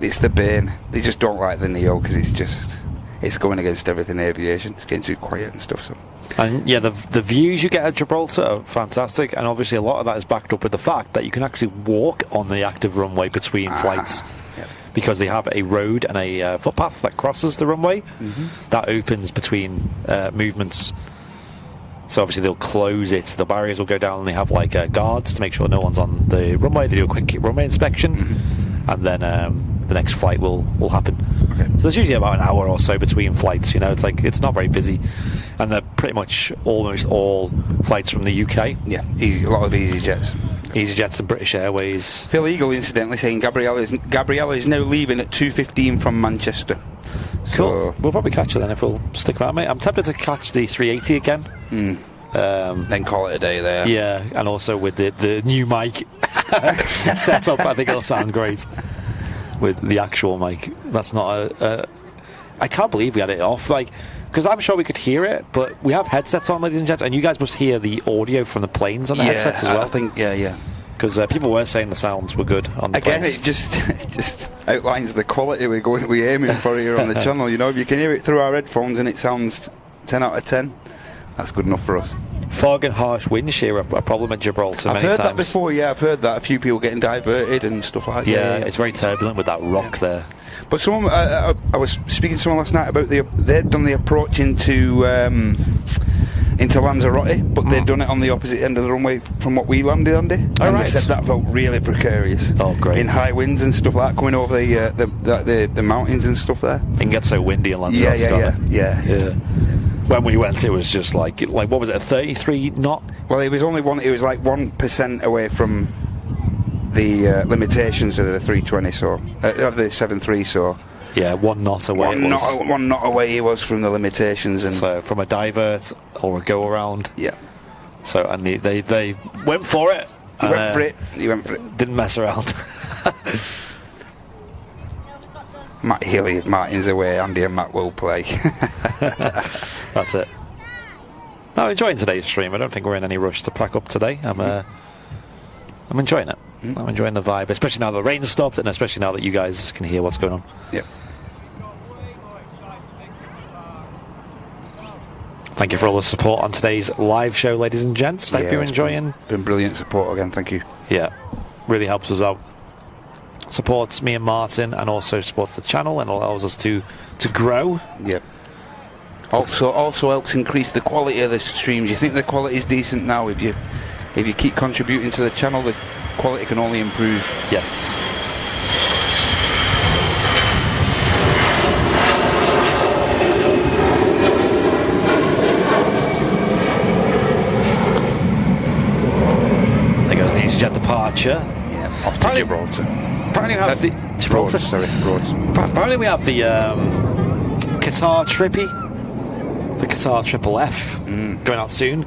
it's the bane. They just don't like the Neo because it's going against everything aviation. It's getting too quiet and stuff. So. And the views you get at Gibraltar are fantastic, and obviously a lot of that is backed up with the fact that you can actually walk on the active runway between flights. Because they have a road and a footpath that crosses the runway that opens between movements. So obviously they'll close it, the barriers will go down, and they have like guards to make sure no one's on the runway. They do a quick runway inspection, and then the next flight will happen. Okay. So there's usually about an hour or so between flights. It's not very busy, and they're pretty much almost all flights from the UK. Yeah, a lot of EasyJets. EasyJets and British Airways. Phil Eagle, incidentally, saying Gabriella is now leaving at 2:15 from Manchester. Cool. We'll probably catch her then if we'll stick around, mate. I'm tempted to catch the 380 again. Then call it a day there. Yeah, and also with the new mic set up, I think it'll sound great. with the actual mic. That's not I can't believe we had it off, like, because I'm sure we could hear it, but we have headsets on, ladies and gents, and you guys must hear the audio from the planes on the headsets as well. I think, yeah. Because people were saying the sounds were good on the Again, planes. it just outlines the quality we're aiming for here on the channel. You know, if you can hear it through our headphones and it sounds 10 out of 10, that's good enough for us. Fog and harsh winds here are a problem at Gibraltar many times. I've heard that before, yeah, I've heard that. A few people getting diverted and stuff like that. Yeah, it's very turbulent with that rock there. But someone, I was speaking to someone last night about they'd done the approach into Lanzarote, but they'd done it on the opposite end of the runway from what we landed on. They said that felt really precarious. Oh, great. In high winds and stuff like that, coming over the mountains and stuff there. It can get so windy in Lanzarote. Yeah. When we went, it was just like what was it, a 33 knot? Well, it was only it was like 1% away from the limitations of the 320, so of the 73. So yeah, 1 knot away. One knot away he was from the limitations, and so from a divert or a go around. Yeah. So and they went for it. He went for it. Didn't mess around. Matt Healy, if Martin's away, Andy and Matt will play. That's it. I'm enjoying today's stream. I don't think we're in any rush to pack up today. I'm enjoying it. I'm enjoying the vibe, especially now the rain's stopped, and especially now that you guys can hear what's going on. Yep. Thank you for all the support on today's live show, ladies and gents. Hope you're enjoying. Been brilliant support again. Thank you. Yeah, really helps us out. Supports me and Martin, and also supports the channel and allows us to grow. Yep. Also helps increase the quality of the streams. You think the quality is decent now? If you keep contributing to the channel, the quality can only improve. Yes. There goes the EasyJet departure. Yeah, off to Gibraltar. Apparently we have the Gibraltar. Roads. Apparently we have the Qatar Trippy, the Qatar Triple F going out soon.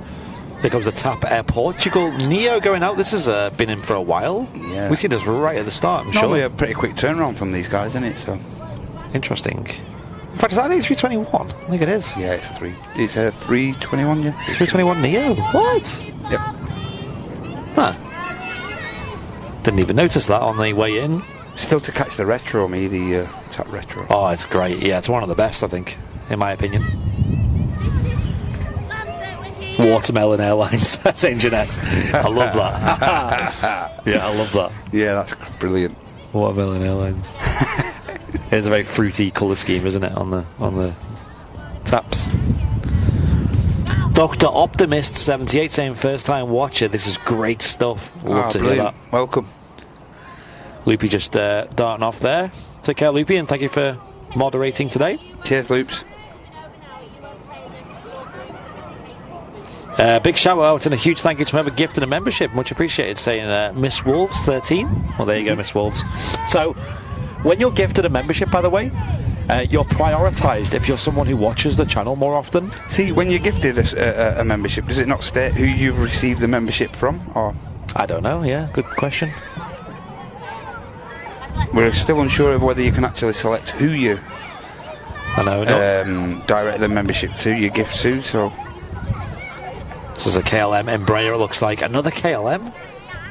There comes the TAP Air Portugal Neo going out. This has been in for a while. Yeah. We see this right at the start, I'm Normally sure. a pretty quick turnaround from these guys, isn't it? So interesting. In fact, is that an A321? I think it is. yeah, it's a 321. Yeah, 321 Neo. What? Yep. Huh. Didn't even notice that on the way in. Still to catch the retro, the TAP retro. Oh, it's great. Yeah, it's one of the best, I think, in my opinion. Watermelon Airlines. St. Jeanette. I love that. Yeah, I love that. Yeah, that's brilliant. Watermelon Airlines. It's a very fruity colour scheme, isn't it, on the taps. Dr. Optimist 78 saying first time watcher. This is great stuff. Love to hear that. Welcome. Loopy just darting off there. Take care, Loopy, and thank you for moderating today. Cheers, Loops. Big shout out and a huge thank you to whoever gifted a membership. Much appreciated, saying Miss Wolves 13. Well, there you go, Miss Wolves. So, when you're gifted a membership, by the way, you're prioritised if you're someone who watches the channel more often. See, when you're gifted a membership, does it not state who you've received the membership from? Or I don't know, yeah, good question. We're still unsure of whether you can actually select who you direct the membership to, your gift to, so... This is a KLM Embraer, it looks like. Another KLM?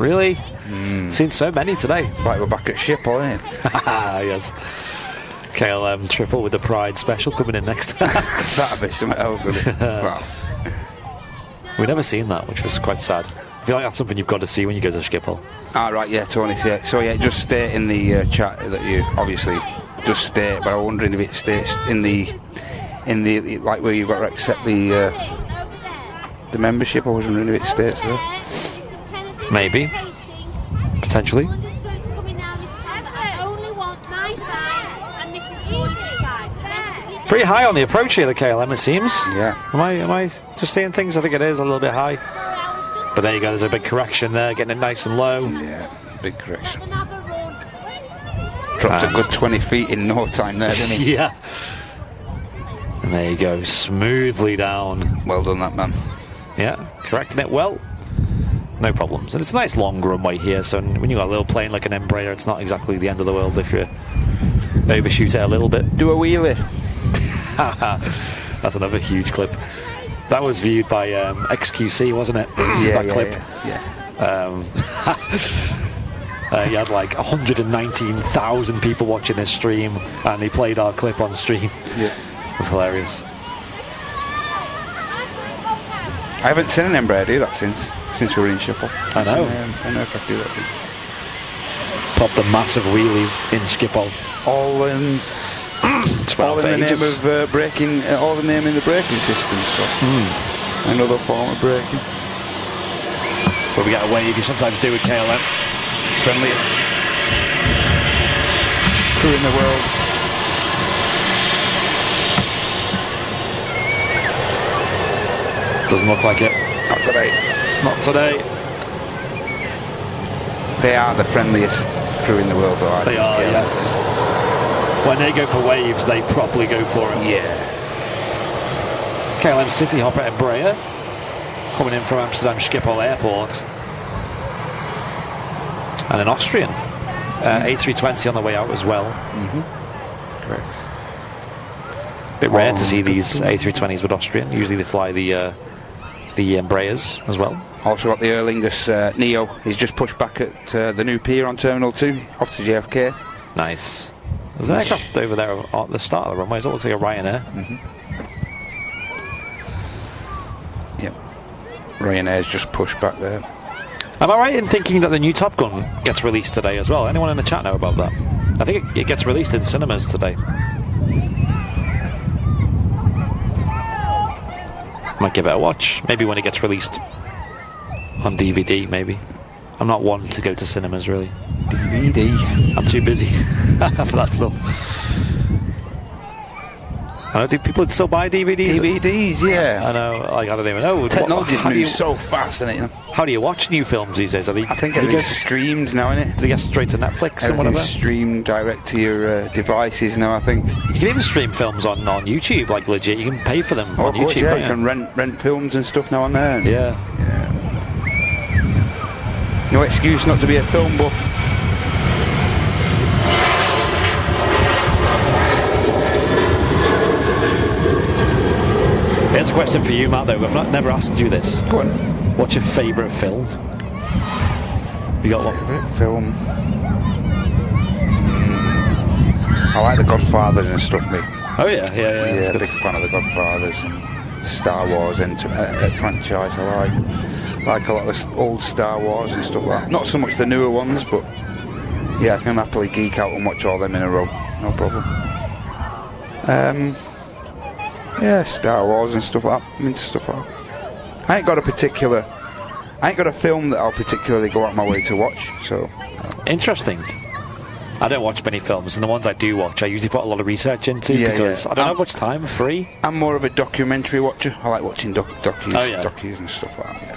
Really? Seen so many today. It's like we're back at Schiphol, isn't it? Yes. KLM triple with the Pride special coming in next. That'd be something else, wouldn't it? Wow. We've never seen that, which was quite sad. I feel like that's something you've got to see when you go to Schiphol. Ah, right, yeah, Tony. Yeah. So, yeah, just state in the chat that you obviously just state, but I'm wondering if it states in the like where you've got to accept the membership. I was wondering if it states there. Maybe. Potentially. Pretty high on the approach here, the KLM, it seems. Yeah. Am I just seeing things? I think it is a little bit high. But there you go, there's a big correction there, getting it nice and low. Yeah, big correction. Dropped a good 20 feet in no time there, didn't he? Yeah. And there you go, smoothly down. Well done, that man. Yeah, correcting it well. No problems. And it's a nice long runway here, so when you've got a little plane like an Embraer, it's not exactly the end of the world if you're overshoot it a little bit. Do a wheelie. That's another huge clip. That was viewed by XQC, wasn't it? That clip. He had like 119,000 people watching his stream, and he played our clip on stream. Yeah. It was hilarious. I haven't seen an Embraer do that since we were in Schiphol. I know. An aircraft do that since. Popped a massive wheelie in Schiphol. All in the name of braking. All the name in the braking system. So another form of braking. But we get a wave you sometimes do with KLM. Friendliest crew in the world. Doesn't look like it. Not today. Not today. They are the friendliest crew in the world, though. They are, yes. When they go for waves, they properly go for it. Yeah. KLM City Hopper Embraer coming in from Amsterdam Schiphol Airport. And an Austrian A320 on the way out as well. Correct. Bit rare to see these A320s with Austrian. Usually they fly the Embraers as well. Also got the Aer Lingus Neo. He's just pushed back at the new pier on Terminal 2 off to JFK. Nice. There's an aircraft over there at the start of the runway. It looks like a Ryanair. Yep. Ryanairs just pushed back there. Am I right in thinking that the new Top Gun gets released today as well? Anyone in the chat know about that? I think it gets released in cinemas today. Might give it a watch. Maybe when it gets released on DVD, maybe. I'm not one to go to cinemas, really. DVD. I'm too busy for that stuff. I know, do people still buy DVDs? DVDs, yeah. I know, like, I don't even know. Technology moves so fast, isn't it? You know? How do you watch new films these days? I think everything's streamed now, isn't it? Do they get straight to Netflix and whatever? Streamed direct to your devices now, I think. You can even stream films on YouTube, like legit. You can pay for them on YouTube. Yeah, you can rent films and stuff now on there. Yeah. No excuse not to be a film buff. Here's a question for you, Matt, though. I've never asked you this. Go on. What's your favourite film? You got one? Favourite film? I like The Godfathers and stuff, mate. Oh, yeah. Yeah, big fan of The Godfathers and Star Wars and franchise. I like a lot of the old Star Wars and stuff like that. Not so much the newer ones, but yeah, I can happily geek out and watch all them in a row. No problem. Yeah, Star Wars and stuff like that. I'm into stuff like that. I ain't got a film that I'll particularly go out my way to watch, so. Interesting. I don't watch many films, and the ones I do watch, I usually put a lot of research into because I don't have much time free. I'm more of a documentary watcher. I like watching docus and stuff like that, yeah.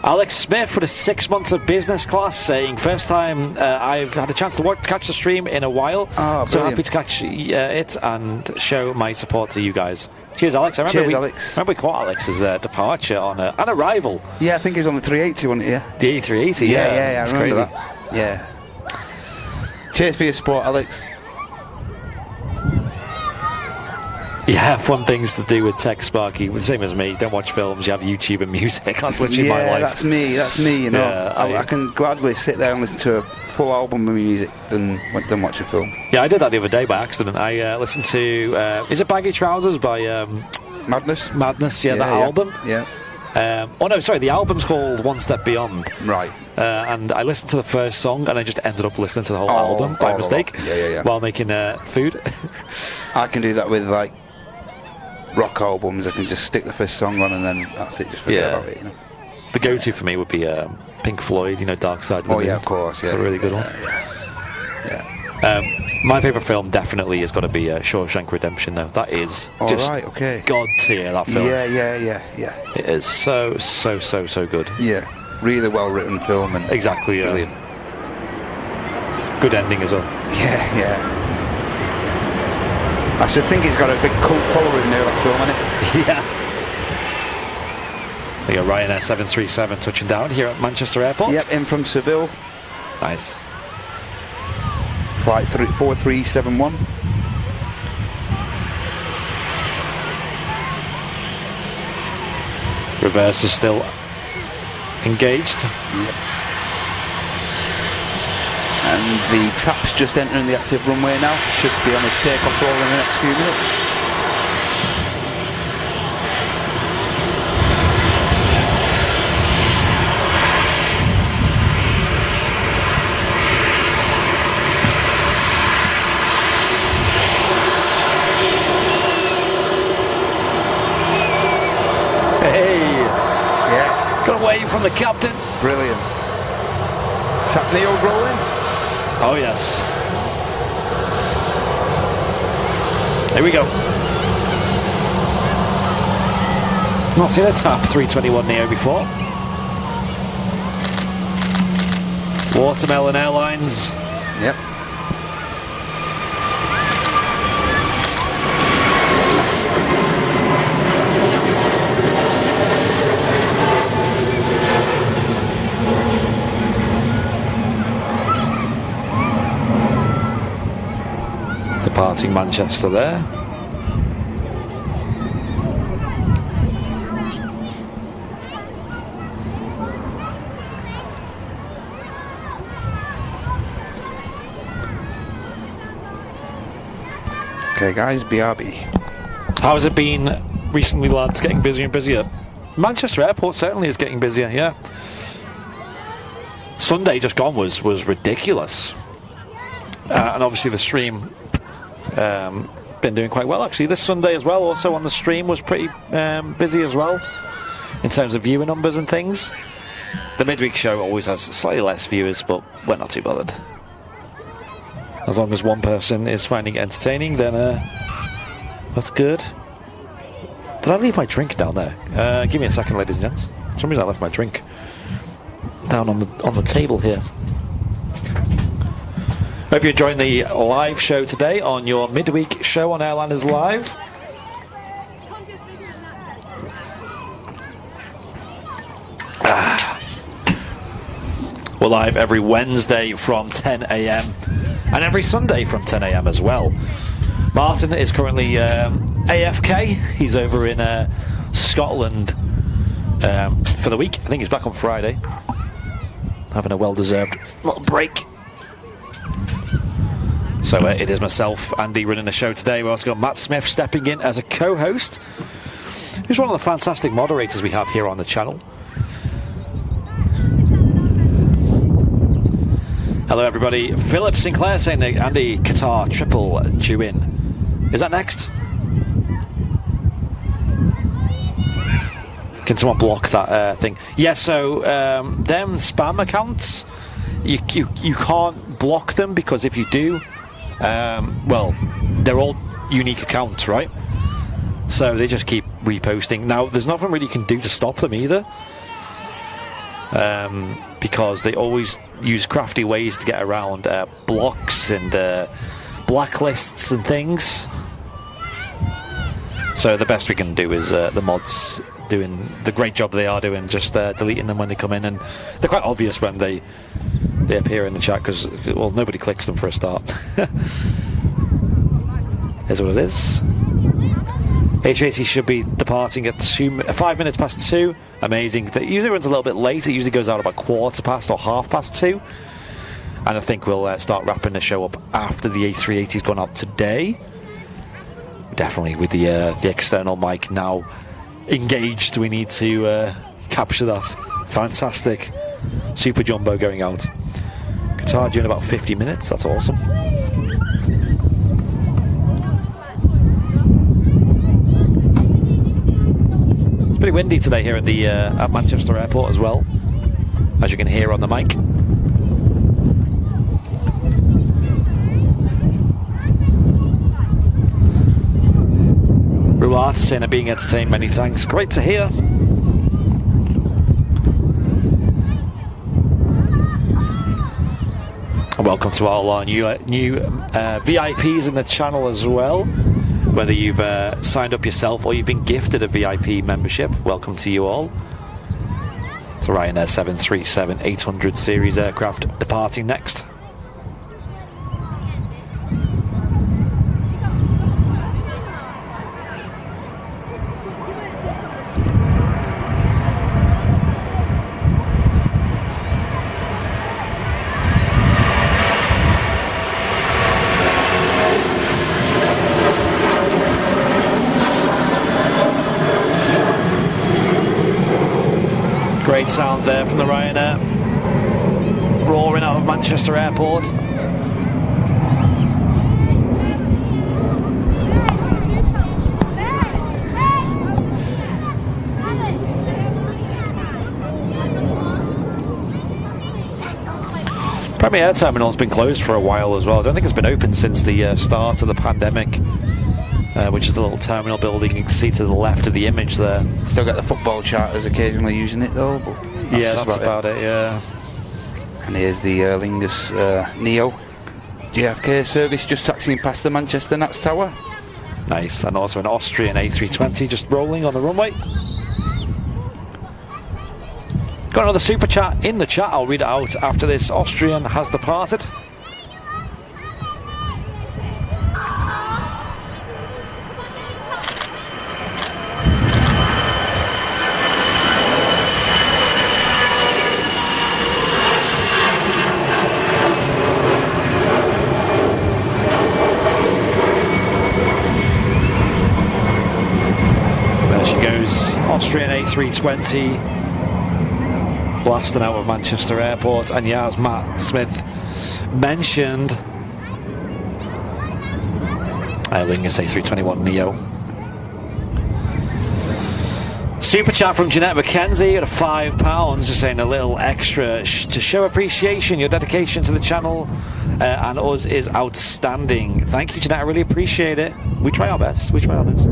Alex Smith with a 6 months of business class saying, first time I've had a chance to catch the stream in a while. So happy to catch it and show my support to you guys. Cheers, Alex. I remember we caught Alex's departure on an arrival. Yeah, I think he was on the 380, wasn't he? Yeah. The A380, yeah, I remember that. Yeah. Cheers for your support, Alex. Yeah, fun things to do with Tech Sparky. The same as me. Don't watch films. You have YouTube and music. That's literally my life. That's me. You know, yeah, I can gladly sit there and listen to a full album of music than watch a film. Yeah, I did that the other day by accident. I listened to is it Baggy Trousers by Madness? Yeah, that album. Yeah. The album's called One Step Beyond. Right. And I listened to the first song and I just ended up listening to the whole album by mistake. Yeah. While making food. I can do that with like rock albums. I can just stick the first song on and then that's it. Just forget about it. You know. The go-to for me would be Pink Floyd. You know, Dark Side of the Moon. Yeah, of course. Yeah, it's a really good one. Yeah. My favourite film definitely has got to be Shawshank Redemption, though. That is just god tier, that film. Yeah. It is so good. Yeah, really well written film and exactly. Brilliant. Good ending as well. Yeah. I should think it's got a big cult following now, that film, hasn't it? Yeah. We got Ryanair 737 touching down here at Manchester Airport. Yep, in from Seville. Nice. Flight 4371. Reverse is still engaged. Yep. And the tap's just entering the active runway now. Should be on his takeoff roll in the next few minutes. Got away from the captain. Brilliant. Tap Neo rolling. Oh yes. Here we go. Not seen a tap 321 Neo before. Watermelon Airlines. Yep. Departing Manchester there. Okay guys, BRB. How has it been recently, lads? Getting busier and busier. Manchester Airport certainly is getting busier, yeah. Sunday just gone was ridiculous. And obviously the stream been doing quite well actually. This Sunday as well, also on the stream, was pretty busy as well in terms of viewer numbers and things. The midweek show always has slightly less viewers, but we're not too bothered. As long as one person is finding it entertaining, then that's good. Did I leave my drink down there? Give me a second, ladies and gents. For some reason I left my drink down on the table here. Hope you're enjoying the live show today on your midweek show on Airliners Live. We're live every Wednesday from 10 AM and every Sunday from 10 AM as well. Martin is currently AFK. He's over in Scotland for the week. I think he's back on Friday. Having a well-deserved little break. So it is myself, Andy, running the show today. We've also got Matt Smith stepping in as a co-host, who's one of the fantastic moderators we have here on the channel. Hello everybody. Philip Sinclair saying Andy, Qatar triple due in. Is that next? Can someone block that thing? Yeah, so them spam accounts, you can't block them, because if you do, well, they're all unique accounts, right? So they just keep reposting. Now, there's nothing really you can do to stop them either, because they always use crafty ways to get around blocks and blacklists and things. So the best we can do is the mods doing the great job they are doing, just deleting them when they come in, and they're quite obvious when they appear in the chat, because, well, nobody clicks them for a start. Here's what it is. A380 should be departing at 5 minutes past 2. Amazing. It usually runs a little bit late. It usually goes out about 2:15 or 2:30. And I think we'll start wrapping the show up after the A380's gone out today. Definitely with the external mic now engaged, we need to capture that fantastic Super Jumbo going out. Qatar due in about 50 minutes. That's awesome. It's pretty windy today here at Manchester Airport as well, as you can hear on the mic. Ruat saying they're being entertained. Many thanks. Great to hear. And welcome to all our new VIPs in the channel as well. Whether you've signed up yourself or you've been gifted a VIP membership, welcome to you all. It's a Ryanair 737-800 series aircraft departing next. Great sound there from the Ryanair, roaring out of Manchester Airport. Premier Terminal's been closed for a while as well. I don't think it's been open since the start of the pandemic, which is the little terminal building you can see to the left of the image there. Still got the football charters occasionally using it though, but that's about it, yeah. And here's the Aer Lingus Neo JFK service just taxiing past the Manchester Nats Tower. Nice, and also an Austrian A320 just rolling on the runway. Got another super chat in the chat. I'll read it out after this. Austrian has departed. There she goes. Austrian A320. Blasting out of Manchester Airport, and yeah, as Matt Smith mentioned, Aer Lingus A321 Neo. Super chat from Jeanette McKenzie at £5, just saying a little extra to show appreciation. Your dedication to the channel and us is outstanding. Thank you, Jeanette. I really appreciate it. We try our best. We try our best.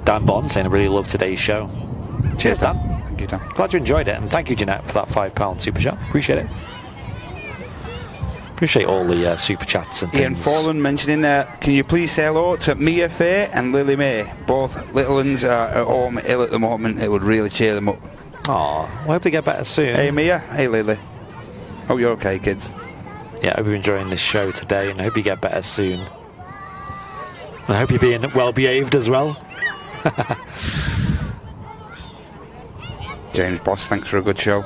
Dan Bond saying I really love today's show. Cheers, Dan. Glad you enjoyed it, and thank you, Jeanette, for that £5 super chat. Appreciate it. Appreciate all the super chats and things. Ian Forlan mentioning can you please say hello to Mia Faye and Lily May? Both little ones are at home ill at the moment. It would really cheer them up. Oh, I hope they get better soon. Hey Mia, hey Lily. Hope you're okay, kids. Yeah, I hope you're enjoying this show today, and I hope you get better soon. And I hope you're being well behaved as well. James Boss, thanks for a good show.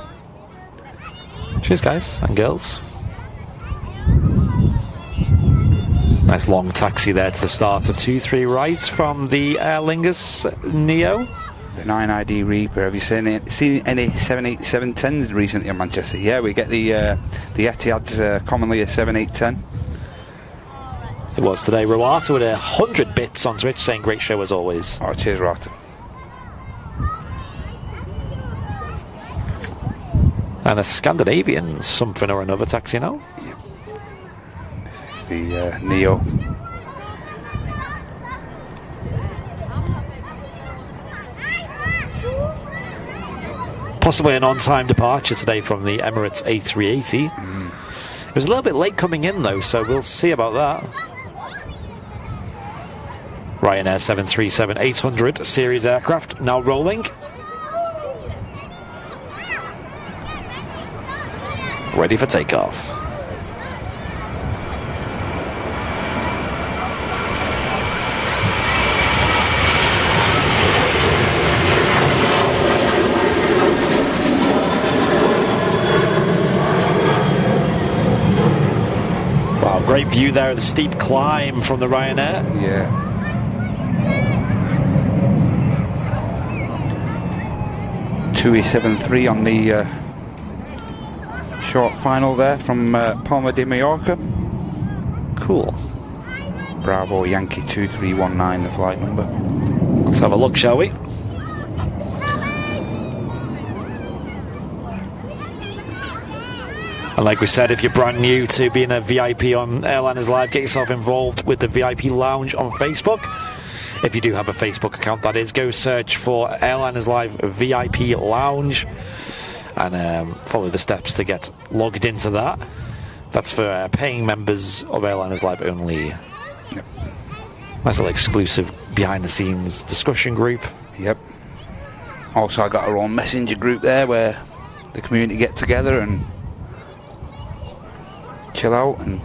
Cheers, guys and girls. Nice long taxi there to the start of 2-3 rights from the Aer Lingus Neo. The 9ID Reaper. Have you seen any 787-10s recently in Manchester? Yeah, we get the Etihad's commonly a 7810. It was today. Rowata with 100 bits on Twitch saying great show as always. Oh, cheers, Rata. And a Scandinavian something or another taxi now. Yep. This is the Neo. Possibly an on-time departure today from the Emirates A380. It was a little bit late coming in though, so we'll see about that. Ryanair 737-800 series aircraft now rolling. Ready for takeoff. Wow, great view there of the steep climb from the Ryanair. Yeah. (2E73) on the short final there from Palma de Mallorca. Cool. Bravo Yankee 2319, the flight number. Let's have a look, shall we? And like we said, if you're brand new to being a VIP on Airliners Live, get yourself involved with the VIP Lounge on Facebook. If you do have a Facebook account, that is, go search for Airliners Live VIP Lounge and follow the steps to get logged into that. That's for paying members of Airliners Live only. Yep. Nice little exclusive behind-the-scenes discussion group. Yep. Also, I got our own messenger group there where the community get together and chill out. And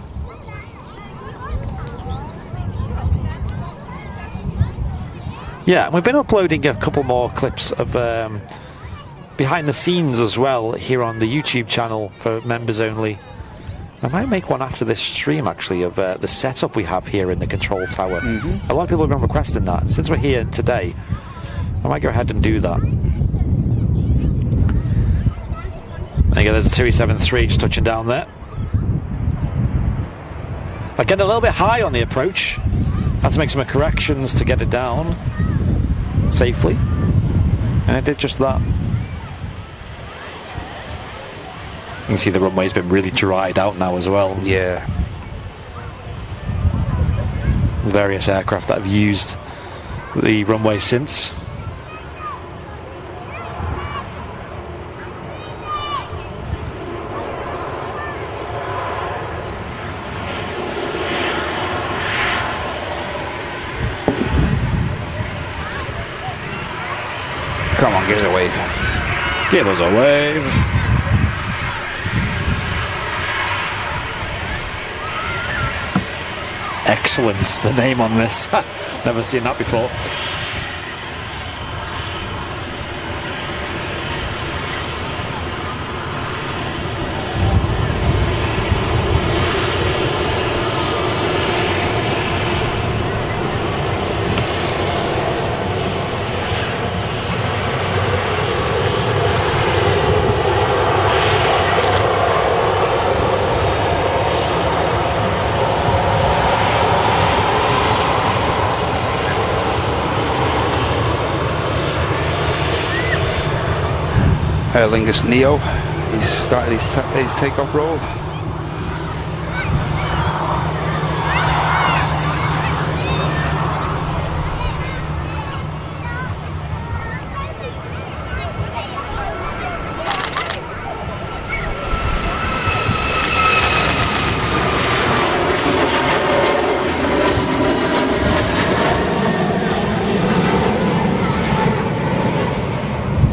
yeah, we've been uploading a couple more clips of behind the scenes as well here on the YouTube channel for members only. I might make one after this stream actually of the setup we have here in the control tower. A lot of people have been requesting that, and since we're here today I might go ahead and do that. There you go, there's a 273 just touching down there. I get a little bit high on the approach. Had to make some corrections to get it down safely. And it did just that. You can see the runway's been really dried out now as well. Yeah. There's various aircraft that have used the runway since. Come on, give us a wave. Give us a wave. Excellence, the name on this. Never seen that before. Aer Lingus Neo, he's started his takeoff roll.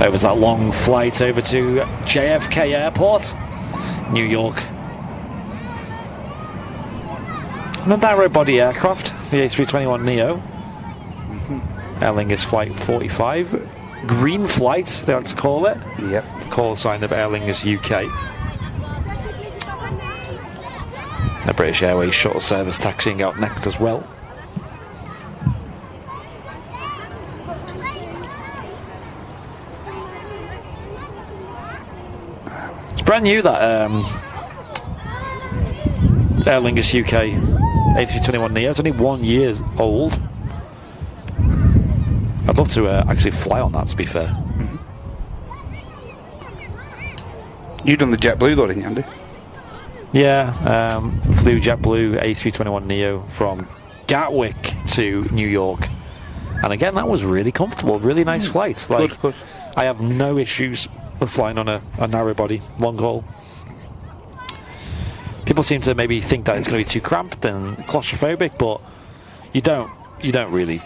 It was that long flight over to JFK Airport, New York. On a narrow body aircraft, the A321neo. Aer Lingus Flight 45. Green flight, they like to call it. Yep. The call sign of Aer Lingus UK. The British Airways shuttle service taxiing out next as well. Brand new, that Aer Lingus UK A321neo. It's only 1 year old. I'd love to actually fly on that, to be fair. You done the JetBlue though, didn't you, Andy? Yeah, flew JetBlue A321neo from Gatwick to New York. And again, that was really comfortable, really nice flight. Like, Good. I have no issues with flying on a narrow body, long haul. People seem to maybe think that it's going to be too cramped and claustrophobic, but you don't really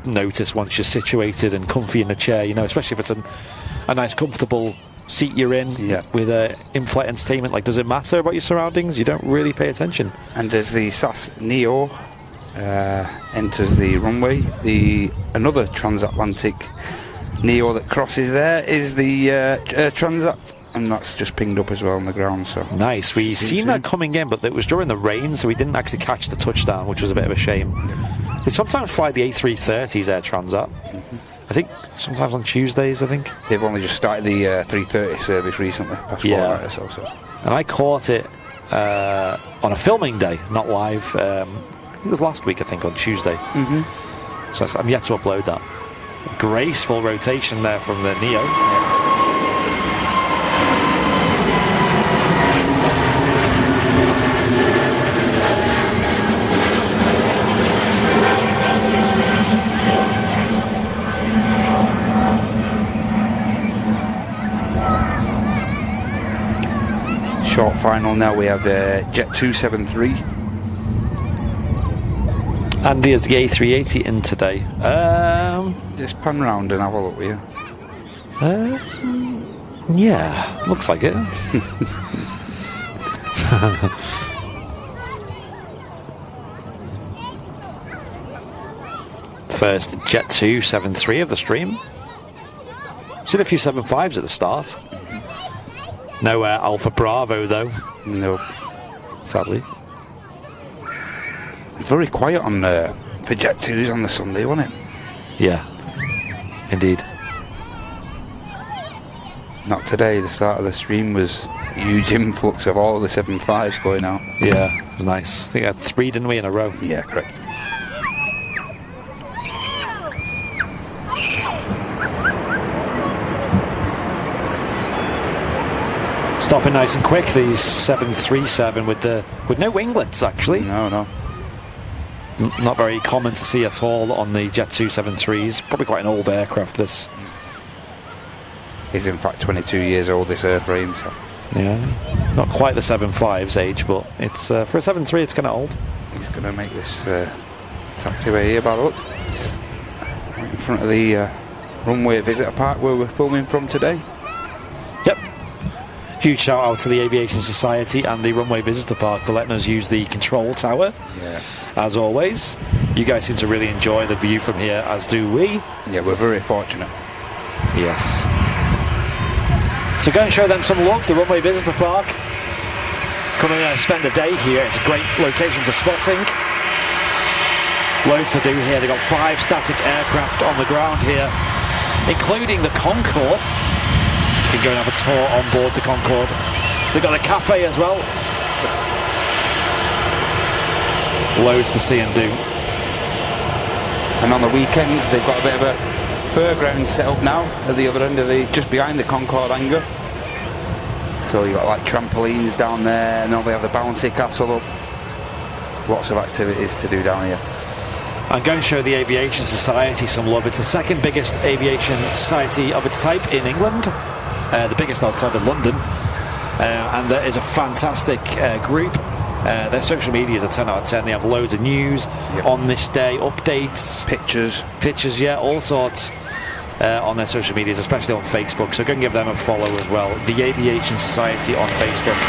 notice once you're situated and comfy in a chair, you know, especially if it's a nice comfortable seat you're in. Yeah. With in-flight entertainment. Like, does it matter about your surroundings? You don't really pay attention. And as the SAS Neo enters the runway, another transatlantic Neo that crosses there is the Transat, and that's just pinged up as well on the ground. So nice. We seen that coming in, but it was during the rain, so we didn't actually catch the touchdown, which was a bit of a shame. They sometimes fly the A330s, Air Transat. I think sometimes on Tuesdays. I think they've only just started the 330 service recently. Past yeah. Or so. And I caught it on a filming day, not live. It was last week, I think, on Tuesday. So I'm yet to upload that. Graceful rotation there from the Neo. Short final now, we have Jet2 A380. Andy, is the A380 in today? Just pan round and have a look with you. Yeah, looks like it. First Jet2 A380 of the stream. Seen a few 75s at the start. No Alpha Bravo though. No. Sadly. Very quiet on for Jet2s on the Sunday, wasn't it? Yeah, indeed. Not today. The start of the stream was a huge influx of all the 7.5s going out. Yeah, it was nice. I think we had 3, didn't we, in a row? Yeah, correct. Stopping nice and quick, the 737 with no winglets, actually. No. Not very common to see at all on the Jet2 73s. Probably quite an old aircraft, this. He's in fact 22 years old, this airframe. So. Yeah, not quite the 7.5's age, but it's for a 7.3 it's kind of old. He's going to make this taxiway here by the looks. Right in front of the Runway Visitor Park where we're filming from today. Yep. Huge shout out to the Aviation Society and the Runway Visitor Park for letting us use the control tower. Yeah. As always. You guys seem to really enjoy the view from here, as do we. Yeah, we're very fortunate. Yes. So go and show them some love, the Runway Visitor Park. Come and spend a day here. It's a great location for spotting. Loads to do here. They've got 5 static aircraft on the ground here, including the Concorde. You can go and have a tour on board the Concorde. They've got the cafe as well. Loads to see and do. And on the weekends they've got a bit of a fairground set up now at the other end of just behind the Concorde hangar. So you've got like trampolines down there, and then we have the bouncy castle up. Lots of activities to do down here. I'm going to show the Aviation Society some love. It's the second biggest aviation society of its type in England, the biggest outside of London, and there is a fantastic group. Their social media is a 10 out of 10. They have loads of news on this day, updates, pictures, yeah, all sorts on their social medias, especially on Facebook. So go and give them a follow as well. The Aviation Society on Facebook.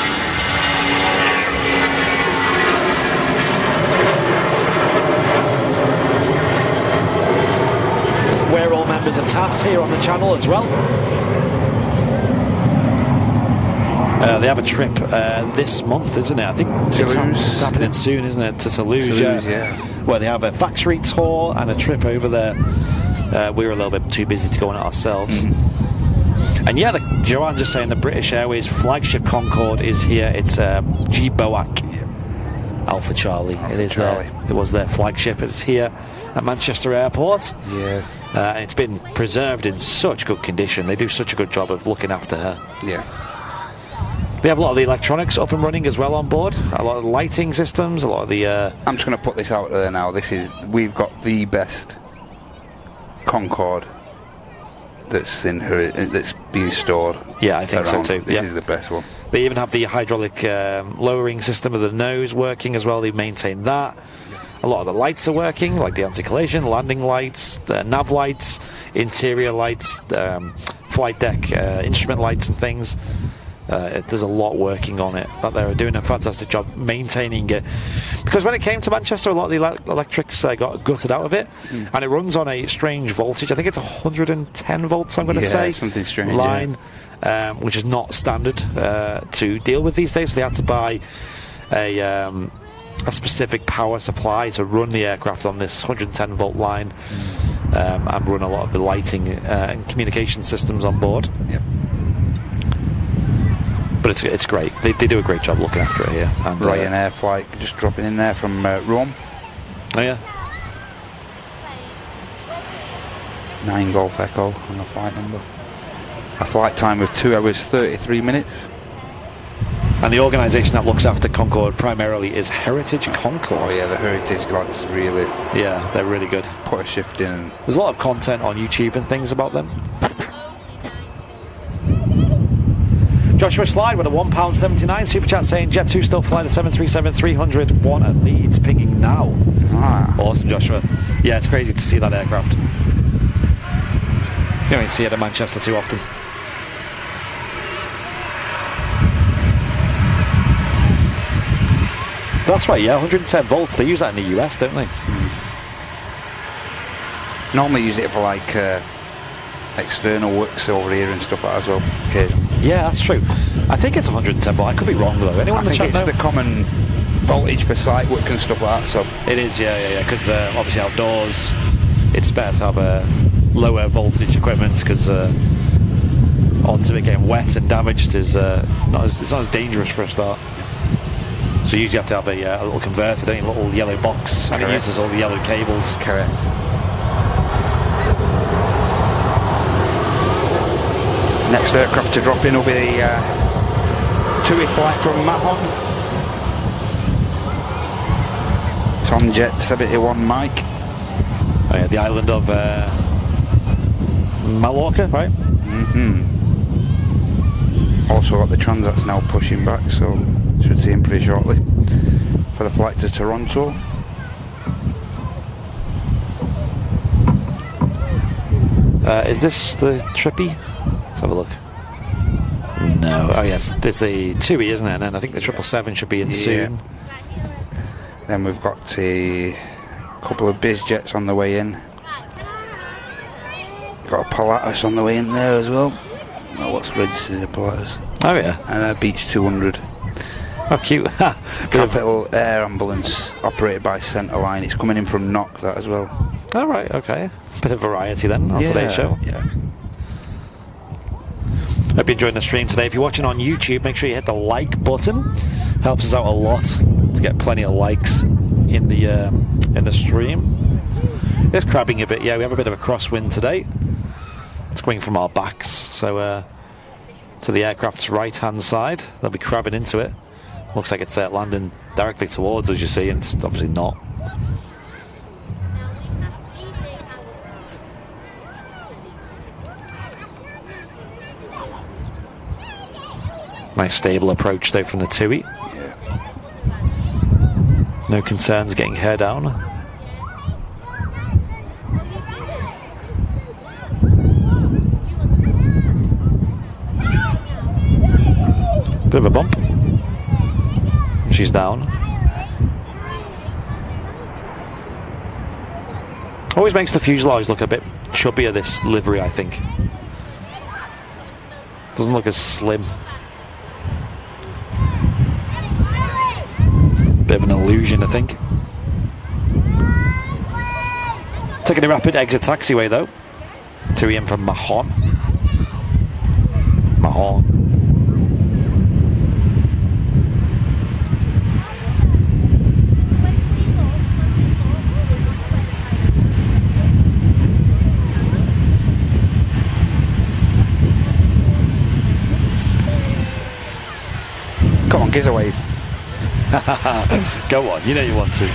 We're all members of TAS here on the channel as well. They have a trip this month, isn't it? I think it's happening soon, isn't it? To Toulouse, yeah. Where they have a factory tour and a trip over there. We were a little bit too busy to go on it ourselves. And yeah, Joanne just saying the British Airways flagship Concorde is here. It's G-BOAC Alpha Charlie. It was their flagship. It's here at Manchester Airport. Yeah. And it's been preserved in such good condition. They do such a good job of looking after her. Yeah. They have a lot of the electronics up and running as well on board. A lot of the lighting systems, a lot of the... I'm just going to put this out there now. We've got the best Concorde that's being stored. Yeah, I think around. so too. This is the best one. They even have the hydraulic lowering system of the nose working as well. They've maintained that. A lot of the lights are working, like the anti-collision, landing lights, nav lights, interior lights, flight deck instrument lights and things. There's a lot working on it, but they're doing a fantastic job maintaining it. Because when it came to Manchester, a lot of the electrics got gutted out of it, and it runs on a strange voltage. I think it's 110 volts, I'm going to say. Something strange. Line, which is not standard to deal with these days. So they had to buy a specific power supply to run the aircraft on this 110 volt line, and run a lot of the lighting and communication systems on board. Yep. But it's great. They do a great job looking after it here. And Ryanair flight just dropping in there from Rome. Oh yeah. 9 Golf Echo on the flight number. A flight time of 2 hours 33 minutes. And the organisation that looks after Concorde primarily is Heritage Concorde. Oh yeah, the Heritage lads really. Yeah, they're really good. Put a shift in. There's a lot of content on YouTube and things about them. Joshua Slide with a £1.79 super chat saying Jet2 still fly the 737-300 one at Leeds, pinging now. Awesome, Joshua. Yeah, it's crazy to see that aircraft. You don't see it at Manchester too often. That's right, yeah, 110 volts. They use that in the US, don't they? Normally use it for like external works over here and stuff like that as well, occasionally. Yeah, that's true. I think it's 110 volt. I could be wrong though. Anyone in the chat it's the common voltage for site work and stuff like that. So it is, yeah. Because obviously outdoors, it's better to have a lower voltage equipment because on odds of it getting wet and damaged is it's not as dangerous for a start. So you usually have to have a little converter, don't you? A little yellow box. Correct. And it uses all the yellow cables. Correct. Next aircraft to drop in will be the TUI flight from Mahon. Tom Jet 71 Mike. Oh yeah, the island of Mallorca, right? Also got the Transat's now pushing back, so should see him pretty shortly for the flight to Toronto. Is this the Trippy? Let's have a look. No. Oh yes, it's the TUI, isn't it? And then I think the 777 should be in soon. Then we've got a couple of BizJets on the way in. Got a Pilatus on the way in there as well. Oh, what's registered a Pilatus? Oh yeah. And a Beach 200. Oh cute. Capital Air Ambulance operated by Centreline. It's coming in from Knock, that as well. All right, okay. Bit of variety then on today's show. Yeah. Hope you're enjoying the stream today. If you're watching on YouTube, make sure you hit the like button. Helps us out a lot to get plenty of likes in the stream. It's crabbing a bit. Yeah, we have a bit of a crosswind today. It's coming from our backs, so to the aircraft's right-hand side. They'll be crabbing into it. Looks like it's landing directly towards us, you see, and it's obviously not. Nice stable approach though from the TUI. Yeah. No concerns getting hair down. Bit of a bump. She's down. Always makes the fuselage look a bit chubbier, this livery, I think. Doesn't look as slim. Bit of an illusion, I think. Taking a rapid exit taxiway though. TUI in from Mahon. Mahon. Come on, give us a wave. Go on, you know you want to.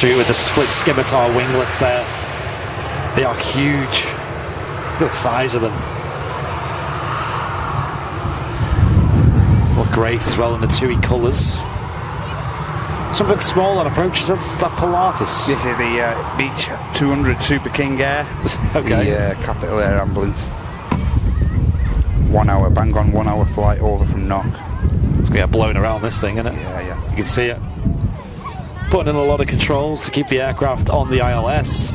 With the split scimitar winglets there. They are huge. Look at the size of them. Look great as well in the TUI colours. Something small on approaches. That's that Pilatus. This is the Beach 200 Super King Air. Okay. The Capital Air Ambulance. 1 hour, bang on 1 hour flight over from Knock. It's going to get blown around this thing, isn't it? Yeah. You can see it. Putting in a lot of controls to keep the aircraft on the ILS.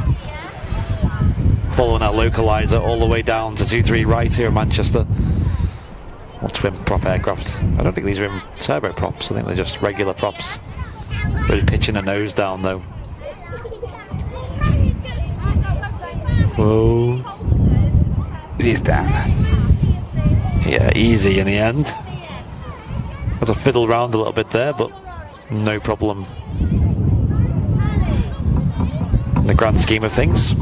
Following that localizer all the way down to 23 right here in Manchester. Or twin prop aircraft. I don't think these are in turbo props. I think they're just regular props. Really pitching the nose down though. Whoa. It is down. Yeah, easy in the end. Had to fiddle around a little bit there, but no problem. In the grand scheme of things,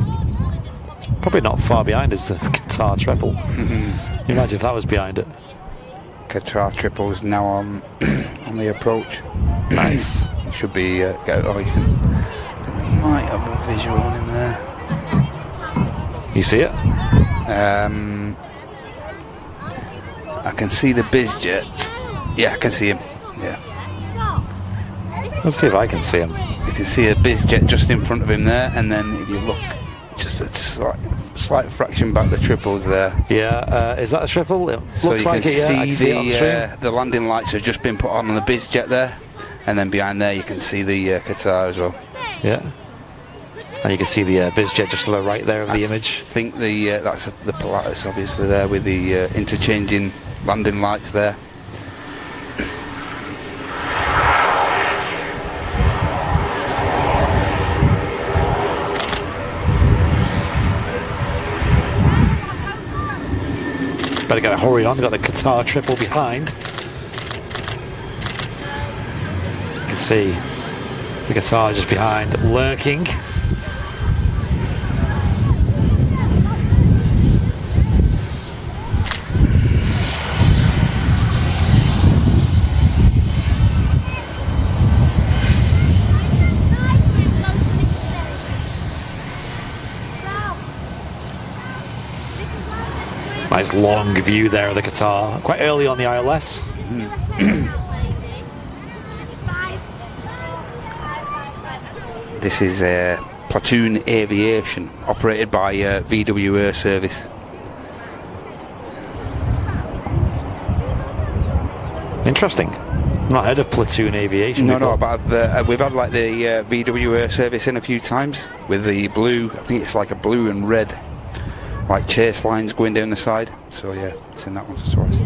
probably not far behind is the Qatar triple. You imagine if that was behind it. Qatar triple is now on the approach. Nice. Should be you might have a visual on him there. You see it? I can see the BizJet. Yeah, I can see him. Yeah. Let's see if I can see him. You can see a BizJet just in front of him there, and then if you look, just a slight fraction back, the triples there. Yeah, is that a triple? It So looks you like can it, yeah. I can see it on stream. the landing lights have just been put on the BizJet there, and then behind there you can see the Qatar as well. Yeah. And you can see the BizJet just to the right there of the image. I think that's the Pilatus obviously there with the interchanging landing lights there. Better get a hurry on. Got the Qatar triple behind. You can see the Qatar just behind, lurking. Nice long view there of the Qatar. Quite early on the ILS. This is Platoon Aviation, operated by VW Air Service. Interesting. Not heard of Platoon Aviation before. No, but we've had like the VW Air Service in a few times with the blue. I think it's like a blue and red, like chase lines going down the side. So yeah, it's in that one twice.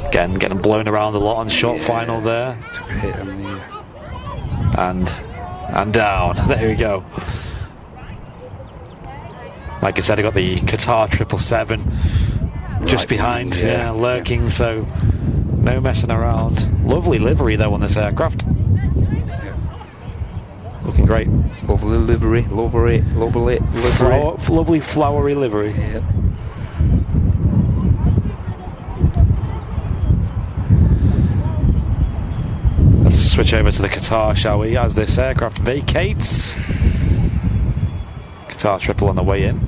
Again, getting blown around a lot on short final there. Took a hit on the... And down. There we go. Like I said, I got the Qatar 777 just behind, lurking, so no messing around. Lovely livery though on this aircraft. Yeah. Looking great. Lovely livery. Lovely flowery livery. Yeah. Let's switch over to the Qatar, shall we, as this aircraft vacates. Qatar triple on the way in.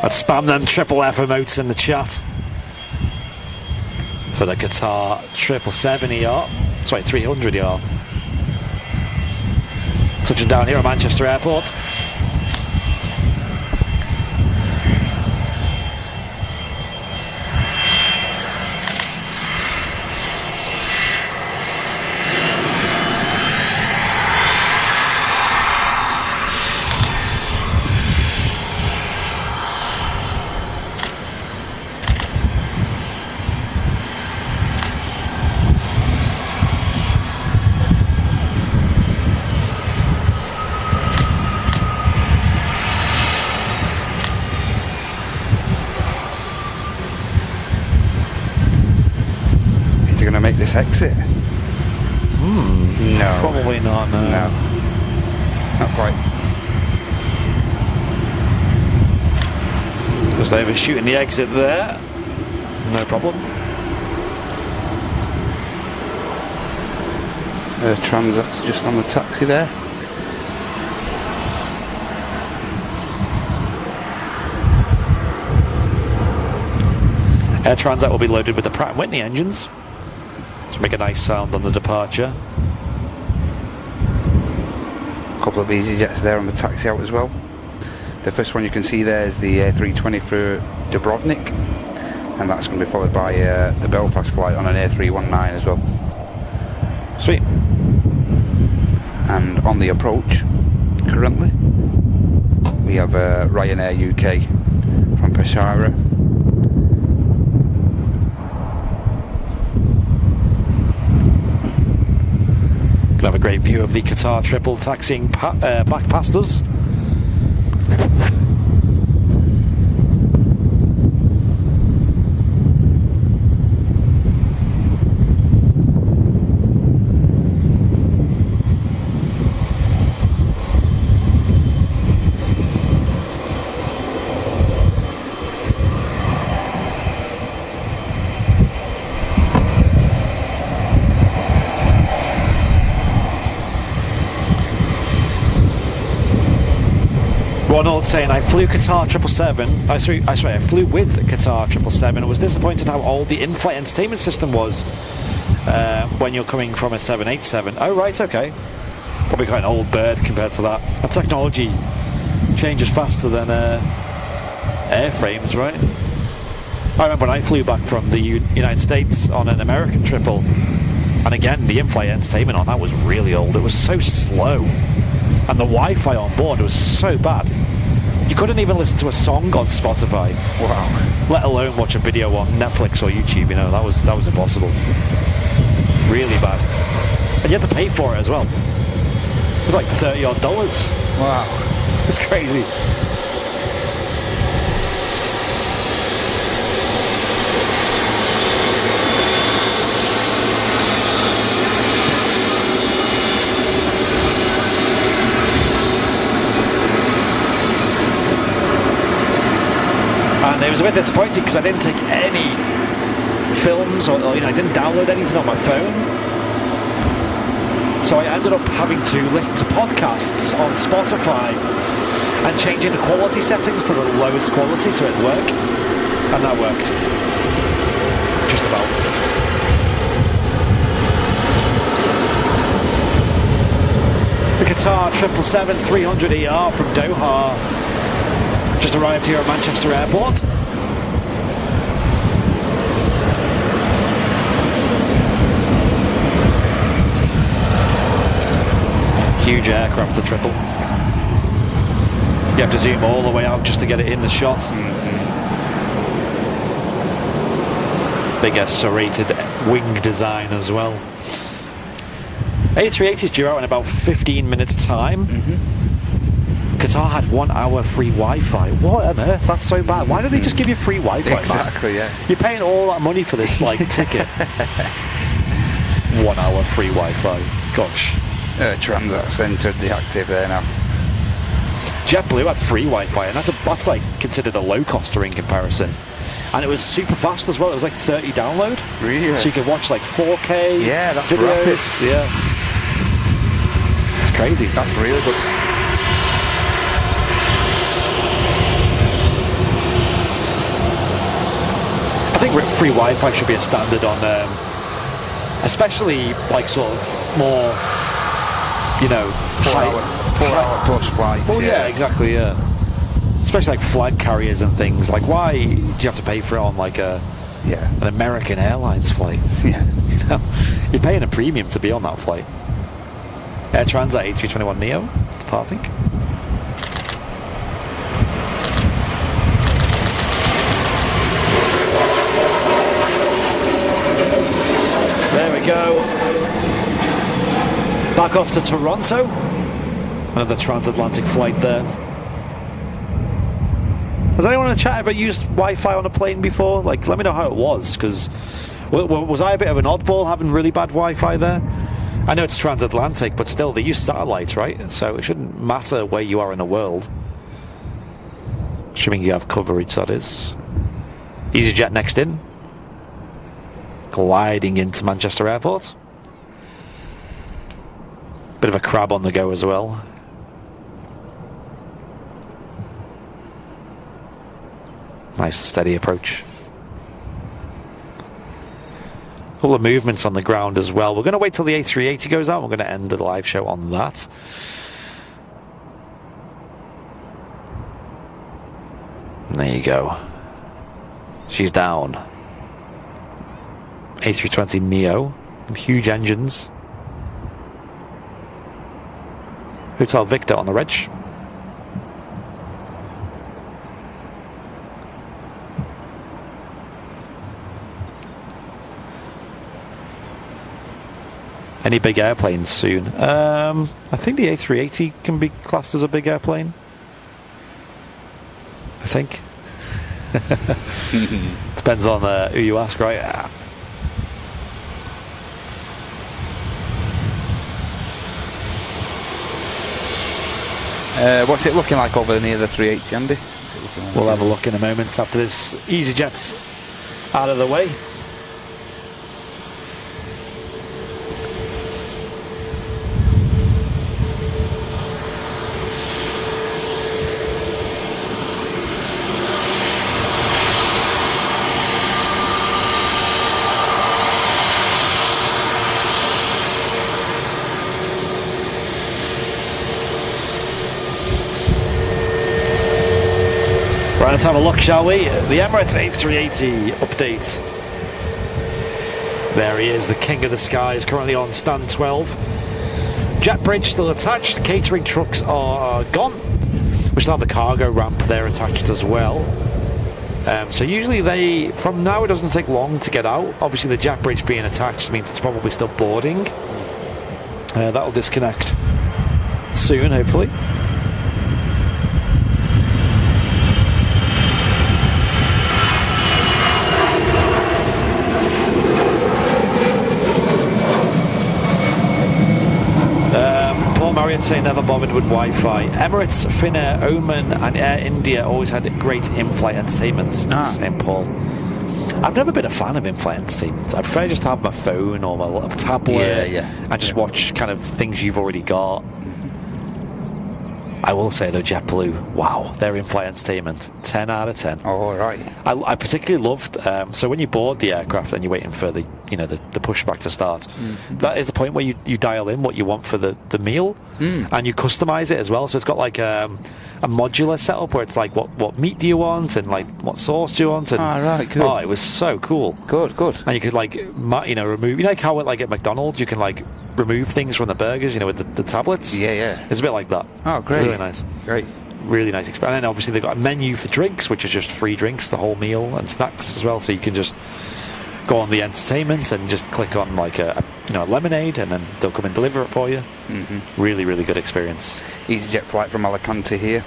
Let's spam them triple F emotes in the chat for the Qatar 777ER, sorry, 300ER. Touching down here at Manchester Airport. Make this exit? No. Probably not, no. No. Not quite. Just overshooting the exit there. No problem. Transat's just on the taxi there. Air Transat will be loaded with the Pratt & Whitney engines. To make a nice sound on the departure. A couple of EasyJets there on the taxi out as well. The first one you can see there is the A320 for Dubrovnik, and that's going to be followed by the Belfast flight on an A319 as well. Sweet. And on the approach, currently, we have Ryanair UK from Peshawar. Can have a great view of the Qatar triple taxiing back past us. saying, I flew Qatar 777. I flew with Qatar 777. I was disappointed how old the in-flight entertainment system was when you're coming from a 787. Oh, right, okay. Probably quite an old bird compared to that. And technology changes faster than airframes, right? I remember when I flew back from the United States on an American triple, and again, the in-flight entertainment on that was really old. It was so slow. And the Wi-Fi on board was so bad. You couldn't even listen to a song on Spotify. Wow. Let alone watch a video on Netflix or YouTube, that was impossible. Really bad. And you had to pay for it as well. It was like $30 odd. Wow. It's crazy. And it was a bit disappointing because I didn't take any films or I didn't download anything on my phone. So I ended up having to listen to podcasts on Spotify and changing the quality settings to the lowest quality so it'd work. And that worked. Just about. The Qatar 777-300ER from Doha just arrived here at Manchester Airport. Huge aircraft, the triple. You have to zoom all the way out just to get it in the shot. Bigger serrated wing design as well. A380 is due out in about 15 minutes time. Qatar had 1 hour free Wi-Fi. What on earth? That's so bad. Why don't they just give you free Wi-Fi? Exactly, man? You're paying all that money for this ticket. 1 hour free Wi-Fi. Gosh. Transat's entered the active there now. JetBlue had free Wi-Fi, and that's like considered a low coster in comparison. And it was super fast as well. It was like 30 download. Really? So you could watch like 4K. Yeah, that's videos. rapid. Yeah. It's crazy. That's really good. I think free Wi-Fi should be a standard on, especially like sort of more. 4 hour plus flights. Oh yeah, exactly, yeah. Especially like flag carriers and things. Like, why do you have to pay for it on like an American Airlines flight? Yeah. You're paying a premium to be on that flight. Air Transat A321neo departing. There we go. Back off to Toronto. Another transatlantic flight there. Has anyone in the chat ever used Wi-Fi on a plane before? Like, let me know how it was, because was I a bit of an oddball having really bad Wi-Fi there? I know it's transatlantic, but still, they use satellites, right? So it shouldn't matter where you are in the world. Assuming you have coverage, that is. EasyJet next in. Gliding into Manchester Airport. Bit of a crab on the go as well. Nice and steady approach. All the movements on the ground as well. We're going to wait till the A380 goes out. We're going to end the live show on that. There you go. She's down. A320neo. Huge engines. Hotel Victor on the reg. Any big airplanes soon? I think the A380 can be classed as a big airplane. I think. Depends on who you ask, right? What's it looking like over near the 380, Andy? We'll have a look in a moment after this EasyJets out of the way. Let's have a look, shall we? The Emirates A380 update. There he is, the king of the skies, currently on stand 12. Jet bridge still attached. Catering trucks are gone. We still have the cargo ramp there attached as well. So usually from now it doesn't take long to get out. Obviously the jet bridge being attached means it's probably still boarding. That'll disconnect soon, hopefully. Marriott say never bothered with Wi-Fi. Emirates, Finnair, Oman and Air India always had great in-flight entertainment. St. Paul. I've never been a fan of in-flight entertainment. I prefer just to have my phone or my tablet and just watch kind of things you've already got. I will say though, JetBlue, wow, their in-flight entertainment, 10 out of 10. Oh, right. I particularly loved, so when you board the aircraft and you're waiting for the pushback to start, that is the point where you dial in what you want for the meal, and you customize it as well. So it's got like a modular setup where it's like what meat do you want and like what sauce do you want. And, right, cool. Oh, it was so cool. Good. And you could like remove, like how like at McDonald's you can like remove things from the burgers, with the tablets. Yeah. It's a bit like that. Oh, great. Really nice. Great. Really nice experience. And then obviously they've got a menu for drinks, which is just free drinks, the whole meal, and snacks as well. So you can just go on the entertainment and just click on like a lemonade, and then they'll come and deliver it for you. Really, really good experience. EasyJet flight from Alicante here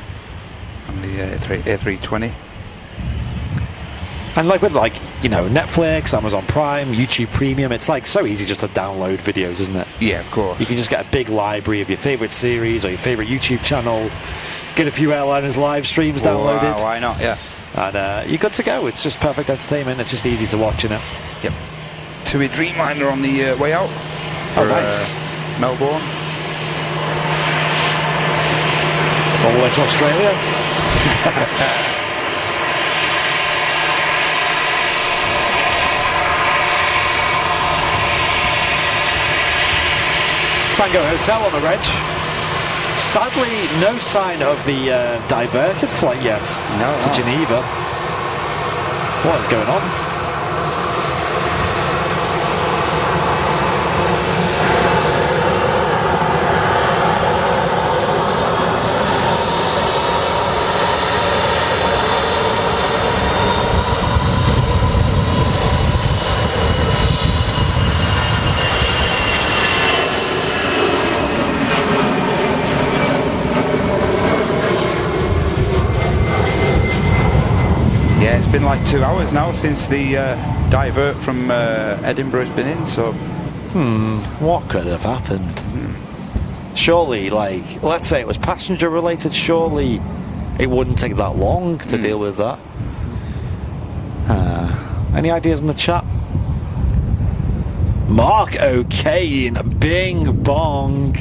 on the A320. And like with Netflix, Amazon Prime, YouTube Premium, it's like so easy just to download videos, isn't it? Yeah, of course. You can just get a big library of your favourite series or your favourite YouTube channel, get a few Airliners live streams downloaded. Why not? Yeah. And you're good to go. It's just perfect entertainment. It's just easy to watch, Yep. To a Dreamliner on the way out. Oh, nice. Melbourne. All the way to Australia. Tango Hotel on the reg. Sadly, no sign of the diverted flight yet to Geneva. What is going on? It's been like 2 hours now since the divert from Edinburgh's been in, so... What could have happened? Surely, let's say it was passenger related, surely it wouldn't take that long to deal with that. Any ideas in the chat? Mark O'Kane, Bing Bong.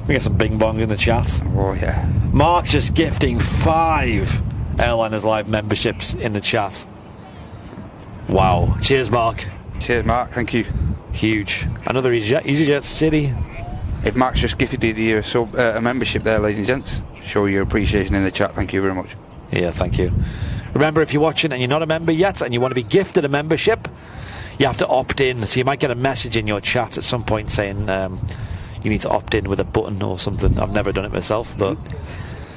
We get some Bing Bong in the chat. Oh, yeah. Mark just gifting 5 Airliners Live memberships in the chat. Wow. Cheers, Mark. Cheers, Mark. Thank you. Huge. Another EasyJet City. If Mark's just gifted you a membership there, ladies and gents, show your appreciation in the chat. Thank you very much. Yeah, thank you. Remember, if you're watching and you're not a member yet and you want to be gifted a membership, you have to opt in. So you might get a message in your chat at some point saying you need to opt in with a button or something. I've never done it myself, but...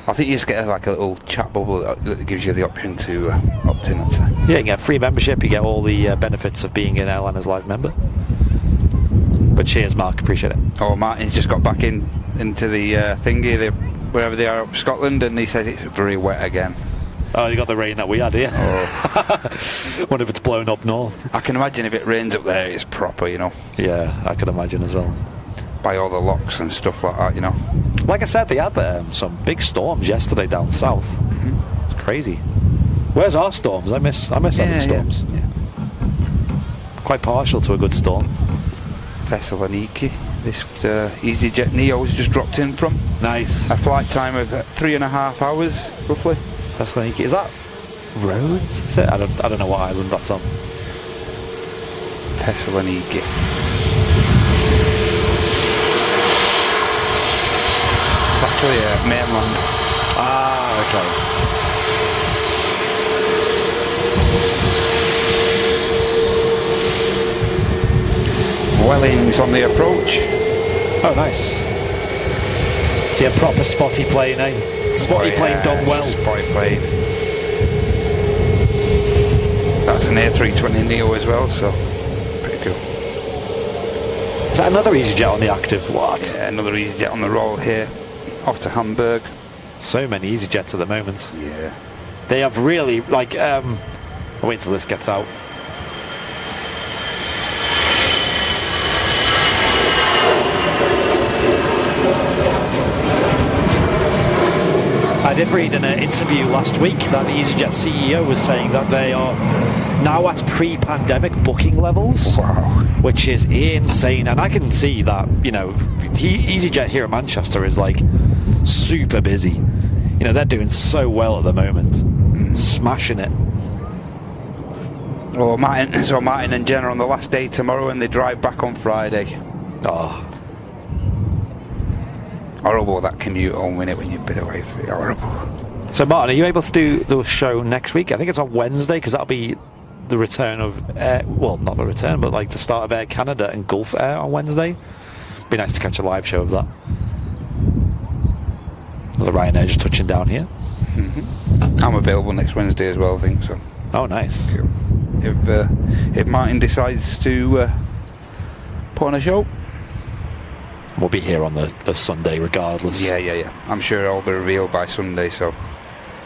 I think you just get like a little chat bubble that gives you the option to opt in. Yeah, you get a free membership, you get all the benefits of being an Airliners Live member. But cheers, Mark, appreciate it. Oh, Martin's just got back into the thingy, wherever they are up Scotland, and he says it's very wet again. Oh, you got the rain that we had here. Oh. Wonder if it's blown up north. I can imagine if it rains up there, it's proper, Yeah, I can imagine as well. By all the locks and stuff like that, Like I said, they had some big storms yesterday down south. It's crazy. Where's our storms? I miss having storms. Yeah. Quite partial to a good storm. Thessaloniki, this EasyJet Neo was just dropped in from. Nice. A flight time of 3.5 hours, roughly. Thessaloniki. Is that Rhodes? Is it? I don't know what island that's on. Thessaloniki. It's actually mainland. Ah, okay. Swellings on the approach. Oh, nice. See a proper spotty plane, eh? Spotty plane done well. Spotty plane. That's an A320 Neo as well, so pretty cool. Is that another EasyJet on the active? What? Yeah, another EasyJet on the roll here. Off to Hamburg. So many EasyJets at the moment. Yeah. They have really, like, I'll wait until this gets out. I did read in an interview last week that the EasyJet CEO was saying that they are now at pre-pandemic booking levels. Wow. Which is insane. And I can see that, you know, EasyJet here at Manchester is like super busy. You know, they're doing so well at the moment. Smashing it. Well, Martin and Jenna on the last day tomorrow, and they drive back on Friday. Oh. Horrible, that commute home, innit, when you've been away for it. Horrible. So, Martin, are you able to do the show next week? I think it's on Wednesday, because that'll be the return of well, not the return, but like the start of Air Canada and Gulf Air on Wednesday. Be nice to catch a live show of that. The Ryanairs just touching down here. I'm available next Wednesday as well, I think so. Oh, nice. If Martin decides to put on a show, we'll be here on the Sunday regardless. Yeah. I'm sure it'll be revealed by Sunday, so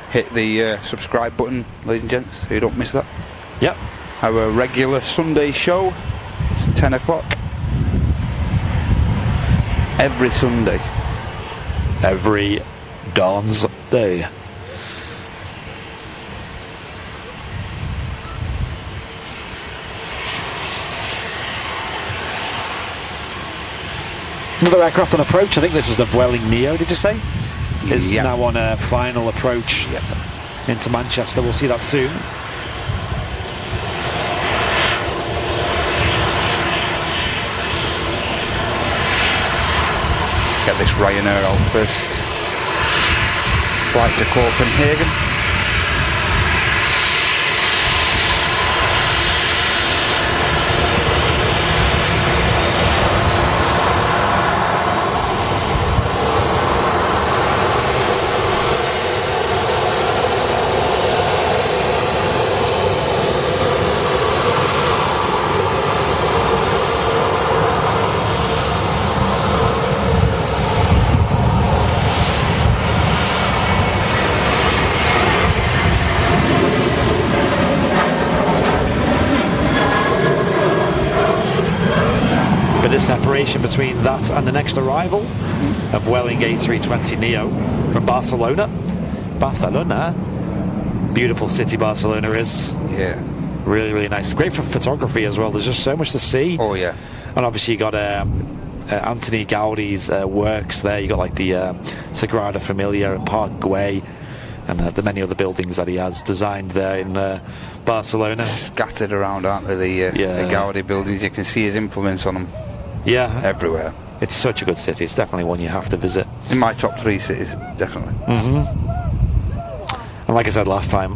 hit the subscribe button, ladies and gents, so you don't miss that. Yep. Our regular Sunday show is 10 o'clock. Every Sunday. Every Dawn's Day. Another aircraft on approach. I think this is the Vueling Neo, did you say? Is now on a final approach into Manchester. We'll see that soon. Get this Ryanair out first. Flight to Copenhagen. Separation between that and the next arrival of Vueling A320 Neo from Barcelona. Beautiful city Barcelona is. Yeah. Really, really nice. Great for photography as well. There's just so much to see. Oh, yeah. And obviously you got Antoni Gaudi's works there. You got like the Sagrada Familia and Park Güell and the many other buildings that he has designed there in Barcelona. Scattered around, aren't they? The Gaudi buildings. You can see his influence on them. Yeah, everywhere. It's such a good city. It's definitely one you have to visit. In my top 3 cities, definitely. And like I said last time,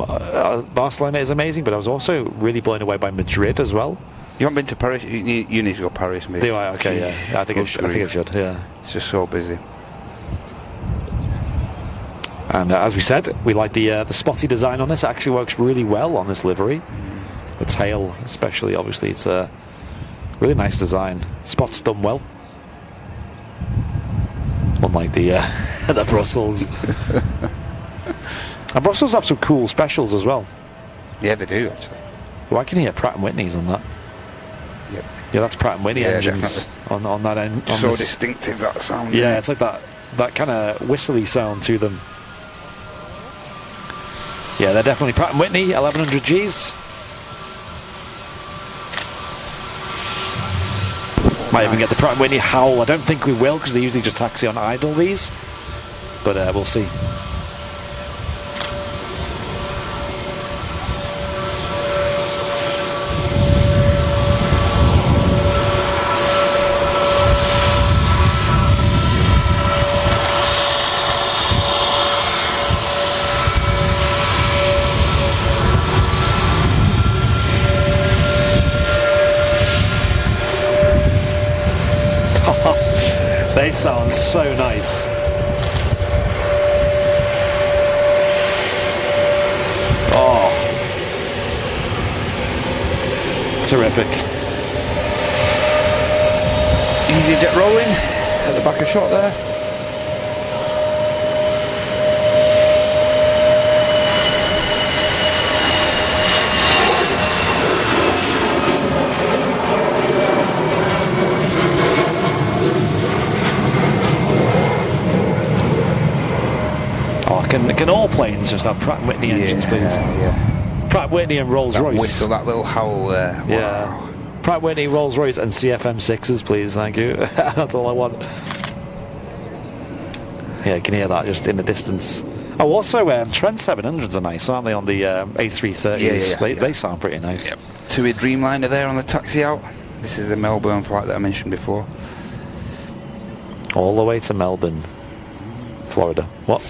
Barcelona is amazing, but I was also really blown away by Madrid as well. You haven't been to Paris? You need to go to Paris, mate. Do I? Okay, yeah. I think I should. Yeah. It's just so busy. And as we said, we like the spotty design on this. It actually works really well on this livery. The tail, especially, obviously, it's a really nice design. Spots done well. Unlike the the Brussels. And Brussels have some cool specials as well. Yeah, they do, actually. Well, I can hear Pratt & Whitney's on that. Yep. Yeah, that's Pratt & Whitney engines on that end. So distinctive, that sound. Yeah, it's like that kind of whistly sound to them. Yeah, they're definitely Pratt & Whitney, 1100 Gs. Might even get the Pratt & Whitney howl. I don't think we will, because they usually just taxi on idle these. But we'll see. They sound so nice. Oh. Terrific. EasyJet rolling at the back of shot there. Oh, can all planes just have Pratt & Whitney engines, please? Yeah. Pratt & Whitney and Rolls-Royce. Whistle, that little howl there. Wow. Yeah. Pratt & Whitney, Rolls-Royce and CFM6s, please, thank you. That's all I want. Yeah, you can hear that just in the distance. Oh, also, Trent 700s are nice, aren't they, on the A330s? They sound pretty nice. Yep. 2 Dreamliner there on the taxi out. This is the Melbourne flight that I mentioned before. All the way to Melbourne, Florida. What?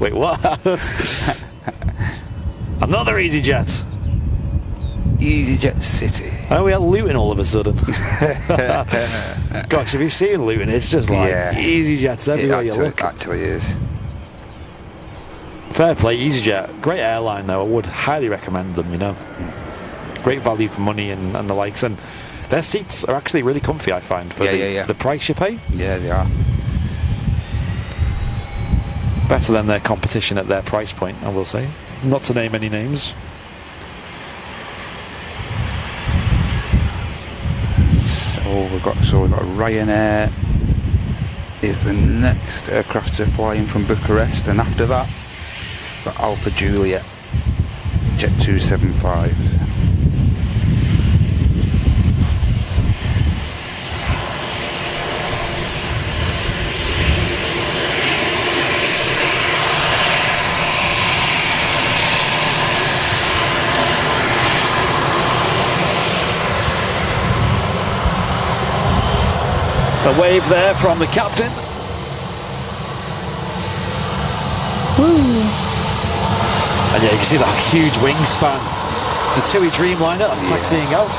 Wait, what? Another EasyJet. EasyJet City. Oh, we are Luton all of a sudden. Gosh, have you seen Luton? It's just like EasyJets everywhere you look. It actually is. Fair play, EasyJet. Great airline, though. I would highly recommend them, you know. Great value for money and the likes. And their seats are actually really comfy, I find, for the price you pay. Yeah, they are. Better than their competition at their price point, I will say. Not to name any names. So we've got Ryanair is the next aircraft to fly in from Bucharest, and after that, we've got Alpha Juliet Jet2 A380. A wave there from the captain. Woo. And yeah, you can see that huge wingspan. The TUI Dreamliner that's taxiing out.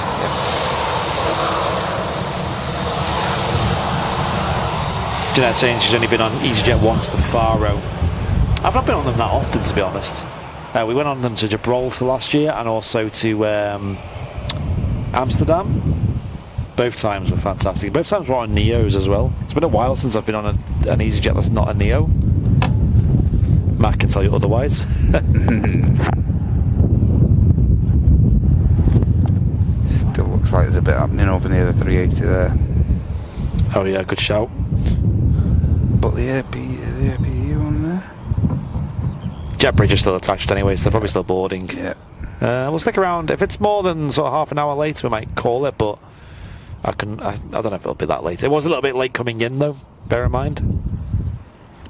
Jeanette saying she's only been on EasyJet once to Faro. I've not been on them that often, to be honest. We went on them to Gibraltar last year and also to Amsterdam. Both times were fantastic. Both times were on Neos as well. It's been a while since I've been on an EasyJet that's not a Neo. Matt can tell you otherwise. Still looks like there's a bit happening over near the 380 there. Oh yeah, good shout. But the APU on there? Jet bridge is still attached anyway, so they're probably still boarding. Yeah. We'll stick around. If it's more than sort of half an hour later, we might call it, but I don't know if it'll be that late. It was a little bit late coming in, though, bear in mind.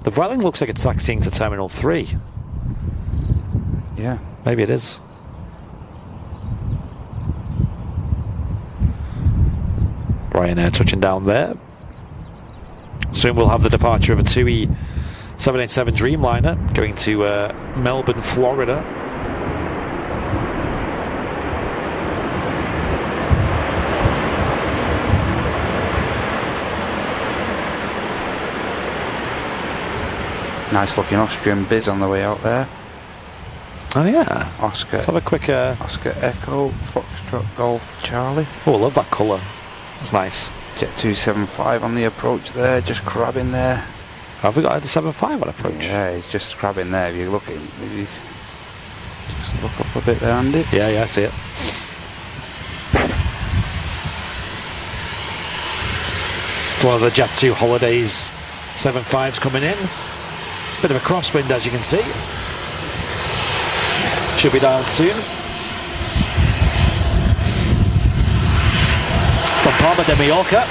The Vueling looks like it's taxiing to Terminal 3. Yeah. Maybe it is. Ryanair touching down there. Soon we'll have the departure of a TUI 787 Dreamliner going to Melbourne, Florida. Nice looking Austrian biz on the way out there. Oh yeah. Oscar. Let's have a quick Oscar Echo Foxtrot Golf Charlie. Oh, I love that colour. It's nice. Jet2 A380 on the approach there, just crabbing there. Have we got the 7.5 on approach? Yeah, he's just crabbing there. If you look at him, if you just look up a bit there, Andy. Yeah, I see it. It's one of the Jet2 Holidays 7.5s coming in. Bit of a crosswind, as you can see. Should be down soon. From Palma de Mallorca.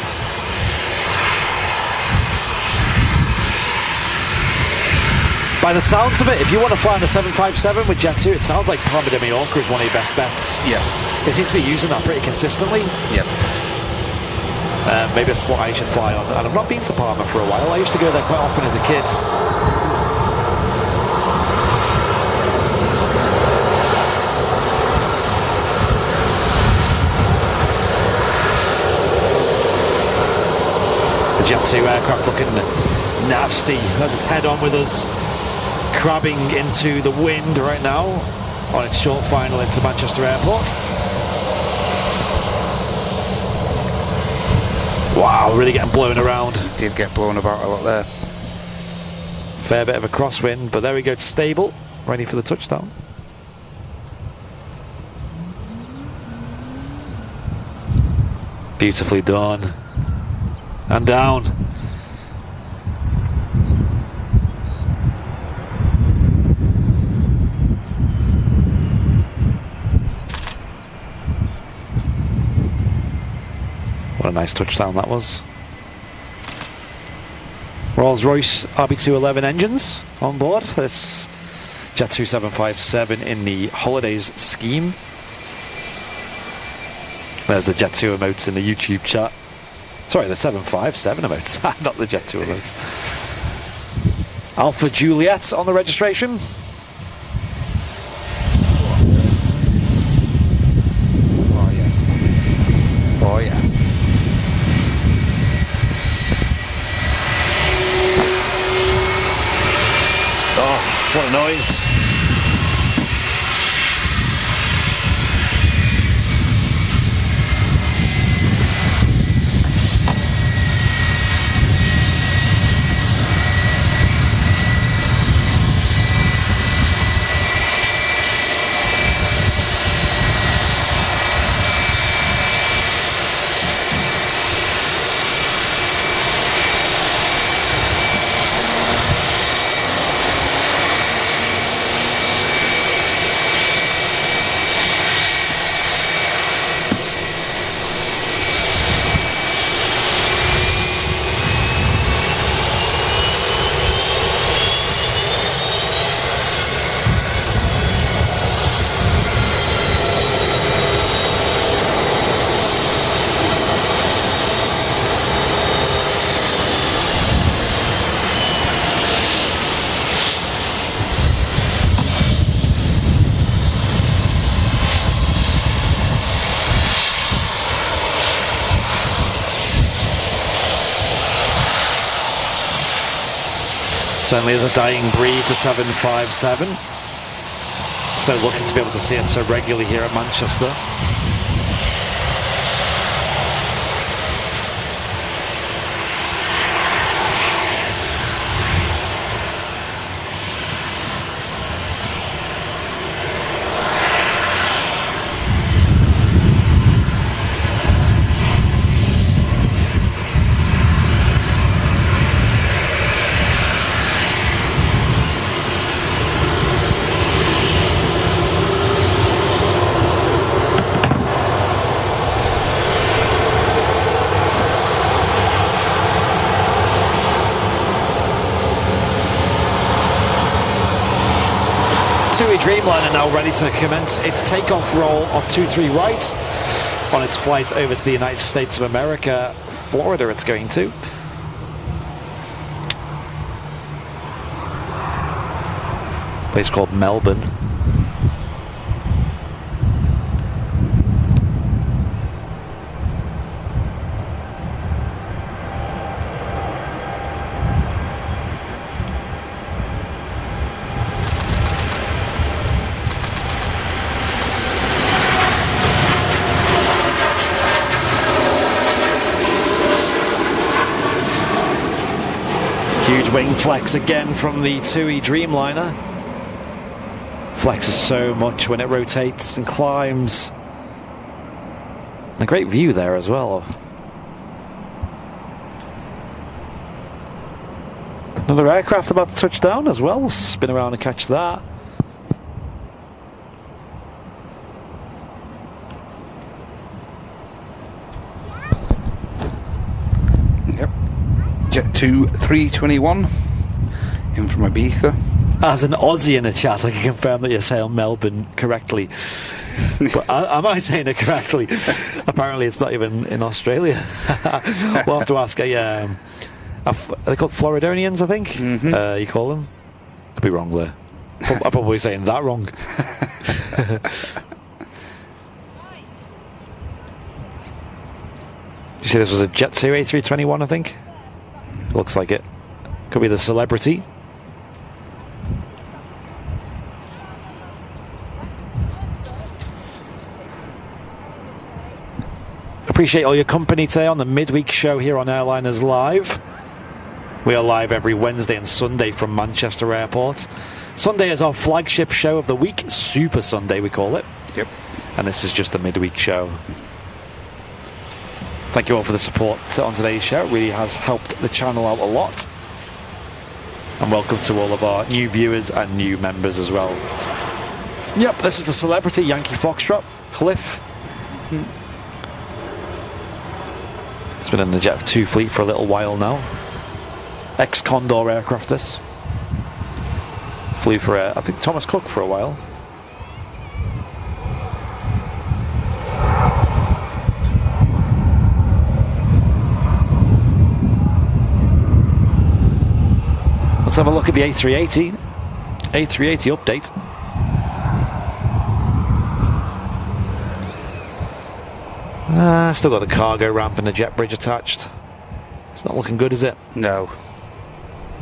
By the sounds of it, if you want to fly on a 757 with Jet2, it sounds like Palma de Mallorca is one of your best bets. Yeah. They seem to be using that pretty consistently. Yep. Maybe that's what I should fly on. And I've not been to Palma for a while. I used to go there quite often as a kid. The Jet2 aircraft looking nasty as it's head on with us, crabbing into the wind right now on its short final into Manchester Airport. Wow, really getting blown around. It did get blown about a lot there. Fair bit of a crosswind, but there we go, it's stable, ready for the touchdown. Beautifully done. And down. What a nice touchdown that was. Rolls-Royce RB211 engines on board this Jet2 757 in the holidays scheme. There's the Jet2 emotes in the YouTube chat. Sorry, the 757 emotes, not the Jet2 emotes. Alpha Juliet on the registration. Oh yeah. Oh yeah. Oh, what a noise. Certainly is a dying breed, the 757. So lucky to be able to see it so regularly here at Manchester. Dreamliner now ready to commence its takeoff roll of 23 right on its flight over to the United States of America, Florida it's going to. Place called Melbourne. Huge wing flex again from the TUI Dreamliner. Flexes so much when it rotates and climbs. And a great view there as well. Another aircraft about to touch down as well. We'll spin around and catch that. Jet2 A321 in from Ibiza. As an Aussie in the chat, I can confirm that you're saying Melbourne correctly. But am I saying it correctly? Apparently it's not even in Australia. We'll have to ask are they called Floridonians, I think? You call them? Could be wrong there. I'm probably saying that wrong. You say this was a Jet2 A321, I think? Looks like it. Could be the celebrity. Appreciate all your company today on the midweek show here on Airliners Live. We are live every Wednesday and Sunday from Manchester Airport. Sunday is our flagship show of the week, Super Sunday we call it. Yep. And this is just a midweek show. Thank you all for the support on today's show. It really has helped the channel out a lot. And welcome to all of our new viewers and new members as well. Yep, this is the celebrity, Yankee Foxtrot, Cliff. It's been in the Jet2 fleet for a little while now. Ex-Condor aircraft this. Flew for, I think, Thomas Cook for a while. Let's have a look at the A380. A380 update. Still got the cargo ramp and the jet bridge attached. It's not looking good, is it? No.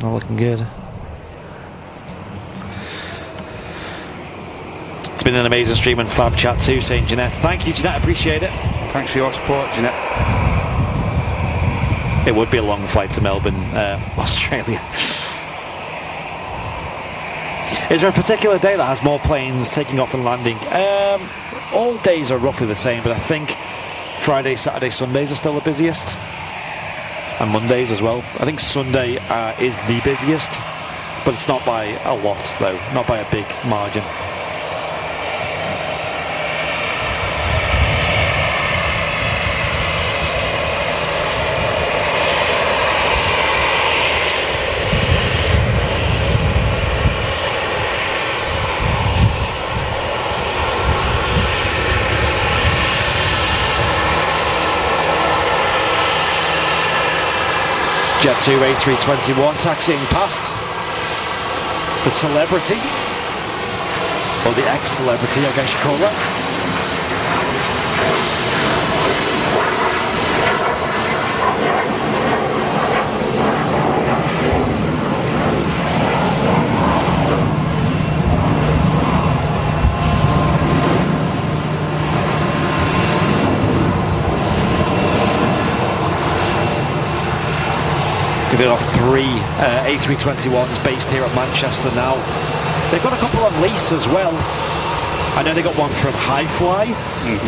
Not looking good. It's been an amazing stream and fab chat too, saying Jeanette. Thank you, Jeanette. Appreciate it. Thanks for your support, Jeanette. It would be a long flight to Melbourne, Australia. Is there a particular day that has more planes taking off and landing? All days are roughly the same, but I think Friday, Saturday, Sundays are still the busiest. And Mondays as well. I think Sunday is the busiest, but it's not by a lot though, not by a big margin. Jet2 A321 taxiing past the celebrity, or the ex-celebrity, I guess you call that. They've got 3 A321s based here at Manchester now. They've got a couple on lease as well. I know they got one from Highfly,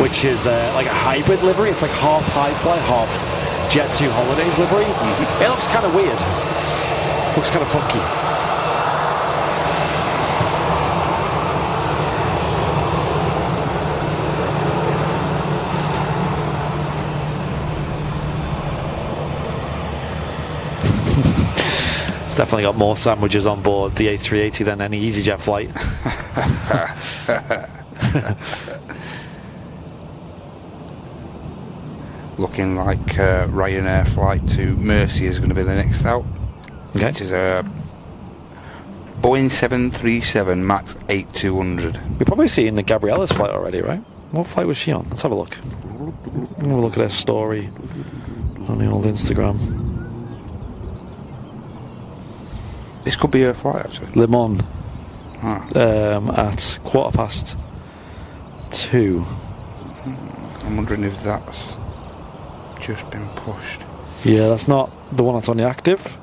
which is like a hybrid livery. It's like half Highfly, half Jet2 Holidays livery. It looks kind of weird. Looks kind of funky. It's definitely got more sandwiches on board the A380 than any EasyJet flight. Looking like Ryanair flight to Mersey is going to be the next out. Okay. Which is a Boeing 737 MAX 8200. We've probably seen the Gabriella's flight already, right? What flight was she on? Let's have a look. Have a look at her story on the old Instagram. This could be her flight, actually. Le Mans. Ah. At 2:15. I'm wondering if that's just been pushed. Yeah, that's not the one that's on the active.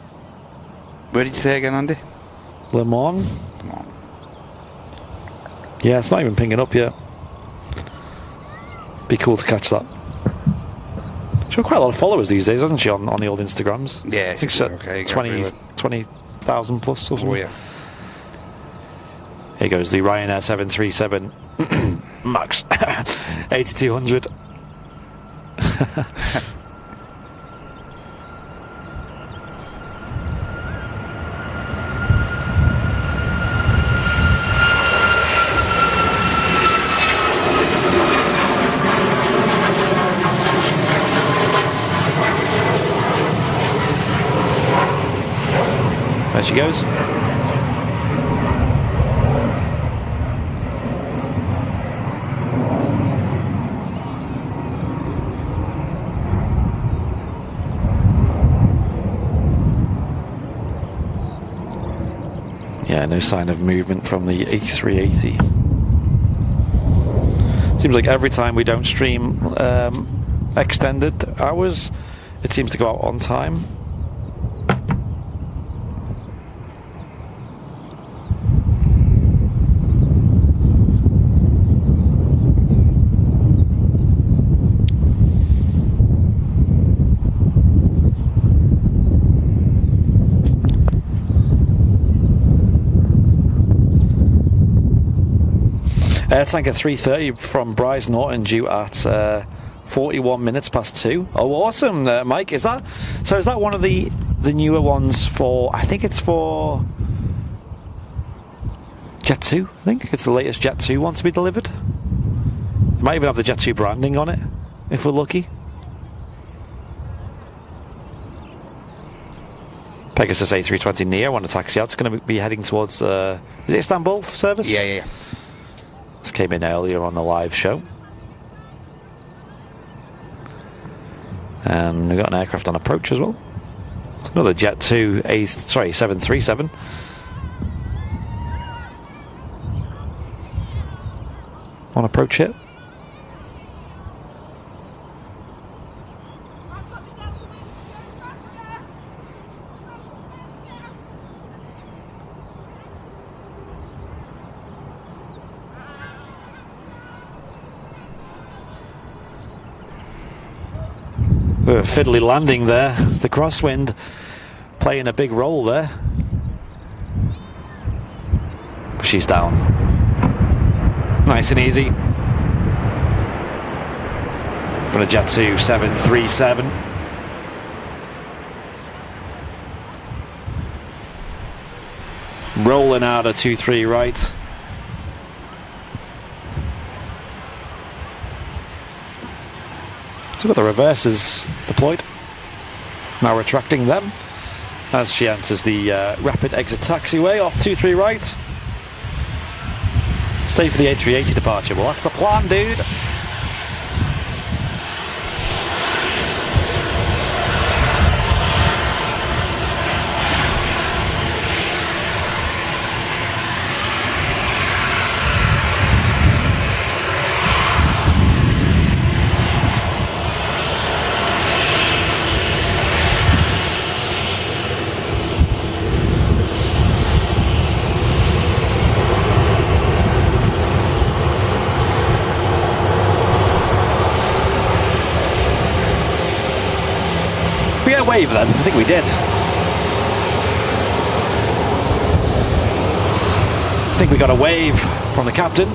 Where did you say again, Andy? Le Mans. Come on. Yeah, it's not even pinging up yet. Be cool to catch that. She's got quite a lot of followers these days, hasn't she, on the old Instagrams? Yeah, I think she's okay, 20,000 plus or something. Oh, yeah. Here goes the Ryanair 737 MAX 8200. There she goes. no sign of movement from the A380. Seems like every time we don't stream extended hours, it seems to go out on time. Air Tanker 330 from Bryce Norton due at 41 minutes past 2. Oh, awesome, Mike. Is that one of the newer ones for? I think it's for Jet2. I think it's the latest Jet2 one to be delivered. It might even have the Jet2 branding on it if we're lucky. Pegasus A320 Neo on a taxi out. It's going to be heading towards. Is it Istanbul service? Yeah. This came in earlier on the live show. And we've got an aircraft on approach as well. Another Jet2 737. On approach here. A fiddly landing there. The crosswind playing a big role there. She's down. Nice and easy. For the Jet2 737. Rolling out a 2-3 right. So we've got the reversers deployed. Now retracting them as she enters the rapid exit taxiway off 2-3 right. Stay for the A380 departure. Well, that's the plan, dude. We got a wave then. I think we did. I think we got a wave from the captain.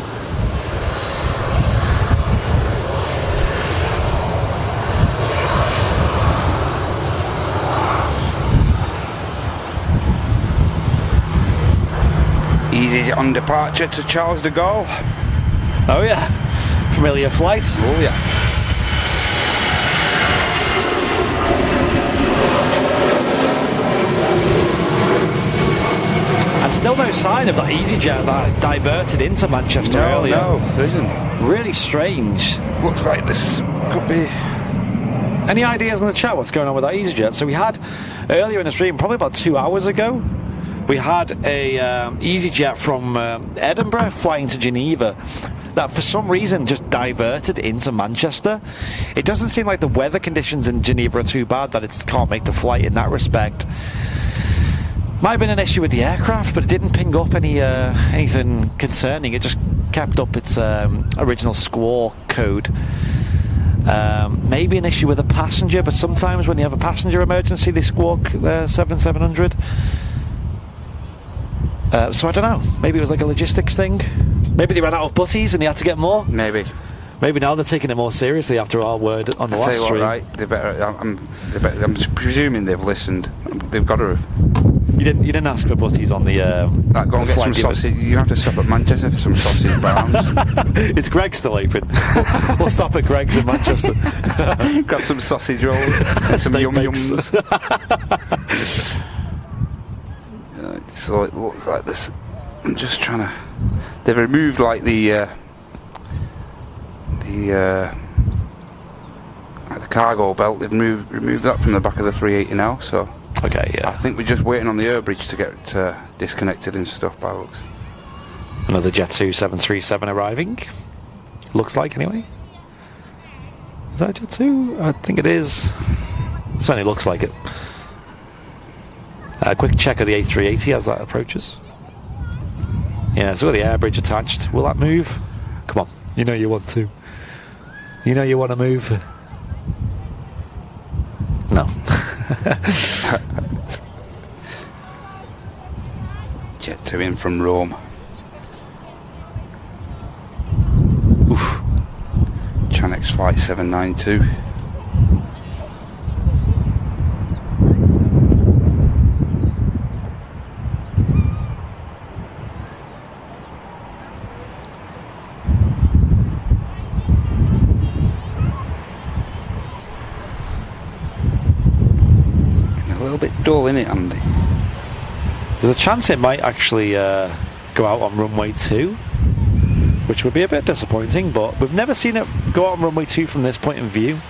EasyJet on departure to Charles de Gaulle. Oh yeah, familiar flight. Oh yeah. And still no sign of that EasyJet that diverted into Manchester earlier. No, there isn't. Really strange. Looks like this could be. Any ideas in the chat what's going on with that EasyJet? So we had earlier in the stream, probably about 2 hours ago, we had a EasyJet from Edinburgh flying to Geneva that for some reason just diverted into Manchester. It doesn't seem like the weather conditions in Geneva are too bad that it can't make the flight in that respect. Might have been an issue with the aircraft, but it didn't ping up anything concerning. It just kept up its original squawk code. Maybe an issue with a passenger, but sometimes when you have a passenger emergency, they squawk 7700. So I don't know. Maybe it was like a logistics thing. Maybe they ran out of butties and they had to get more. Maybe now they're taking it more seriously after our word on the last stream. Right? I'm presuming they've listened. They've got to have. You didn't ask for butties on the. Go and get some sausage. You have to stop at Manchester for some sausage browns. It's Greg's still open. We'll stop at Greg's in Manchester. Grab some sausage rolls, some yum-yums. So it looks like this. I'm just trying to. They've removed like the cargo belt. They've removed that from the back of the 380 now. So Okay, yeah. I think we're just waiting on the air bridge to get disconnected and stuff by the looks. Another Jet2 737 arriving. Looks like, anyway. Is that Jet2? I think it is. Certainly looks like it. A quick check of the A380 as that approaches. Yeah, so with the air bridge attached. Will that move? Come on. You know you want to. You know you want to move. No. Jet2 in from Rome. Oof. Chanex flight 792. A little bit dull, isn't it, Andy? There's a chance it might actually go out on runway 2, which would be a bit disappointing, but we've never seen it go out on runway 2 from this point of view.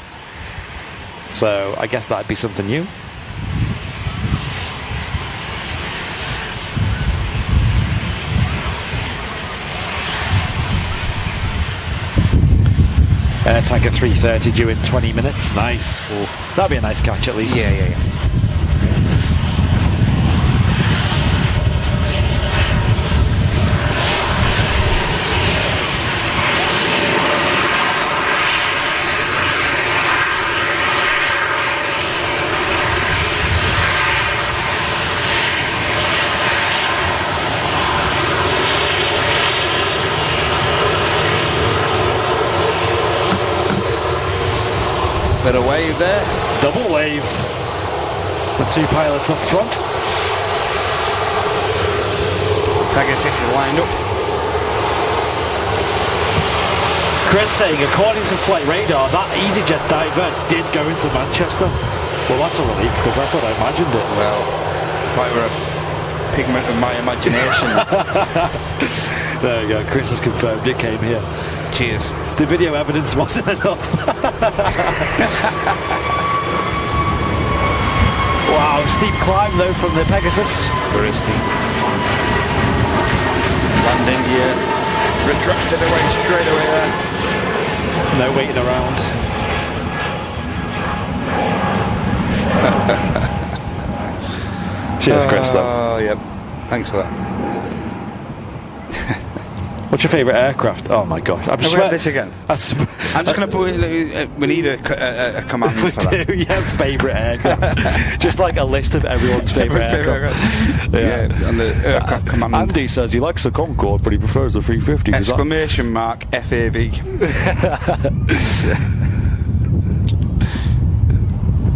So I guess that'd be something new. Tanker 330 due in 20 minutes. Nice. Ooh. That'd be a nice catch at least. Yeah. Bit of wave there. Double wave. The two pilots up front. Pegasus is lined up. Chris saying, according to flight radar, that EasyJet Divert did go into Manchester. Well, that's a relief, because that's what I imagined it. Well, if I were a pigment of my imagination. There you go. Chris has confirmed it came here. Cheers. The video evidence wasn't enough. Wow, steep climb though from the Pegasus. Very steep. Landing gear retracted away straight away there. No waiting around. Cheers, Chris. Oh, yep. Thanks for that. What's your favourite aircraft? Oh my gosh! I'm just this again. I'm just going to put. We need a command for that. Yeah, favourite aircraft. Just like a list of everyone's favourite aircraft. Yeah, and the aircraft command. Andy says he likes the Concorde, but he prefers the 350. Exclamation mark FAV.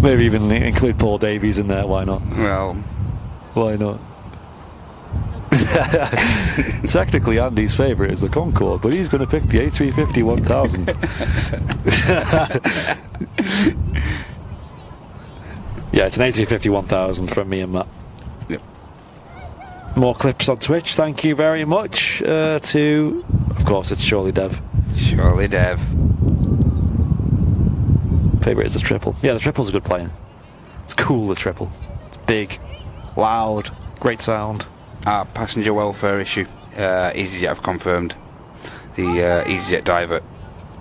Maybe even include Paul Davies in there. Why not? Well, why not? Technically Andy's favourite is the Concorde, but he's going to pick the A350 1000. Yeah, it's an A350 1000 from me and Matt. Yep. More clips on Twitch, thank you very much to, of course, it's Surely Dev. Surely Dev. Favourite is the triple. Yeah, the triple's a good plane. It's cool, the triple. It's big, loud, great sound. Passenger welfare issue. EasyJet have confirmed the EasyJet Divert.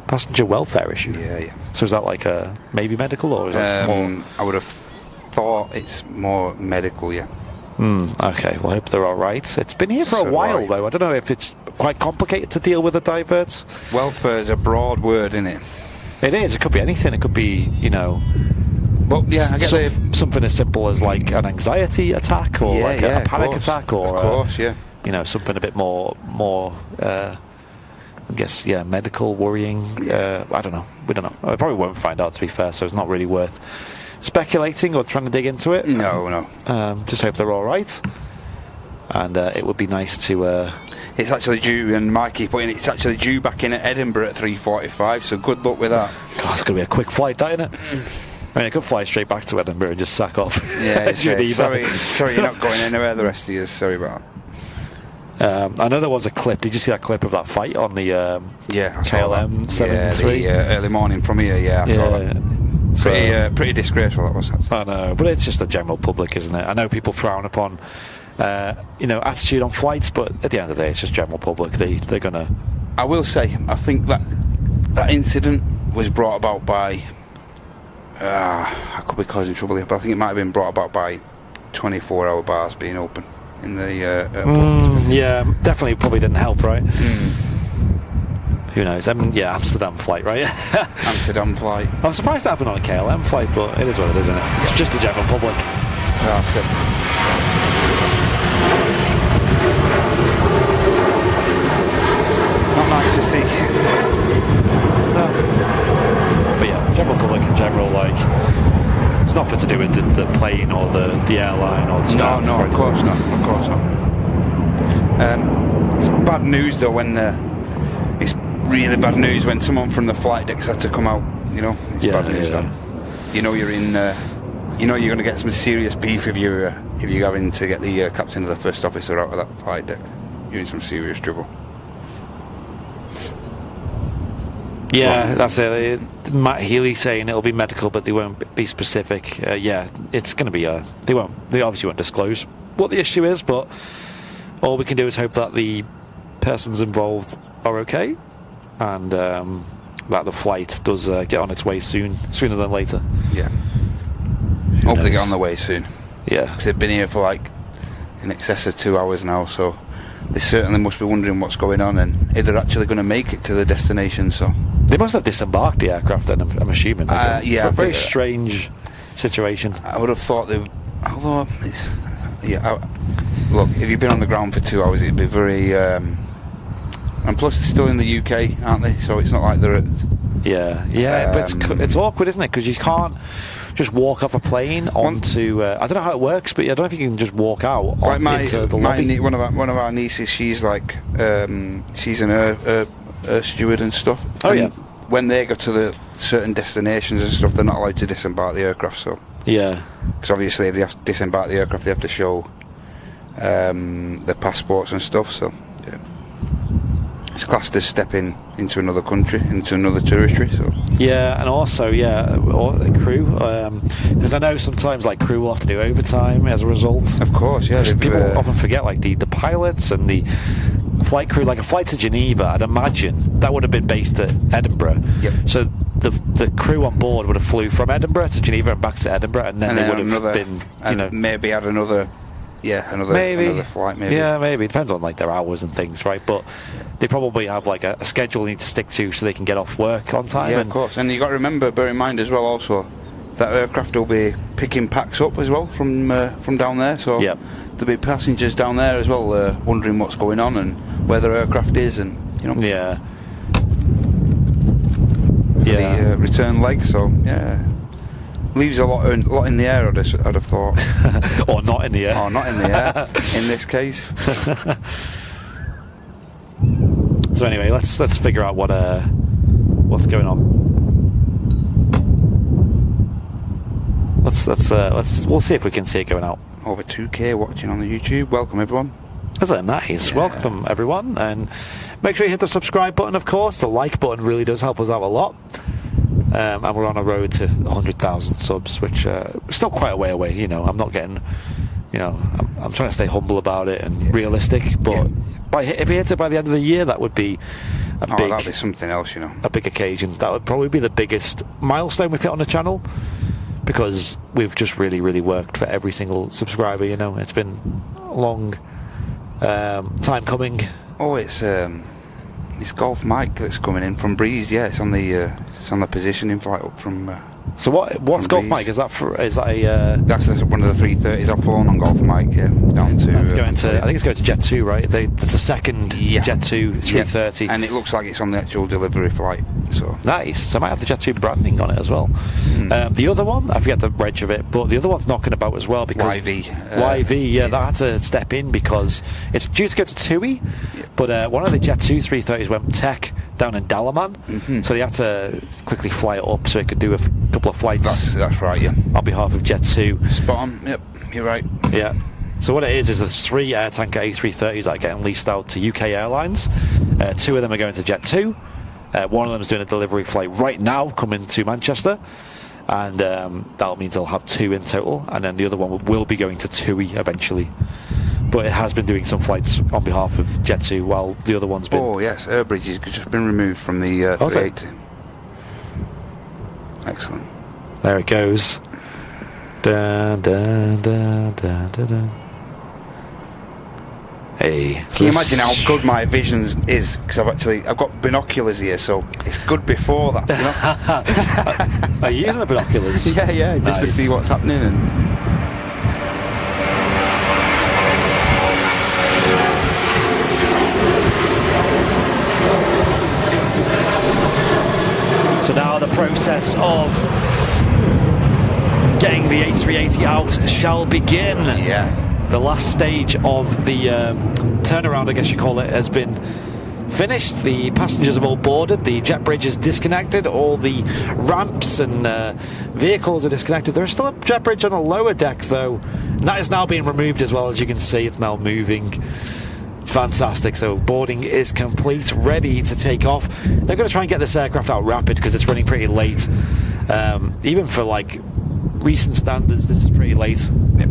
Passenger welfare issue? Yeah. So is that like a maybe medical, or is that more? I would have thought it's more medical, yeah. Okay, well I hope they're alright. It's been here for a while though. I don't know if it's quite complicated to deal with the diverts. Welfare is a broad word, isn't it? It is. It could be anything. It could be, you know... But yeah, I get something as simple as like an anxiety attack, or like a panic attack, or of course, yeah, you know, something a bit more I guess, yeah, medical worrying. I don't know. We don't know. I probably won't find out, to be fair. So it's not really worth speculating or trying to dig into it. No. Just hope they're all right, and it would be nice to. It's actually due, and Mikey put in, it's actually due back in at Edinburgh at 3:45. So good luck with that. God, it's gonna be a quick flight, that, isn't it? I mean, I could fly straight back to Edinburgh and just sack off. Yeah, sorry, you're not going anywhere the rest of you. Sorry about that. I know there was a clip. Did you see that clip of that fight on the KLM 73? The early morning from here, I saw that. So, pretty disgraceful, that was. I know, but it's just the general public, isn't it? I know people frown upon, attitude on flights, but at the end of the day, it's just general public. They're gonna. I will say, I think that incident was brought about by. I could be causing trouble here, but I think it might have been brought about by 24-hour bars being open in the airport. Yeah, definitely probably didn't help, right? Who knows? Amsterdam flight, right? Amsterdam flight. I'm surprised it happened on a KLM flight, but it is what it is, isn't it? Yeah. It's just the general public. That's it. Not nice to see. No. But yeah, general public in general, like, it's nothing to do with the plane or the airline or the staff. No, of course not. Of course not. It's bad news though when it's really bad news when someone from the flight decks had to come out. You know, it's bad news. Yeah. You know you're in. You know you're going to get some serious beef if you're having to get the captain or the first officer out of that flight deck. You're in some serious trouble. Yeah, that's it. Matt Healy saying it'll be medical, but they won't be specific. Yeah, it's going to be. They obviously won't disclose what the issue is, but all we can do is hope that the persons involved are okay, and that the flight does get on its way sooner than later. Yeah. Hope they get on the way soon. Yeah. Because they've been here for like in excess of 2 hours now, so they certainly must be wondering what's going on and if they're actually going to make it to the destination. So they must have disembarked the aircraft then, I'm assuming. Yeah. It's a very strange situation. I would have thought they... Although... look, if you've been on the ground for 2 hours, it'd be very... and plus they're still in the UK, aren't they? So it's not like they're at... Yeah, but it's awkward, isn't it? Because you can't just walk off a plane onto... I don't know how it works, but I don't know if you can just walk out into the lobby. One of our nieces, she's like... she's an air steward and stuff. Oh, and when they go to the certain destinations and stuff, they're not allowed to disembark the aircraft, so... Yeah. Because obviously if they have to disembark the aircraft, they have to show their passports and stuff, so... Yeah. It's classed as stepping into another country, into another territory. So yeah, and also or the crew, because I know sometimes like crew will have to do overtime as a result. Of course, yeah. People often forget like the pilots and the flight crew. Like a flight to Geneva, I'd imagine that would have been based at Edinburgh. Yep. So the crew on board would have flew from Edinburgh to Geneva and back to Edinburgh, and then they would have been, maybe had another. Yeah, another flight, maybe. Yeah, maybe. It depends on like their hours and things, right? But they probably have like a schedule they need to stick to so they can get off work on time. Yeah, of course. And you got to remember, bear in mind as well, also that aircraft will be picking packs up as well from down there. So there'll be passengers down there as well, wondering what's going on and where their aircraft is, and Yeah. The return leg. So yeah. Leaves a lot in the air, I'd have thought. Or not in the air. Or not in the air, in this case. So anyway, let's figure out what's going on. We'll see if we can see it going out. Over 2K watching on the YouTube. Welcome everyone. Isn't that nice? Yeah. Welcome everyone, and make sure you hit the subscribe button. Of course, the like button really does help us out a lot. And we're on a road to 100,000 subs, which we're still quite a way away. I'm not getting, I'm trying to stay humble about it and realistic. But if we hit it by the end of the year, that would be that'd be something else, a big occasion. That would probably be the biggest milestone we've hit on the channel, because we've just really, really worked for every single subscriber. It's been a long time coming. Oh, it's Golf Mike that's coming in from Breeze. Yeah, it's on the positioning flight up from. So what's Golf Mike? Is that a? That's one of the 330s I've flown on Golf Mike. Yeah, down to. That's going to. I think it's going to Jet2, right? It's the second Jet2 330, and it looks like it's on the actual delivery flight. So nice. So I might have the Jet2 branding on it as well. The other one, I forget the reg of it, but the other one's knocking about as well because YV. That had to step in because it's due to go to TUI, but one of the Jet2 330s went tech down in Dalaman, so they had to quickly fly it up so it could do a couple of flights. That's right, yeah. On behalf of Jet2. Spot on, yep, you're right. Yeah. So what it is there's 3 air tanker A330s that are getting leased out to UK Airlines. 2 of them are going to Jet2. One of them is doing a delivery flight right now, coming to Manchester. and that means they'll have 2 in total, and then the other one will be going to TUI eventually. But it has been doing some flights on behalf of Jet2 while the other one's been... Oh yes, Airbridge has just been removed from the 380. Excellent. There it goes. Dun, dun, dun, dun, dun, dun. Hey, can you imagine how good my vision is? Because I've got binoculars here, so it's good before that. You know? Are you using the binoculars? Yeah, just to see what's happening. And so now the process of getting the A380 out shall begin. Yeah. The last stage of the turnaround, I guess you call it, has been finished. The passengers have all boarded. The jet bridge is disconnected. All the ramps and vehicles are disconnected. There's still a jet bridge on the lower deck, though. And that is now being removed as well. As you can see, it's now moving. Fantastic. So boarding is complete, ready to take off. They're going to try and get this aircraft out rapid because it's running pretty late. Even for like recent standards, this is pretty late. Yep.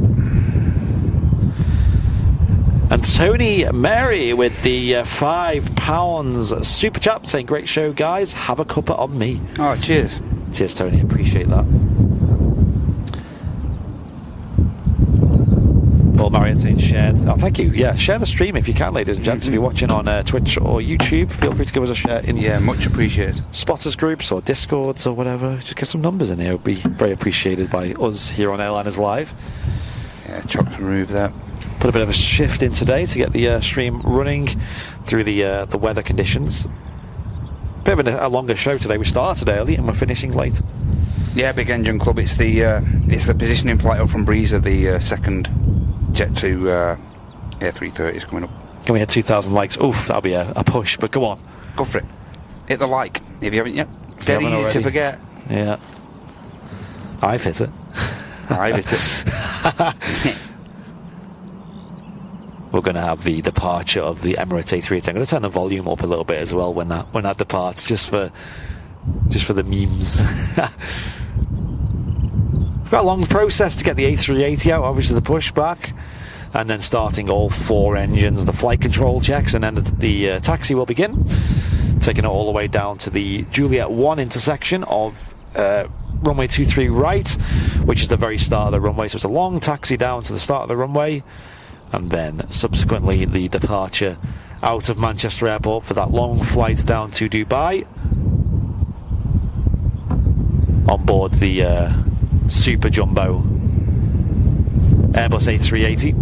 And Tony Mary with the £5 super chat saying, great show guys, have a cuppa on me. Oh, cheers. Cheers Tony, appreciate that. Paul Marriott saying shared. Oh, thank you. Yeah, share the stream if you can, ladies and gents. If you're watching on Twitch or YouTube, feel free to give us a share in much appreciated. spotters groups or discords or whatever. Just get some numbers in there. It would be very appreciated by us here on Airliners Live. Yeah, Chuck's removed that. Put a bit of a shift in today to get the stream running through the weather conditions. Bit of a longer show today. We started early and we're finishing late. Yeah, Big Engine Club. It's the positioning flight up from Breezer, the second Jet2 A330 is coming up. Can we hit 2,000 likes? Oof, that'll be a push, but go on. Go for it. Hit the like if you haven't yet. Dead easy already. to forget. Yeah. I've hit it. I've hit it. We're going to have the departure of the Emirates A380. I'm going to turn the volume up a little bit as well when that departs, just for the memes. It's quite a long process to get the A380 out. Obviously, the pushback, and then starting all 4 engines, the flight control checks, and then the taxi will begin, taking it all the way down to the Juliet 1 intersection of runway 23 right, which is the very start of the runway. So it's a long taxi down to the start of the runway. And then subsequently the departure out of Manchester Airport for that long flight down to Dubai on board the super jumbo Airbus A380.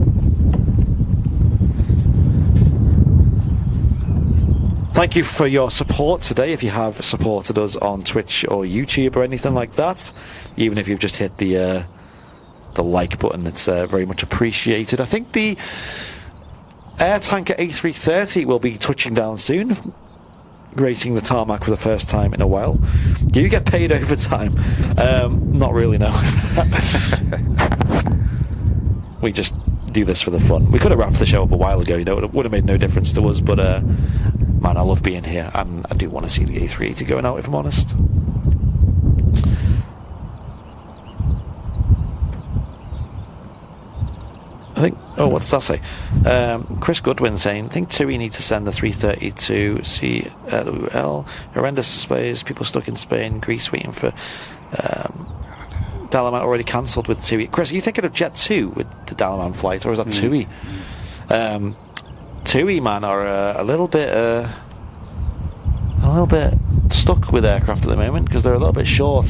Thank you for your support today. If you have supported us on Twitch or YouTube or anything like that, even if you've just hit the like button, it's very much appreciated. I think the Air Tanker A330 will be touching down soon, gracing the tarmac for the first time in a while. Do you get paid overtime? Not really, no. We just do this for the fun. We could have wrapped the show up a while ago, you know, it would have made no difference to us, but man, I love being here, and I do want to see the A380 going out, if I'm honest. I think, what does that say? Chris Goodwin saying, I think TUI need to send the 330 to CLUL. Horrendous displays, people stuck in Spain, Greece waiting for Dalaman already cancelled with TUI. Chris, are you thinking of Jet2 with the Dalaman flight, or is that TUI? TUI, man, are a little bit stuck with aircraft at the moment because they're a little bit short.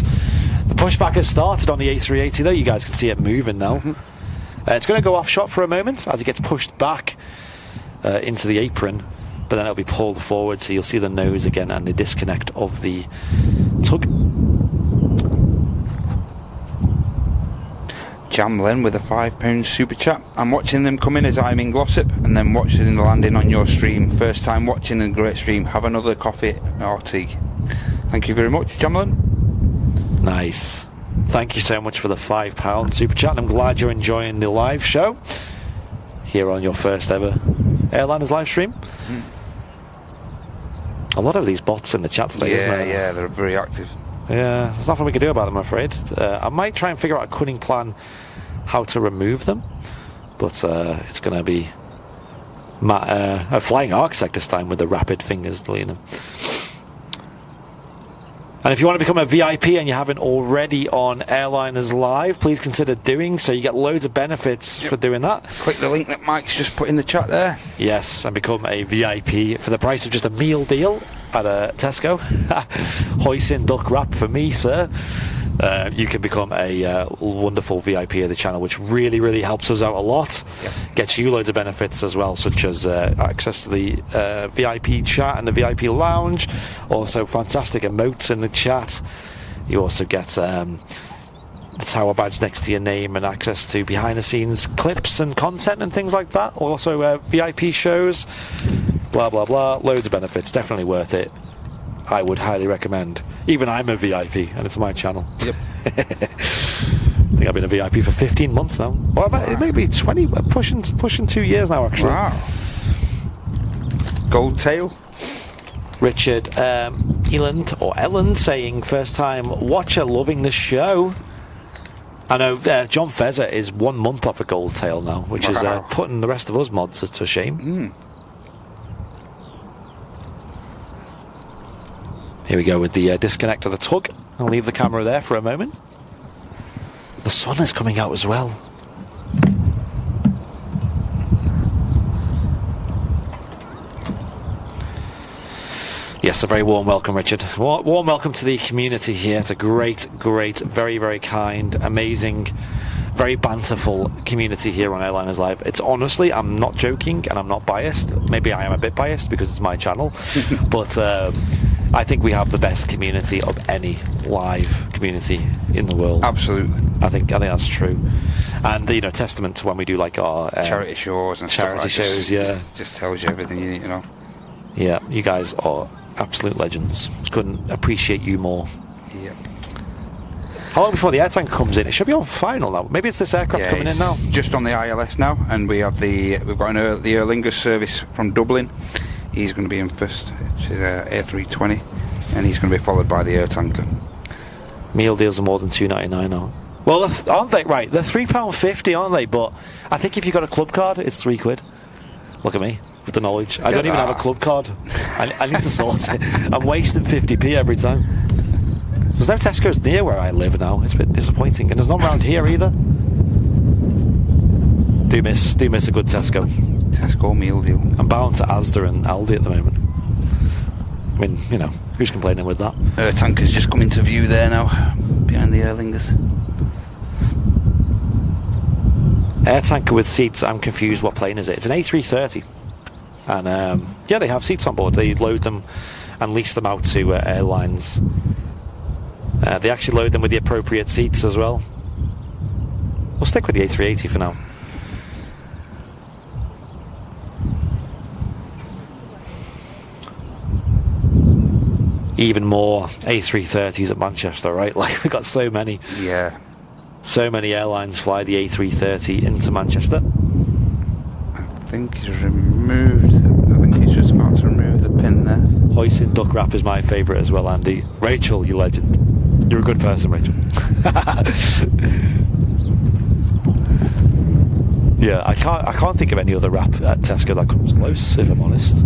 The pushback has started on the A380 though. You guys can see it moving now. It's going to go off shot for a moment as it gets pushed back into the apron, but then it'll be pulled forward, so you'll see the nose again and the disconnect of the tug. Jamlin with a £5 super chat. I'm watching them come in as I'm in Glossop, and then watching the landing on your stream. First time watching a great stream. Have another coffee or tea. Thank you very much, Jamlin. Nice. Thank you so much for the £5 super chat. I'm glad you're enjoying the live show here on your first ever Airliners live stream. A lot of these bots in the chat today, isn't there? Yeah, they're very active. Yeah, there's nothing we can do about them, I'm afraid. I might try and figure out a cunning plan how to remove them, but it's going to be a flying architect this time with the rapid fingers deleting them. And if you want to become a VIP and you haven't already on Airliners Live, please consider doing so. You get loads of benefits for doing that. Click the link that Mike's just put in the chat there. Yes, and become a VIP for the price of just a meal deal at a Tesco. Hoisin duck wrap for me, sir. You can become a wonderful VIP of the channel, which really, really helps us out a lot. Yep. Gets you loads of benefits as well, such as access to the VIP chat and the VIP lounge. Also, fantastic emotes in the chat. You also get the tower badge next to your name and access to behind-the-scenes clips and content and things like that. Also, VIP shows. Blah, blah, blah. Loads of benefits. Definitely worth it. I would highly recommend. Even I'm a VIP, and it's my channel. Yep. I think I've been a VIP for 15 months now. Or it may be 20, pushing 2 years now, actually. Wow. Gold tail. Richard Elland saying, first time watcher, loving the show. I know John Fezzer is 1 month off a gold tail now, which is putting the rest of us mods to shame. Here we go with the disconnect of the tug. I'll leave the camera there for a moment. The sun is coming out as well. Yes, a very warm welcome, Richard. Warm welcome to the community here. It's a great, very, very kind, amazing, very banterful community here on Airliners Live. It's honestly, I'm not joking and I'm not biased. Maybe I am a bit biased because it's my channel. But I think we have the best community of any live community in the world. Absolutely. I think that's true. And testament to when we do like our charity shows and charity stuff like shows, just tells you everything you need to know. Yeah, you guys are absolute legends. Couldn't appreciate you more. Yep. How long before the air tank comes in? It should be on final now. Maybe it's this aircraft coming in now. Just on the ILS now, and we've got the Air Lingus service from Dublin. He's going to be in first, which is A320, and he's going to be followed by the air tanker. Meal deals are more than $2.99 now. Well, aren't they? Right, they're £3.50, aren't they? But I think if you've got a club card, it's £3. Look at me with the knowledge. I don't even have a club card. I need to sort it. I'm wasting 50p every time. There's no Tesco's near where I live now. It's a bit disappointing, and there's none around here either. Do miss a good Tesco. Tesco meal deal. I'm bound to Asda and Aldi at the moment. I mean, who's complaining with that? Air tanker's just come into view there now, behind the Aer Lingus. Air tanker with seats. I'm confused. What plane is it? It's an A330, and they have seats on board. They load them and lease them out to airlines. They actually load them with the appropriate seats as well. We'll stick with the A380 for now. Even more A330s at Manchester, right? Like, we've got so many. Yeah. So many airlines fly the A330 into Manchester. I think he's just about to remove the pin there. Hoisin duck wrap is my favourite as well, Andy. Rachel, you legend. You're a good person, Rachel. Yeah, I can't think of any other wrap at Tesco that comes close, if I'm honest.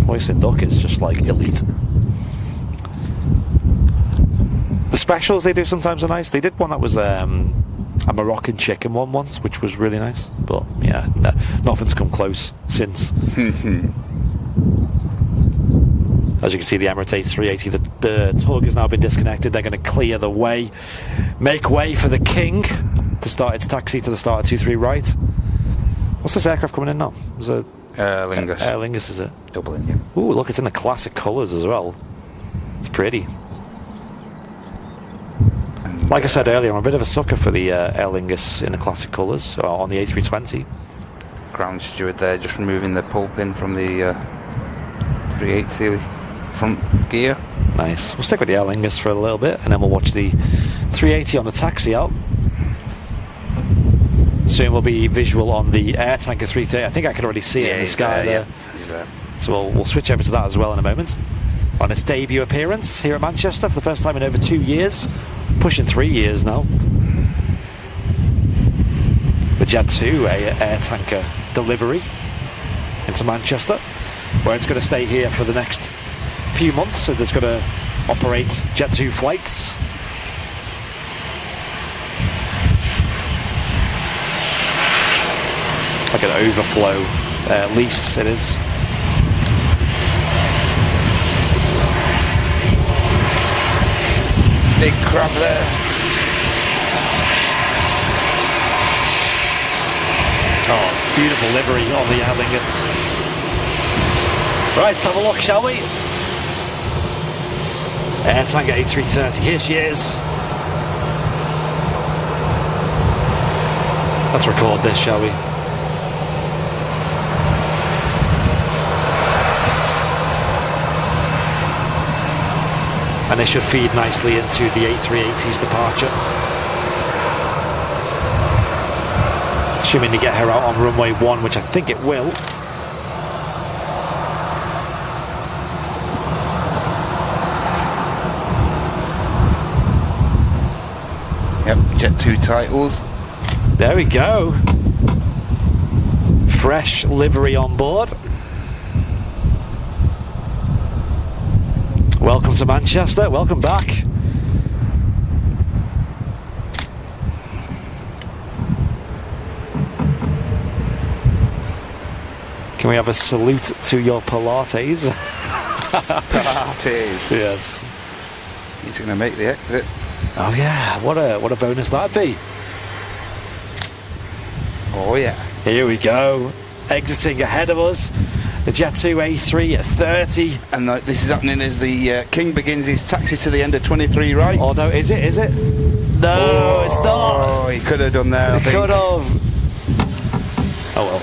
Hoisin duck is just like elite. The specials they do sometimes are nice. They did one that was a Moroccan chicken one once, which was really nice. But yeah, nothing's come close since. As you can see, the Emirates A380, the tug has now been disconnected. They're going to clear the way, make way for the King to start its taxi to the start of 23 right. What's this aircraft coming in now? Was it Aer Lingus. Aer Lingus, is it? Dublin, yeah. Ooh, look, it's in the classic colours as well. It's pretty. And, like I said earlier, I'm a bit of a sucker for the Aer Lingus in the classic colours on the A320. Ground steward there, just removing the pull pin from the 380 front gear. Nice. We'll stick with the Aer Lingus for a little bit, and then we'll watch the 380 on the taxi out. Soon will be visual on the air tanker 330. I think I can already see it in the sky there. Yeah, he's there. So we'll switch over to that as well in a moment. on its debut appearance here at Manchester for the first time in over 2 years, pushing 3 years now. The Jet2 air tanker delivery into Manchester, where it's going to stay here for the next few months, so it's going to operate Jet2 flights. Like an overflow lease it is. Big crab there. Oh, beautiful livery on the Air Lingus. Right, let's have a look, shall we? Air tanker A330, here she is. Let's record this, shall we? And this should feed nicely into the A380's departure. Assuming to get her out on runway 1, which I think it will. Yep, Jet2 titles. There we go. Fresh livery on board. Welcome to Manchester, welcome back. Can we have a salute to your Pilates? Pilates. Yes. He's going to make the exit. Oh yeah, what a bonus that'd be. Oh yeah. Here we go. Exiting ahead of us. The Jet2 A330. And this is happening as the King begins his taxi to the end of 23, right? Oh no, is it? Is it? No, it's not. Oh, he could have done there, I think. Could have. Oh well.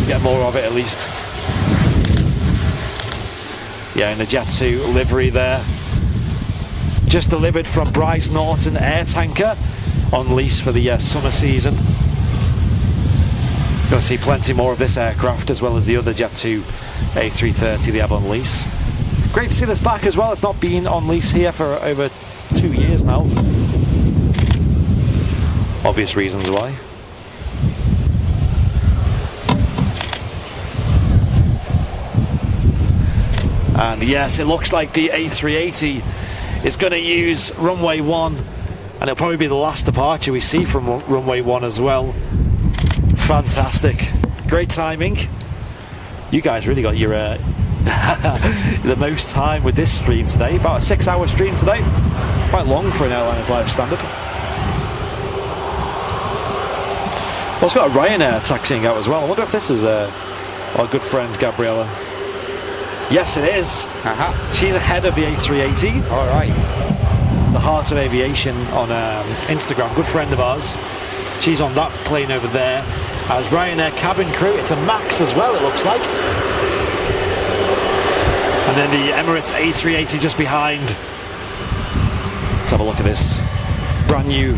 Get more of it at least. Yeah, in the Jet2 livery there. Just delivered from Bryce Norton Air Tanker on lease for the summer season. Going to see plenty more of this aircraft as well as the other Jet2 A330 they have on lease. Great to see this back as well. It's not been on lease here for over 2 years now. Obvious reasons why. And yes, it looks like the A380 is going to use runway 1, and it'll probably be the last departure we see from runway 1 as well. Fantastic. Great timing. You guys really got your the most time with this stream today. About a 6-hour stream today. Quite long for an Airlines Live standard. Also got a Ryanair taxiing out as well. I wonder if this is our good friend Gabriella. Yes, it is. She's ahead of the A380. All right. The Heart of Aviation on Instagram. Good friend of ours. She's on that plane over there. As Ryanair cabin crew, it's a Max as well, it looks like. And then the Emirates A380 just behind. Let's have a look at this brand new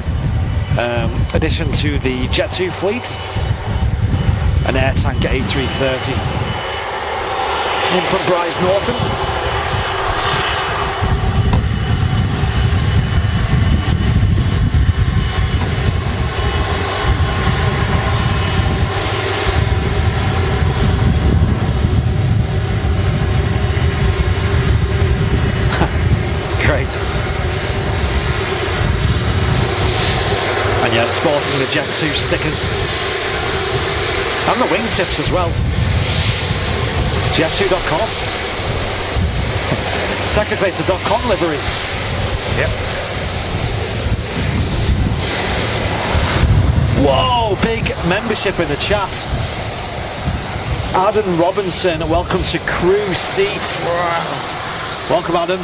addition to the Jet2 fleet. An air tanker A330. In from Bryce Norton. Great. And yeah, sporting the Jet2 stickers. And the wingtips as well. Jet2.com. Technically it's a .com livery. Yep. Whoa, big membership in the chat. Adam Robinson, welcome to Crew Seat. Wow. Welcome, Adam.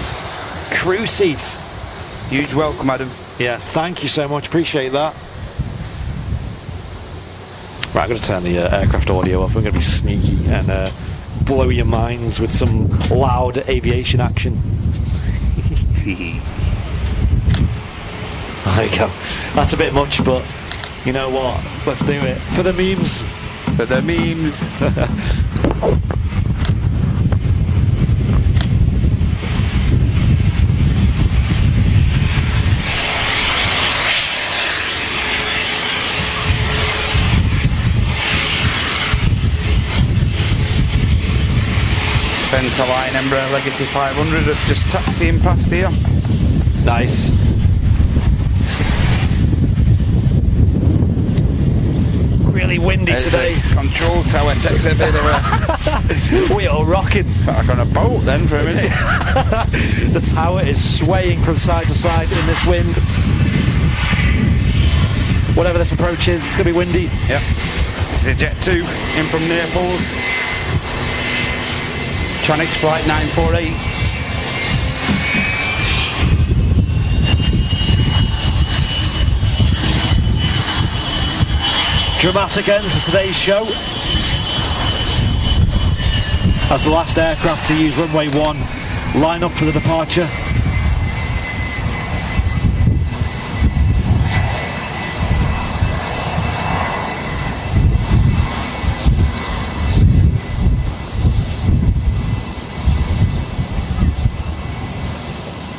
Crew Seat. Huge welcome, Adam. Yes, thank you so much. Appreciate that. Right, I'm going to turn the aircraft audio up. I'm going to be sneaky and blow your minds with some loud aviation action. There you go. That's a bit much, but you know what? Let's do it. For the memes. For the memes. into line Embraer Legacy 500, just taxiing past here. Nice. Really windy today. Control tower takes a bit of a... We are rocking. Felt like on a boat then for a minute. The tower is swaying from side to side in this wind. Whatever this approach is, it's going to be windy. Yep. This is a Jet2 in from Naples. Tronics flight 948. Dramatic end to today's show as the last aircraft to use runway 1 line up for the departure.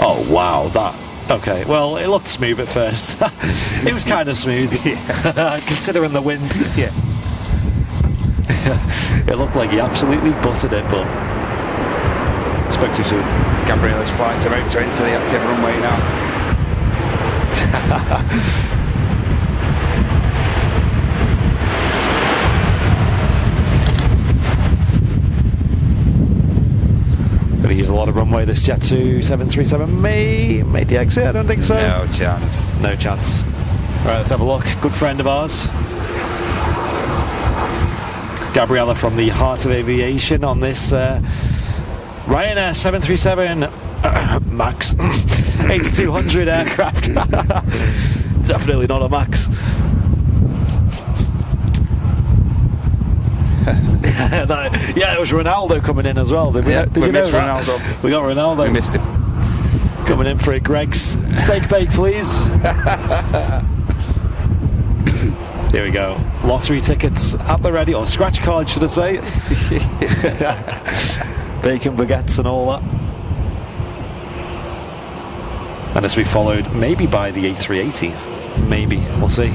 Oh wow, that... Okay, well, it looked smooth at first. It was kind of smooth, considering the wind. Yeah. It looked like he absolutely buttered it, but spoke too soon. Gabriella's flight's about to enter the active runway now. Going to use a lot of runway. This Jet2 737 made the exit. I don't think so. No chance. No chance. Right, let's have a look. Good friend of ours, Gabriella from the heart of aviation on this Ryanair 737 Max 8200 aircraft. Definitely not a Max. Yeah, it was Ronaldo coming in as well. Did you know that? Ronaldo. We got Ronaldo. We missed him. Coming in for a Greg's steak bake, please. Here we go. Lottery tickets at the ready, or scratch cards, should I say? Bacon baguettes and all that. And as we followed, maybe by the A380. Maybe. We'll see.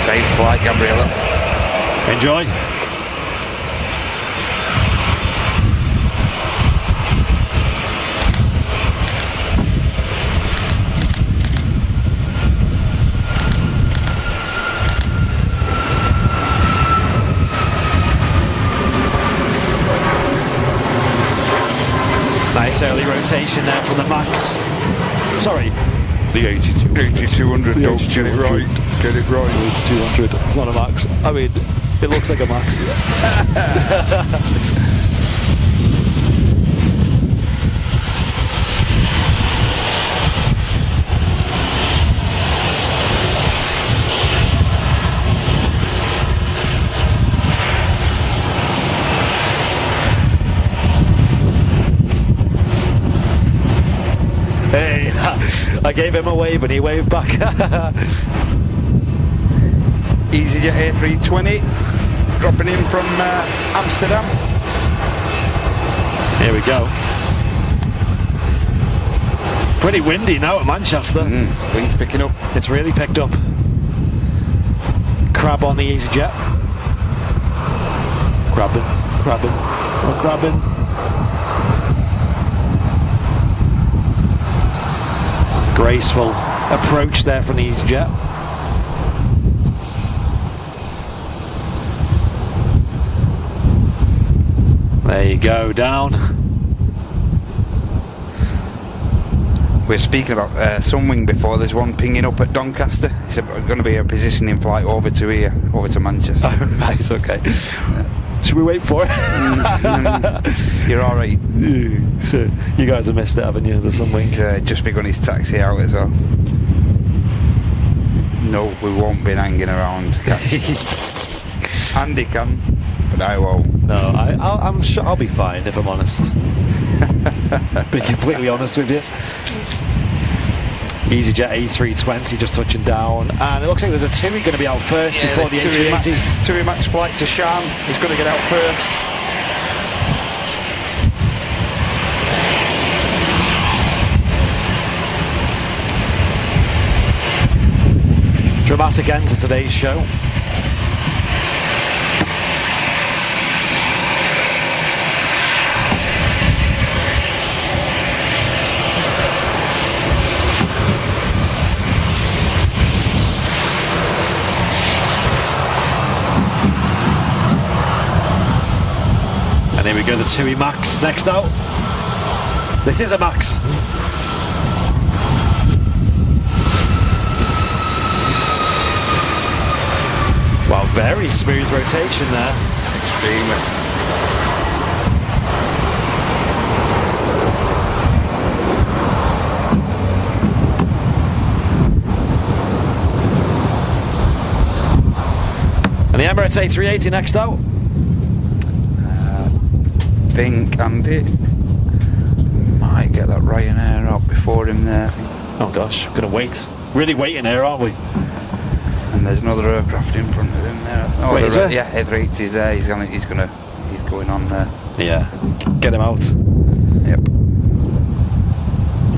Safe flight, Gabriella. Enjoy. Nice early rotation there from the Max. Sorry. The 8200, don't get it right. Get it right. 8200. It's not a Max. I mean, it looks like a Max. Hey, I gave him a wave and he waved back. EasyJet A320 dropping in from Amsterdam. Here we go. Pretty windy now at Manchester. Wind's picking up. It's really picked up. Crab on the EasyJet. Crabbing, we're crabbing. Graceful approach there from the EasyJet. There you go, down. We're speaking about Sunwing before. There's one pinging up at Doncaster. It's going to be a positioning flight over to here, over to Manchester. Oh, right, okay. Should we wait for it? You're all right. So you guys have missed it, haven't you? The Sunwing. Just begun his taxi out as well. No, we won't be hanging around. Andy can, but I won't. No, I'm sure I'll be fine if I'm honest. Be completely honest with you. EasyJet A320 just touching down, and it looks like there's a TUI going to be out first before the A380. TUI Max flight to Sharm is going to get out first. Dramatic end to today's show. And here we go, the TUI Max next out. This is a Max. Wow, very smooth rotation there. Extremely. And the Emirates A380 next out. I think Andy might get that Ryanair up before him there. Oh gosh, gonna wait. Really waiting here, aren't we? And there's another aircraft in front of him there. Oh, Wait, is there? Yeah, A380's there. He's going on there. Yeah, get him out. Yep.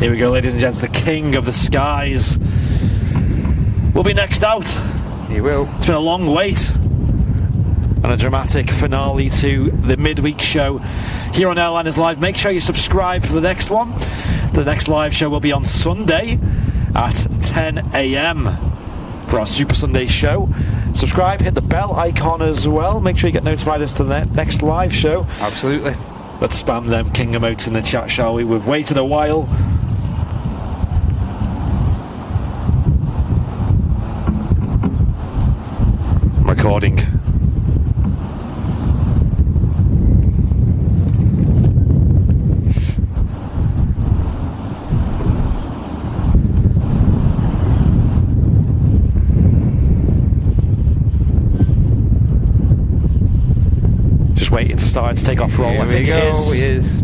Here we go, ladies and gents. The king of the skies will be next out. He will. It's been a long wait. And a dramatic finale to the midweek show here on Airliners Live. Make sure you subscribe for the next one. The next live show will be on Sunday at 10 a.m. for our Super Sunday show. Subscribe, hit the bell icon as well. Make sure you get notified as to the next live show. Absolutely. Let's spam them king emotes in the chat, shall we? We've waited a while. I'm recording. Waiting to start to take off roll. I think it is. He is.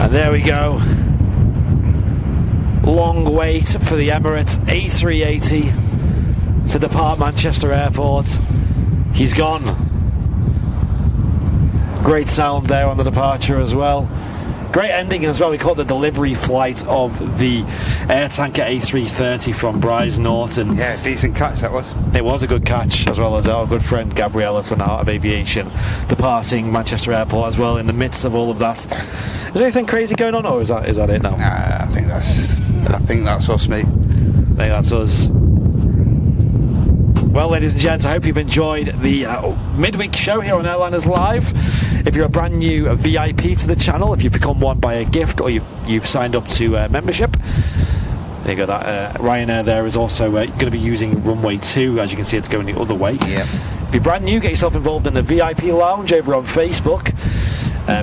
There we go. Long wait for the Emirates A380 to depart Manchester Airport. He's gone. Great sound there on the departure as well. Great ending as well. We caught the delivery flight of the air tanker A330 from Bryce Norton. Yeah, decent catch that was. It was a good catch, as well as our good friend Gabriella from the Heart of Aviation departing Manchester Airport as well in the midst of all of that. Is there anything crazy going on, or is that it now? I think that's us, mate. I think that's us. Well, ladies and gents, I hope you've enjoyed the midweek show here on Airliners Live. If you're a brand new VIP to the channel, if you've become one by a gift or you've signed up to membership, there you go. That Ryanair there is also going to be using runway 2. As you can see, it's going the other way. Yep. If you're brand new, get yourself involved in the VIP lounge over on Facebook.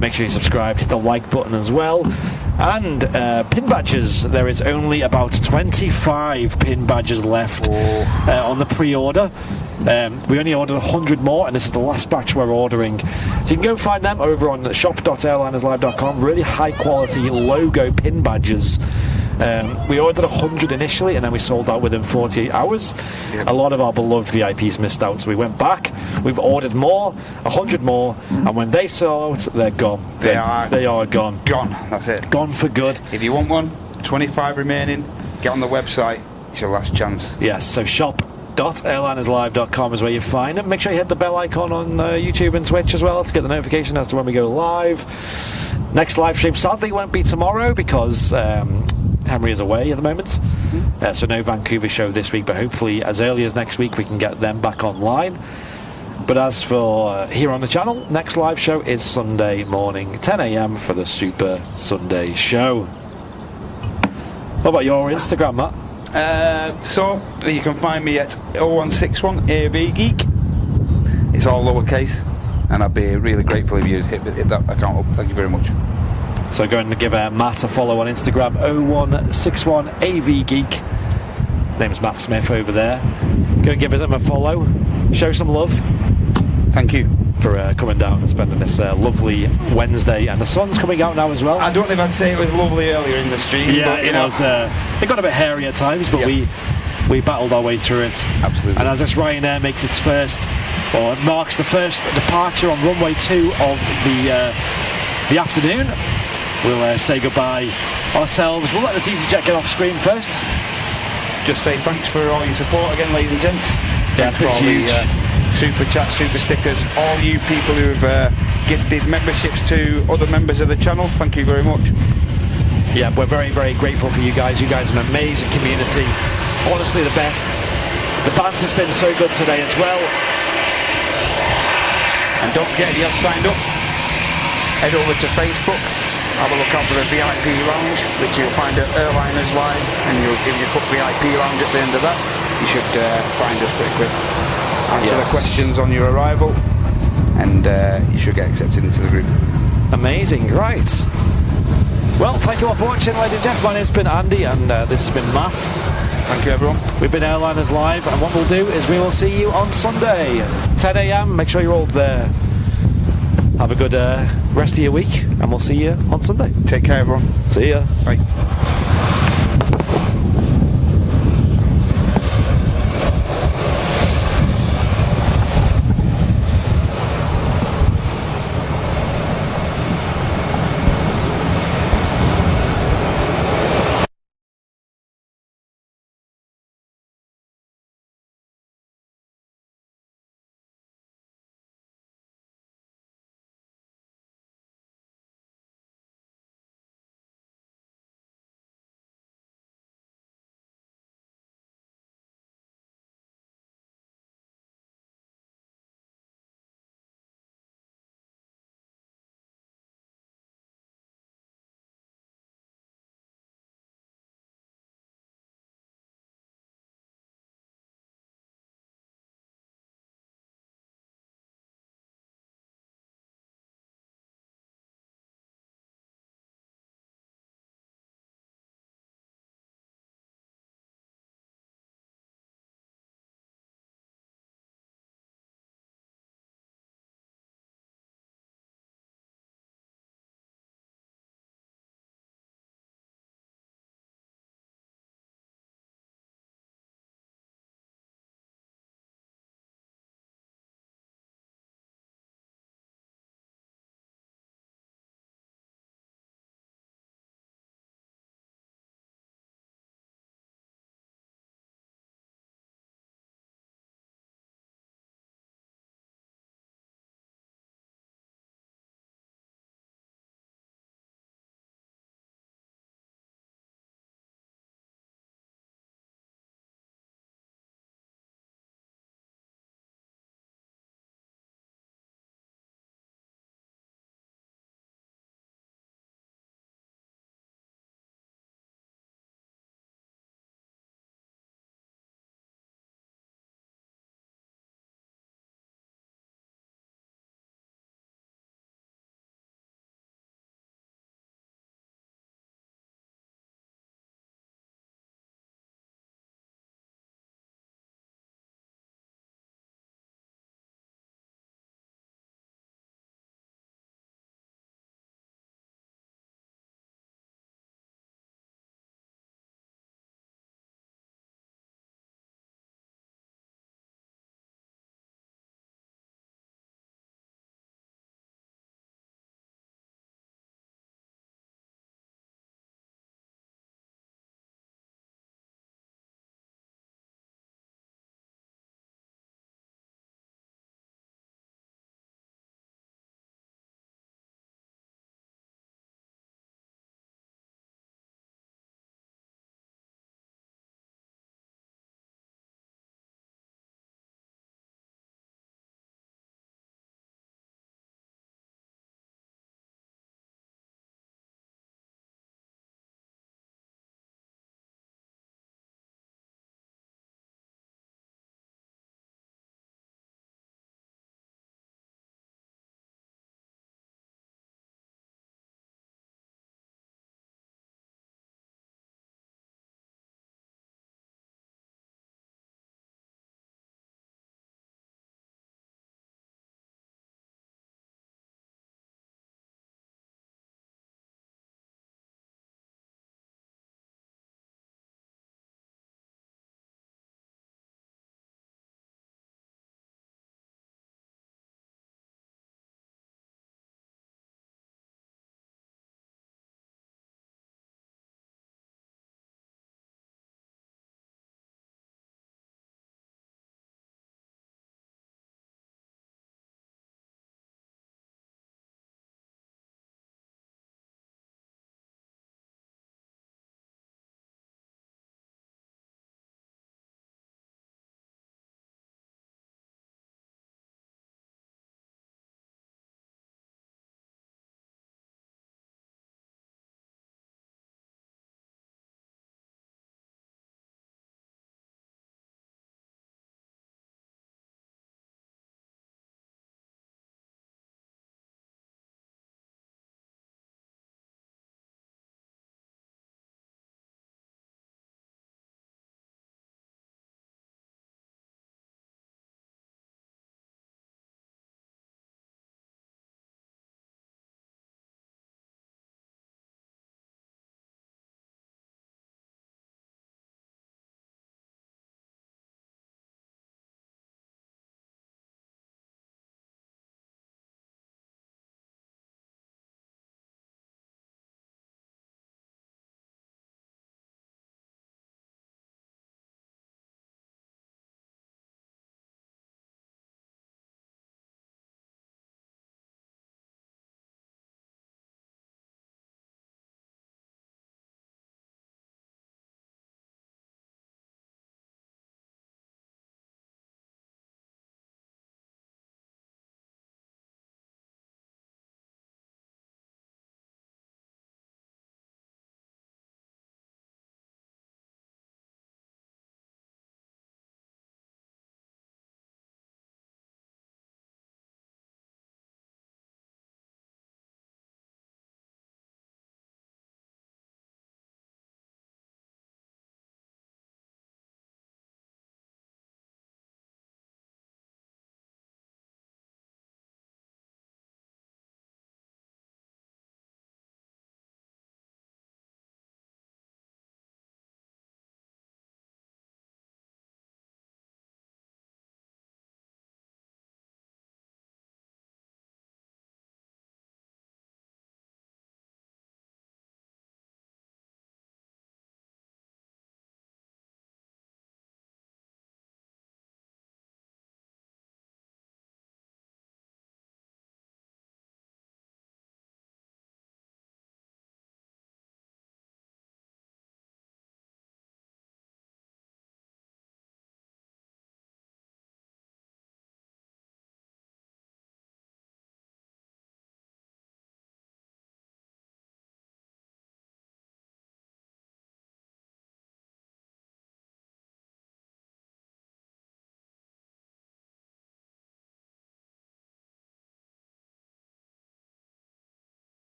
Make sure you subscribe, hit the like button as well. And pin badges, there is only about 25 pin badges left on the pre-order. We only ordered 100 more, and this is the last batch we're ordering. So you can go find them over on shop.airlinerslive.com. Really high quality logo pin badges. We ordered 100 initially, and then we sold out within 48 hours. Yep. A lot of our beloved VIPs missed out, so we went back. We've ordered more, 100 more, and when they sell out, they're gone. They are gone. Gone, that's it. Gone for good. If you want one, 25 remaining, get on the website. It's your last chance. Yes, so shop.airlinerslive.com is where you find them. Make sure you hit the bell icon on YouTube and Twitch as well to get the notification as to when we go live. Next live stream sadly won't be tomorrow because Henry is away at the moment. So no Vancouver show this week, but hopefully as early as next week we can get them back online. But as for here on the channel, next live show is Sunday morning, 10 a.m. for the Super Sunday show. What about your Instagram, Matt? So you can find me at 0161 AV Geek. It's all lowercase, and I'd be really grateful if you hit that account up. Thank you very much. So go and give Matt a follow on Instagram, 0161 AV Geek. Name's Matt Smith over there. Go and give him a follow. Show some love. Thank you for coming down and spending this lovely Wednesday, and the sun's coming out now as well. I don't know if I'd say it was lovely earlier in the stream. Yeah, but, it was. It got a bit hairy at times, but we battled our way through it. Absolutely. And as this Ryanair makes its first, or it marks the first departure on runway 2 of the afternoon, we'll say goodbye ourselves. We'll let this EasyJet get off screen first. Just say thanks for all your support again, ladies and gents. Yeah, Thanks for all huge. the super chats, super stickers, all you people who've gifted memberships to other members of the channel. Thank you very much. Yeah, we're very, very grateful for you guys. You guys are an amazing community. Honestly, the best. The banter's been so good today as well. And don't forget, if you have signed up, head over to Facebook, have a look out for the VIP lounge, which you'll find at Airliners Live, and if you put VIP lounge at the end of that, you should find us pretty quick. Answer the questions on your arrival, and you should get accepted into the group. Amazing, right. Well, thank you all for watching, ladies and gentlemen. My name's been Andy, and this has been Matt. Thank you, everyone. We've been Airliners Live, and what we'll do is we will see you on Sunday, 10 a.m. Make sure you're all there. Have a good rest of your week, and we'll see you on Sunday. Take care, everyone. See ya. Bye.